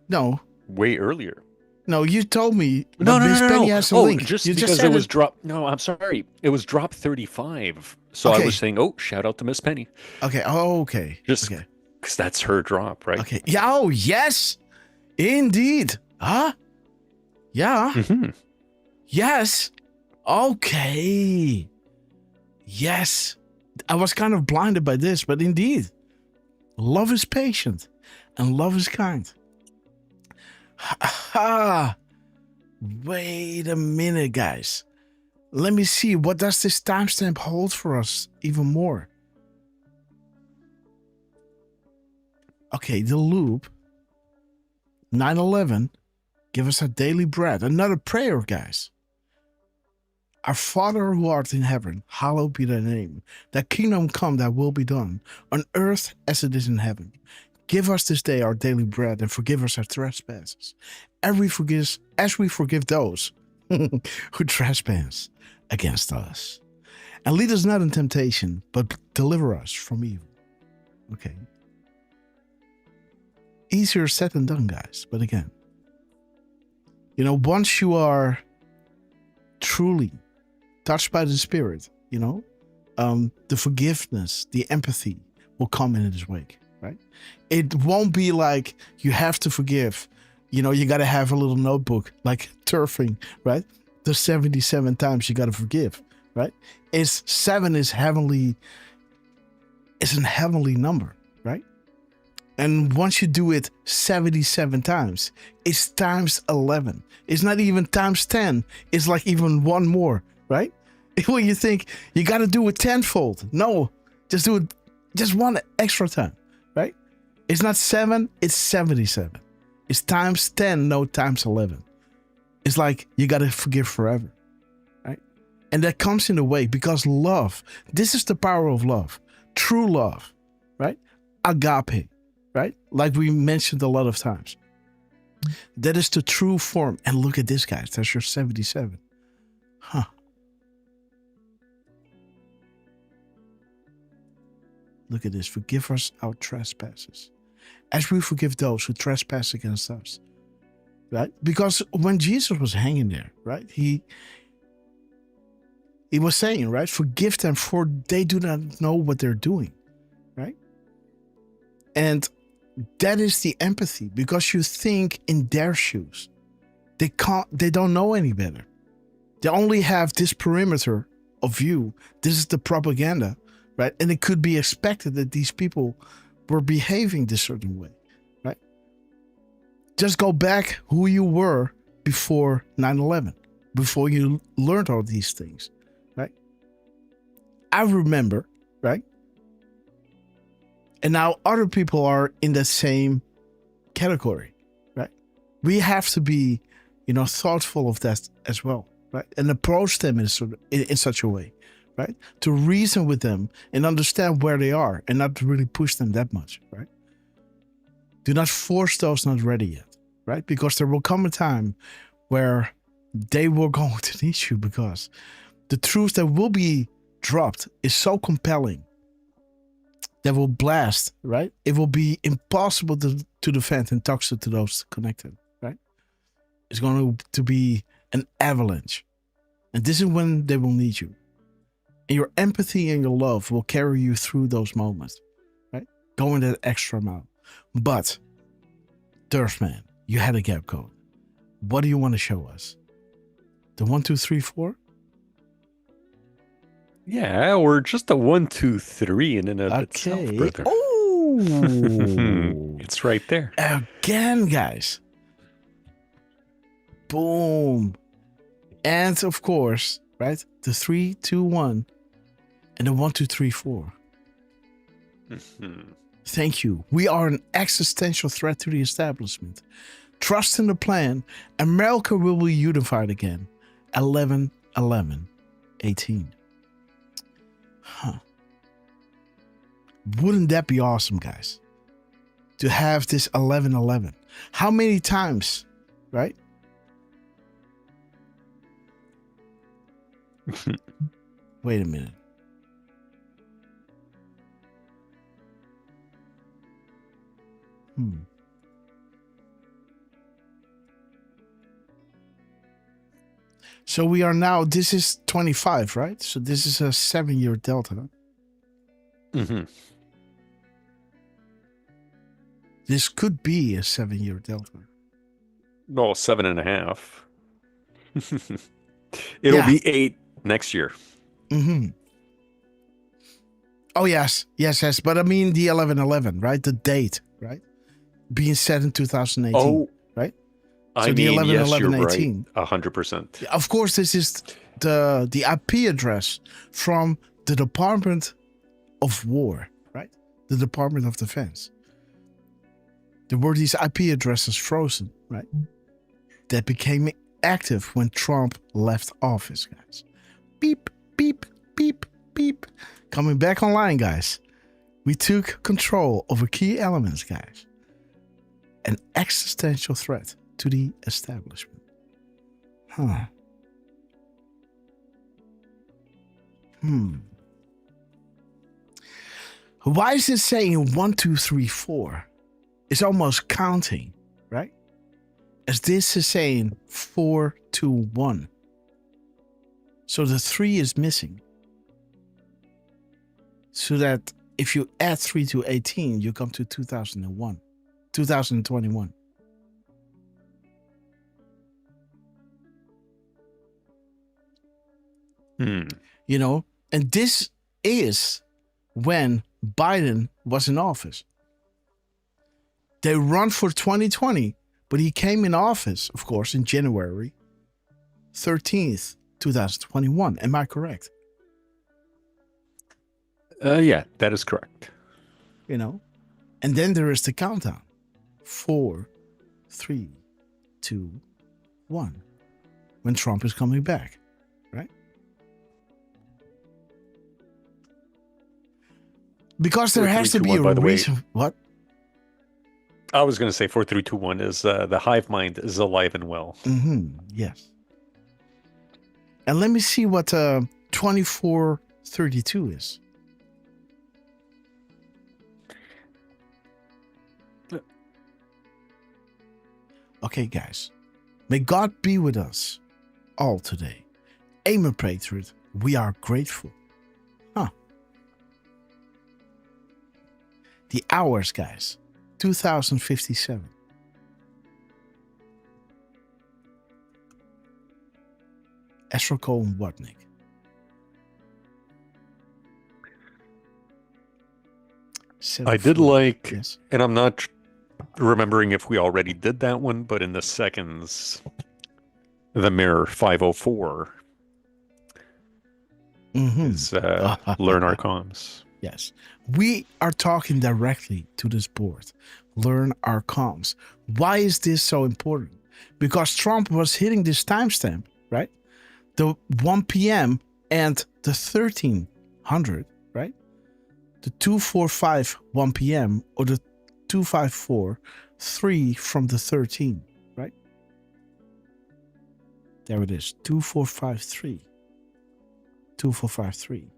No. Way earlier. No, you told me. No. Penny has a link. Just you because said it was drop. No, I'm sorry. It was drop 35. So I was saying, shout out to Miss Penny. Okay. Oh, okay. Just because that's her drop, right? Okay. Yeah. Oh, yes. Indeed. Huh? Yeah. Mm-hmm. Yes. Okay. Yes. I was kind of blinded by this, but indeed, love is patient and love is kind. Wait a minute, guys. Let me see. What does this timestamp hold for us even more? Okay, the loop. 9/11. Give us our daily bread. Another prayer, guys. Our Father who art in heaven, hallowed be thy name. Thy kingdom come, thy will be done, on earth as it is in heaven. Give us this day our daily bread, and forgive us our trespasses, as we forgive those who trespass against us. And lead us not in temptation, but deliver us from evil. Okay. Easier said than done, guys. But again, once you are truly touched by the Spirit, the forgiveness, the empathy will come in its wake, right? It won't be like you have to forgive. You got to have a little notebook like turfing, right? The 77 times you got to forgive, right? 7 is heavenly. It's a heavenly number, right? And once you do it 77 times, it's times 11. It's not even times 10. It's like even one more, right? When you think you got to do it tenfold. No, just do it just one extra time, right? It's not 7, it's 77. It's times 10, no times 11. It's like you got to forgive forever, right? And that comes in a way because love, this is the power of love. True love, right? Agape, right? Like we mentioned a lot of times. That is the true form. And look at this, guys. That's your 77. Huh. Look at this. Forgive us our trespasses, as we forgive those who trespass against us. Right? Because when Jesus was hanging there, right? He was saying, right? Forgive them, for they do not know what they're doing. Right? And that is the empathy, because you think in their shoes. They don't know any better. They only have this perimeter of view. This is the propaganda, right? And it could be expected that these people were behaving this certain way, right? Just go back who you were before 9/11, before you learned all these things, right? I remember, right? And now other people are in the same category, right? We have to be, thoughtful of that as well, right? And approach them in such a way, right? To reason with them and understand where they are and not to really push them that much, right? Do not force those not ready yet, right? Because there will come a time where they will go to need you, because the truth that will be dropped is so compelling that will blast, right? It will be impossible to defend and toxic to those connected, right? is going to be an avalanche. And this is when they will need you. And your empathy and your love will carry you through those moments, right? Going that extra mile. But, Derf man, you had a gap code. What do you want to show us? The 1, 2, 3, 4? Yeah, or just a 1, 2, 3 in and of itself, brother. Oh! It's right there. Again, guys. Boom. And of course, right? The 3, 2, 1. And the 1, 2, 3, 4. Thank you. We are an existential threat to the establishment. Trust in the plan. America will be unified again. 11, 11, 18. Huh. Wouldn't that be awesome, guys? To have this 11, 11. How many times, right? Wait a minute. So we are now, this is 25, right? So this is a 7-year delta. This could be a 7-year delta. Well, 7.5. It'll be 8 next year. Oh, yes. Yes. But I mean the 11/11, right? The date, right? Being set in 2018, right? So I the mean, 11, yes, 11, you're 18. right. 100%. Of course, this is the IP address from the Department of War, right? The Department of Defense. There were these IP addresses frozen, right? That became active when Trump left office, guys. Beep, beep, beep, beep. Coming back online, guys. We took control over key elements, guys. An existential threat to the establishment. Why is it saying 1, 2, 3, 4? It's almost counting, right? As this is saying 4, 2, 1. So the 3 is missing. So that if you add 3 to 18, you come to 2021. You know, and this is when Biden was in office. They run for 2020, but he came in office, of course, in January 13th, 2021. Am I correct? Yeah, that is correct. You know, and then there is the countdown. 4, 3, 2, 1. When Trump is coming back, right? Because there has to be a reason. What? I was going to say 4, 3, 2, 1 is the hive mind is alive and well. Yes. And let me see what 2432 is. Okay, guys. May God be with us all today. Amen, Patriot. We are grateful. The hours, guys. 2057. Ezra Cohen Watnick. I did like, yes. And I'm not remembering if we already did that one, but in the seconds, the mirror 504 is learn our comms. Yes. We are talking directly to this board. Learn our comms. Why is this so important? Because Trump was hitting this timestamp, right? The 1 p.m. and the 1300, right? The 245 1 p.m. or the 254 3 from the 13, right? There it is. 2453. 2453.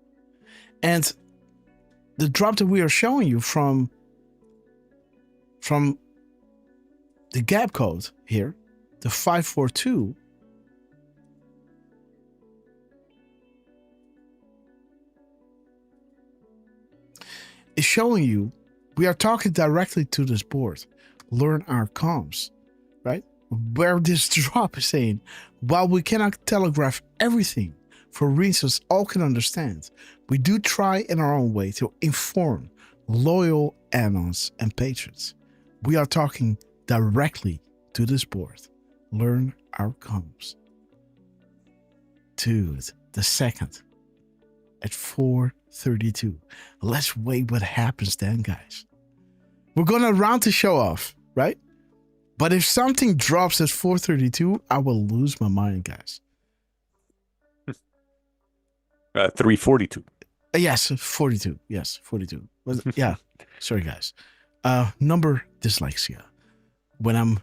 And the drop that we are showing you from the gap code here the 542 is showing you we are talking directly to this board. Learn our comms, right? Where this drop is saying, while we cannot telegraph everything for reasons all can understand, we do try in our own way to inform loyal anons and patrons. We are talking directly to this board. Learn our comms. Dude, the second at 4:32. Let's wait what happens then, guys. We're gonna round the show off, right? But if something drops at 4:32, I will lose my mind, guys. 3:42. Yes, 42. Yes, 42. Yeah, sorry, guys. Number dyslexia. When I'm,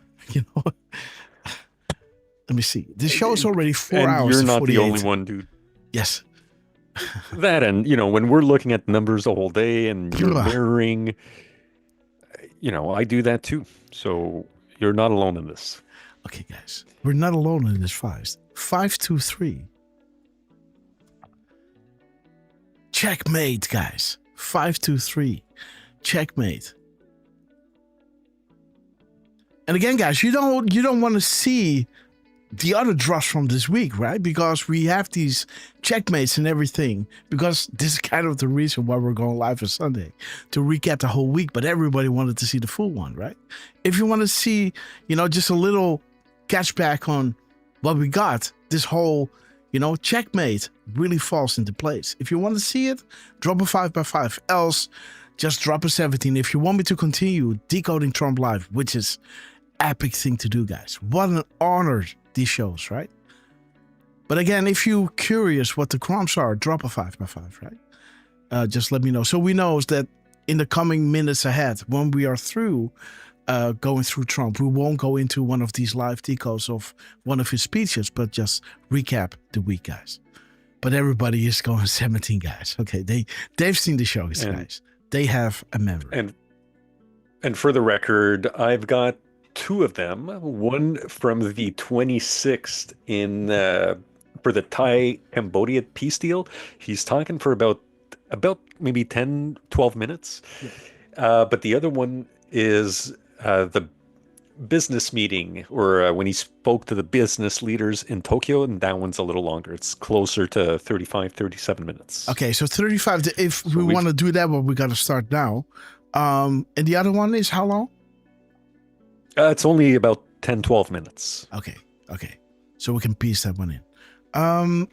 let me see. This show is already 4 hours. You're not 48. the only one, dude. Yes. That and, when we're looking at numbers all day and you're mirroring, I do that too. So you're not alone in this. Okay, guys. We're not alone in this 523. Checkmate, guys. 523. Checkmate. And again, guys, you don't want to see the other drops from this week, right? Because we have these checkmates and everything. Because this is kind of the reason why we're going live on Sunday, to recap the whole week. But everybody wanted to see the full one, right? If you want to see, just a little catchback on what we got, this whole, checkmate really falls into place. If you want to see it, drop a 5x5. Else, just drop a 17. If you want me to continue decoding Trump live, which is epic thing to do, guys. What an honor these shows, right? But again, if you're curious what the crumbs are, drop a 5x5, right? Just let me know. So we know that in the coming minutes ahead, when we are through going through Trump, we won't go into one of these live decodes of one of his speeches, but just recap the week, guys. But everybody is going 17, guys. Okay, they've seen the shows, guys. They have a memory. And for the record, I've got two of them. One from the 26th for the Thai-Cambodia peace deal. He's talking for about maybe 10, 12 minutes. Yeah. But the other one is the business meeting, or when he spoke to the business leaders in Tokyo, and that one's a little longer. It's closer to 35, 37 minutes. Okay, so 35. If we want to do that, well, we got to start now. And the other one is how long? It's only about 10, 12 minutes. Okay. So we can piece that one in.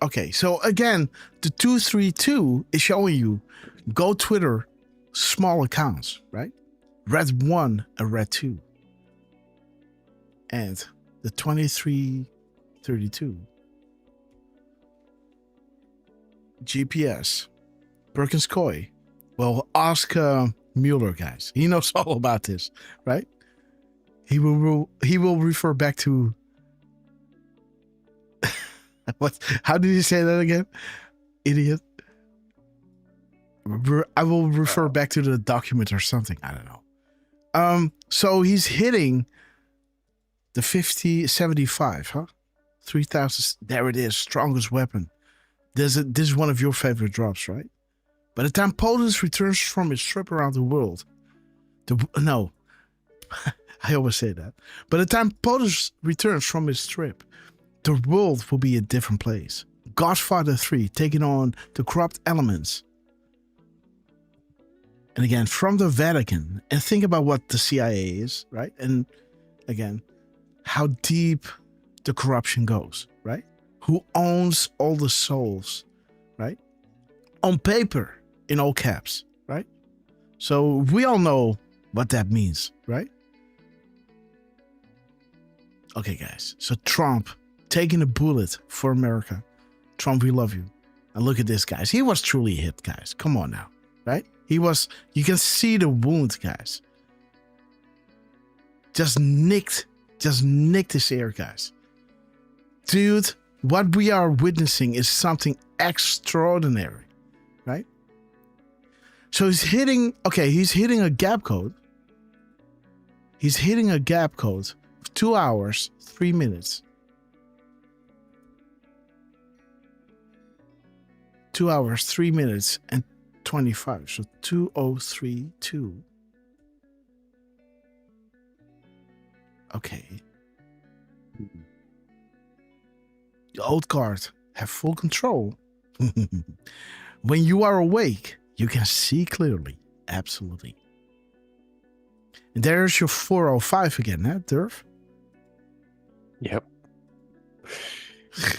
Okay, so again, the 232 is showing you go Twitter, small accounts, right? Red 1 and Red 2. And the 2332 GPS Perkins Coy. Well, ask Mueller, guys. He knows all about this, right? He will refer back to what? How did you say that again, idiot? I will refer back to the document or something. I don't know. So he's hitting the 5075, huh? 3000. There it is. Strongest weapon. This is one of your favorite drops, right? By the time POTUS returns from his trip around the world, I always say that. By the time POTUS returns from his trip, the world will be a different place. Godfather 3 taking on the corrupt elements. And again, from the Vatican. And think about what the CIA is, right? And again, how deep the corruption goes, right? Who owns all the souls, right? On paper, in all caps, right? So we all know what that means, right? Okay, guys. So Trump taking a bullet for America. Trump, we love you. And look at this, guys. He was truly hit, guys. Come on now, right? You can see the wound, guys. Just nicked his ear, guys. Dude, what we are witnessing is something extraordinary, right? So he's hitting a gap code. He's hitting a gap code of 2 hours, 3 minutes. 2 hours, 3 minutes, and 25. So 2032. Okay. The old guard have full control. When you are awake, you can see clearly. Absolutely. And there's your 405 again, huh, Derf? Yep.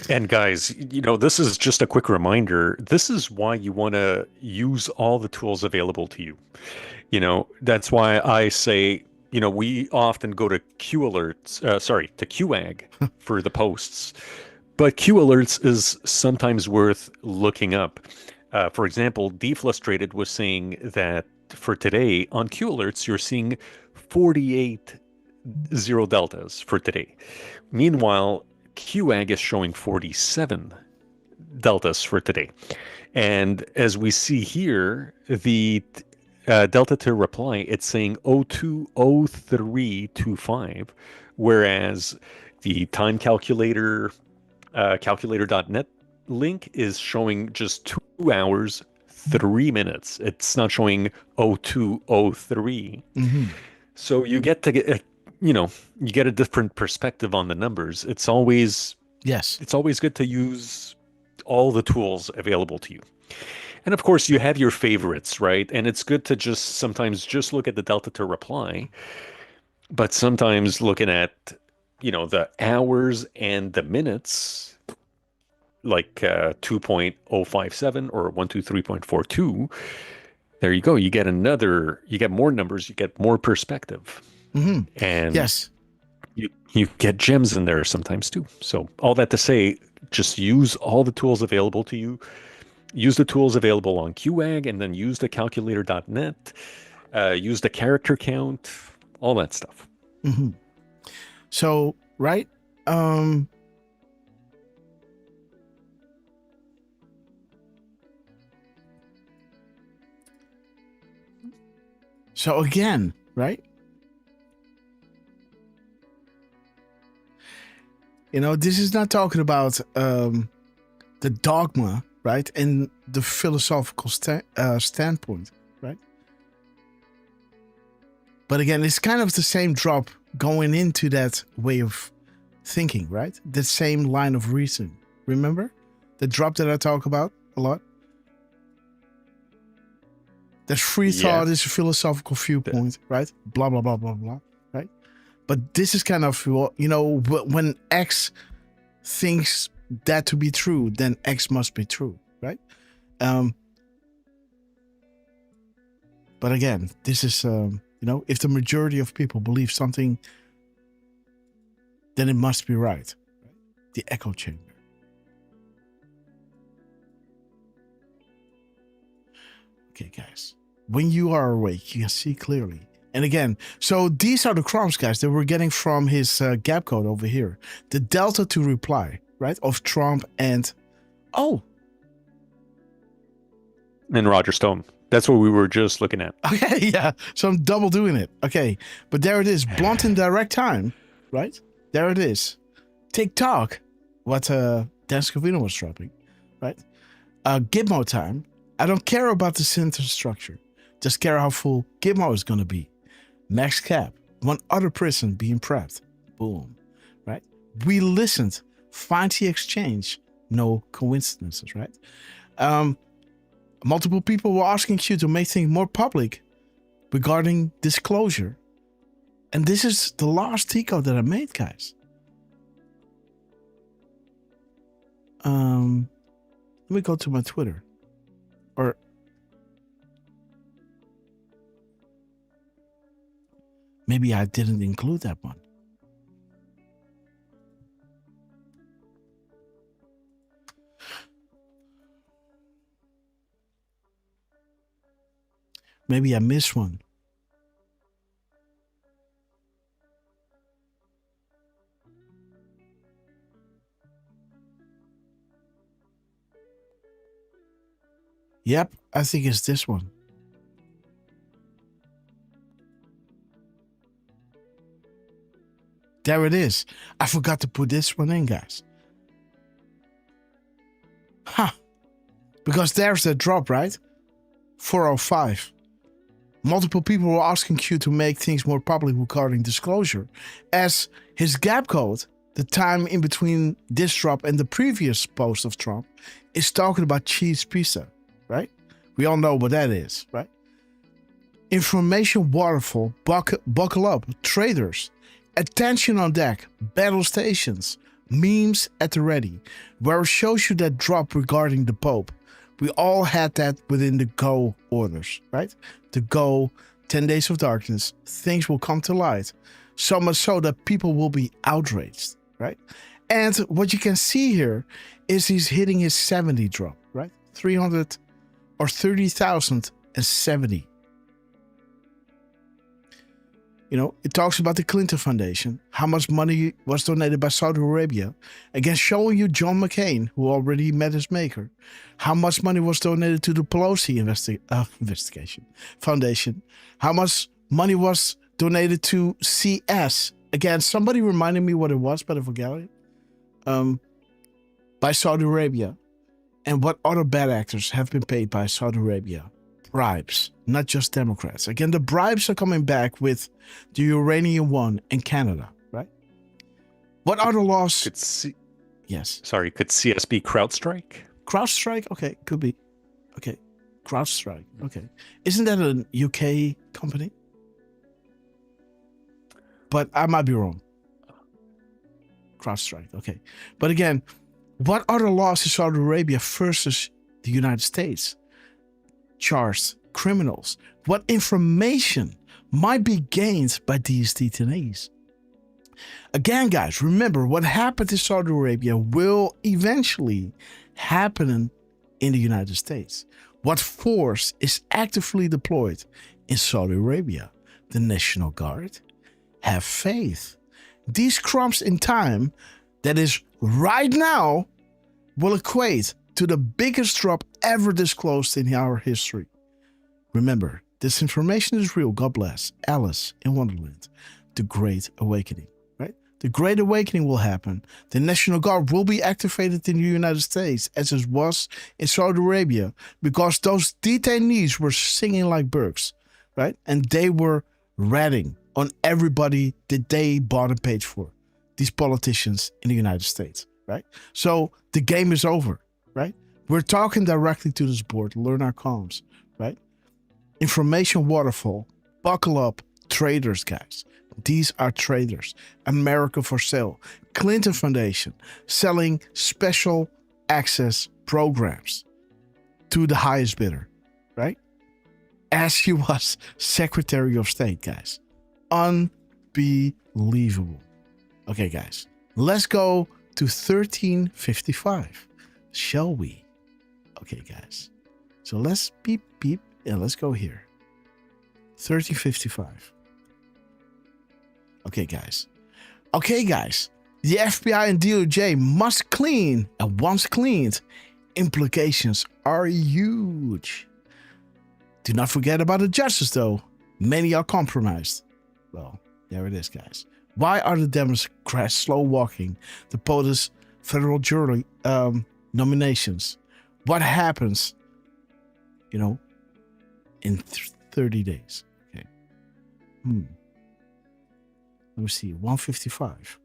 And guys, this is just a quick reminder. This is why you want to use all the tools available to you. That's why I say, we often go to Q alerts, to QAG for the posts. But Q alerts is sometimes worth looking up. For example, Deflustrated was saying that for today on Q alerts, you're seeing 48 zero deltas for today. Meanwhile, QAG is showing 47 deltas for today. And as we see here, the delta to reply, it's saying 020325, whereas the time calculator, calculator.net link is showing just 2 hours, 3 minutes. It's not showing 0203. Mm-hmm. So you get to get, you get a different perspective on the numbers. It's always good to use all the tools available to you. And of course, you have your favorites, right? And it's good to sometimes look at the delta to reply, but sometimes looking at, the hours and the minutes, like 2.057 or 123.42. There you go. You get more numbers, you get more perspective. Mm-hmm. And yes, you get gems in there sometimes too. So all that to say, just use all the tools available to you. Use the tools available on QAG, and then use the calculator.net, use the character count, all that stuff. Mm-hmm. So, right? So again, right? This is not talking about the dogma, right? And the philosophical standpoint, right? But again, it's kind of the same drop going into that way of thinking, right? The same line of reasoning. Remember the drop that I talk about a lot? There's free thought, is a philosophical viewpoint, right? Blah, blah, blah, blah, blah, right? But this is kind of, when X thinks that to be true, then X must be true, right? But again, this is, if the majority of people believe something, then it must be right. The echo chamber. Okay, guys. When you are awake, you can see clearly. And again, so these are the crumbs, guys, that we're getting from his gap code over here. The delta to reply, right, of Trump and... And Roger Stone. That's what we were just looking at. Okay, yeah. So I'm double doing it. Okay. But there it is. Blunt in direct time, right? There it is. TikTok, what Dan Scavino was dropping, right? Gitmo time. I don't care about the sentence structure. Just care how full Gitmo is going to be. Max cap. One other person being prepped. Boom. Right? We listened. Find the exchange. No coincidences, right? Multiple people were asking Q to make things more public regarding disclosure. And this is the last Decode that I made, guys. Let me go to my Twitter. Or maybe I didn't include that one. Maybe I missed one. Yep, I think it's this one. There it is. I forgot to put this one in, guys. Because there's that drop, right? 405. Multiple people were asking Q to make things more public regarding disclosure, as his gap code, the time in between this drop and the previous post of Trump, is talking about cheese pizza, right? We all know what that is, right? Information waterfall, buckle up, traders, attention on deck, battle stations, memes at the ready, where it shows you that drop regarding the Pope. We all had that within the Go orders, right? The Go, 10 Days of Darkness, things will come to light. So much so that people will be outraged, right? And what you can see here is he's hitting his 70 drop, right? 300 or 30,070. You know, it talks about the Clinton Foundation, how much money was donated by Saudi Arabia. Again, showing you John McCain, who already met his maker, how much money was donated to the Pelosi investigation foundation, how much money was donated to CS. Again, somebody reminded me what it was, but I forgot it. By Saudi Arabia. And what other bad actors have been paid by Saudi Arabia. Bribes, not just Democrats. Again, the bribes are coming back with the uranium one in Canada, right? What other laws? Yes. Sorry, could CS be CrowdStrike? CrowdStrike? Okay, could be. Okay, CrowdStrike. Okay. Isn't that a UK company? But I might be wrong. CrowdStrike, okay. But again, what other laws in Saudi Arabia versus the United States? Charged criminals. What information might be gained by these detainees? Again, guys, remember what happened in Saudi Arabia will eventually happen in the United States. What force is actively deployed in Saudi Arabia? The National Guard. Have faith. These crumbs in time, that is right now, will equate to the biggest drop ever disclosed in our history. Remember, this information is real. God bless. Alice in Wonderland. The Great Awakening, right? The Great Awakening will happen. The National Guard will be activated in the United States as it was in Saudi Arabia because those detainees were singing like birds, right? And they were ratting on everybody that they bought and paid for. These politicians in the United States, right? So the game is over. Right? We're talking directly to this board. Learn our comms, right? Information waterfall. Buckle up, traders, guys. These are traders. America for sale. Clinton Foundation selling special access programs to the highest bidder, right? As he was Secretary of State, guys. Unbelievable. Okay, guys. Let's go to 1355. Shall we? Okay, guys. So let's beep, beep, and let's go here. 1355. Okay, guys. Okay, guys. The FBI and DOJ must clean, and once cleaned, implications are huge. Do not forget about the judges, though. Many are compromised. Well, there it is, guys. Why are the Democrats slow walking the POTUS federal jury nominations? What happens, in 30 days? Okay. Let me see. 155.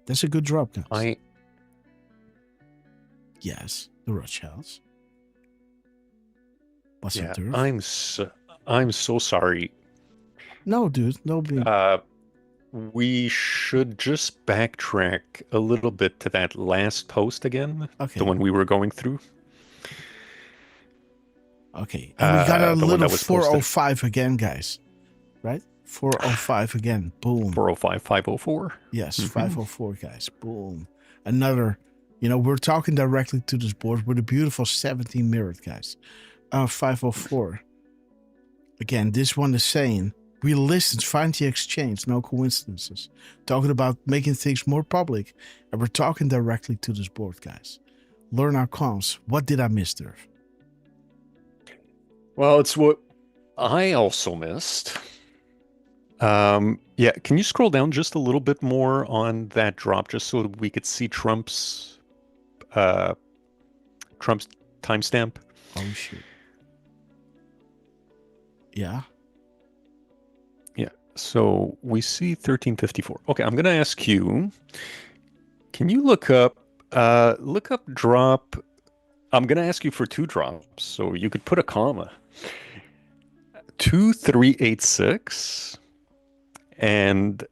That's a good drop, guys. Yes, the Rothschilds. What's up, Derf? I'm so sorry. No, dude. No big. We should just backtrack a little bit to that last post again. Okay. The one we were going through. Okay. And we got a little 405 posted again, guys. Right? 405 again. Boom. 405, 504. Yes, 504, guys. Boom. Another, we're talking directly to this board with a beautiful 17 mirrored, guys. 504. Again, this one is saying, we listened, find the exchange, no coincidences. Talking about making things more public, and we're talking directly to this board, guys. Learn our comms. What did I miss, Derf? Well, it's what I also missed. Yeah, can you scroll down just a little bit more on that drop, just so we could see Trump's timestamp? Oh shit. Yeah. Yeah. So we see 1354. Okay, I'm gonna ask you. Can you look up drop? I'm gonna ask you for 2 drops, so you could put a comma. 2386 and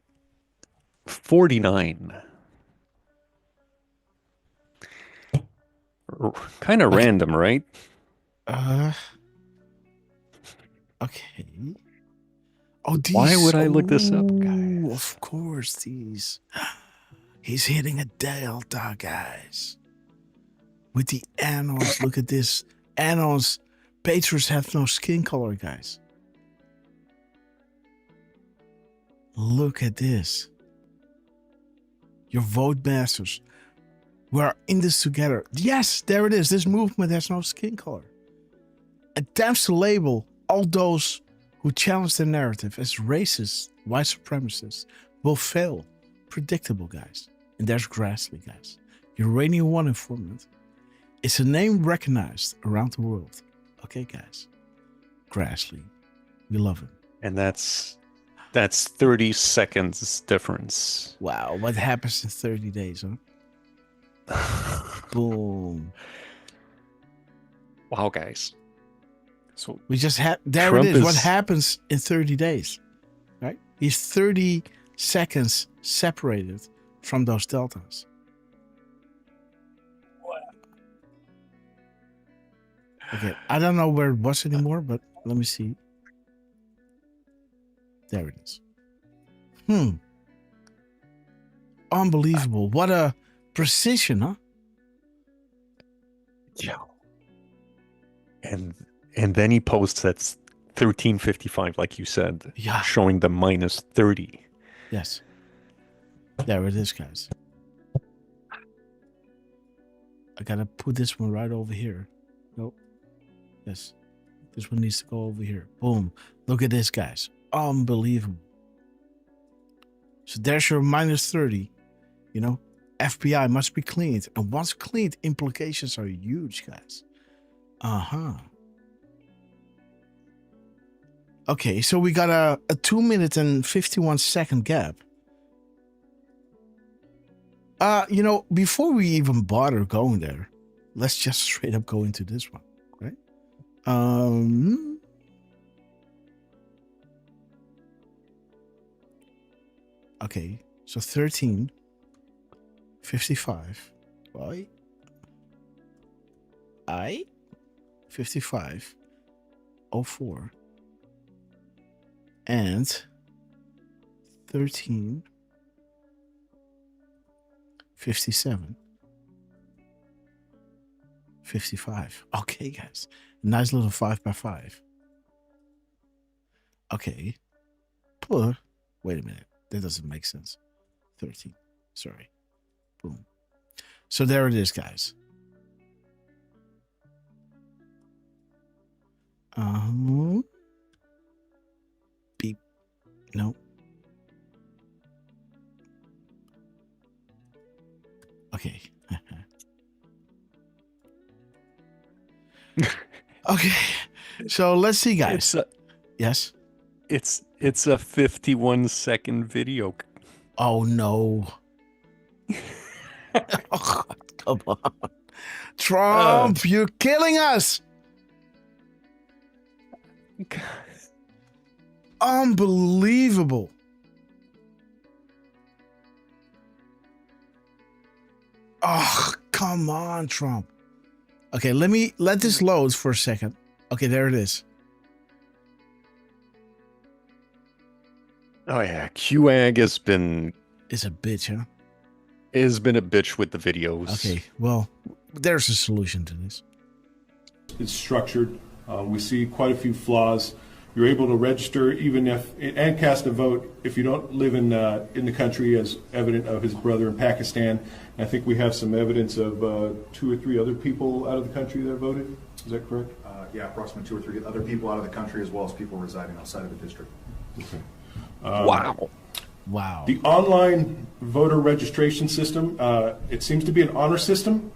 49. Kind of random, right? Okay. Oh, these. Why would I look this up, guys? Of course, these. He's hitting a delta, guys. With the annals, look at this. Annals, patriots have no skin color, guys. Look at this. Your vote masters. We're in this together. Yes, there it is. This movement has no skin color. Attempts to label all those who challenge the narrative as racist, white supremacists will fail. Predictable, guys. And there's Grassley, guys. Uranium One informant. It's a name recognized around the world. Okay, guys. Grassley. We love him. And that's 30 seconds difference. Wow, what happens in 30 days, huh? Boom. Wow, guys. So we just had there Trump it is. What happens in 30 days? Right? He's 30 seconds separated from those deltas. Okay, I don't know where it was anymore, but let me see. There it is. Unbelievable. What a precision, huh? Yeah. And then he posts that's 1355, like you said. Yeah. Showing the minus 30. Yes. There it is, guys. I gotta put this one right over here. Nope. Yes. This one needs to go over here. Boom. Look at this, guys. Unbelievable. So there's your minus 30. You know, FBI must be cleaned. And once cleaned, implications are huge, guys. Okay, so we got a 2 minute and 51 second gap. You know, before we even bother going there, let's just straight up go into this one, right? Okay, so 1355. Why? 55 04 and 1357 55. Okay, guys, nice little 5x5. Okay, wait a minute, that doesn't make sense. 13, sorry. Boom. So there it is, guys. Beep. No. Okay. Okay. So let's see, guys. Yes. It's a 51-second video. Oh no. Oh, come on. Trump, you're killing us. God. Unbelievable. Oh, come on, Trump. Okay, let this load for a second. Okay, there it is. Oh yeah, QAG has been a bitch, huh? Has been a bitch with the videos. Okay, well, there's a solution to this. It's structured. We see quite a few flaws. You're able to register even and cast a vote if you don't live in the country, as evident of his brother in Pakistan. And I think we have some evidence of 2 or 3 other people out of the country that voted. Is that correct? Yeah, approximately 2 or 3 other people out of the country, as well as people residing outside of the district. Okay. Wow. Wow. The online voter registration system, it seems to be an honor system.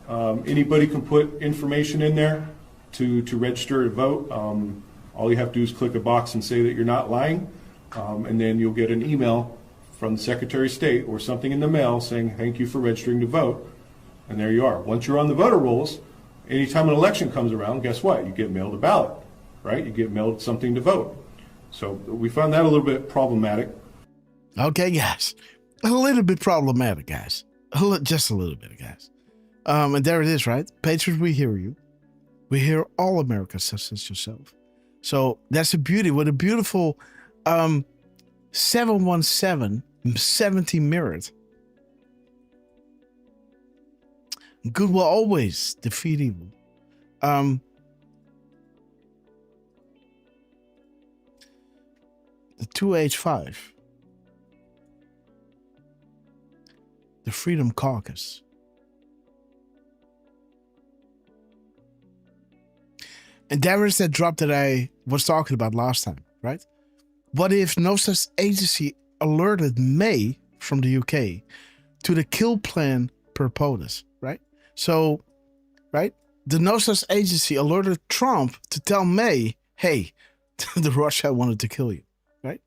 Anybody can put information in there to register to vote. All you have to do is click a box and say that you're not lying, and then you'll get an email from the Secretary of State or something in the mail saying thank you for registering to vote, and there you are. Once you're on the voter rolls, anytime an election comes around, guess what? You get mailed a ballot, right? You get mailed something to vote. So we found that a little bit problematic. Okay, guys. A little bit problematic, guys. Just a little bit, guys. And there it is, right? Patriots, we hear you. We hear all Americans such as yourself. So that's the beauty. What a beautiful 717 70 merit. Good will always defeat evil. The 2H5. The Freedom Caucus. And there is that drop that I was talking about last time, right? What if no such agency alerted May from the UK to the kill plan per POTUS, right? So, right? The no such agency alerted Trump to tell May, hey, the Russia wanted to kill you, right?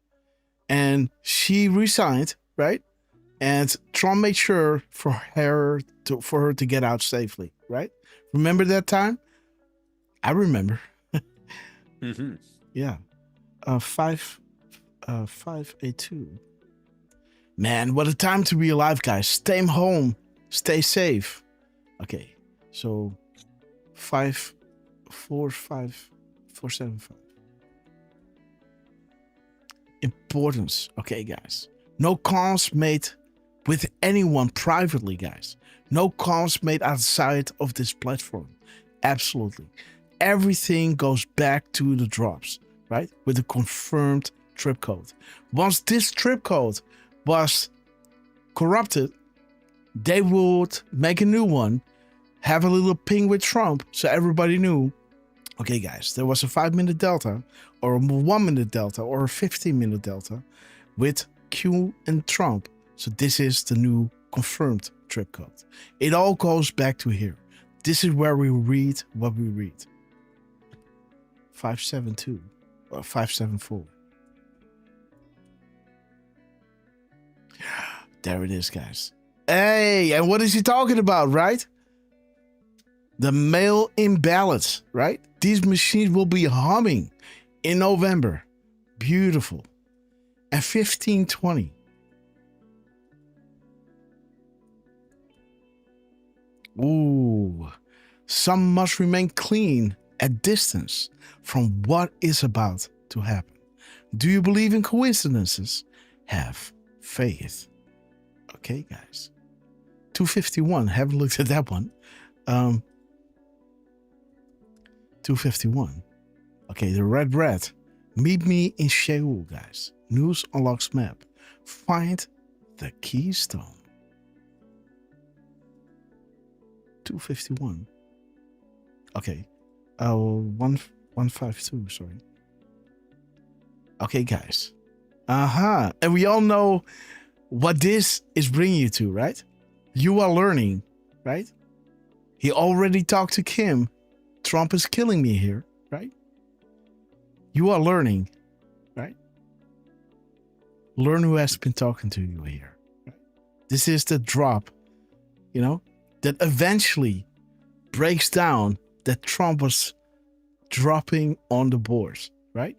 And she resigned, right? And Trump made sure for her to get out safely, right? Remember that time? I remember. Mm-hmm. Yeah. 582. Man, what a time to be alive, guys. Stay home. Stay safe. Okay. So 545475. Importance. Okay, guys. No calls made with anyone privately, guys. No calls made outside of this platform. Absolutely. Everything goes back to the drops, right? With a confirmed trip code. Once this trip code was corrupted, they would make a new one, have a little ping with Trump, so everybody knew, okay, guys, there was a 5-minute delta, or a 1-minute delta, or a 15-minute delta with Q and Trump. So this is the new confirmed trip code. It all goes back to here. This is where we read what we read. 572 or 574. There it is, guys. Hey, and what is he talking about, right? The mail-in ballots, right? These machines will be humming in November. Beautiful. And 1520. Ooh. Some must remain clean at distance from what is about to happen. Do you believe in coincidences? Have faith. Okay, guys. 251. Haven't looked at that one. 251. Okay, the red. Meet me in Sheol, guys. News unlocks map. Find the keystone. 251. Okay. 152, sorry. Okay, guys. And we all know what this is bringing you to, right? You are learning, right? He already talked to Kim. Trump is killing me here, right? You are learning, right? Learn who has been talking to you here. Right? This is the drop, that eventually breaks down that Trump was dropping on the boards, right?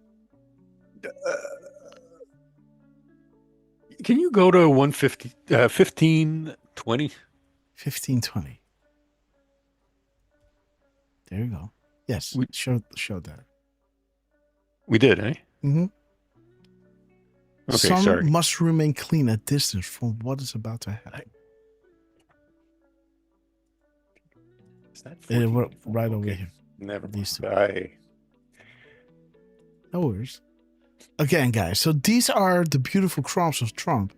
Can you go to 1520? 1520. There you go. Yes, we showed that. We did, eh? Mm-hmm. Okay, Some sorry. must remain clean at distance from what is about to happen. Is that We're right over here. Never These two. No worries. Again, guys, so these are the beautiful crops of Trump.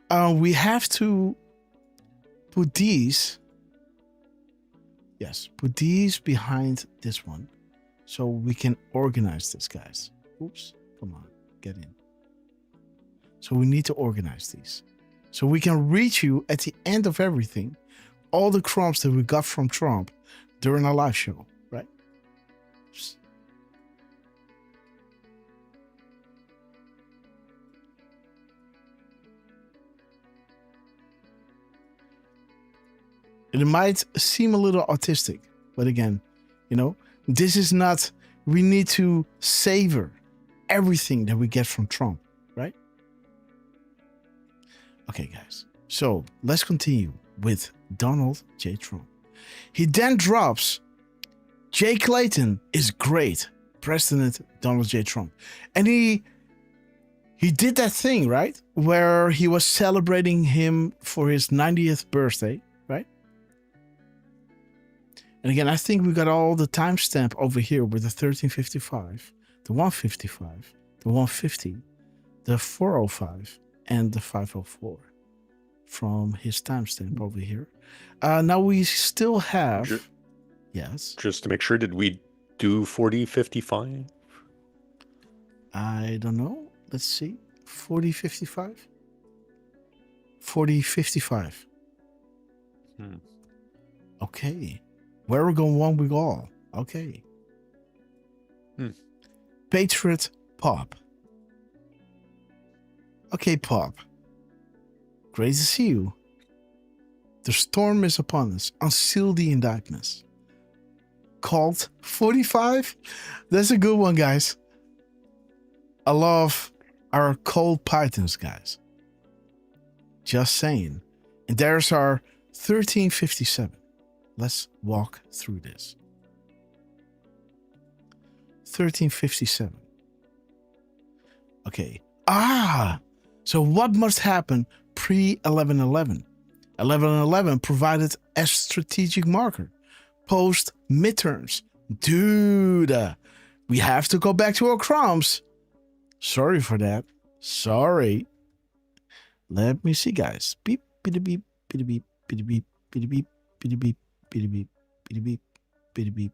We have to put these behind this one so we can organize this, guys. Oops, come on, get in. So we need to organize these. So we can reach you at the end of everything, all the crumbs that we got from Trump during our live show, right? It might seem a little autistic, but again, this is not, we need to savor everything that we get from Trump, right? Okay, guys. So let's continue with Donald J. Trump. He then drops, Jay Clayton is great, President Donald J. Trump. And he did that thing, right? Where he was celebrating him for his 90th birthday, right? And again, I think we got all the timestamp over here with the 1355, the 155, the 150, the 405, and the 504 from his timestamp over here. Now we still have... Yes? Just to make sure, did we do 4055? I don't know. Let's see. 4055? 4055. Okay. Where we going one, we go all. Okay. Patriot Pop. Okay, Pop. Great to see you. The storm is upon us. Unseal the indictments. Called 45? That's a good one, guys. I love our cold pythons, guys. Just saying. And there's our 1357. Let's walk through this. 1357. Okay. So what must happen pre-11/11? 11/11 provided a strategic marker. Post midterms. Dude, we have to go back to our crumbs. Sorry for that. Sorry. Let me see, guys. Beep, beep, beep, beep, beep, beep, beep, beep, beep, beep, beep, beep, beep, beep, beep, beep, beep.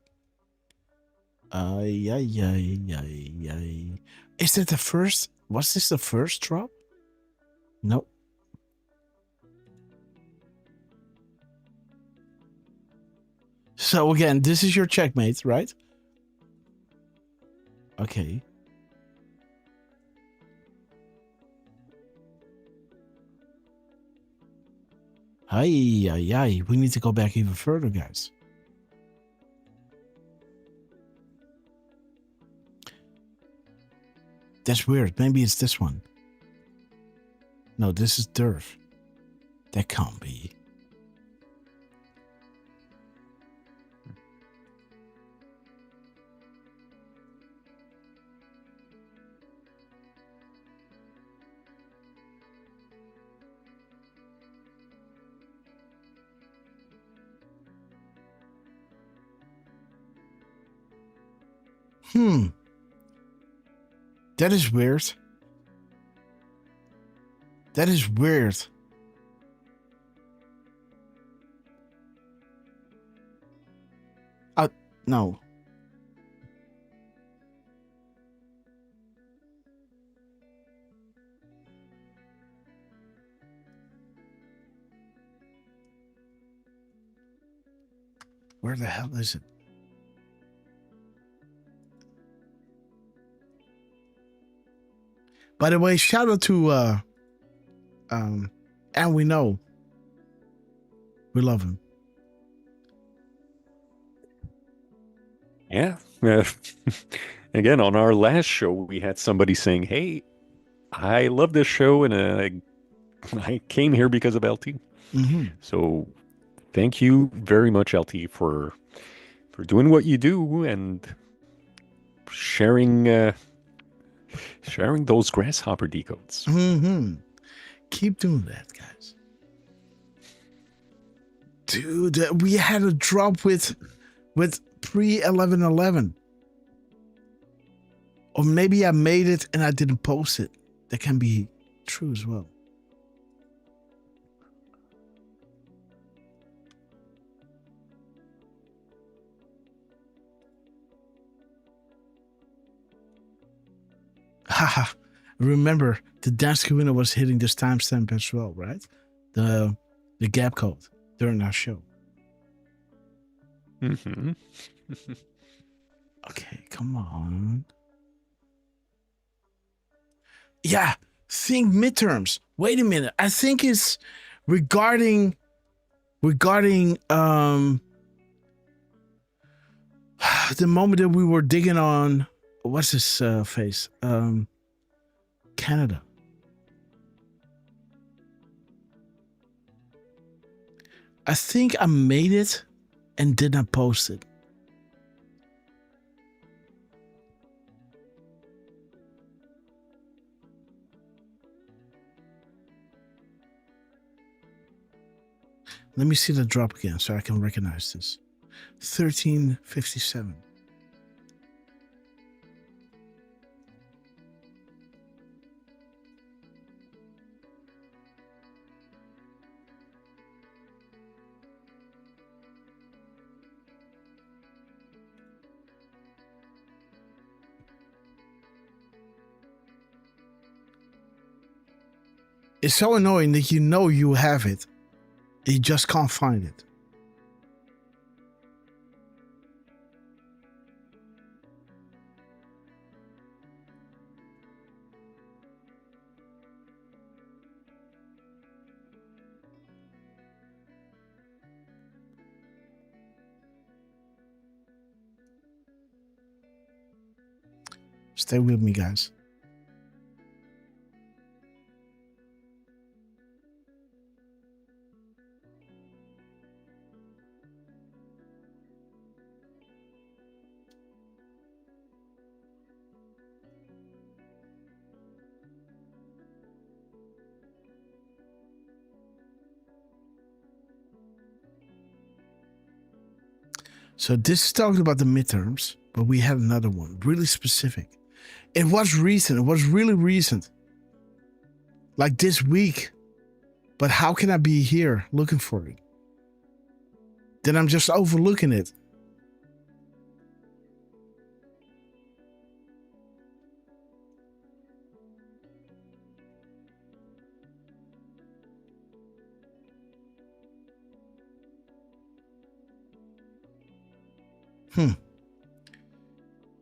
Is that the first? Was this the first drop? No. So again, this is your checkmate, right? Okay. We need to go back even further, guys. That's weird. Maybe it's this one. No, this is Derf. That can't be. That is weird. That is weird. No. Where the hell is it? By the way, shout out to and we know we love him. Yeah. Again, on our last show, we had somebody saying, "Hey, I love this show, and I came here because of LT." Mm-hmm. So, thank you very much, LT, for doing what you do and sharing those Grasshopper decodes. Mm-hmm. Keep doing that, guys. Dude, we had a drop with pre-11/11. Or maybe I made it and I didn't post it. That can be true as well. Haha. Remember, the dance winner was hitting this timestamp as well, right? The gap code during our show. Mm-hmm. Okay, come on. Yeah, think midterms. Wait a minute. I think it's regarding the moment that we were digging on what's his face? Canada. I think I made it and did not post it. Let me see the drop again so I can recognize this. 1357. It's so annoying that you know you have it. You just can't find it. Stay with me, guys. So this is talking about the midterms, but we had another one, really specific. It was recent. It was really recent. Like this week. But how can I be here looking for it? Then I'm just overlooking it.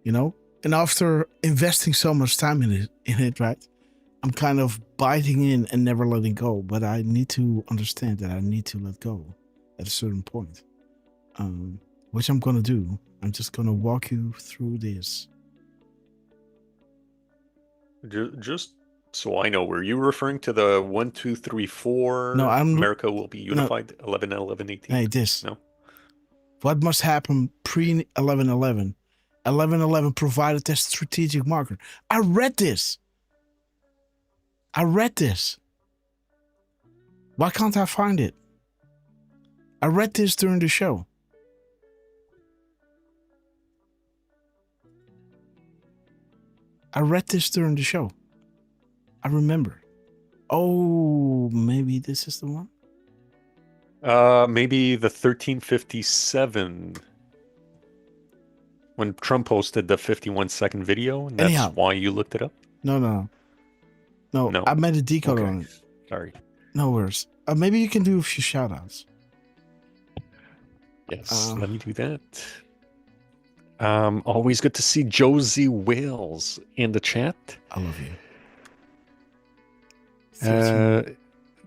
You know, and after investing so much time in it, right? I'm kind of biting in and never letting go. But I need to understand that I need to let go at a certain point, which I'm gonna do. I'm just gonna walk you through this. Just so I know, were you referring to the 1, 2, 3, 4? No, America will be unified. 11, 11, 18. Hey, this. No. What must happen pre 11/11? 11/11 provided that strategic marker. I read this. Why can't I find it? I read this during the show. I remember. Oh, maybe this is the one? Maybe the 1357 when Trump posted the 51-second video, and that's why you looked it up? No. I made a decode on it. Sorry. No worries. Maybe you can do a few shout outs. Yes, let me do that. Always good to see Josie Wales in the chat. I love you.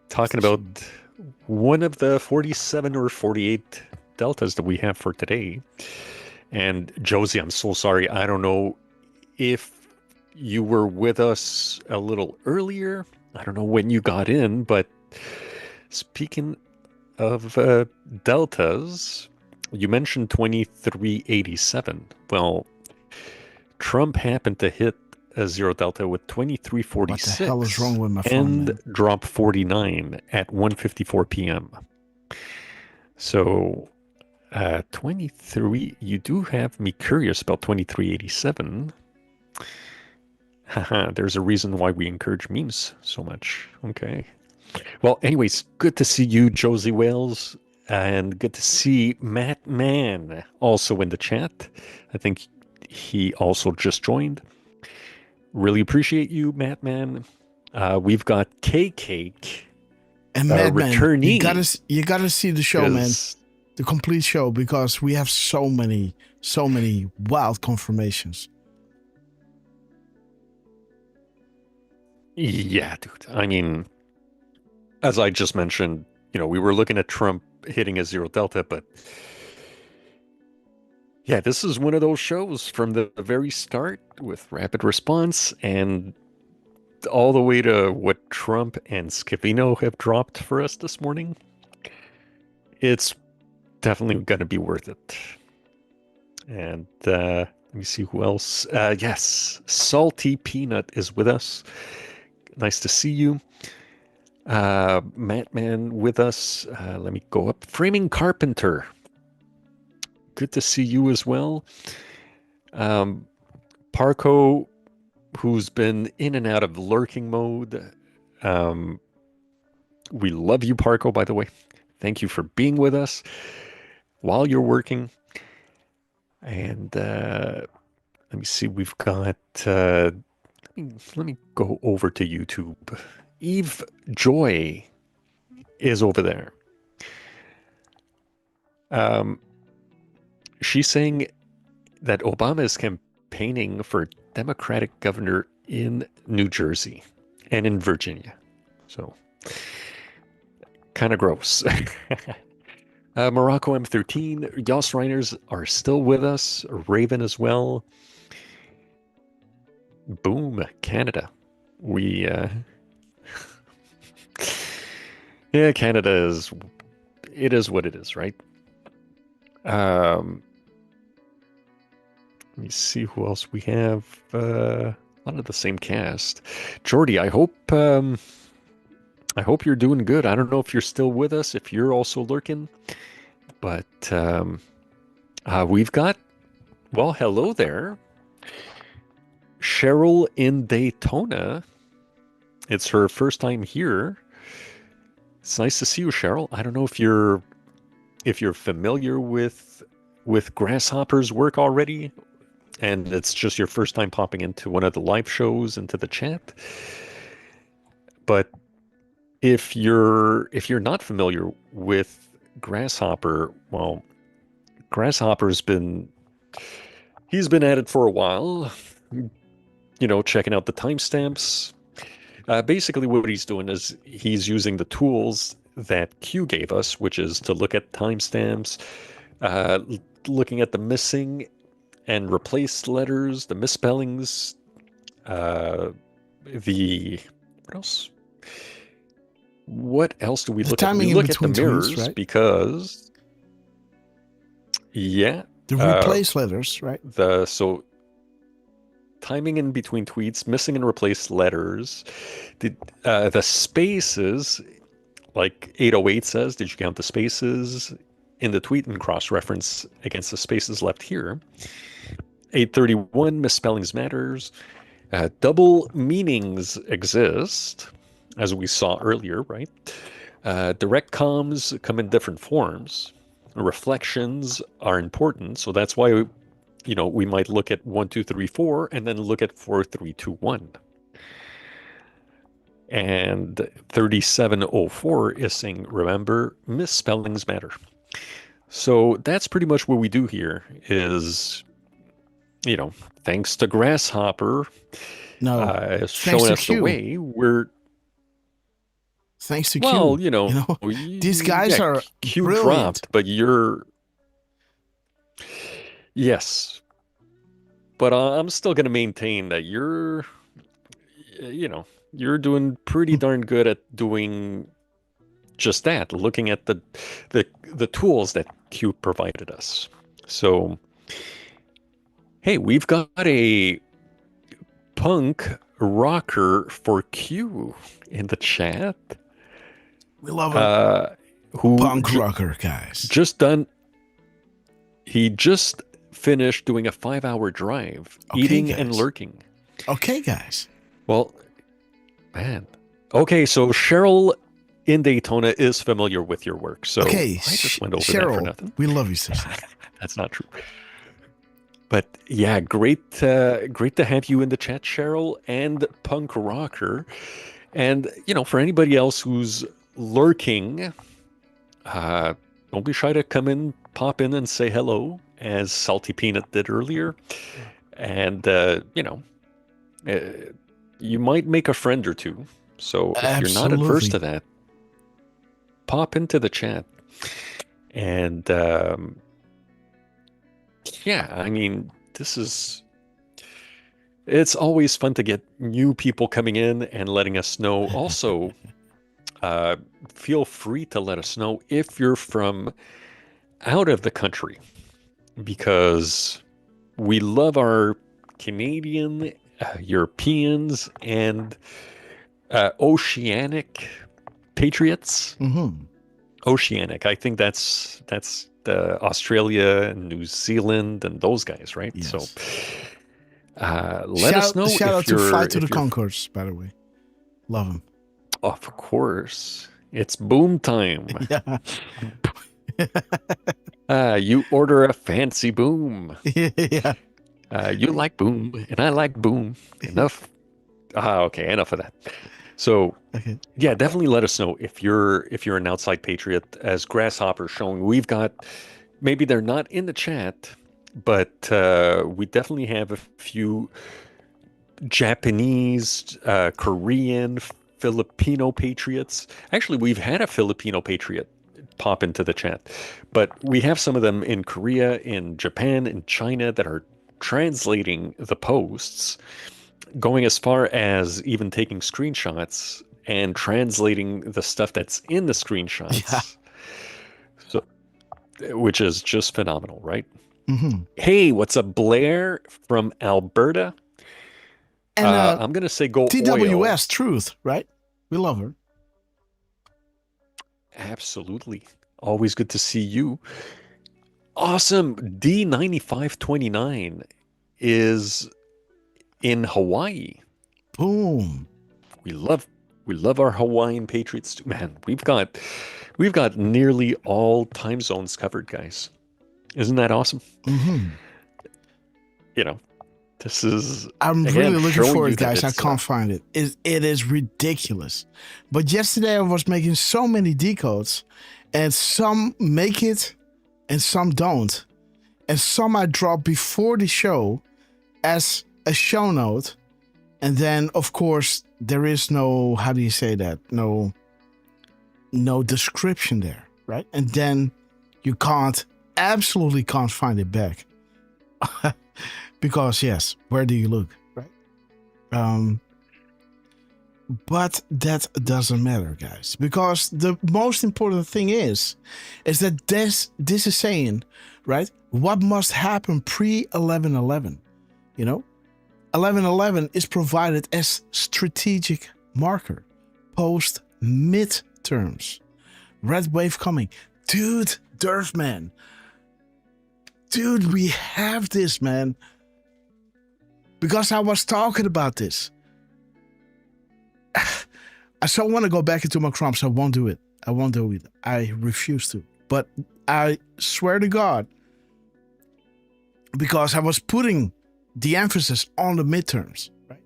Talking about one of the 47 or 48 deltas that we have for today. And Josie, I'm so sorry. I don't know if you were with us a little earlier. I don't know when you got in, but speaking of deltas, you mentioned 2387. Well, Trump happened to hit a zero delta with 2346. What the hell is wrong with my phone, and man? drop 49 at 1:54 p.m. So 23, you do have me curious about 2387. Haha, there's a reason why we encourage memes so much. Okay. Well, anyways, good to see you, Josie Wales, and good to see Matt Mann also in the chat. I think he also just joined. Really appreciate you, Madman. We've got K-Cake. And Madman, returnee. you gotta see the show, man. The complete show, because we have so many wild confirmations. Yeah, dude. I mean, as I just mentioned, we were looking at Trump hitting a zero delta, but yeah, this is one of those shows from the very start with rapid response and all the way to what Trump and Scavino have dropped for us this morning. It's definitely going to be worth it. And let me see who else. Yes, Salty Peanut is with us. Nice to see you. Mattman with us. Let me go up. Framing Carpenter. Good to see you as well. Parco, who's been in and out of lurking mode. We love you, Parco, by the way. Thank you for being with us while you're working. And let me see, we've got... let me go over to YouTube. Eve Joy is over there. She's saying that Obama is campaigning for Democratic governor in New Jersey and in Virginia. So, kind of gross. Morocco M13, Yoss Reiners are still with us. Raven as well. Boom, Canada. We, yeah, Canada is what it is, right? Let me see who else we have. A lot of the same cast. Jordy, I hope you're doing good. I don't know if you're still with us, if you're also lurking, but we've got, well, hello there. Cheryl in Daytona. It's her first time here. It's nice to see you, Cheryl. I don't know if you're familiar with Grasshopper's work already, and it's just your first time popping into one of the live shows, into the chat. But if you're not familiar with Grasshopper, well, Grasshopper's been at it for a while, checking out the timestamps. Basically what he's doing is he's using the tools that Q gave us, which is to look at timestamps, looking at the missing and replaced letters, the misspellings, what else? What else do we look at? We look at the mirrors, right? Because, yeah. The replaced letters, right? So timing in between tweets, missing and replaced letters, the spaces, like 808 says, did you count the spaces in the tweet and cross-reference against the spaces left here? 831, misspellings matters. Double meanings exist, as we saw earlier, right? Direct comms come in different forms. Reflections are important, so that's why we might look at 1, 2, 3, 4, and then look at 4, 3, 2, 1. And 3704 is saying, remember, misspellings matter. So that's pretty much what we do here is, thanks to Grasshopper showing us the way, thanks to Q. Well, these guys are Q brilliant. dropped, but yes. But I'm still going to maintain that you're doing pretty darn good at doing just that, looking at the tools that Q provided us. So, hey, we've got a punk rocker for Q in the chat. We love it. Punk rocker, guys. He just finished doing a 5-hour drive, eating guys. and lurking. Okay, guys. Well, man. Okay, so Cheryl in Daytona is familiar with your work. So okay, I just went over Cheryl, that for nothing. We love you, sister. That's not true. But yeah, great to have you in the chat, Cheryl, and Punk Rocker. And, for anybody else who's lurking, don't be shy to come in, pop in and say hello, as Salty Peanut did earlier. And, you might make a friend or two. So if you're not adverse to that, pop into the chat. And, it's always fun to get new people coming in and letting us know. Also, feel free to let us know if you're from out of the country, because we love our Canadian, Europeans, and Oceanic patriots. Mm-hmm. Oceanic, I think that's Australia and New Zealand and those guys, right? Yes. So let us know. Shout out to Flight to the Conchords, by the way. Love them. Of course. It's boom time. Yeah. You order a fancy boom. Yeah. You like boom, and I like boom. Enough. Okay, enough of that. So, yeah, definitely let us know if you're an outside patriot. As Grasshopper showing, we've got, maybe they're not in the chat, but we definitely have a few Japanese, Korean, Filipino patriots. Actually, we've had a Filipino patriot pop into the chat, but we have some of them in Korea, in Japan, in China that are translating the posts, going as far as even taking screenshots and translating the stuff that's in the screenshots. Yeah. So, which is just phenomenal, right? Mm-hmm. Hey, what's up, Blair from Alberta? And I'm gonna say go TWS oil. Truth, right? We love her. Absolutely. Always good to see you. Awesome. D9529 is in Hawaii. Boom. We love our Hawaiian patriots too. Man, we've got nearly all time zones covered, guys. Isn't that awesome? Mm-hmm. This is. I'm again, really looking showing for you it, guys. that I it's, can't find it. It is ridiculous. But yesterday I was making so many decodes, and some make it and some don't. And some I drop before the show as a show note. And then, of course, there is no, how do you say that? No description there, right? And then you absolutely can't find it back. Because, yes, where do you look, right? But that doesn't matter, guys. Because the most important thing is that this is saying, right, what must happen pre-11/11, 11/11 is provided as strategic marker, post midterms, red wave coming. Dude, Derf, man. Dude, we have this, man. Because I was talking about this. I so want to go back into my crumbs. I won't do it. I refuse to. But I swear to God, because I was putting the emphasis on the midterms, right?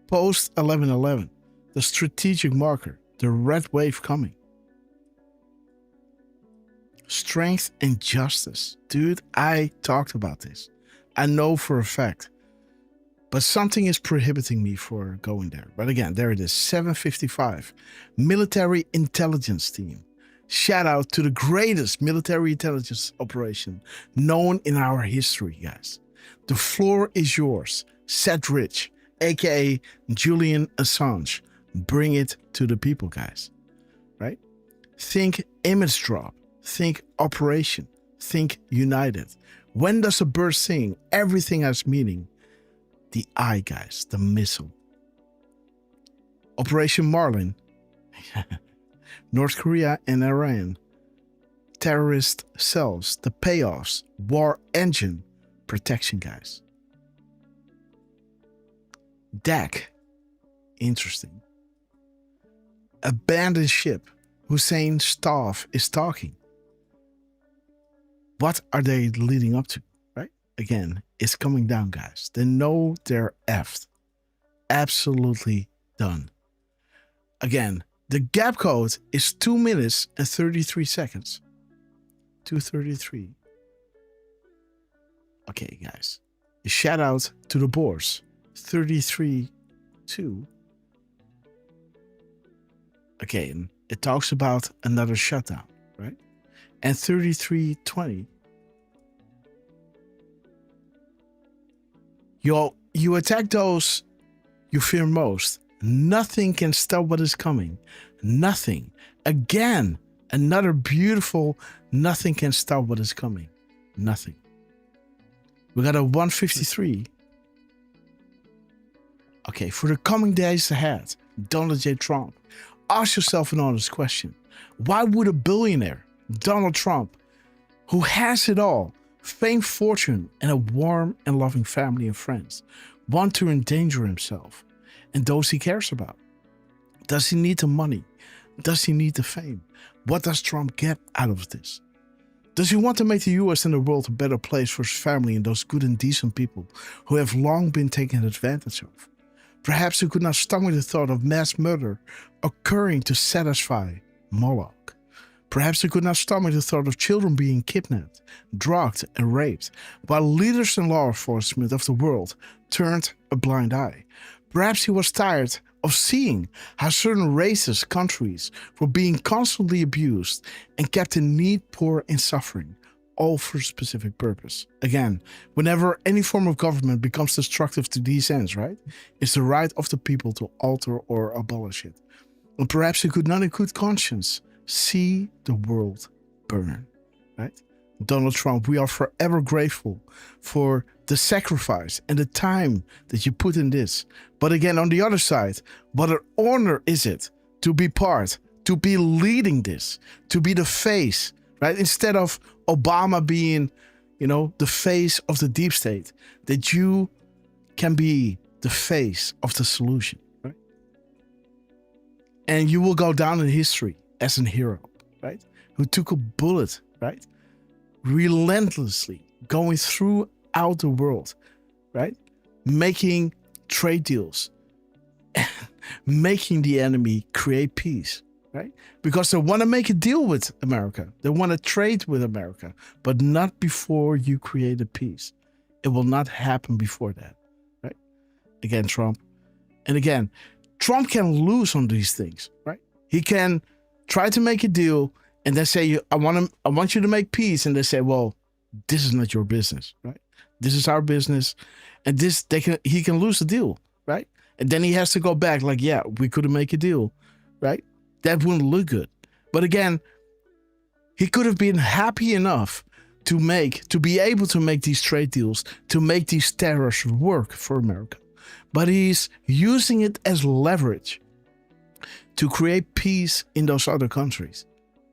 Post 11/11, the strategic marker, the red wave coming. Strength and justice. Dude, I talked about this. I know for a fact. But something is prohibiting me for going there. But again, there it is, 7:55. Military Intelligence Team. Shout out to the greatest military intelligence operation known in our history, guys. The floor is yours. Seth Rich, aka Julian Assange. Bring it to the people, guys. Right? Think image drop. Think operation. Think united. When does a bird sing? Everything has meaning. The eye, guys, the missile. Operation Marlin. North Korea and Iran. Terrorist cells, the payoffs, war engine, protection, guys. DAC. Interesting. Abandoned ship. Hussein's staff is talking. What are they leading up to, right? again, is coming down, guys. They know they're effed. Absolutely done. Again, the gap code is 2 minutes and 33 seconds. 2:33. Okay, guys. A shout out to the boards. 33-2. Okay, and it talks about another shutdown, right? And 33-20. You attack those you fear most. Nothing can stop what is coming. Nothing. Again, another beautiful nothing can stop what is coming. Nothing. We got a 153. Okay, for the coming days ahead, Donald J. Trump, ask yourself an honest question. Why would a billionaire, Donald Trump, who has it all, fame, fortune, and a warm and loving family and friends, want to endanger himself and those he cares about? Does he need the money? Does he need the fame? What does Trump get out of this? Does he want to make the US and the world a better place for his family and those good and decent people who have long been taken advantage of? Perhaps he could not stomach the thought of mass murder occurring to satisfy Moloch. Perhaps he could not stomach the thought of children being kidnapped, drugged, and raped, while leaders and law enforcement of the world turned a blind eye. Perhaps he was tired of seeing how certain races, countries were being constantly abused and kept in need, poor, and suffering, all for a specific purpose. Again, whenever any form of government becomes destructive to these ends, right, it's the right of the people to alter or abolish it. And perhaps he could not in good conscience see the world burn, right? Donald Trump, we are forever grateful for the sacrifice and the time that you put in this. But again, on the other side, what an honor is it to be part, to be leading this, to be the face, right? Instead of Obama being, the face of the deep state, that you can be the face of the solution, right? And you will go down in history as a hero, right? Who took a bullet, right? Relentlessly going throughout the world, right? Making trade deals, making the enemy create peace, right? Because they want to make a deal with America. They want to trade with America, but not before you create a peace. It will not happen before that, right? Again, Trump. And again, Trump can lose on these things, right? He can try to make a deal and then say, I want you to make peace. And they say, well, this is not your business, right? This is our business. And he can lose the deal, right? And then he has to go back like, yeah, we couldn't make a deal, right? That wouldn't look good. But again, he could have been happy enough to be able to make these trade deals, to make these tariffs work for America. But he's using it as leverage to create peace in those other countries,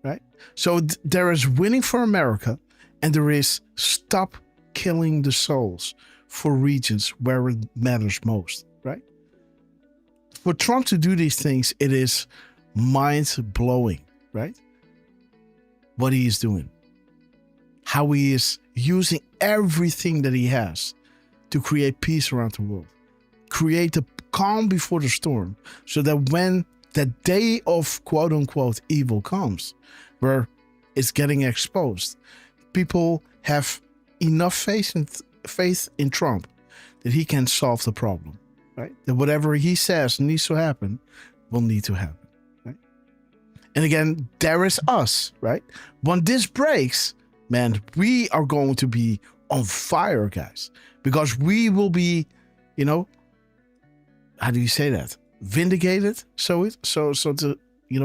right? So there is winning for America, and there is stop killing the souls for regions where it matters most, right? For Trump to do these things, it is mind-blowing, right? What he is doing. How he is using everything that he has to create peace around the world. Create a calm before the storm, so that when that day of quote-unquote evil comes, where it's getting exposed, people have enough faith in Trump that he can solve the problem, right? That whatever he says needs to happen will need to happen, right? And again, there is us, right? When this breaks, man, we are going to be on fire, guys, because we will be, how do you say that? Vindicated, so to,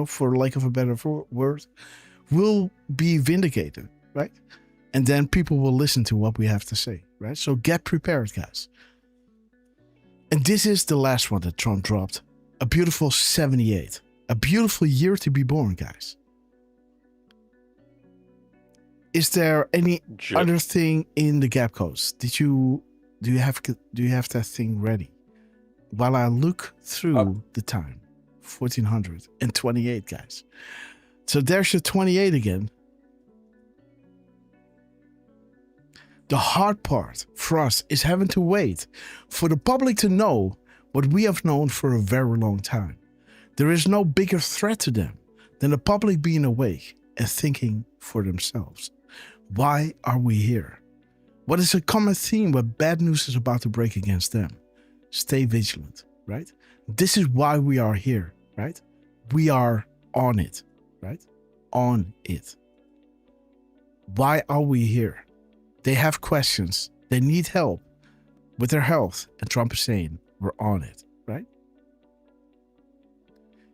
for lack of a better word, will be vindicated, right? And then people will listen to what we have to say, right? So get prepared, guys. And this is the last one that Trump dropped. A beautiful 78. A beautiful year to be born, guys. Is there any other thing in the gap codes? Do you have that thing ready? While I look through the time, 1428, guys. So there's your 28 again. The hard part for us is having to wait for the public to know what we have known for a very long time. There is no bigger threat to them than the public being awake and thinking for themselves. Why are we here? What is a common theme when bad news is about to break against them? Stay vigilant, right? This is why we are here, right? We are on it, right? On it. Why are we here? They have questions. They need help with their health. And Trump is saying, we're on it, right?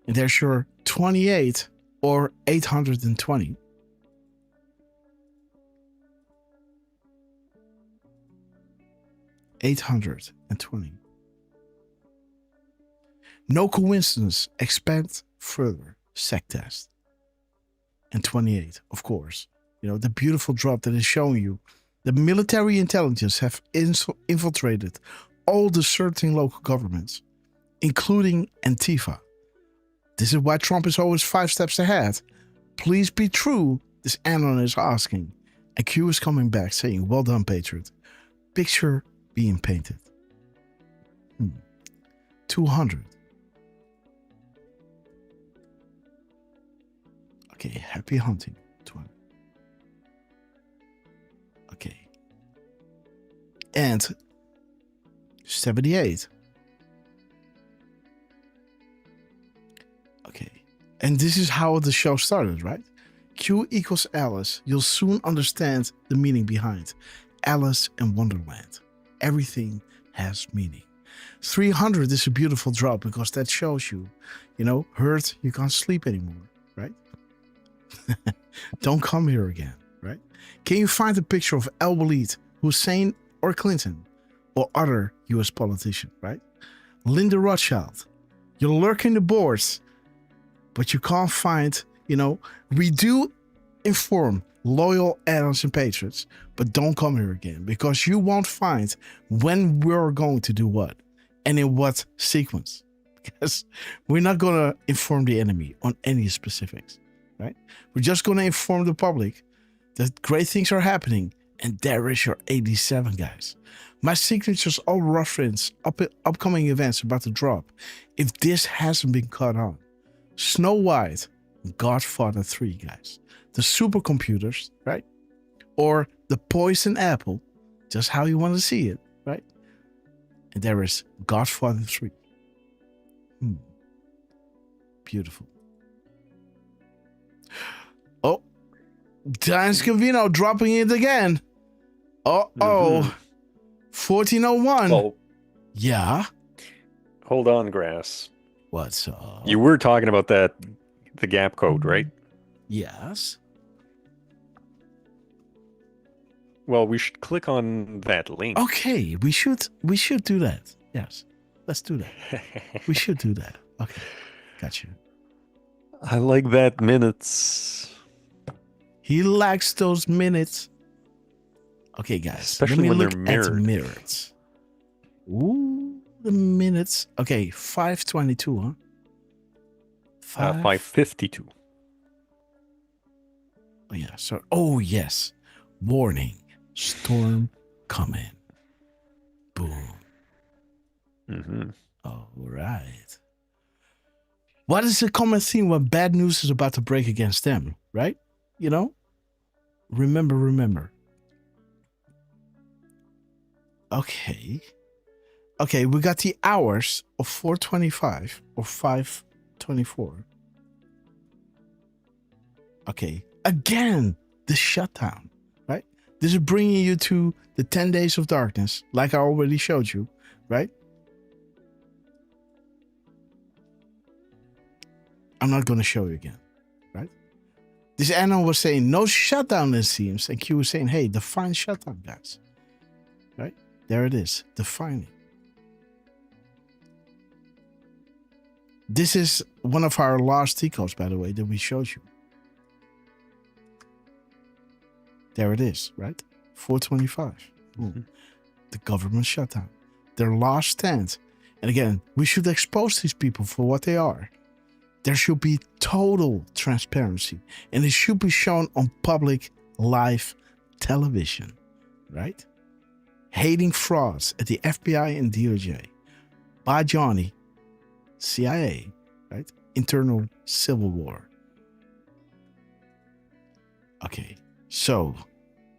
And there's your 28 or 820. $820. No coincidence. Expand further. SEC test. And 28, of course. You know, the beautiful drop that is showing you the military intelligence have infiltrated all the certain local governments, including Antifa. This is why Trump is always 5 steps ahead. Please be true, this Anon is asking. And Q is coming back saying, well done, Patriot. Picture being painted. 200. Okay, happy hunting. 20. Okay. And 78. Okay. And this is how the show started, right? Q equals Alice. You'll soon understand the meaning behind Alice in Wonderland. Everything has meaning. 300 is a beautiful drop because that shows you, hurt, you can't sleep anymore, right? Don't come here again, right? Can you find a picture of Al Walid, Hussein, or Clinton, or other US politician, right? Linda Rothschild. You're lurking the boards, but you can't find, we do inform loyal Adams and Patriots, but don't come here again because you won't find when we're going to do what and in what sequence, because we're not going to inform the enemy on any specifics, right? We're just going to inform the public that great things are happening, and there is your 87, guys. My signatures all reference upcoming events about to drop if this hasn't been caught on. Snow White, Godfather 3, guys. The supercomputers, right? Or the poison apple, just how you want to see it, right? And there is Godfather 3. Beautiful. Oh, Dan Scavino dropping it again. Uh-oh. 1401. Oh. Yeah. Hold on, Grass. What's up? You were talking about the gap code, right? Yes. Well, we should click on that link. Okay, we should do that. Yes. Let's do that. We should do that. Okay. Got you. I like that minutes. He likes those minutes. Okay, guys. Especially when they're mirrored. Mirrors. Ooh, the minutes. Okay, 522, huh? 552. Oh, yeah. So, yes. Warning. Storm coming. Boom. All right. What is the common theme when bad news is about to break against them, right? Remember. Okay, we got the hours of 4:25 or 5:24. Okay, again, the shutdown, right? This is bringing you to the 10 days of darkness, like I already showed you, right? I'm not going to show you again, right? This Anna was saying no shutdown, it seems, and Q was saying, hey, define shutdown, guys, right? There it is, defining. This is one of our last decodes, by the way, that we showed you. There it is, right? 425. The government shutdown. Their last stand. And again, we should expose these people for what they are. There should be total transparency. And it should be shown on public live television. right? Hating frauds at the FBI and DOJ. By Johnny, CIA, right? Internal civil war. Okay, so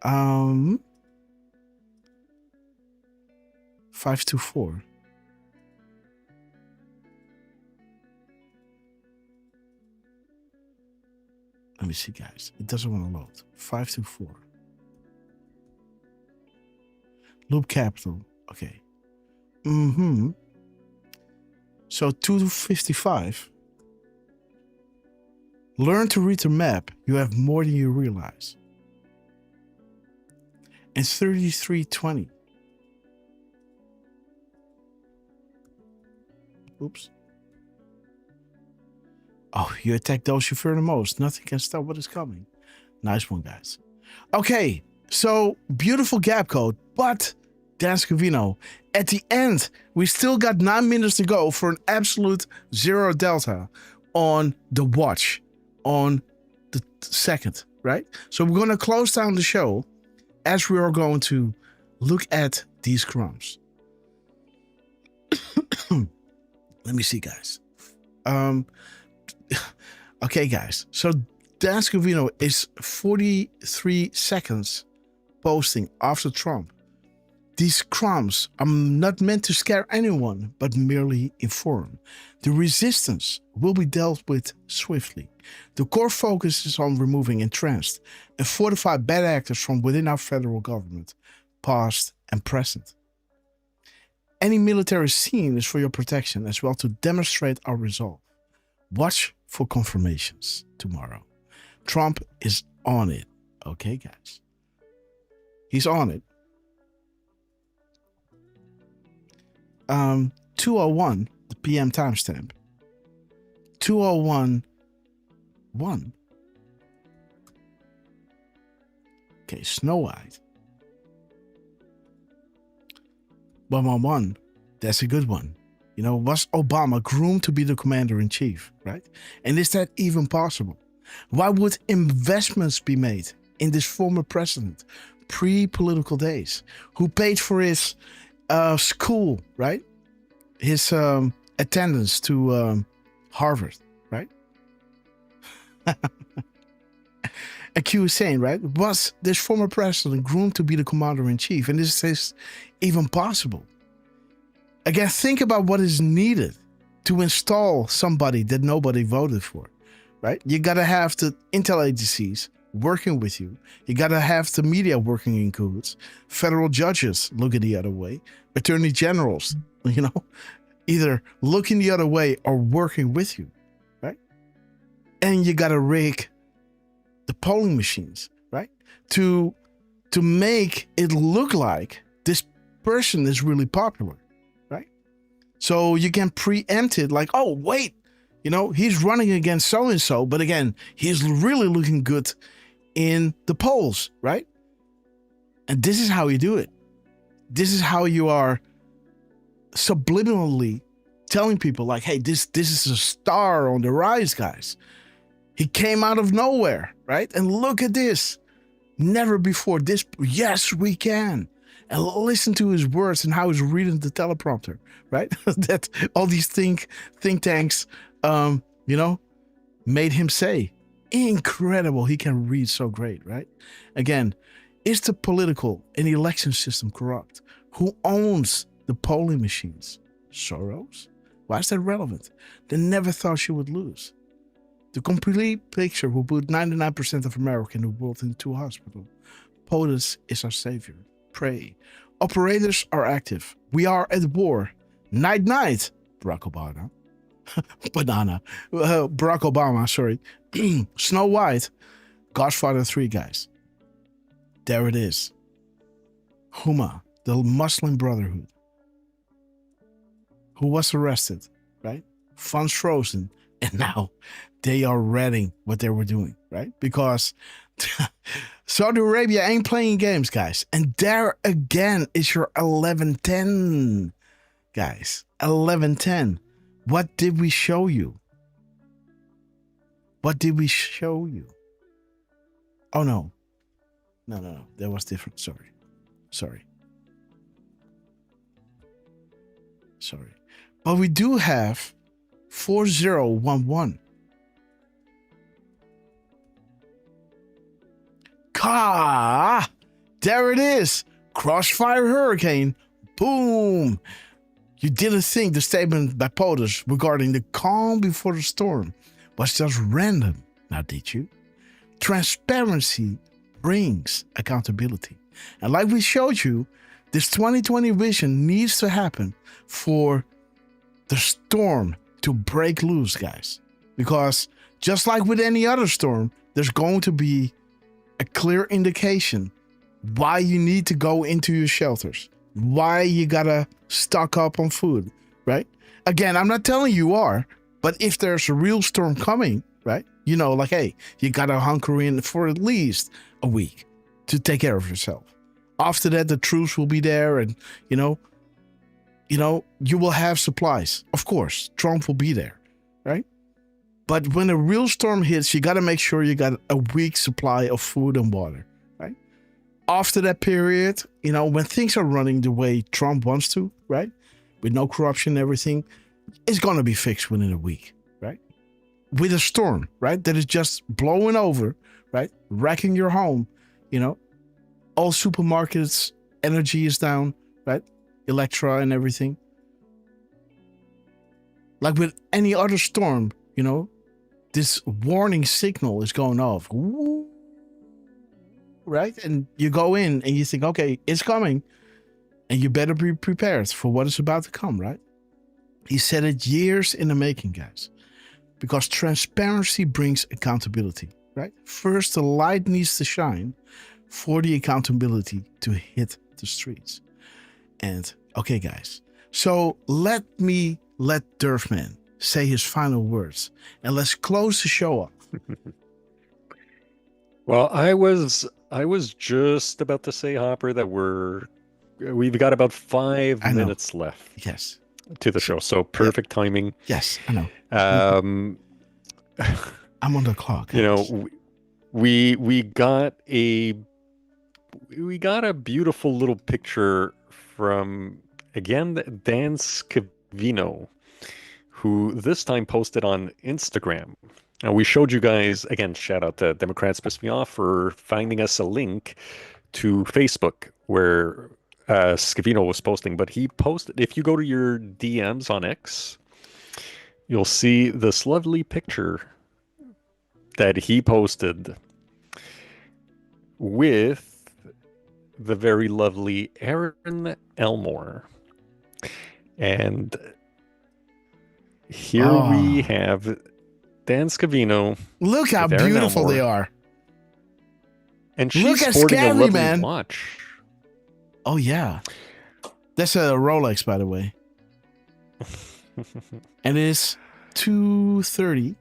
524. Let me see, guys. It doesn't want to load. 524. Loop capital. Okay. So 255. Learn to read the map. You have more than you realize. And 3320. Oops. Oh, you attack those you fear the most. Nothing can stop what is coming. Nice one, guys. Okay, so beautiful gap code, but Dan Scavino, at the end, we still got 9 minutes to go for an absolute zero delta on the watch on the second, right? So we're going to close down the show as we are going to look at these crumbs. Let me see, guys. Okay, guys. So Dan Scavino is 43 seconds posting after Trump. These crumbs are not meant to scare anyone, but merely inform. The resistance will be dealt with swiftly. The core focus is on removing entrenched and fortify bad actors from within our federal government, past and present. Any military scene is for your protection as well to demonstrate our resolve. Watch for confirmations tomorrow. Trump is on it. Okay, guys. He's on it. 201, the PM timestamp. 201-1. Okay, Snow White. 111. That's a good one. You know, was Obama groomed to be the commander-in-chief, right? And is that even possible? Why would investments be made in this former president, pre-political days, who paid for his school, right? His attendance to Harvard, right? And Q is saying, right? Was this former president groomed to be the commander-in-chief? And is this even possible? Again, think about what is needed to install somebody that nobody voted for, right? You got to have the intel agencies working with you. You got to have the media working in cahoots. Federal judges looking the other way. Attorney generals, you know, either looking the other way or working with you, right? And you got to rig the polling machines, right? To make it look like this person is really popular, right? So you can preempt it like, oh, wait, you know, he's running against so-and-so, but again, he's really looking good in the polls, right? And this is how you do it. This is how you are subliminally telling people like, hey, this is a star on the rise, guys. He came out of nowhere, right? And look at this. Never before this. Yes, we can. And listen to his words and how he's reading the teleprompter, right? That all these think tanks, you know, made him say. Incredible. He can read so great, right? Again, is the political and election system corrupt? Who owns the polling machines? Soros? Why is that relevant? They never thought she would lose. The complete picture will put 99% of America in the world into a hospital. POTUS is our savior. Pray. Operators are active. We are at war. Night, night. Barack Obama. Barack Obama, sorry. Snow White. Godfather 3, guys. There it is. Huma, the Muslim Brotherhood, who was arrested, right? Funds frozen. And now they are reading what they were doing, right? Because Saudi Arabia ain't playing games, guys. And there again is your 11-10, guys. 11-10. What did we show you? What did we show you? Oh, no. No. That was different. Sorry. Sorry. But we do have 4011. There it is. Crossfire Hurricane. Boom. You didn't think the statement by POTUS regarding the calm before the storm was just random, now did you? Transparency brings accountability. And like we showed you, this 2020 vision needs to happen for the storm to break loose, guys. Because just like with any other storm, there's going to be a clear indication why you need to go into your shelters, why you gotta stock up on food, right? Again, I'm not telling you are, but if there's a real storm coming, right? You know, like, hey, you gotta hunker in for at least a week to take care of yourself. After that, the troops will be there, and you will have supplies. Of course, Trump will be there, right? But when a real storm hits, you got to make sure you got a week's supply of food and water, right? After that period, when things are running the way Trump wants to, right? With no corruption and everything, it's going to be fixed within a week, right? With a storm, right? That is just blowing over, right? Wrecking your home, all supermarkets, energy is down, right? Electra and everything. Like with any other storm, this warning signal is going off. Woo, right? And you go in and you think, okay, it's coming. And you better be prepared for what is about to come, right? He said it years in the making, guys. Because transparency brings accountability, right? First, the light needs to shine for the accountability to hit the streets. And, okay, guys. So let Derfman say his final words, and let's close the show up. Well, I was just about to say, Hopper, that we've got about 5 minutes left. Yes. To the show, so perfect timing. Yes, I know. I'm on the clock. We got a beautiful little picture from, again, Dan Scavino, who this time posted on Instagram. Now, we showed you guys, again, shout out to Democrats Piss Me Off for finding us a link to Facebook where Scavino was posting. But he posted, if you go to your DMs on X, you'll see this lovely picture that he posted with the very lovely Aaron Elmore. And here we have Dan Scavino. Look how beautiful they are. And she's sporting a lovely watch. Oh, yeah. That's a Rolex, by the way. And it's 2:30.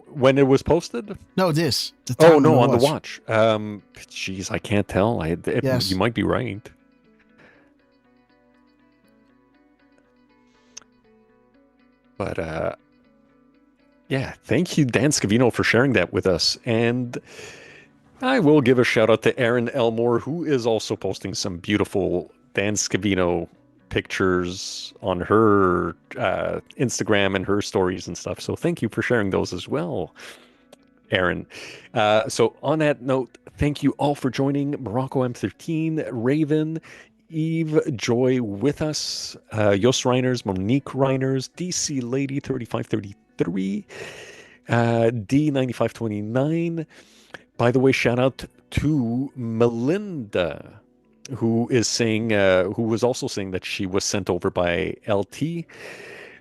When it was posted? No, this. Oh, no, on the watch. Jeez, I can't tell. Yes. You might be right. But, yeah, thank you, Dan Scavino, for sharing that with us. And I will give a shout out to Erin Elmore, who is also posting some beautiful Dan Scavino pictures on her Instagram and her stories and stuff. So thank you for sharing those as well, Erin. So on that note, thank you all for joining Morocco M13, Raven, Eve Joy with us, Jos Reiners, Monique Reiners, DC Lady 3533, D9529. By the way, shout out to Melinda, who is saying, who was also saying that she was sent over by LT.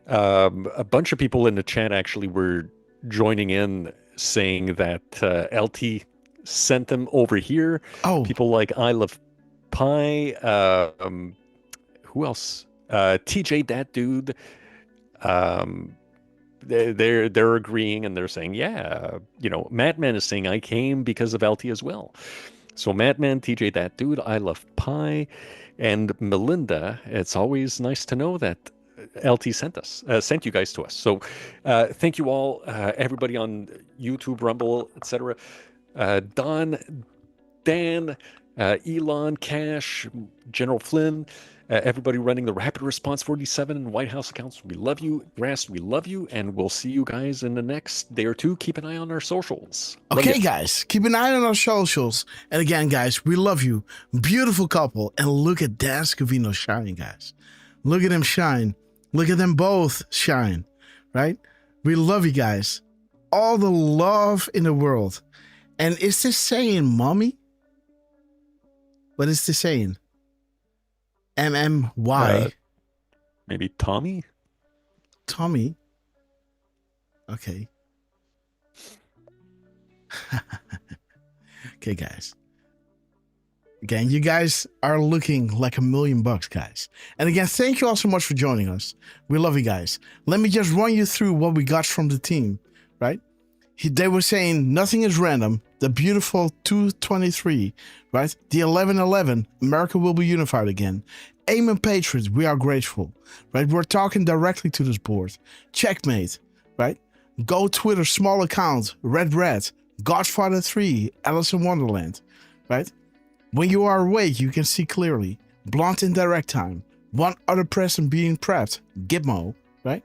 A bunch of people in the chat actually were joining in saying that LT sent them over here. Oh, people like I Love Pie. Who else? TJ, that dude. They're agreeing and they're saying, yeah, Madman is saying I came because of LT as well. So Madman, TJ, that dude, I Love Pie, and Melinda. It's always nice to know that LT sent you guys to us. So thank you all, everybody on YouTube, Rumble, etc. Don, Dan, Elon, Cash, General Flynn, everybody running the Rapid Response 47 and White House accounts. We love you. Grass, we love you. And we'll see you guys in the next day or two. Keep an eye on our socials. Okay, guys, keep an eye on our socials. And again, guys, we love you. Beautiful couple. And look at Dan Scavino shine, guys. Look at him shine. Look at them both shine, right? We love you guys. All the love in the world. And is this saying mommy? What is this saying? MMY. Maybe Tommy? Tommy? Okay. Okay, guys. Again, you guys are looking like $1 million, guys. And again, thank you all so much for joining us. We love you guys. Let me just run you through what we got from the team, right? They were saying nothing is random. The beautiful 223, right? The 1111, America will be unified again. Amen, Patriots, we are grateful, right? We're talking directly to this board. Checkmate, right? Go Twitter, small account, Red, Godfather 3, Alice in Wonderland, right? When you are awake, you can see clearly. Blunt in direct time. One other person being prepped, Gitmo, right?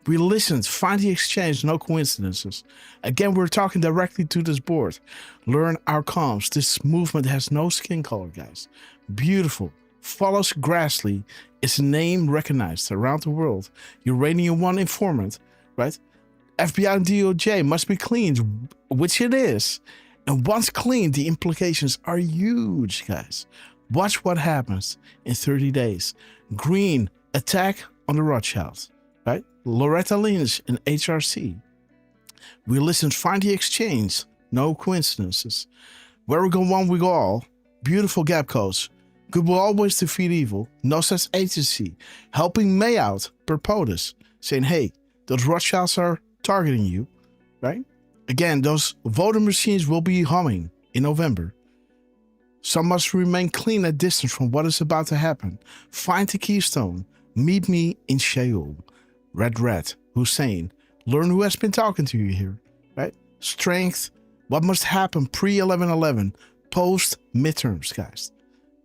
We listened, find the exchange, no coincidences. Again, we're talking directly to this board. Learn our comms. This movement has no skin color, guys. Beautiful. Follows Grassley. It's a name recognized around the world. Uranium One informant, right? FBI and DOJ must be cleaned, which it is. And once cleaned, the implications are huge, guys. Watch what happens in 30 days. Green, attack on the Rothschilds, right? Loretta Lynch and HRC. We listened, find the exchange. No coincidences. Where we go one, we go all. Beautiful gap codes. Good will always defeat evil. No such agency. Helping May out per POTUS. Saying, hey, those Rothschilds are targeting you, right? Again, those voting machines will be humming in November. Some must remain clean at distance from what is about to happen. Find the keystone. Meet me in Sheol. Red, Hussein. Learn who has been talking to you here, right? Strength. What must happen pre-11/11, post-midterms, guys.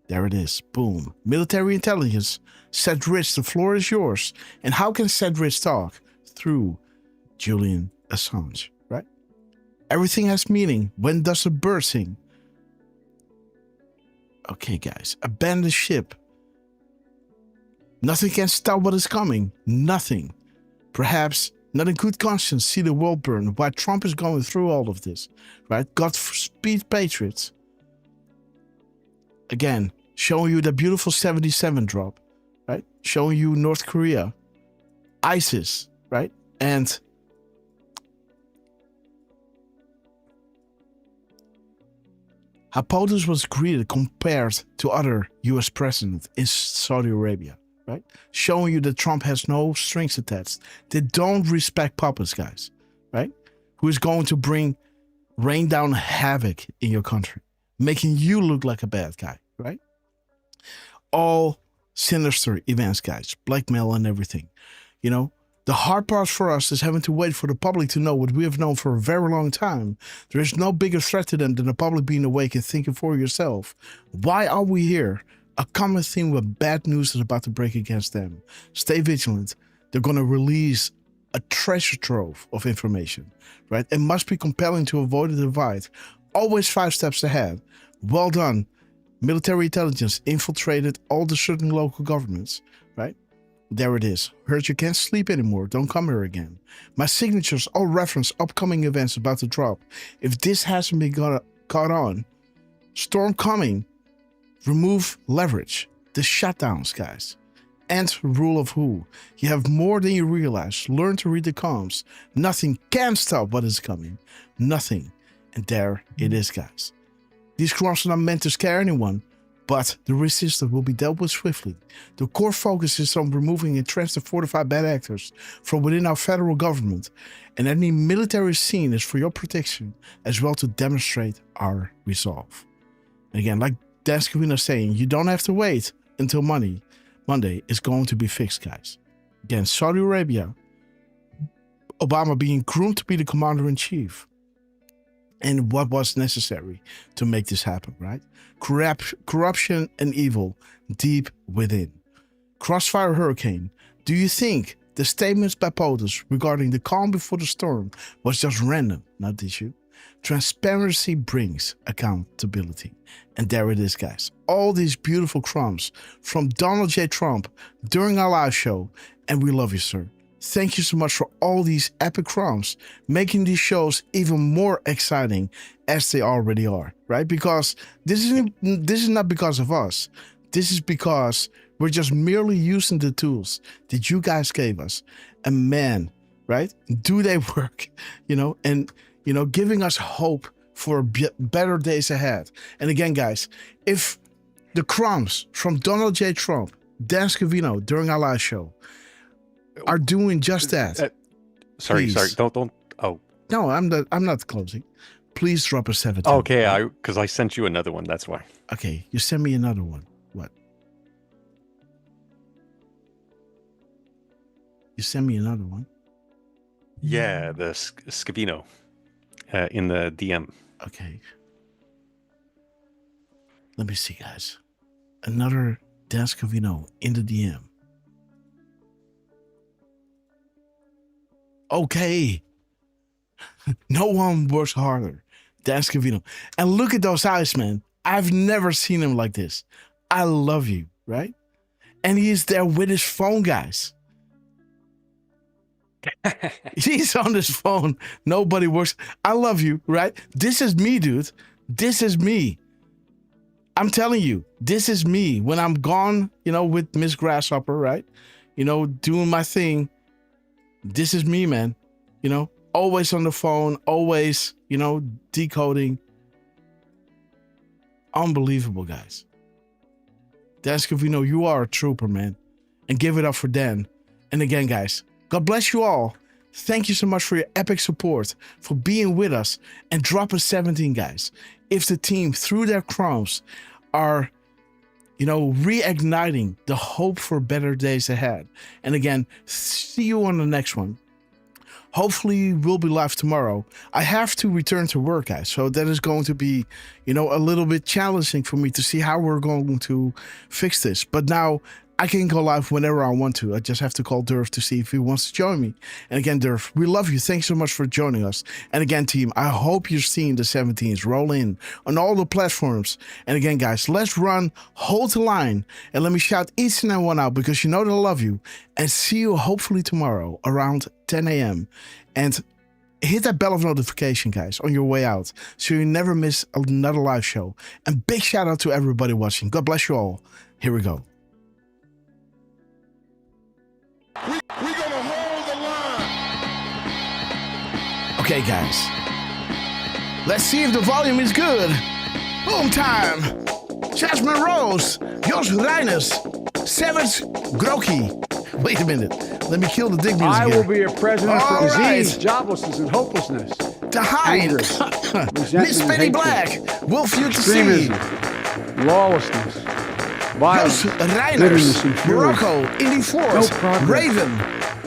There it is. Boom. Military intelligence. Cedric, the floor is yours. And how can Cedric talk? Through Julian Assange, right? Everything has meaning. When does a bird sing? Okay, guys. Abandon ship. Nothing can stop what is coming. Nothing. Perhaps not in good conscience see the world burn while Trump is going through all of this, right? Godspeed, Patriots. Again, showing you the beautiful 77 drop, right? Showing you North Korea, ISIS, right? And how POTUS was greeted compared to other US presidents in Saudi Arabia, right? Showing you that Trump has no strings attached. They don't respect puppets, guys, right? Who is going to rain down havoc in your country, making you look like a bad guy, right? All sinister events, guys, blackmail and everything. You know, the hard part for us is having to wait for the public to know what we have known for a very long time. There is no bigger threat to them than the public being awake and thinking for yourself. Why are we here? A common theme with bad news is about to break against them. Stay vigilant. They're going to release a treasure trove of information, right? It must be compelling to avoid a divide. Always 5 steps ahead. Well done. Military intelligence infiltrated all the certain local governments, right? There it is. Heard you can't sleep anymore. Don't come here again. My signatures all reference upcoming events about to drop. If this hasn't been caught on, storm coming. Remove leverage. The shutdowns, guys. And rule of who. You have more than you realize. Learn to read the comms. Nothing can stop what is coming. Nothing. And there it is, guys. These crimes are not meant to scare anyone, but the resistance will be dealt with swiftly. The core focus is on removing entrenched and fortified bad actors from within our federal government, and any military scene is for your protection, as well to demonstrate our resolve. And again, like Daskovina is saying, you don't have to wait until Monday is going to be fixed, guys. Again, Saudi Arabia, Obama being groomed to be the commander-in-chief. and what was necessary to make this happen, right? Corruption and evil deep within. Crossfire Hurricane, do you think the statements by POTUS regarding the calm before the storm was just random? Now, did you? Transparency brings accountability. And there it is, guys. All these beautiful crumbs from Donald J. Trump during our live show. And we love you, sir. Thank you so much for all these epic crumbs, making these shows even more exciting as they already are, right? Because this is not because of us. This is because we're just merely using the tools that you guys gave us. And man, right? Do they work? And giving us hope for better days ahead. And again, guys, if the crumbs from Donald J. Trump, Dan Scavino during our live show are doing just that. Sorry, don't. Oh, no, I'm not closing. Please drop a 17. Okay, because I sent you another one. That's why. Okay, you send me another one. What? You send me another one? Yeah, the Scavino in the DM. Okay. Let me see, guys. Another Dan Scavino in the DM. Okay. No one works harder. Dan Scavino. And look at those eyes, man. I've never seen him like this. I love you, right? And he is there with his phone, guys. He's on his phone. Nobody works. I love you, right? This is me, dude. This is me. I'm telling you, this is me when I'm gone, with Miss Grasshopper, right? Doing my thing. This is me, man. Always on the phone, always, decoding. Unbelievable, guys. Dan Scavino, you are a trooper, man. And give it up for Dan. And again, guys, God bless you all. Thank you so much for your epic support, for being with us, and drop a 17, guys. If the team, through their crumbs, are, reigniting the hope for better days ahead. And again, see you on the next one. Hopefully we'll be live tomorrow. I have to return to work, guys. So that is going to be, a little bit challenging for me to see how we're going to fix this. But now I can go live whenever I want to. I just have to call Derf to see if he wants to join me. And again, Derf, we love you. Thanks so much for joining us. And again, team, I hope you're seeing the 17s roll in on all the platforms. And again, guys, let's run, hold the line, and let me shout each and every one out because you know that I love you. And see you hopefully tomorrow around 10 a.m. And hit that bell of notification, guys, on your way out so you never miss another live show. And big shout out to everybody watching. God bless you all. Here we go. We're gonna hold the line. Okay, guys. Let's see if the volume is good. Boom time. Jasmine Rose, Jos Reiners, Savage Groki. Wait a minute. Let me kill the dig music. I will be a president for disease, right. joblessness, and hopelessness. To hide. Miss Penny Black, Wolf You to See. Extremism, lawlessness, violence, Jos Reiners, bitterness, and fury. Morocco, Indy Force, Raven,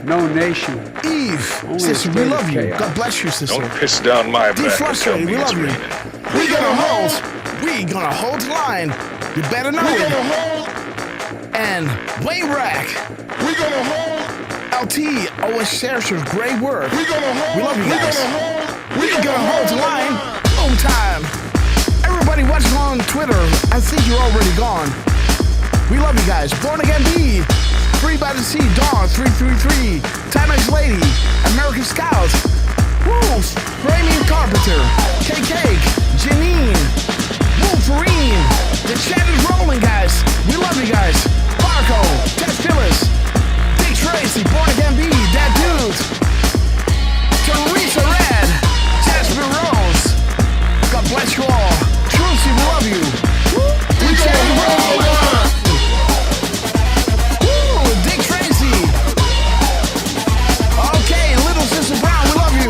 no nation. Eve, Only sister, a we state love of you. chaos. God bless you, sister. Don't piss down my back and tell Deflustrated, me we it's love you. raining. We gonna hold the line. You better know it. And Wayne Rack. We're gonna hold. LT always shares your great work. We're gonna hold. We love you guys. We're gonna hold the line. Boom time. Everybody watching on Twitter, I think you're already gone. We love you guys. Born Again B, Free by the Sea, Dawn 333, Timex Lady, American Scout, Wolf, Framing Carpenter, Cake, Janine, Wolverine. The chat is rolling, guys. We love you guys. Marco, Ted Phyllis, Dick Tracy, Born Again B, That Dude, Teresa Red, Jasmine Rose. God bless you all. Trucy, we love you. We chat is rolling. Dick Tracy. Okay, Little Sister Brown, we love you.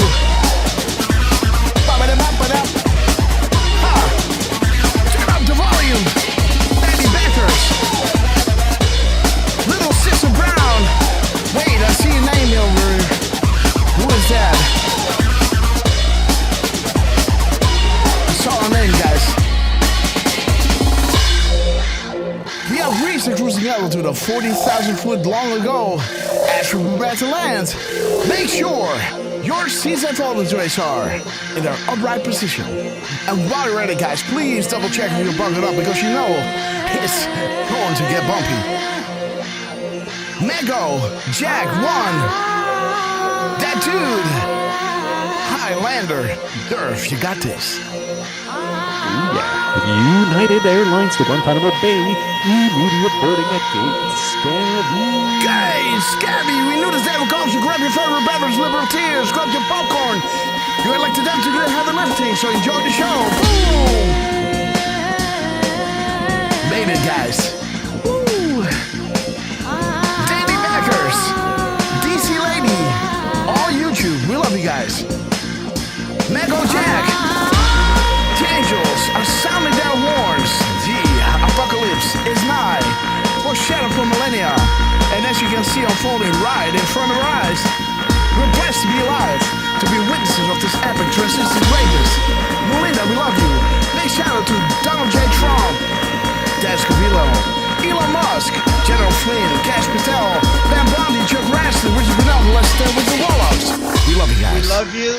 altitude of 40,000 foot long ago, as we prepare to land, make sure your seats at all the trays are in their upright position. And while you're ready, guys, please double check if you're buckled up because you know it's going to get bumpy. Mego, Jack, 1. That dude, Highlander, Derf, you got this. United Airlines to Guantanamo Bay. Immediate boarding at gate. Scabby. Guys, Scabby, we knew this day would come. So grab your favorite beverage, liberal tears, grab your popcorn. You elected them to do the heavy lifting, so enjoy the show. Boom! Made it, guys. Woo! Danny Backers, DC Lady, all YouTube, we love you guys. Mego Jack. Angels are sounding their horns. The apocalypse is nigh, foreshadowed for millennia. And as you can see unfolding right in front of our eyes, we're blessed to be alive, to be witnesses of this epic transition greatness. Melinda, we love you. Big shout out to Donald J. Trump, Des Cavillo, Elon Musk, General Flynn, Cash Patel, Van Bondi, Chuck Raston, Richard Bernal, let's stay with the roll-ups. We love you guys. We love you.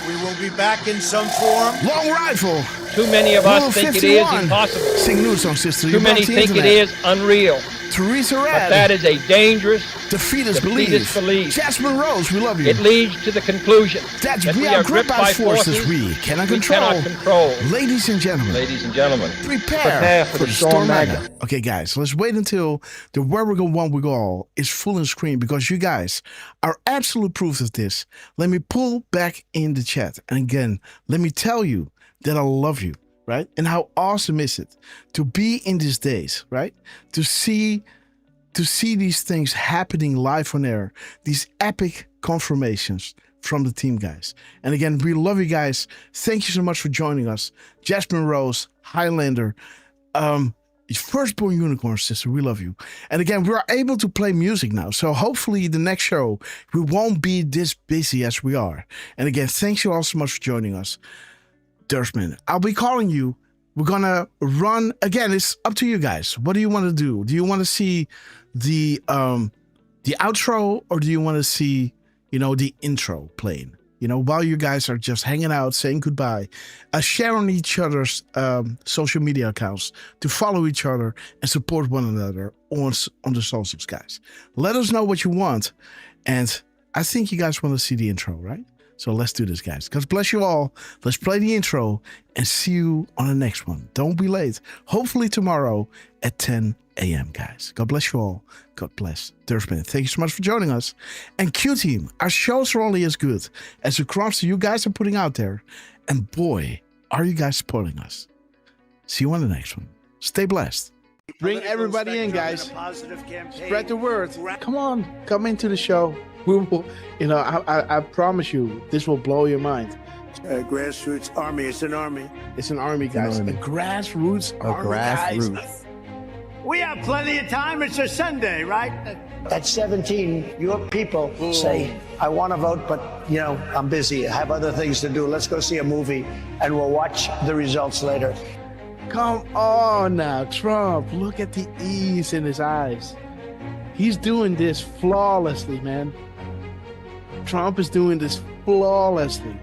We will be back in some form. Long Rifle. Too many of us think it is impossible. Sing new song, sister. Too many think it is unreal. Teresa Red. But that is a dangerous defeatist belief. Jasmine Rose, we love you. It leads to the conclusion that we are gripped by forces we cannot control. Ladies and gentlemen, prepare for the Storm Magna. Okay, guys, let's wait until the Where We Go One We Go All is full on screen because you guys are absolute proof of this. Let me pull back in the chat. And again, let me tell you that I love you. Right? And how awesome is it to be in these days, right? To see these things happening live on air, these epic confirmations from the team, guys. And again, we love you guys. Thank you so much for joining us. Jasmine Rose, Highlander, Firstborn Unicorn, sister, we love you. And again, we are able to play music now. So hopefully the next show, we won't be this busy as we are. And again, thanks you all so much for joining us. Derfman, I'll be calling you. We're gonna run again. It's up to you guys. What do you want to do? Do you want to see the outro, or do you want to see, the intro playing? While you guys are just hanging out, saying goodbye, sharing each other's social media accounts to follow each other and support one another on the socials, guys. Let us know what you want, and I think you guys want to see the intro, right? So let's do this, guys. God bless you all. Let's play the intro and see you on the next one. Don't be late. Hopefully tomorrow at 10 a.m., guys. God bless you all. God bless Derfman. Thank you so much for joining us. And Q-Team, our shows are only as good as the crops you guys are putting out there. And boy, are you guys supporting us. See you on the next one. Stay blessed. Bring everybody in, guys. Spread the word. Come on. Come into the show. We will, I promise you, this will blow your mind. Grassroots army. It's an army. It's an army, guys. A grassroots army, guys. We have plenty of time. It's a Sunday, right? At 17, your people say, I want to vote, but, I'm busy. I have other things to do. Let's go see a movie, and we'll watch the results later. Come on now, Trump. Look at the ease in his eyes. He's doing this flawlessly, man. Trump is doing this flawlessly.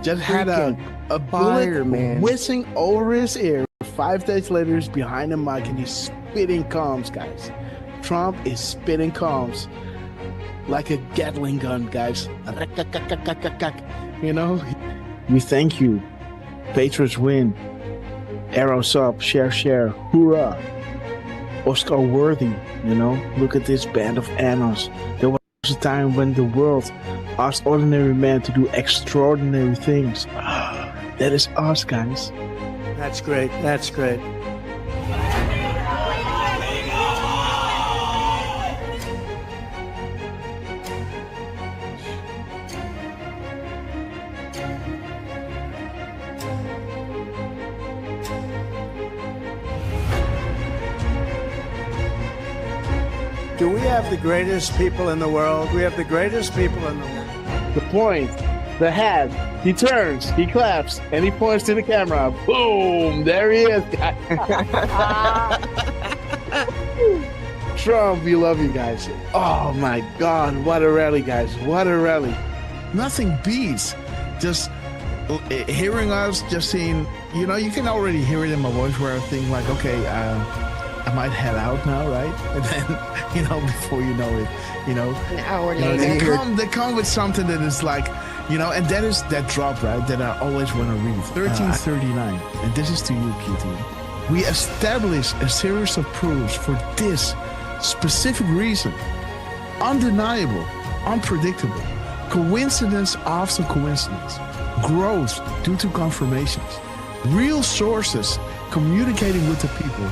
Just had a bullet whizzing over his ear. 5 days later, he's behind the mic and he's spitting comms, guys. Trump is spitting comms like a Gatling gun, guys. We thank you. Patriots win. Arrows up. Share. Hoorah. Oscar worthy, Look at this band of annals. There was a time when the world asked ordinary men to do extraordinary things. That is us, guys. That's great. That's great. Do we have the greatest people in the world? We have the greatest people in the world. The point, the hat, he turns, he claps, and he points to the camera. Boom! There he is. Trump, we love you guys. Oh my God, what a rally, guys. What a rally. Nothing beats just hearing us, just seeing, you know, you can already hear it in my voice where I think like, okay, I might head out now, right? And then, you know, before you know it, you know, an hour you know, later. they come with something that is like, you know, and that is that drop, right? That I always want to read. 1339, and this is to you, QT. We establish a series of proofs for this specific reason. Undeniable, unpredictable, coincidence after coincidence, growth due to confirmations, real sources communicating with the people,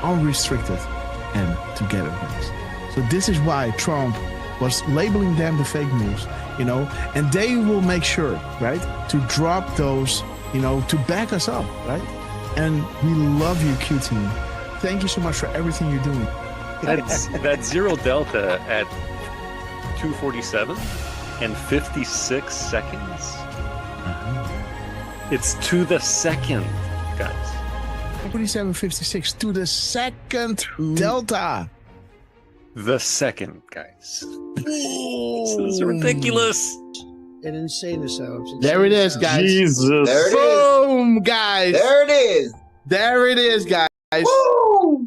unrestricted and together, guys. So this is why Trump was labeling them the fake news, you know, and they will make sure, right, to drop those, you know, to back us up, right? And we love you, Q team. Thank you so much for everything you're doing. That's Zero Delta at 2:47 and 56 seconds. It's to the second, guys. 47.56 to the second Delta. The second, guys. This is ridiculous. An insane assault. There it is, guys. Jesus. There it is. Boom, guys. There it is. There it is, guys. Woo!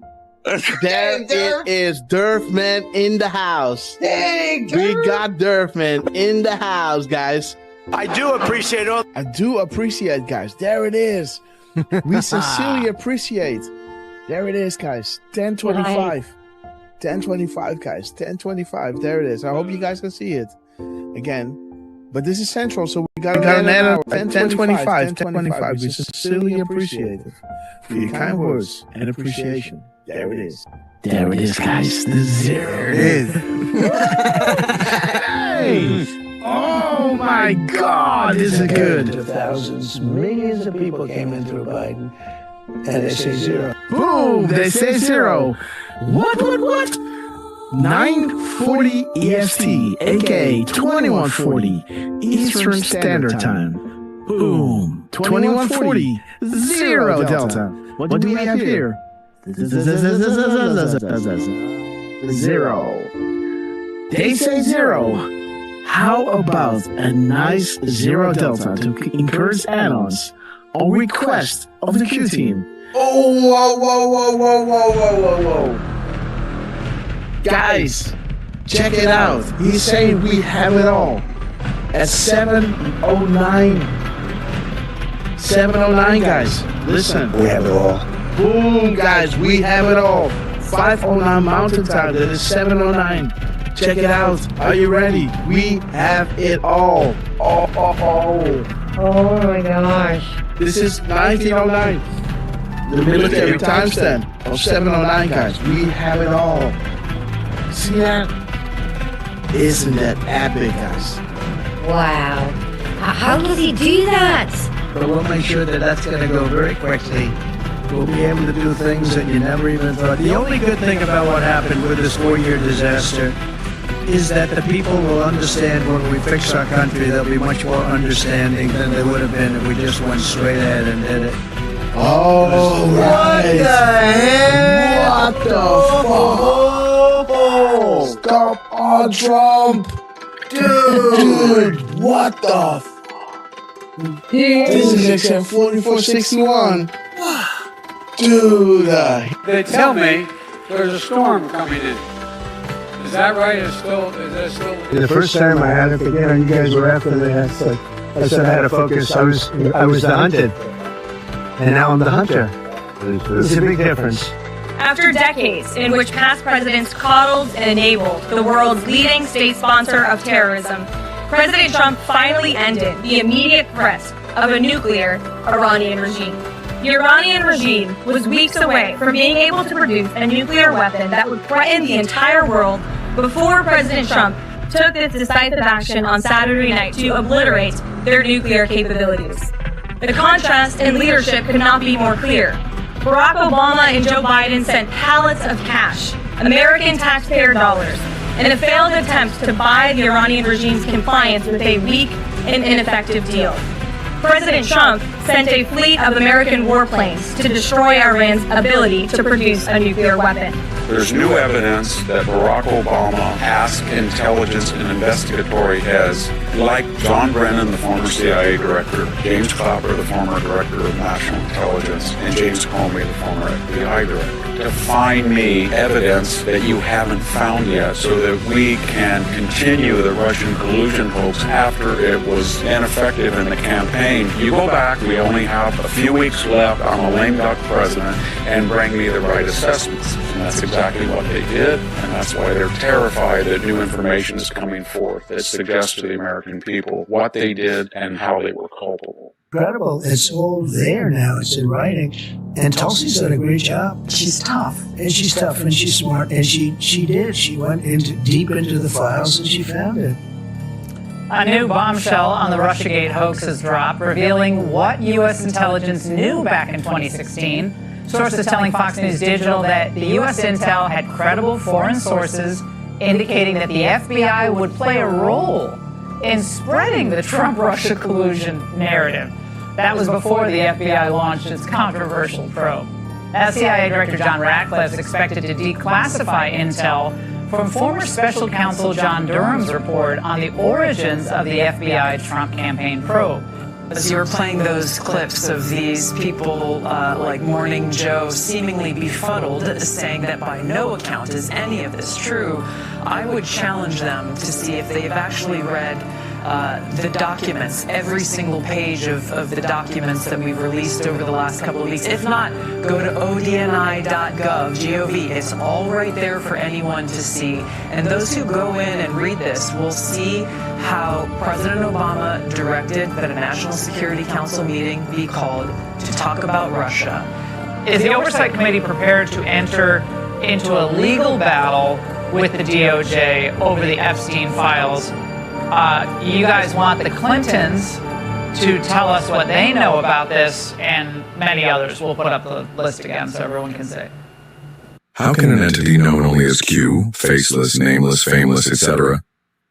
There it is. Derfman in the house. Dang, we got Derfman in the house, guys. I do appreciate all. I do appreciate, guys. There it is. We sincerely appreciate. There it is, guys. 10:25. 10:25, guys. 10:25. There it is. I hope you guys can see it again. But this is central, so we got an hour. 10:25. 10:25. We sincerely appreciate it for your kind words and appreciation. There it is. There it is, guys. The zero. There it is. Hey! Oh my God, this is good. Thousands, millions of people came in through Biden, and they say zero. Boom! They say zero. What? 9:40 EST, aka 21:40 Eastern Standard Time. Boom! 21:40 zero Delta. What do we have here? Zero. They say zero. How about a nice zero Delta to encourage add-ons or request of the Q team? Oh, whoa. Guys, check it out. He's saying we have it all. At 7:09. 7:09, guys. Listen. We have it all. Boom, guys. We have it all. 5:09 Mountain Time. That is 7:09. Check it out. Are you ready? We have it all. Oh. Oh my gosh. This is 1909. The military timestamp of 7:09, guys. We have it all. See that? Isn't that epic, guys? Wow. How does he do that? But we'll make sure that that's going to go very quickly. We'll be able to do things that you never even thought. The only good thing about what happened with this 4-year disaster is that the people will understand when we fix our country. They'll be much more understanding than they would have been if we just went straight ahead and did it. Oh, right. What the hell? What the fuck? Stop on Trump. Dude, what the fuck? This is XM 4461. Dude. They tell me there's a storm coming in. Is that right? Is that still? The first time I had to forget on you guys were after that. I said I had to focus. I was the hunted, and now I'm the hunter. It's a big difference. After decades in which past presidents coddled and enabled the world's leading state sponsor of terrorism, President Trump finally ended the immediate threat of a nuclear Iranian regime. The Iranian regime was weeks away from being able to produce a nuclear weapon that would threaten the entire world before President Trump took this decisive action on Saturday night to obliterate their nuclear capabilities. The contrast in leadership could not be more clear. Barack Obama and Joe Biden sent pallets of cash, American taxpayer dollars, in a failed attempt to buy the Iranian regime's compliance with a weak and ineffective deal. President Trump sent a fleet of American warplanes to destroy Iran's ability to produce a nuclear weapon. There's new evidence that Barack Obama asked intelligence and investigatory heads like John Brennan, the former CIA director, James Clapper, the former director of national intelligence, and James Comey, the former FBI director, to find me evidence that you haven't found yet so that we can continue the Russian collusion hoax after it was ineffective in the campaign. You go back, we only have a few weeks left, I'm a lame duck president, and bring me the right assessments. And that's exactly what they did, and that's why they're terrified that new information is coming forth that suggests to the American people what they did and how they were culpable. Incredible. It's all there now. It's in writing. And Tulsi's done a great job. She's tough. And she's tough and she's smart. And she did. She went deep into the files and she found it. A new bombshell on the Russiagate hoax has dropped, revealing what U.S. intelligence knew back in 2016. Sources telling Fox News Digital that the U.S. intel had credible foreign sources indicating that the FBI would play a role in spreading the Trump-Russia collusion narrative. That was before the FBI launched its controversial probe. As CIA Director John Ratcliffe is expected to declassify intel from former Special Counsel John Durham's report on the origins of the FBI Trump campaign probe. As you were playing those clips of these people like Morning Joe seemingly befuddled, saying that by no account is any of this true, I would challenge them to see if they've actually read the documents, every single page of the documents that we've released over the last couple of weeks. If not, go to odni.gov, G-O-V. It's all right there for anyone to see. And those who go in and read this will see how President Obama directed that a National Security Council meeting be called to talk about Russia. Is the Oversight Committee prepared to enter into a legal battle with the DOJ over the Epstein files? You guys want the Clintons to tell us what they know about this, and many others. We'll put up the list again so everyone can see. How can an entity known only as Q, faceless, nameless, fameless, etc.,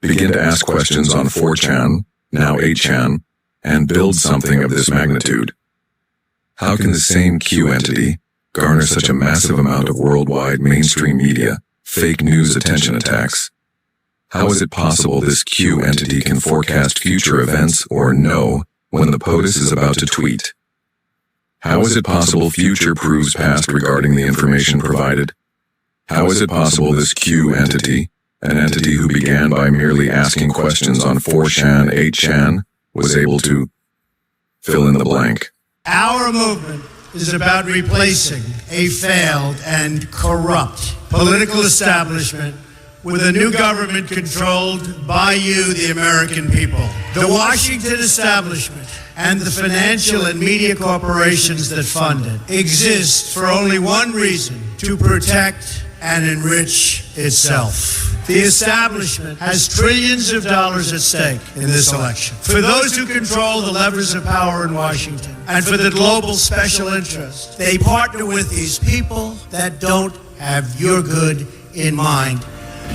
begin to ask questions on 4chan, now 8chan, and build something of this magnitude? How can the same Q entity garner such a massive amount of worldwide mainstream media, fake news attention attacks? How is it possible this Q entity can forecast future events or know when the POTUS is about to tweet? How is it possible future proves past regarding the information provided? How is it possible this Q entity, an entity who began by merely asking questions on 4chan, 8chan, was able to fill in the blank? Our movement is about replacing a failed and corrupt political establishment with a new government controlled by you, the American people. The Washington establishment and the financial and media corporations that fund it exist for only one reason: to protect and enrich itself. The establishment has trillions of dollars at stake in this election. For those who control the levers of power in Washington and for the global special interests, they partner with these people that don't have your good in mind.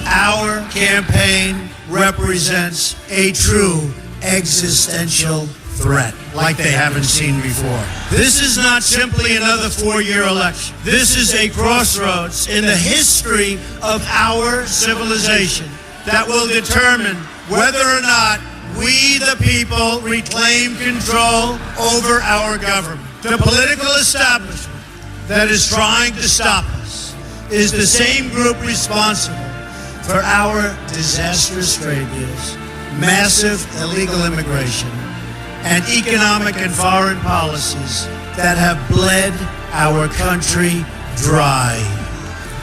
Our campaign represents a true existential threat like they haven't seen before. This is not simply another 4-year election. This is a crossroads in the history of our civilization that will determine whether or not we, the people, reclaim control over our government. The political establishment that is trying to stop us is the same group responsible for our disastrous trade deals, massive illegal immigration, and economic and foreign policies that have bled our country dry.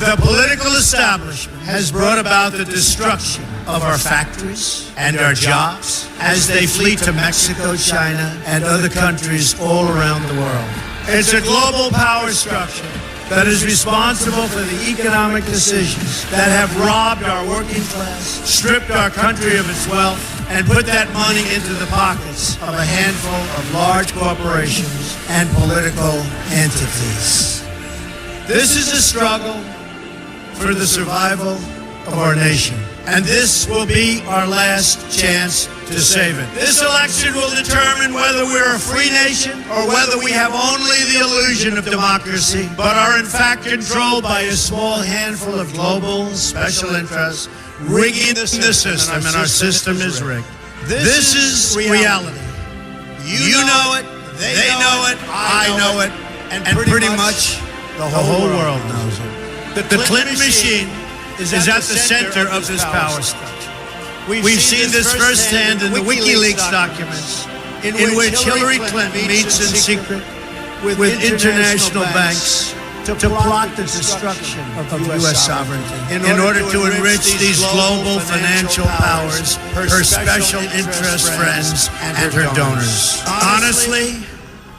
The political establishment has brought about the destruction of our factories and our jobs as they flee to Mexico, China, and other countries all around the world. It's a global power structure that is responsible for the economic decisions that have robbed our working class, stripped our country of its wealth, and put that money into the pockets of a handful of large corporations and political entities. This is a struggle for the survival of our nation, and this will be our last chance to save it. This election will determine whether we're a free nation or whether we have only the illusion of democracy, but are in fact controlled by a small handful of global special interests rigging the system, and our system is rigged. This is reality. You know it, they know it, I know it, and pretty much the whole world knows it. The Clinton machine is at the center of this power structure. We've seen this firsthand in the WikiLeaks documents, in which Hillary Clinton meets in secret with international banks to plot the destruction of U.S. sovereignty in order to enrich these global financial powers, her special interest friends, and her donors. Honestly,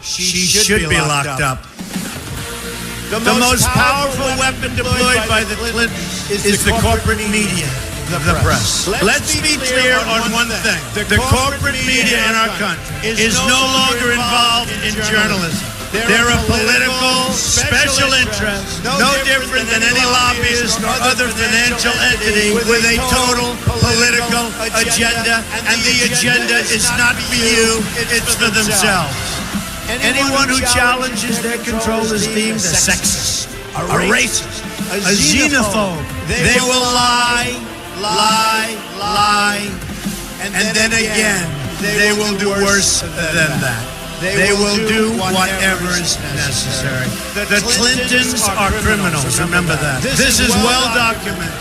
she should be locked up. The most powerful weapon deployed by the Clintons is the corporate media, the press. Let's be clear on one thing. The corporate media in our country is no longer involved in journalism. They're a political special interest, no different than any lobbyist or other financial entity with a total political agenda, and the agenda is not for you, it's for themselves. Anyone who challenges their control is deemed a sexist, a racist, a xenophobe. They will lie, and then again, they will do worse than that. They will do whatever is necessary. The Clintons are criminals, remember that. This is well documented.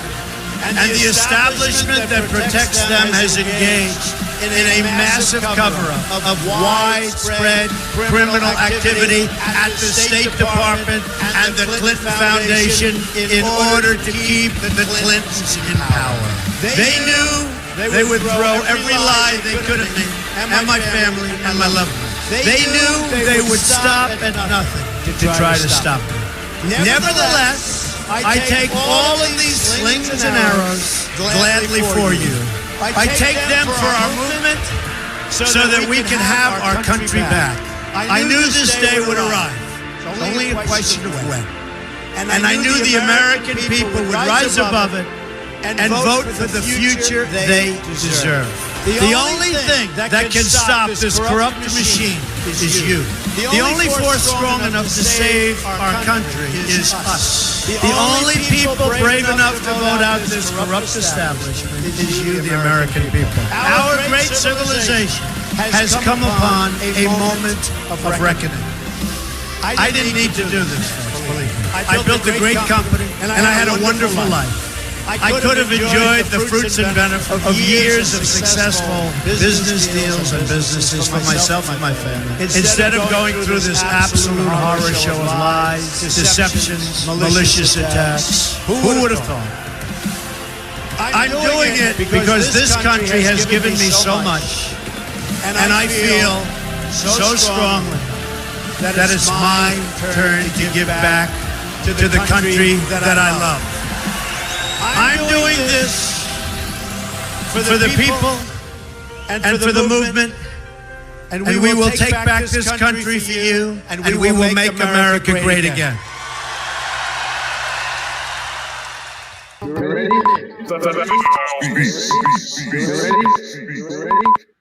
And the establishment that protects them has engaged in a massive cover-up of widespread criminal activity at the State Department and the Clinton Foundation in order to keep the Clintons in power. They knew they would throw every lie they could at me and my family and my loved ones. They knew they would stop at nothing to try to stop me. Nevertheless, I take all of these slings and arrows gladly for you. I take them for our movement so that we can have our country back. I knew this day would arrive. It's only a question of when. And I knew the American people would rise above it and vote for the future they deserve. The only thing that can stop this corrupt machine is you. The only force strong enough to save our country is us. The only people brave enough to vote out this corrupt establishment is you, the American people. Our great civilization has come upon a moment of reckoning. I didn't need to do this, believe me. I built a great company, and I had a wonderful life. I could have enjoyed the fruits and benefits of years of successful business deals and businesses for myself and my family, instead of going through this absolute horror show of lies, deceptions, malicious attacks. Who would have thought? I'm doing it because this country has given me so much, and I feel so strongly that it's my turn to give back to the country that I love. I'm doing this for the people and for the movement, and we will take back this country for you, and we will make America great again. You ready? You ready?